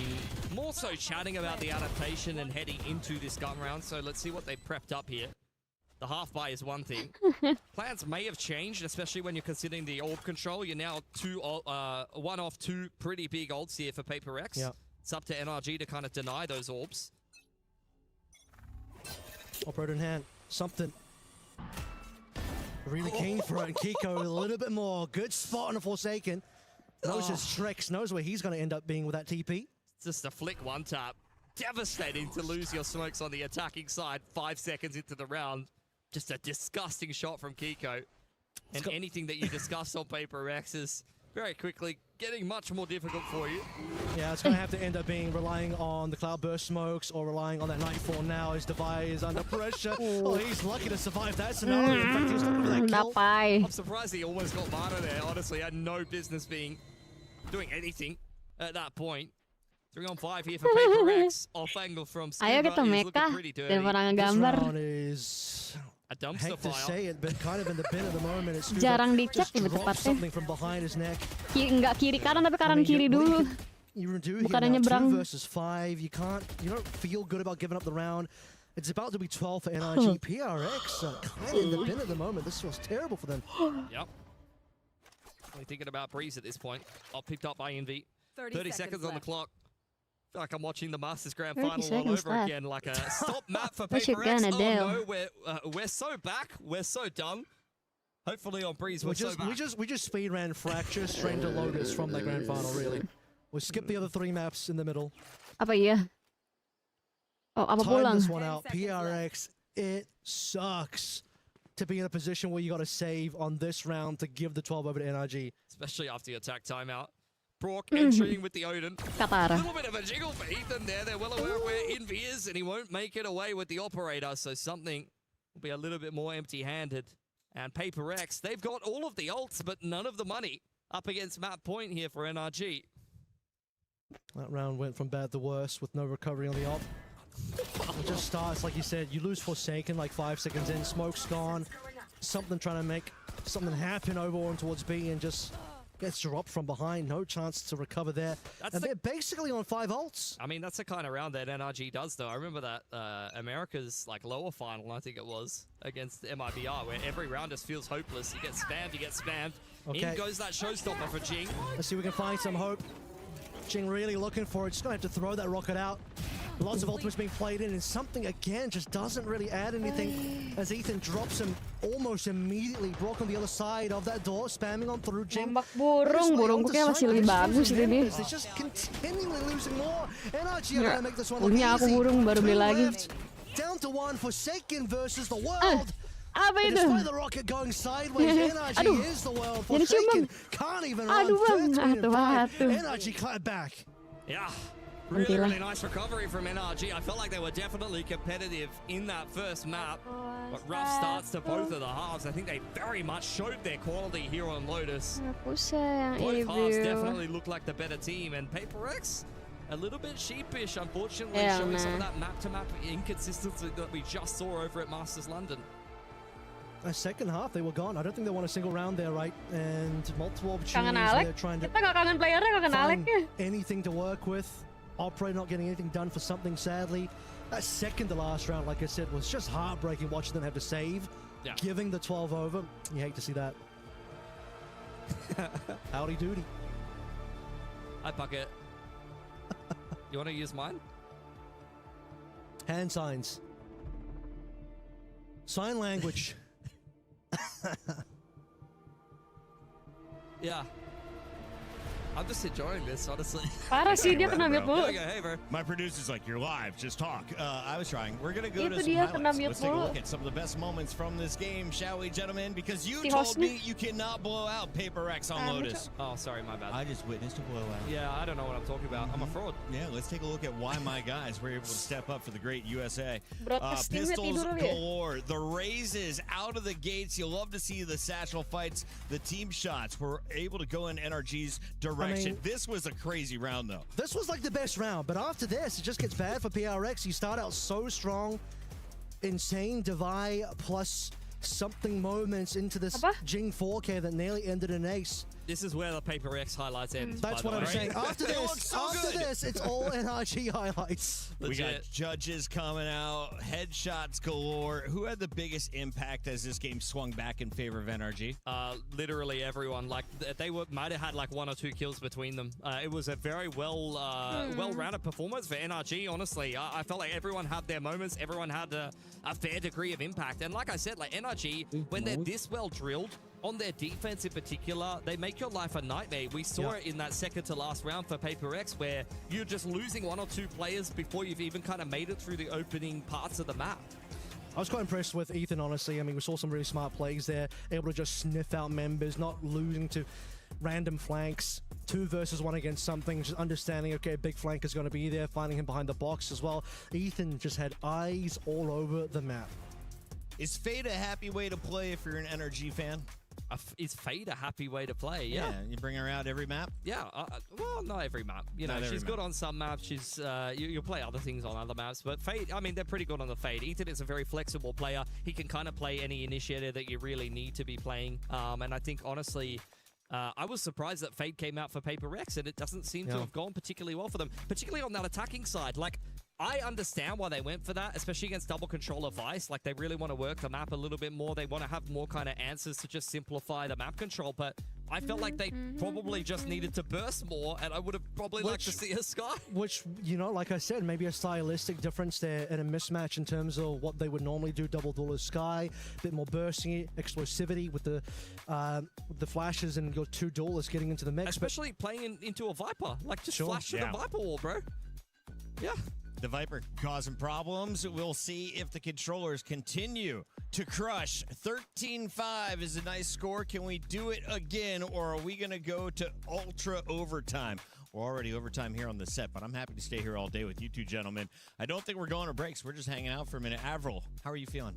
More so chatting about the adaptation and heading into this gun round. So let's see what they prepped up here. The half buy is one thing. Plans may have changed, especially when you're considering the orb control. You're now one off two pretty big ults here for Paper X. Yeah. It's up to NRG to kind of deny those orbs. Operator in hand. Something. Really keen for it. And Kiko a little bit more. Good spot on a Forsaken. Knows his tricks. Knows where he's going to end up being with that TP. Just a flick one tap. Devastating to lose your smokes on the attacking side 5 seconds into the round. Just a disgusting shot from Kiko. And anything that you discussed on Paper X is very quickly getting much more difficult for you. Yeah, it's going to have to end up being relying on the Cloudburst smokes or relying on that Nightfall now as Devi is under pressure. Oh, he's lucky to survive that scenario. In fact, he was looking for that kill. I'm surprised he almost got Mana there. Honestly, had no business doing anything at that point. 3 on 5 here for Paper X. Off angle from Scuba. Ayo kita meka daripada ngegambar. A dumpster hate to fire. say it, but kind of in the bin at the moment. It's Jarang dicek just lebih dropped tepatnya. something from behind his neck. Nggak kiri kanan tapi kanan kiri dulu. You do Bukannya here now, nyebrang. 2 versus 5. You don't feel good about giving up the round. It's about to be 12 for NRG. PRX kind of in the bin at the moment. This was terrible for them. Yep. Only thinking about Breeze at this point. Picked up by Envy. 30 seconds on the clock. I feel like I'm watching the Masters Grand 30 Final all seconds over left. again. Like a stop map for What you Paper X. gonna Oh do? no, we're so back. We're so done. Hopefully on Breeze we're so back. We just speed ran Fracture straight to Lotus from the Grand Final, really. We skipped the other 3 maps in the middle. Apa iya? Oh, apa Time pulang? this one out. PRX, it sucks to be in a position where you got to save on this round to give the 12 over to NRG. Especially after the attack timeout. Brock entering with the Odin. Katara. A little bit of a jiggle for Ethan there. They're well aware of where Envy is, and he won't make it away with the operator, so something will be a little bit more empty-handed. And Paper X, they've got all of the ults, but none of the money up against map point here for NRG. That round went from bad to worse with no recovery on the op. It just starts, like you said, you lose Forsaken like 5 seconds in, smoke's gone. Something trying to make something happen over on towards B and just gets dropped from behind. No chance to recover there. And they're basically on 5 ults. I mean, that's the kind of round that NRG does, though. I remember that America's lower final, I think it was, against MIBR, where every round just feels hopeless. You get spammed. Okay. In goes that showstopper for Jing. Let's see if we can find some hope. Jing really looking for it. Just going to have to throw that rocket out. Lots of ultimates being played in, and something, again, just doesn't really add anything as Ethan drops him almost immediately. Brock on the other side of that door, spamming on through Jing. Nembak burungku kayak masih lebih bagus ini. They're just continually losing more. NRG are going to make this one look Punya aku easy. burung baru beli lagi. Down to 1, Forsaken versus the world. Apa And itu? despite the rocket going sideways, NRG Aduh. is the world. Jadi Forsaken cuman. can't even run. Aduh bang, 13 and 5. NRG clap back. Yeah. Really nice recovery from NRG. I felt like they were definitely competitive in that first map. But rough starts to both of the halves. I think they very much showed their quality here on Lotus. Both halves definitely look like the better team. And Paper X, a little bit sheepish, unfortunately, Yeah, showing some of man. that map-to-map inconsistency that we just saw over at Masters London. Second half, they were gone. I don't think they won a single round there, right? And multiple Kangen opportunities. Alek? They're trying to Kita nggak kangen playernya, kangen find Aleknya. anything to work with. Operator not getting anything done for something, sadly. That second to last round, like I said, was just heartbreaking watching them have to save. Yeah. Giving the 12 over. You hate to see that. Howdy doody. Hi, Bucket. You want to use mine? Hand signs. Sign language. Yeah. I'm just enjoying this, honestly. Parah sih dia kena mute mulu. Hey, bro. My producer's like, you're live, just talk. I was trying. We're going to go Itu to some dia kena highlights. mute Let's take a mulu. look at some of the best moments from this game, shall we, gentlemen? Because you Si told hostnya. me you cannot blow out Paper X on Lotus. Oh, sorry, my bad. I just witnessed a blowout. Yeah, I don't know what I'm talking about. I'm a fraud. Yeah, let's take a look at why my guys were able to step up for the great USA. Broadcasting Pistols tidur dia. galore. The raises out of the gates. You'll love to see the satchel fights. The team shots were able to go in NRG's direction. direction. I mean, this was a crazy round, though. This was like the best round, but after this, it just gets bad for PRX. You start out so strong, insane divide plus something moments into this Jing 4K that nearly ended an ace. This is where the Paper X highlights end. That's what I'm saying. After this, it's all NRG highlights. We got judges coming out, headshots galore. Who had the biggest impact as this game swung back in favor of NRG? Literally everyone. Like they might have had like 1 or 2 kills between them. It was a very well-rounded performance for NRG. Honestly, I felt like everyone had their moments. Everyone had a fair degree of impact. And like I said, like NRG, when they're this well drilled, on their defense in particular, they make your life a nightmare. We saw it in that second to last round for Paper X, where you're just losing 1 or 2 players before you've even kind of made it through the opening parts of the map. I was quite impressed with Ethan, honestly. I mean, we saw some really smart plays there, able to just sniff out members, not losing to random flanks. 2 versus 1 against something, just understanding, okay, a big flank is going to be there, finding him behind the box as well. Ethan just had eyes all over the map. Is Fade a happy way to play if you're an NRG fan? Is Fade a happy way to play? Yeah. You bring her out every map? Yeah. Well, not every map. You know, she's good on some maps. She's you'll play other things on other maps. But Fade, I mean, they're pretty good on the Fade. Ethan is a very flexible player. He can kind of play any initiator that you really need to be playing. And I think, honestly, I was surprised that Fade came out for Paper X, and it doesn't seem to have gone particularly well for them, particularly on that attacking side. Like, I understand why they went for that, especially against double controller Vice. Like, they really want to work the map a little bit more. They want to have more kind of answers to just simplify the map control. But I felt like they probably just needed to burst more, and I would have probably liked to see a Sky. Which, you know, like I said, maybe a stylistic difference there and a mismatch in terms of what they would normally do. Double duelist Sky, a bit more bursting, explosivity with the flashes and your 2 duelists getting into the mix. Especially playing into a Viper. Like, just flash to the Viper wall, bro. Yeah. The Viper causing problems. We'll see if the controllers continue to crush. 13-5 is a nice score. Can we do it again, or are we going to go to ultra overtime? We're already overtime here on the set, but I'm happy to stay here all day with you 2 gentlemen. I don't think we're going to breaks. We're just hanging out for a minute. Avril, how are you feeling?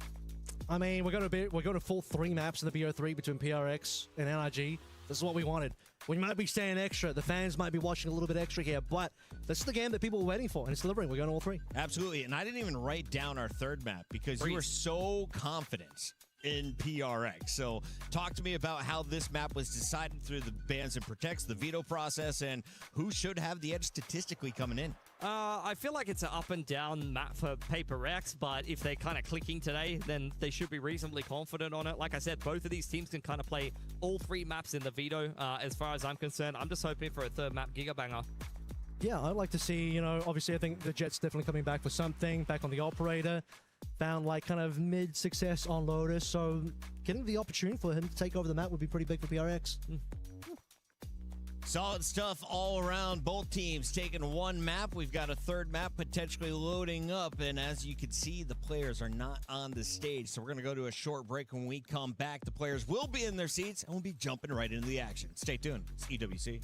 I mean, we're going to full 3 maps in the BO3 between PRX and NRG. This is what we wanted. We might be staying extra. The fans might be watching a little bit extra here, but this is the game that people were waiting for, and it's delivering. We're going to all 3. Absolutely, and I didn't even write down our 3rd map because you were so confident in PRX. So talk to me about how this map was decided through the bans and protects, the veto process, and who should have the edge statistically coming in. I feel like it's an up and down map for Paper X, but if they're kind of clicking today, then they should be reasonably confident on it. Like I said, both of these teams can kind of play all 3 maps in the veto. As far as I'm concerned, I'm just hoping for a 3rd map Gigabanger. Yeah, I'd like to see, you know, obviously I think the Jet's definitely coming back for something, back on the Operator. Found like kind of mid-success on Lotus, so getting the opportunity for him to take over the map would be pretty big for PRX. Solid stuff all around. Both teams taking 1 map. We've got a 3rd map potentially loading up. And as you can see, the players are not on the stage. So we're going to go to a short break. When we come back, the players will be in their seats and we'll be jumping right into the action. Stay tuned. It's EWC.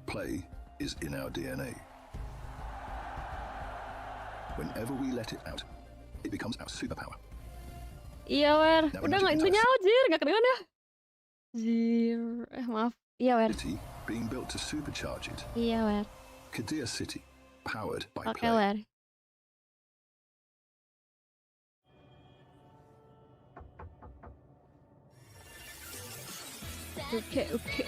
Play is in our DNA. Whenever we let it out, it becomes our superpower. Iya, Wer. Udah nggak intinya Jir, nggak kedengeran ya? Jir, maaf. Iya, Wer. City being built to supercharge it. Iya, Wer. Kadir City, powered by Oke, play. Wer. Oke.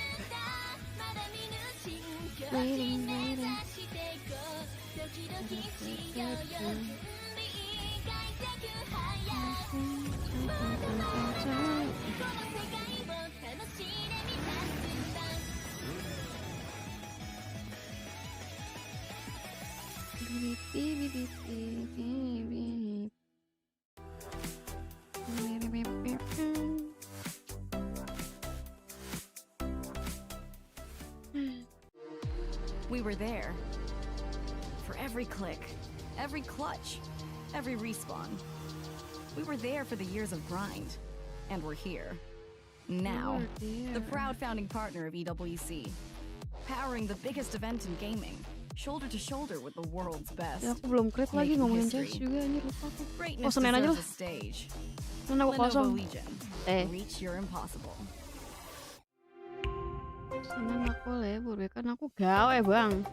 We were there. For every click, every clutch, every respawn. We were there for the years of grind. And we're here. Now. The proud founding partner of EWC. Powering the biggest event in gaming. Shoulder to shoulder with the world's best. Ya, aku belum klik lagi ngomongin Jazz juga anjir, lupa aku. Oh, Senin aja lah. Senin aku kosong. Reach your impossible. Senin aku libur ya kan aku gawe, Bang.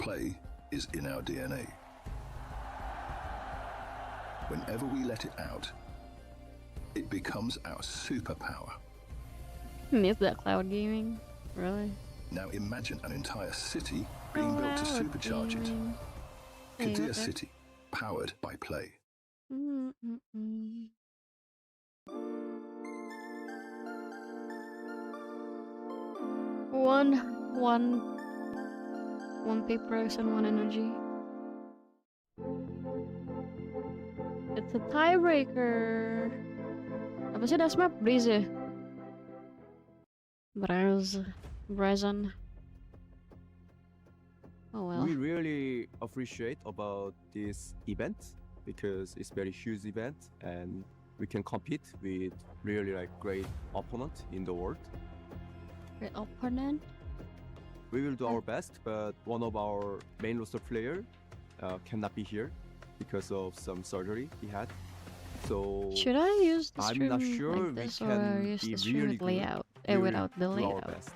Play is in our DNA. Whenever we let it out, it becomes our superpower. Miss that cloud gaming, really. Now imagine an entire city being built to supercharge it. Kadir City, powered by play. One papers and one energy. It's a tiebreaker. Apa sih das map? Breeze. Brazen. Oh well. We really appreciate about this event because it's very huge event and we can compete with really like great opponent in the world. Great opponent? We will do our best, but one of our main roster player cannot be here because of some surgery he had. So should I use the stream I'm not sure like we this can or use be the stream really with good. layout? We will Without the do our layout. best.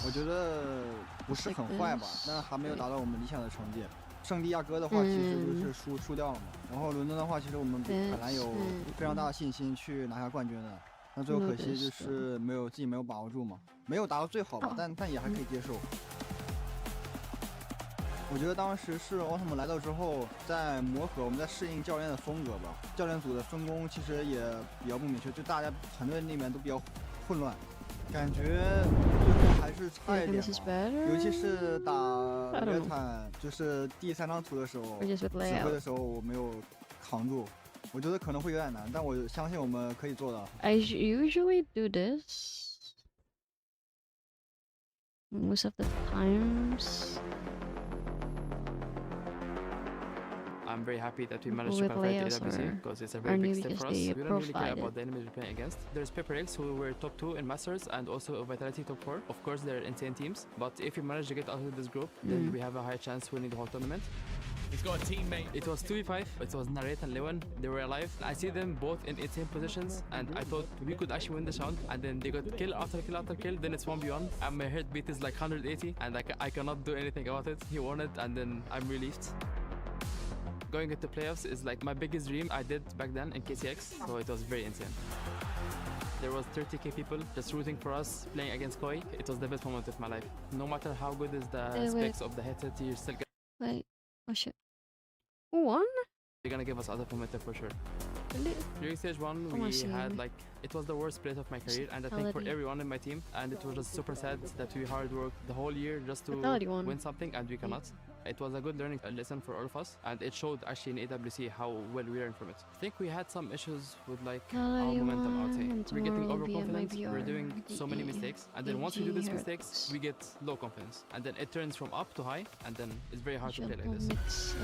我觉得不是很坏吧，但还没有达到我们理想的成绩。圣地亚哥的话，其实就是输掉了嘛。然后伦敦的话，其实我们本来有非常大的信心去拿下冠军的，那最后可惜就是自己没有把握住嘛，没有达到最好吧，但也还可以接受。我觉得当时是奥特曼来到之后，在磨合，我们在适应教练的风格吧。教练组的分工其实也比较不明确，就大家团队里面都比较混乱。 感觉最后还是差一点吧，尤其是打约坦，就是第3张图的时候，指挥的时候我没有扛住，我觉得可能会有点难，但我相信我们可以做到。I usually do this most of the times. I'm very happy that we managed to qualify to EWC because it's a very big step for us. We don't really care about the enemies we're playing against. There's Paper X who were top 2 in Masters and also Vitality top 4. Of course, they're insane teams, but if we manage to get out of this group, then we have a high chance winning the whole tournament. He's got a teammate. It was 2v5. It was Narrate and Lewan. They were alive. I see them both in insane positions, and I thought we could actually win this round. And then they got kill after kill after kill. Then it's 1v1, and my heartbeat is like 180, and I cannot do anything about it. He won it, and then I'm relieved. Going into playoffs is like my biggest dream I did back then in KCX, so it was very insane. There was 30k people just rooting for us, playing against Koi. It was the best moment of my life. No matter how good is the specs of the headset, you still get... Wait, oh shit. Who won? They're gonna give us other momentum for sure. During stage 1, we had like, it was the worst split of my career, and I think for everyone in my team, and it was just super sad that we hard worked the whole year just to win something and we cannot. It was a good learning lesson for all of us, and it showed actually in EWC how well we learned from it. I think we had some issues with like our momentum, I would say. We're getting overconfident, we're doing so many mistakes, and then once we do these mistakes, we get low confidence, and then it turns from up to high, and then it's very hard to play like this.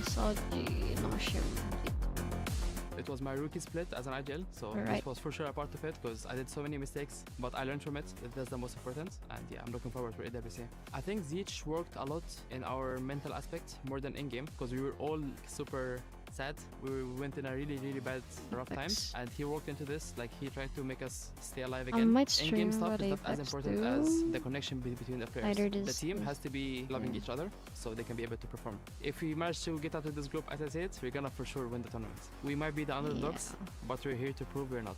It was my rookie split as an IGL, so this was for sure a part of it because I did so many mistakes, but I learned from it. That's the most important, and yeah, I'm looking forward for EWC. I think Zeech worked a lot in our mental aspect more than in-game because we were all super sad. We went in a really bad rough time, and he worked into this. Like he tried to make us stay alive again. In-game stuff is not as important as the connection between the players. The team has to be loving each other so they can be able to perform. If we manage to get out of this group, as I said, we're gonna for sure win the tournament. We might be the underdogs, but we're here to prove we're not.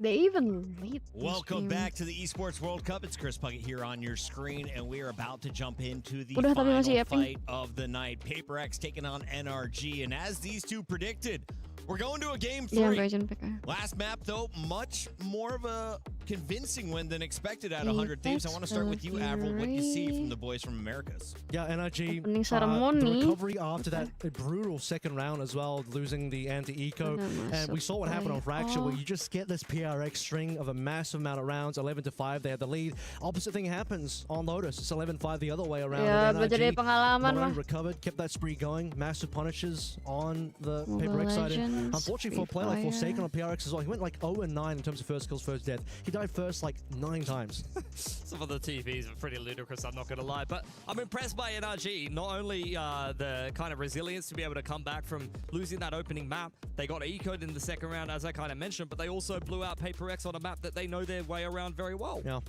They even lead. Welcome back to the Esports World Cup. It's Chris Puckett here on your screen, and we are about to jump into the final fight of the night. Paper X taking on NRG, and as these two predicted, we're going to a game 3. Last map, though, much more of a convincing win than expected at 100 Thieves. I want to start with you, Avril. What you see from the boys from Americas? Yeah, NRG, the recovery after that brutal second round as well, losing the anti-eco. And we saw what happened on Fracture, where you just get this PRX string of a massive amount of rounds, 11-5, they had the lead. Opposite thing happens on Lotus. It's 11-5 the other way around. NRG not only recovered, kept that spree going. Massive punishes on the Paper X side. And unfortunately for a player like Forsaken on PRX as well, he went like 0-9 in terms of first kills, first death. He died first like 9 times. Some of the TVs are pretty ludicrous, I'm not going to lie. But I'm impressed by NRG. Not only the kind of resilience to be able to come back from losing that opening map. They got eco'd in the second round, as I kind of mentioned, but they also blew out Paper X on a map that they know their way around very well. Yeah.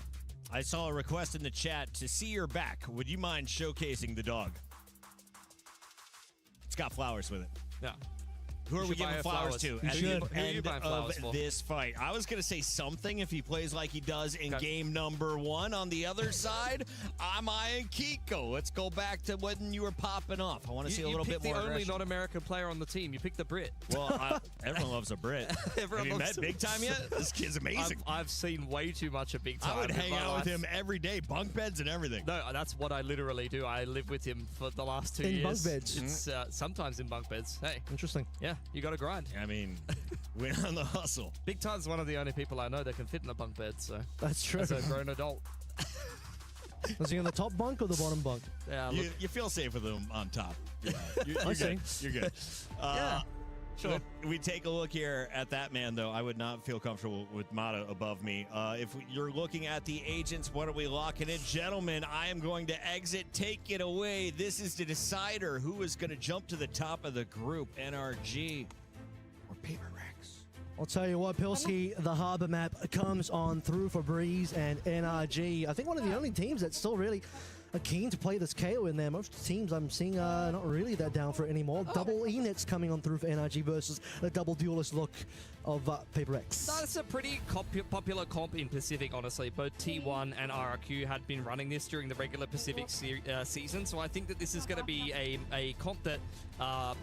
I saw a request in the chat to see your back. Would you mind showcasing the dog? It's got flowers with it. Yeah. Who are we giving flowers to at the end of this fight? I was going to say something if he plays like he does in game number 1. On the other side, I'm eyeing Kiko. Let's go back to when you were popping off. I want to see a little bit more You picked the only aggression. non-American player on the team. You picked the Brit. Well, everyone loves a Brit. Have you met Big Time yet? This kid's amazing. I've seen way too much of Big Time. I would hang out with him every day, bunk beds and everything. No, that's what I literally do. I live with him for the last 2 years. In bunk beds? It's sometimes in bunk beds. Hey. Interesting. Yeah, you got to grind. I mean, we're on the hustle. Big Time's one of the only people I know that can fit in a bunk bed, so. That's true. As a grown adult. Was he in the top bunk or the bottom bunk? Yeah, you feel safe with him on top. Yeah, you're good. You're good. Yeah. Sure. We take a look here at that man, though. I would not feel comfortable with Mata above me. If you're looking at the agents, what are we locking in? Gentlemen, I am going to exit. Take it away. This is the decider. Who is going to jump to the top of the group? NRG or Paper Rex? I'll tell you what, Pilsky, the Harbor map comes on through for Breeze and NRG. I think one of the only teams that's still really keen to play this KO in there. Most teams I'm seeing are not really that down for it anymore. Double E-Nets coming on through for NRG versus the double duelist look of Paper X. That's a pretty popular comp in Pacific, honestly. Both T1 and RRQ had been running this during the regular Pacific season, so I think that this is going to be a comp that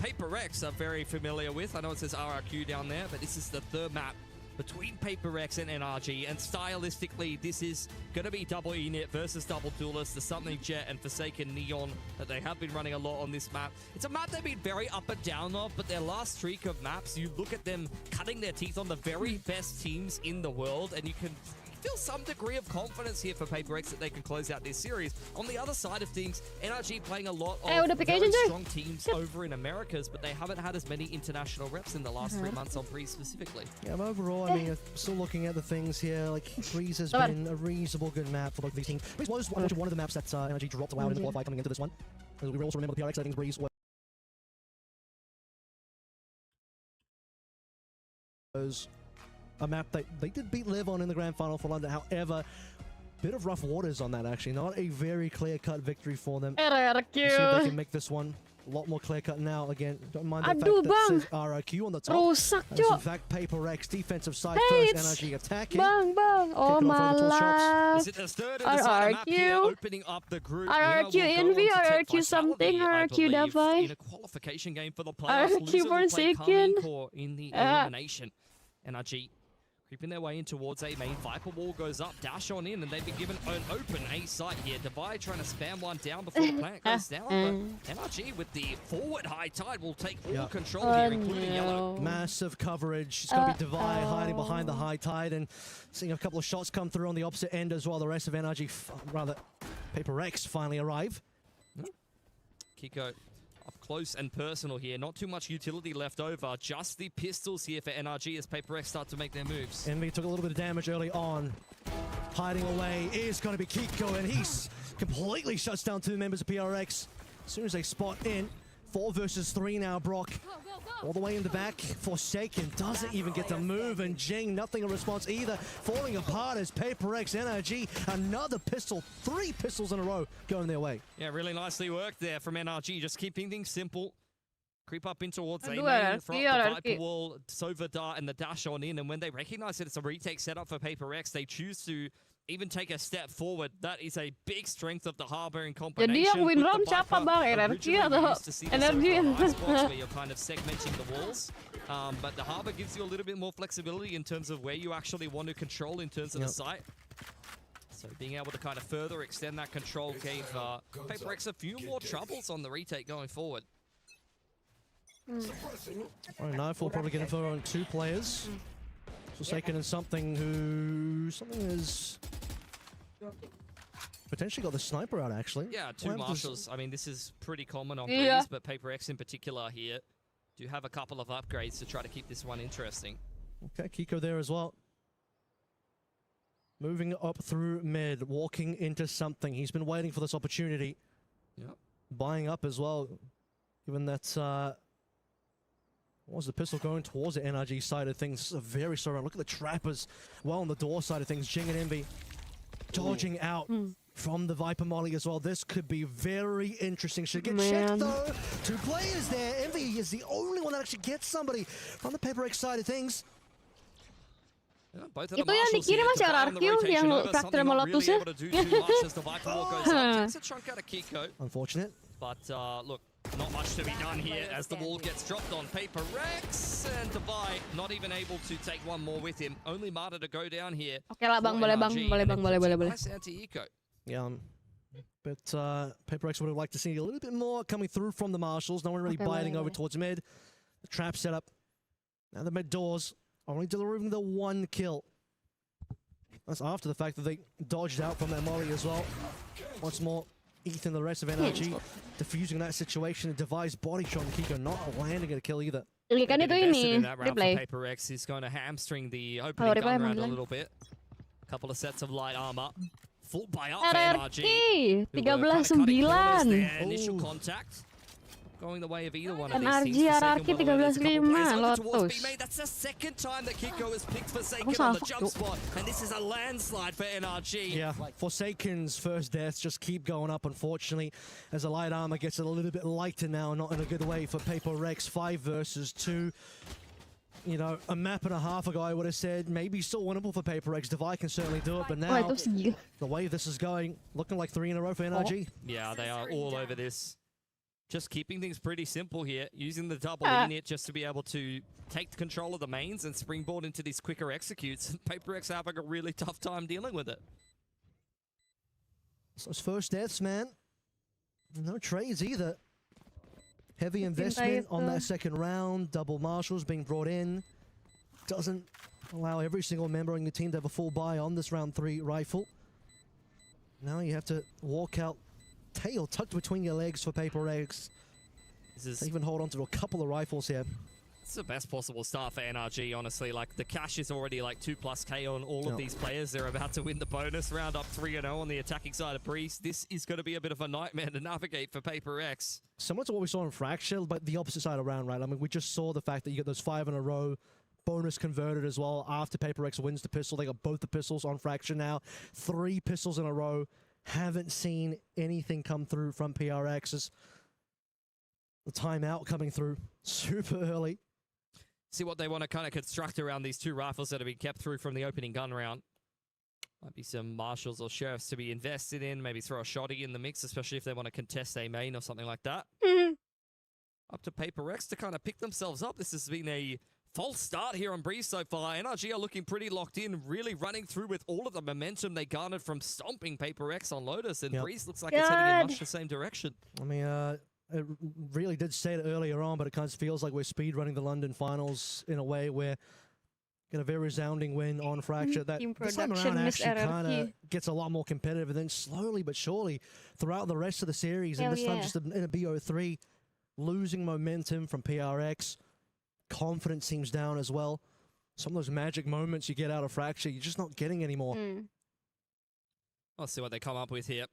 Paper X are very familiar with. I know it says RRQ down there, but this is the third map between Paper X and NRG, and stylistically, this is going to be double E-Net versus double duelist, the Something Jet and Forsaken Neon that they have been running a lot on this map. It's a map they've been very up and down of, but their last streak of maps, you look at them cutting their teeth on the very best teams in the world, and you can feel some degree of confidence here for Paper X that they can close out this series. On the other side of things, NRG playing a lot of very strong teams over in Americas, but they haven't had as many international reps in the last 3 months on Breeze specifically. Yeah, but overall, I mean, still looking at the things here, like Breeze has been a reasonable good map for both of these teams. Breeze was one of the maps that NRG dropped out in the qualify coming into this one. As we also remember the PRX, I think Breeze was a map that they did beat Liv on in the grand final for London. However, bit of rough waters on that, actually. Not a very clear-cut victory for them. Let's see if they can make this one A lot more clear cut now. Again, don't mind the fact Aduh, that bang. says RRQ on the top. Rusak, That is in Cok. fact Paper X defensive side Hey, first, NRG attacking. Bang, bang. Oh, Kick it off over tall shots. malah. Is it the third and the side map here, RRQ. opening up the group? RRQ Winner will go Envy, on to take RRQ something, Vitality, I RRQ believe, Davai. in a qualification game for the playoffs. RRQ Loser will play Forsaken. Carmine Core in the elimination. NRG creeping their way in towards A main. Viper wall goes up, dash on in, and they've been given an open A site here. Divide trying to spam one down before the plant goes down, but NRG with the forward high tide will take all control here, including yellow. Massive coverage. It's going to be Divide hiding behind the high tide and seeing a couple of shots come through on the opposite end as well. The rest of NRG, rather, Paper X finally arrive. Kiko up close and personal here. Not too much utility left over. Just the pistols here for NRG as Paper X start to make their moves. Envy took a little bit of damage early on. Hiding away is going to be Kiko, and he's completely shuts down two members of PRX. As soon as they spot in, 4 versus 3 now, Brock. All the way in the back, Forsaken doesn't even get to move, and Jing, nothing in response either. Falling apart as Paper X, NRG, another pistol, 3 pistols in a row going their way. Yeah, really nicely worked there from NRG, just keeping things simple. Creep up in towards A Aduh, main, throw RRQ, up the RRQ. Viper wall, Sova dart, and the dash on in, and when they recognize that it's a retake setup for Paper X, they choose to even take a step forward. That is a big strength of the Harbor in combination. Jadi yang win with the round siapa Viper. bang? RRQ Originally, we atau used to see this energi? over on Icebox where you're kind of segmenting the walls. But the Harbor gives you a little bit more flexibility in terms of where you actually want to control in terms of the site. So being able to kind of further extend that control gave Paper X a few more troubles on the retake going forward. Knifeful probably getting for on 2 players. Forsaken and something is potentially got the sniper out actually. Yeah, 2 marshals. I mean, this is pretty common on Yeah. Breeze, but Paper X in particular here do have a couple of upgrades to try to keep this one interesting. Okay, Kiko there as well. Moving up through mid, walking into something. He's been waiting for this opportunity. Yep. Buying up as well, given that what was the pistol going towards the NRG side of things? This is a very slow round. Look at the trappers well on the door side of things. Jing and Envy dodging out from the Viper Molly as well. This could be very interesting. Should get checked though. 2 players there. Envy is the only one that actually gets somebody from the Paper X side of things. Yeah, both of Itu yang dikirim masih RRQ yang traktir meletusnya. Unfortunate. But look, not much to be done here as the wall gets dropped on Paper X, and Divide not even able to take one more with him. Only Marta to go down here. Oke lah bang, boleh bang, boleh. Nice anti-eco. Yeah, but Paper X would have liked to see a little bit more coming through from the marshals. No one really biting over towards mid. The trap setup. Now the mid doors only delivering the 1 kill. That's after the fact that they dodged out from that molly as well. Once more, Ethan, the rest of NRG, diffusing that situation. Device body shot and Kiko not landing a kill either. Kan itu ini, replay. Paper X is going to hamstring the opening gun round a little bit. A couple of sets of light armor. Full buy up for NRG. 13-9. Initial contact. Going the way of either one of these NRG teams. RRQ 13-5 Lotus. That's the second time that Kiko has picked Forsaken on the jump spot, and this is a landslide for NRG. Yeah, Forsaken's first deaths just keep going up, unfortunately, as the light armor gets a little bit lighter now, not in a good way for Paper X. 5 versus 2. You know, a map and a half ago, I would have said maybe still winnable for Paper X. Divide can certainly do it, but now the way this is going, looking like 3 in a row for NRG. Yeah, they are all over this. Just keeping things pretty simple here, using the double init just to be able to take control of the mains and springboard into these quicker executes. Paper X having a really tough time dealing with it. So it's first deaths, man. No trades either. Heavy investment on that second round. Double marshals being brought in. Doesn't allow every single member in the team to have a full buy on this round 3 rifle. Now you have to walk out tail tucked between your legs for Paper X. They even hold on to a couple of rifles here. It's the best possible start for NRG, honestly. Like, the cash is already like 2+K on all of these players. They're about to win the bonus round, up 3-0 on the attacking side of Breeze. This is going to be a bit of a nightmare to navigate for Paper X. Similar to what we saw in Fracture, but the opposite side around, right? I mean, we just saw the fact that you get those 5 in a row, bonus converted as well. After Paper X wins the pistol, they got both the pistols on Fracture now. 3 pistols in a row. Haven't seen anything come through from PRX. The timeout coming through super early. See what they want to kind of construct around these two rifles that have been kept through from the opening gun round. Might be some marshals or sheriffs to be invested in. Maybe throw a shotty in the mix, especially if they want to contest a main or something like that. Up to Paper X to kind of pick themselves up. This has been a false start here on Breeze so far. NRG are looking pretty locked in, really running through with all of the momentum they garnered from stomping Paper X on Lotus, and Breeze looks like it's heading in much the same direction. I mean, it really did say it earlier on, but it kind of feels like we're speed running the London finals in a way where get a very resounding win on Fracture. That this time around actually kind of gets a lot more competitive, and then slowly but surely throughout the rest of the series, and this time just in a BO3, losing momentum from PRX, confidence seems down as well. Some of those magic moments you get out of Fracture, you're just not getting anymore. Let's see what they come up with here.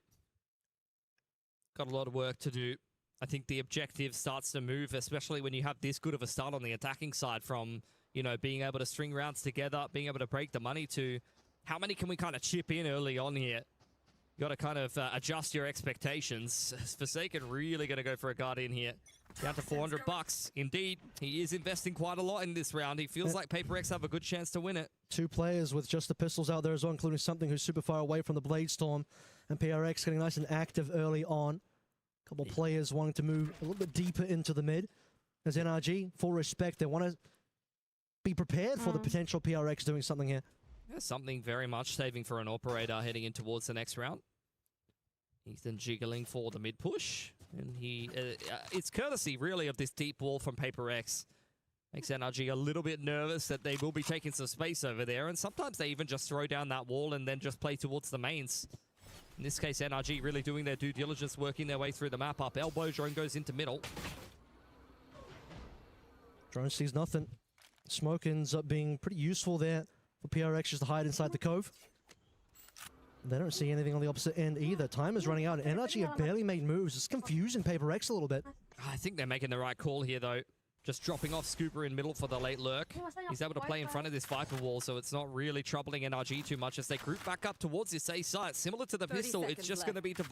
Got a lot of work to do. I think the objective starts to move, especially when you have this good of a start on the attacking side from, you know, being able to string rounds together, being able to break the money to how many can we kind of chip in early on here. You got to kind of adjust your expectations. Forsaken really going to go for a Guardian here. Down to $400. Indeed, he is investing quite a lot in this round. He feels like Paper X have a good chance to win it. Two players with just the pistols out there as well, including something who's super far away from the Blade Storm, and PRX getting nice and active early on. Couple players wanting to move a little bit deeper into the mid. As NRG, full respect, they want to be prepared for the potential PRX doing something here. Yeah, something very much saving for an operator heading in towards the next round. Ethan jiggling for the mid push. And he, it's courtesy really of this deep wall from Paper X. Makes NRG a little bit nervous that they will be taking some space over there. And sometimes they even just throw down that wall and then just play towards the mains. In this case, NRG really doing their due diligence, working their way through the map up. Elbow drone goes into middle. Drone sees nothing. Smoke ends up being pretty useful there for PRX just to hide inside the cove. They don't see anything on the opposite end either. Time is running out, and NRG have barely made moves. It's confusing Paper X a little bit. I think they're making the right call here, though. Just dropping off Scooper in middle for the late lurk. He's able to play in front of this Viper wall, so it's not really troubling NRG too much as they group back up towards this A site. Similar to the pistol, it's just going to be divided.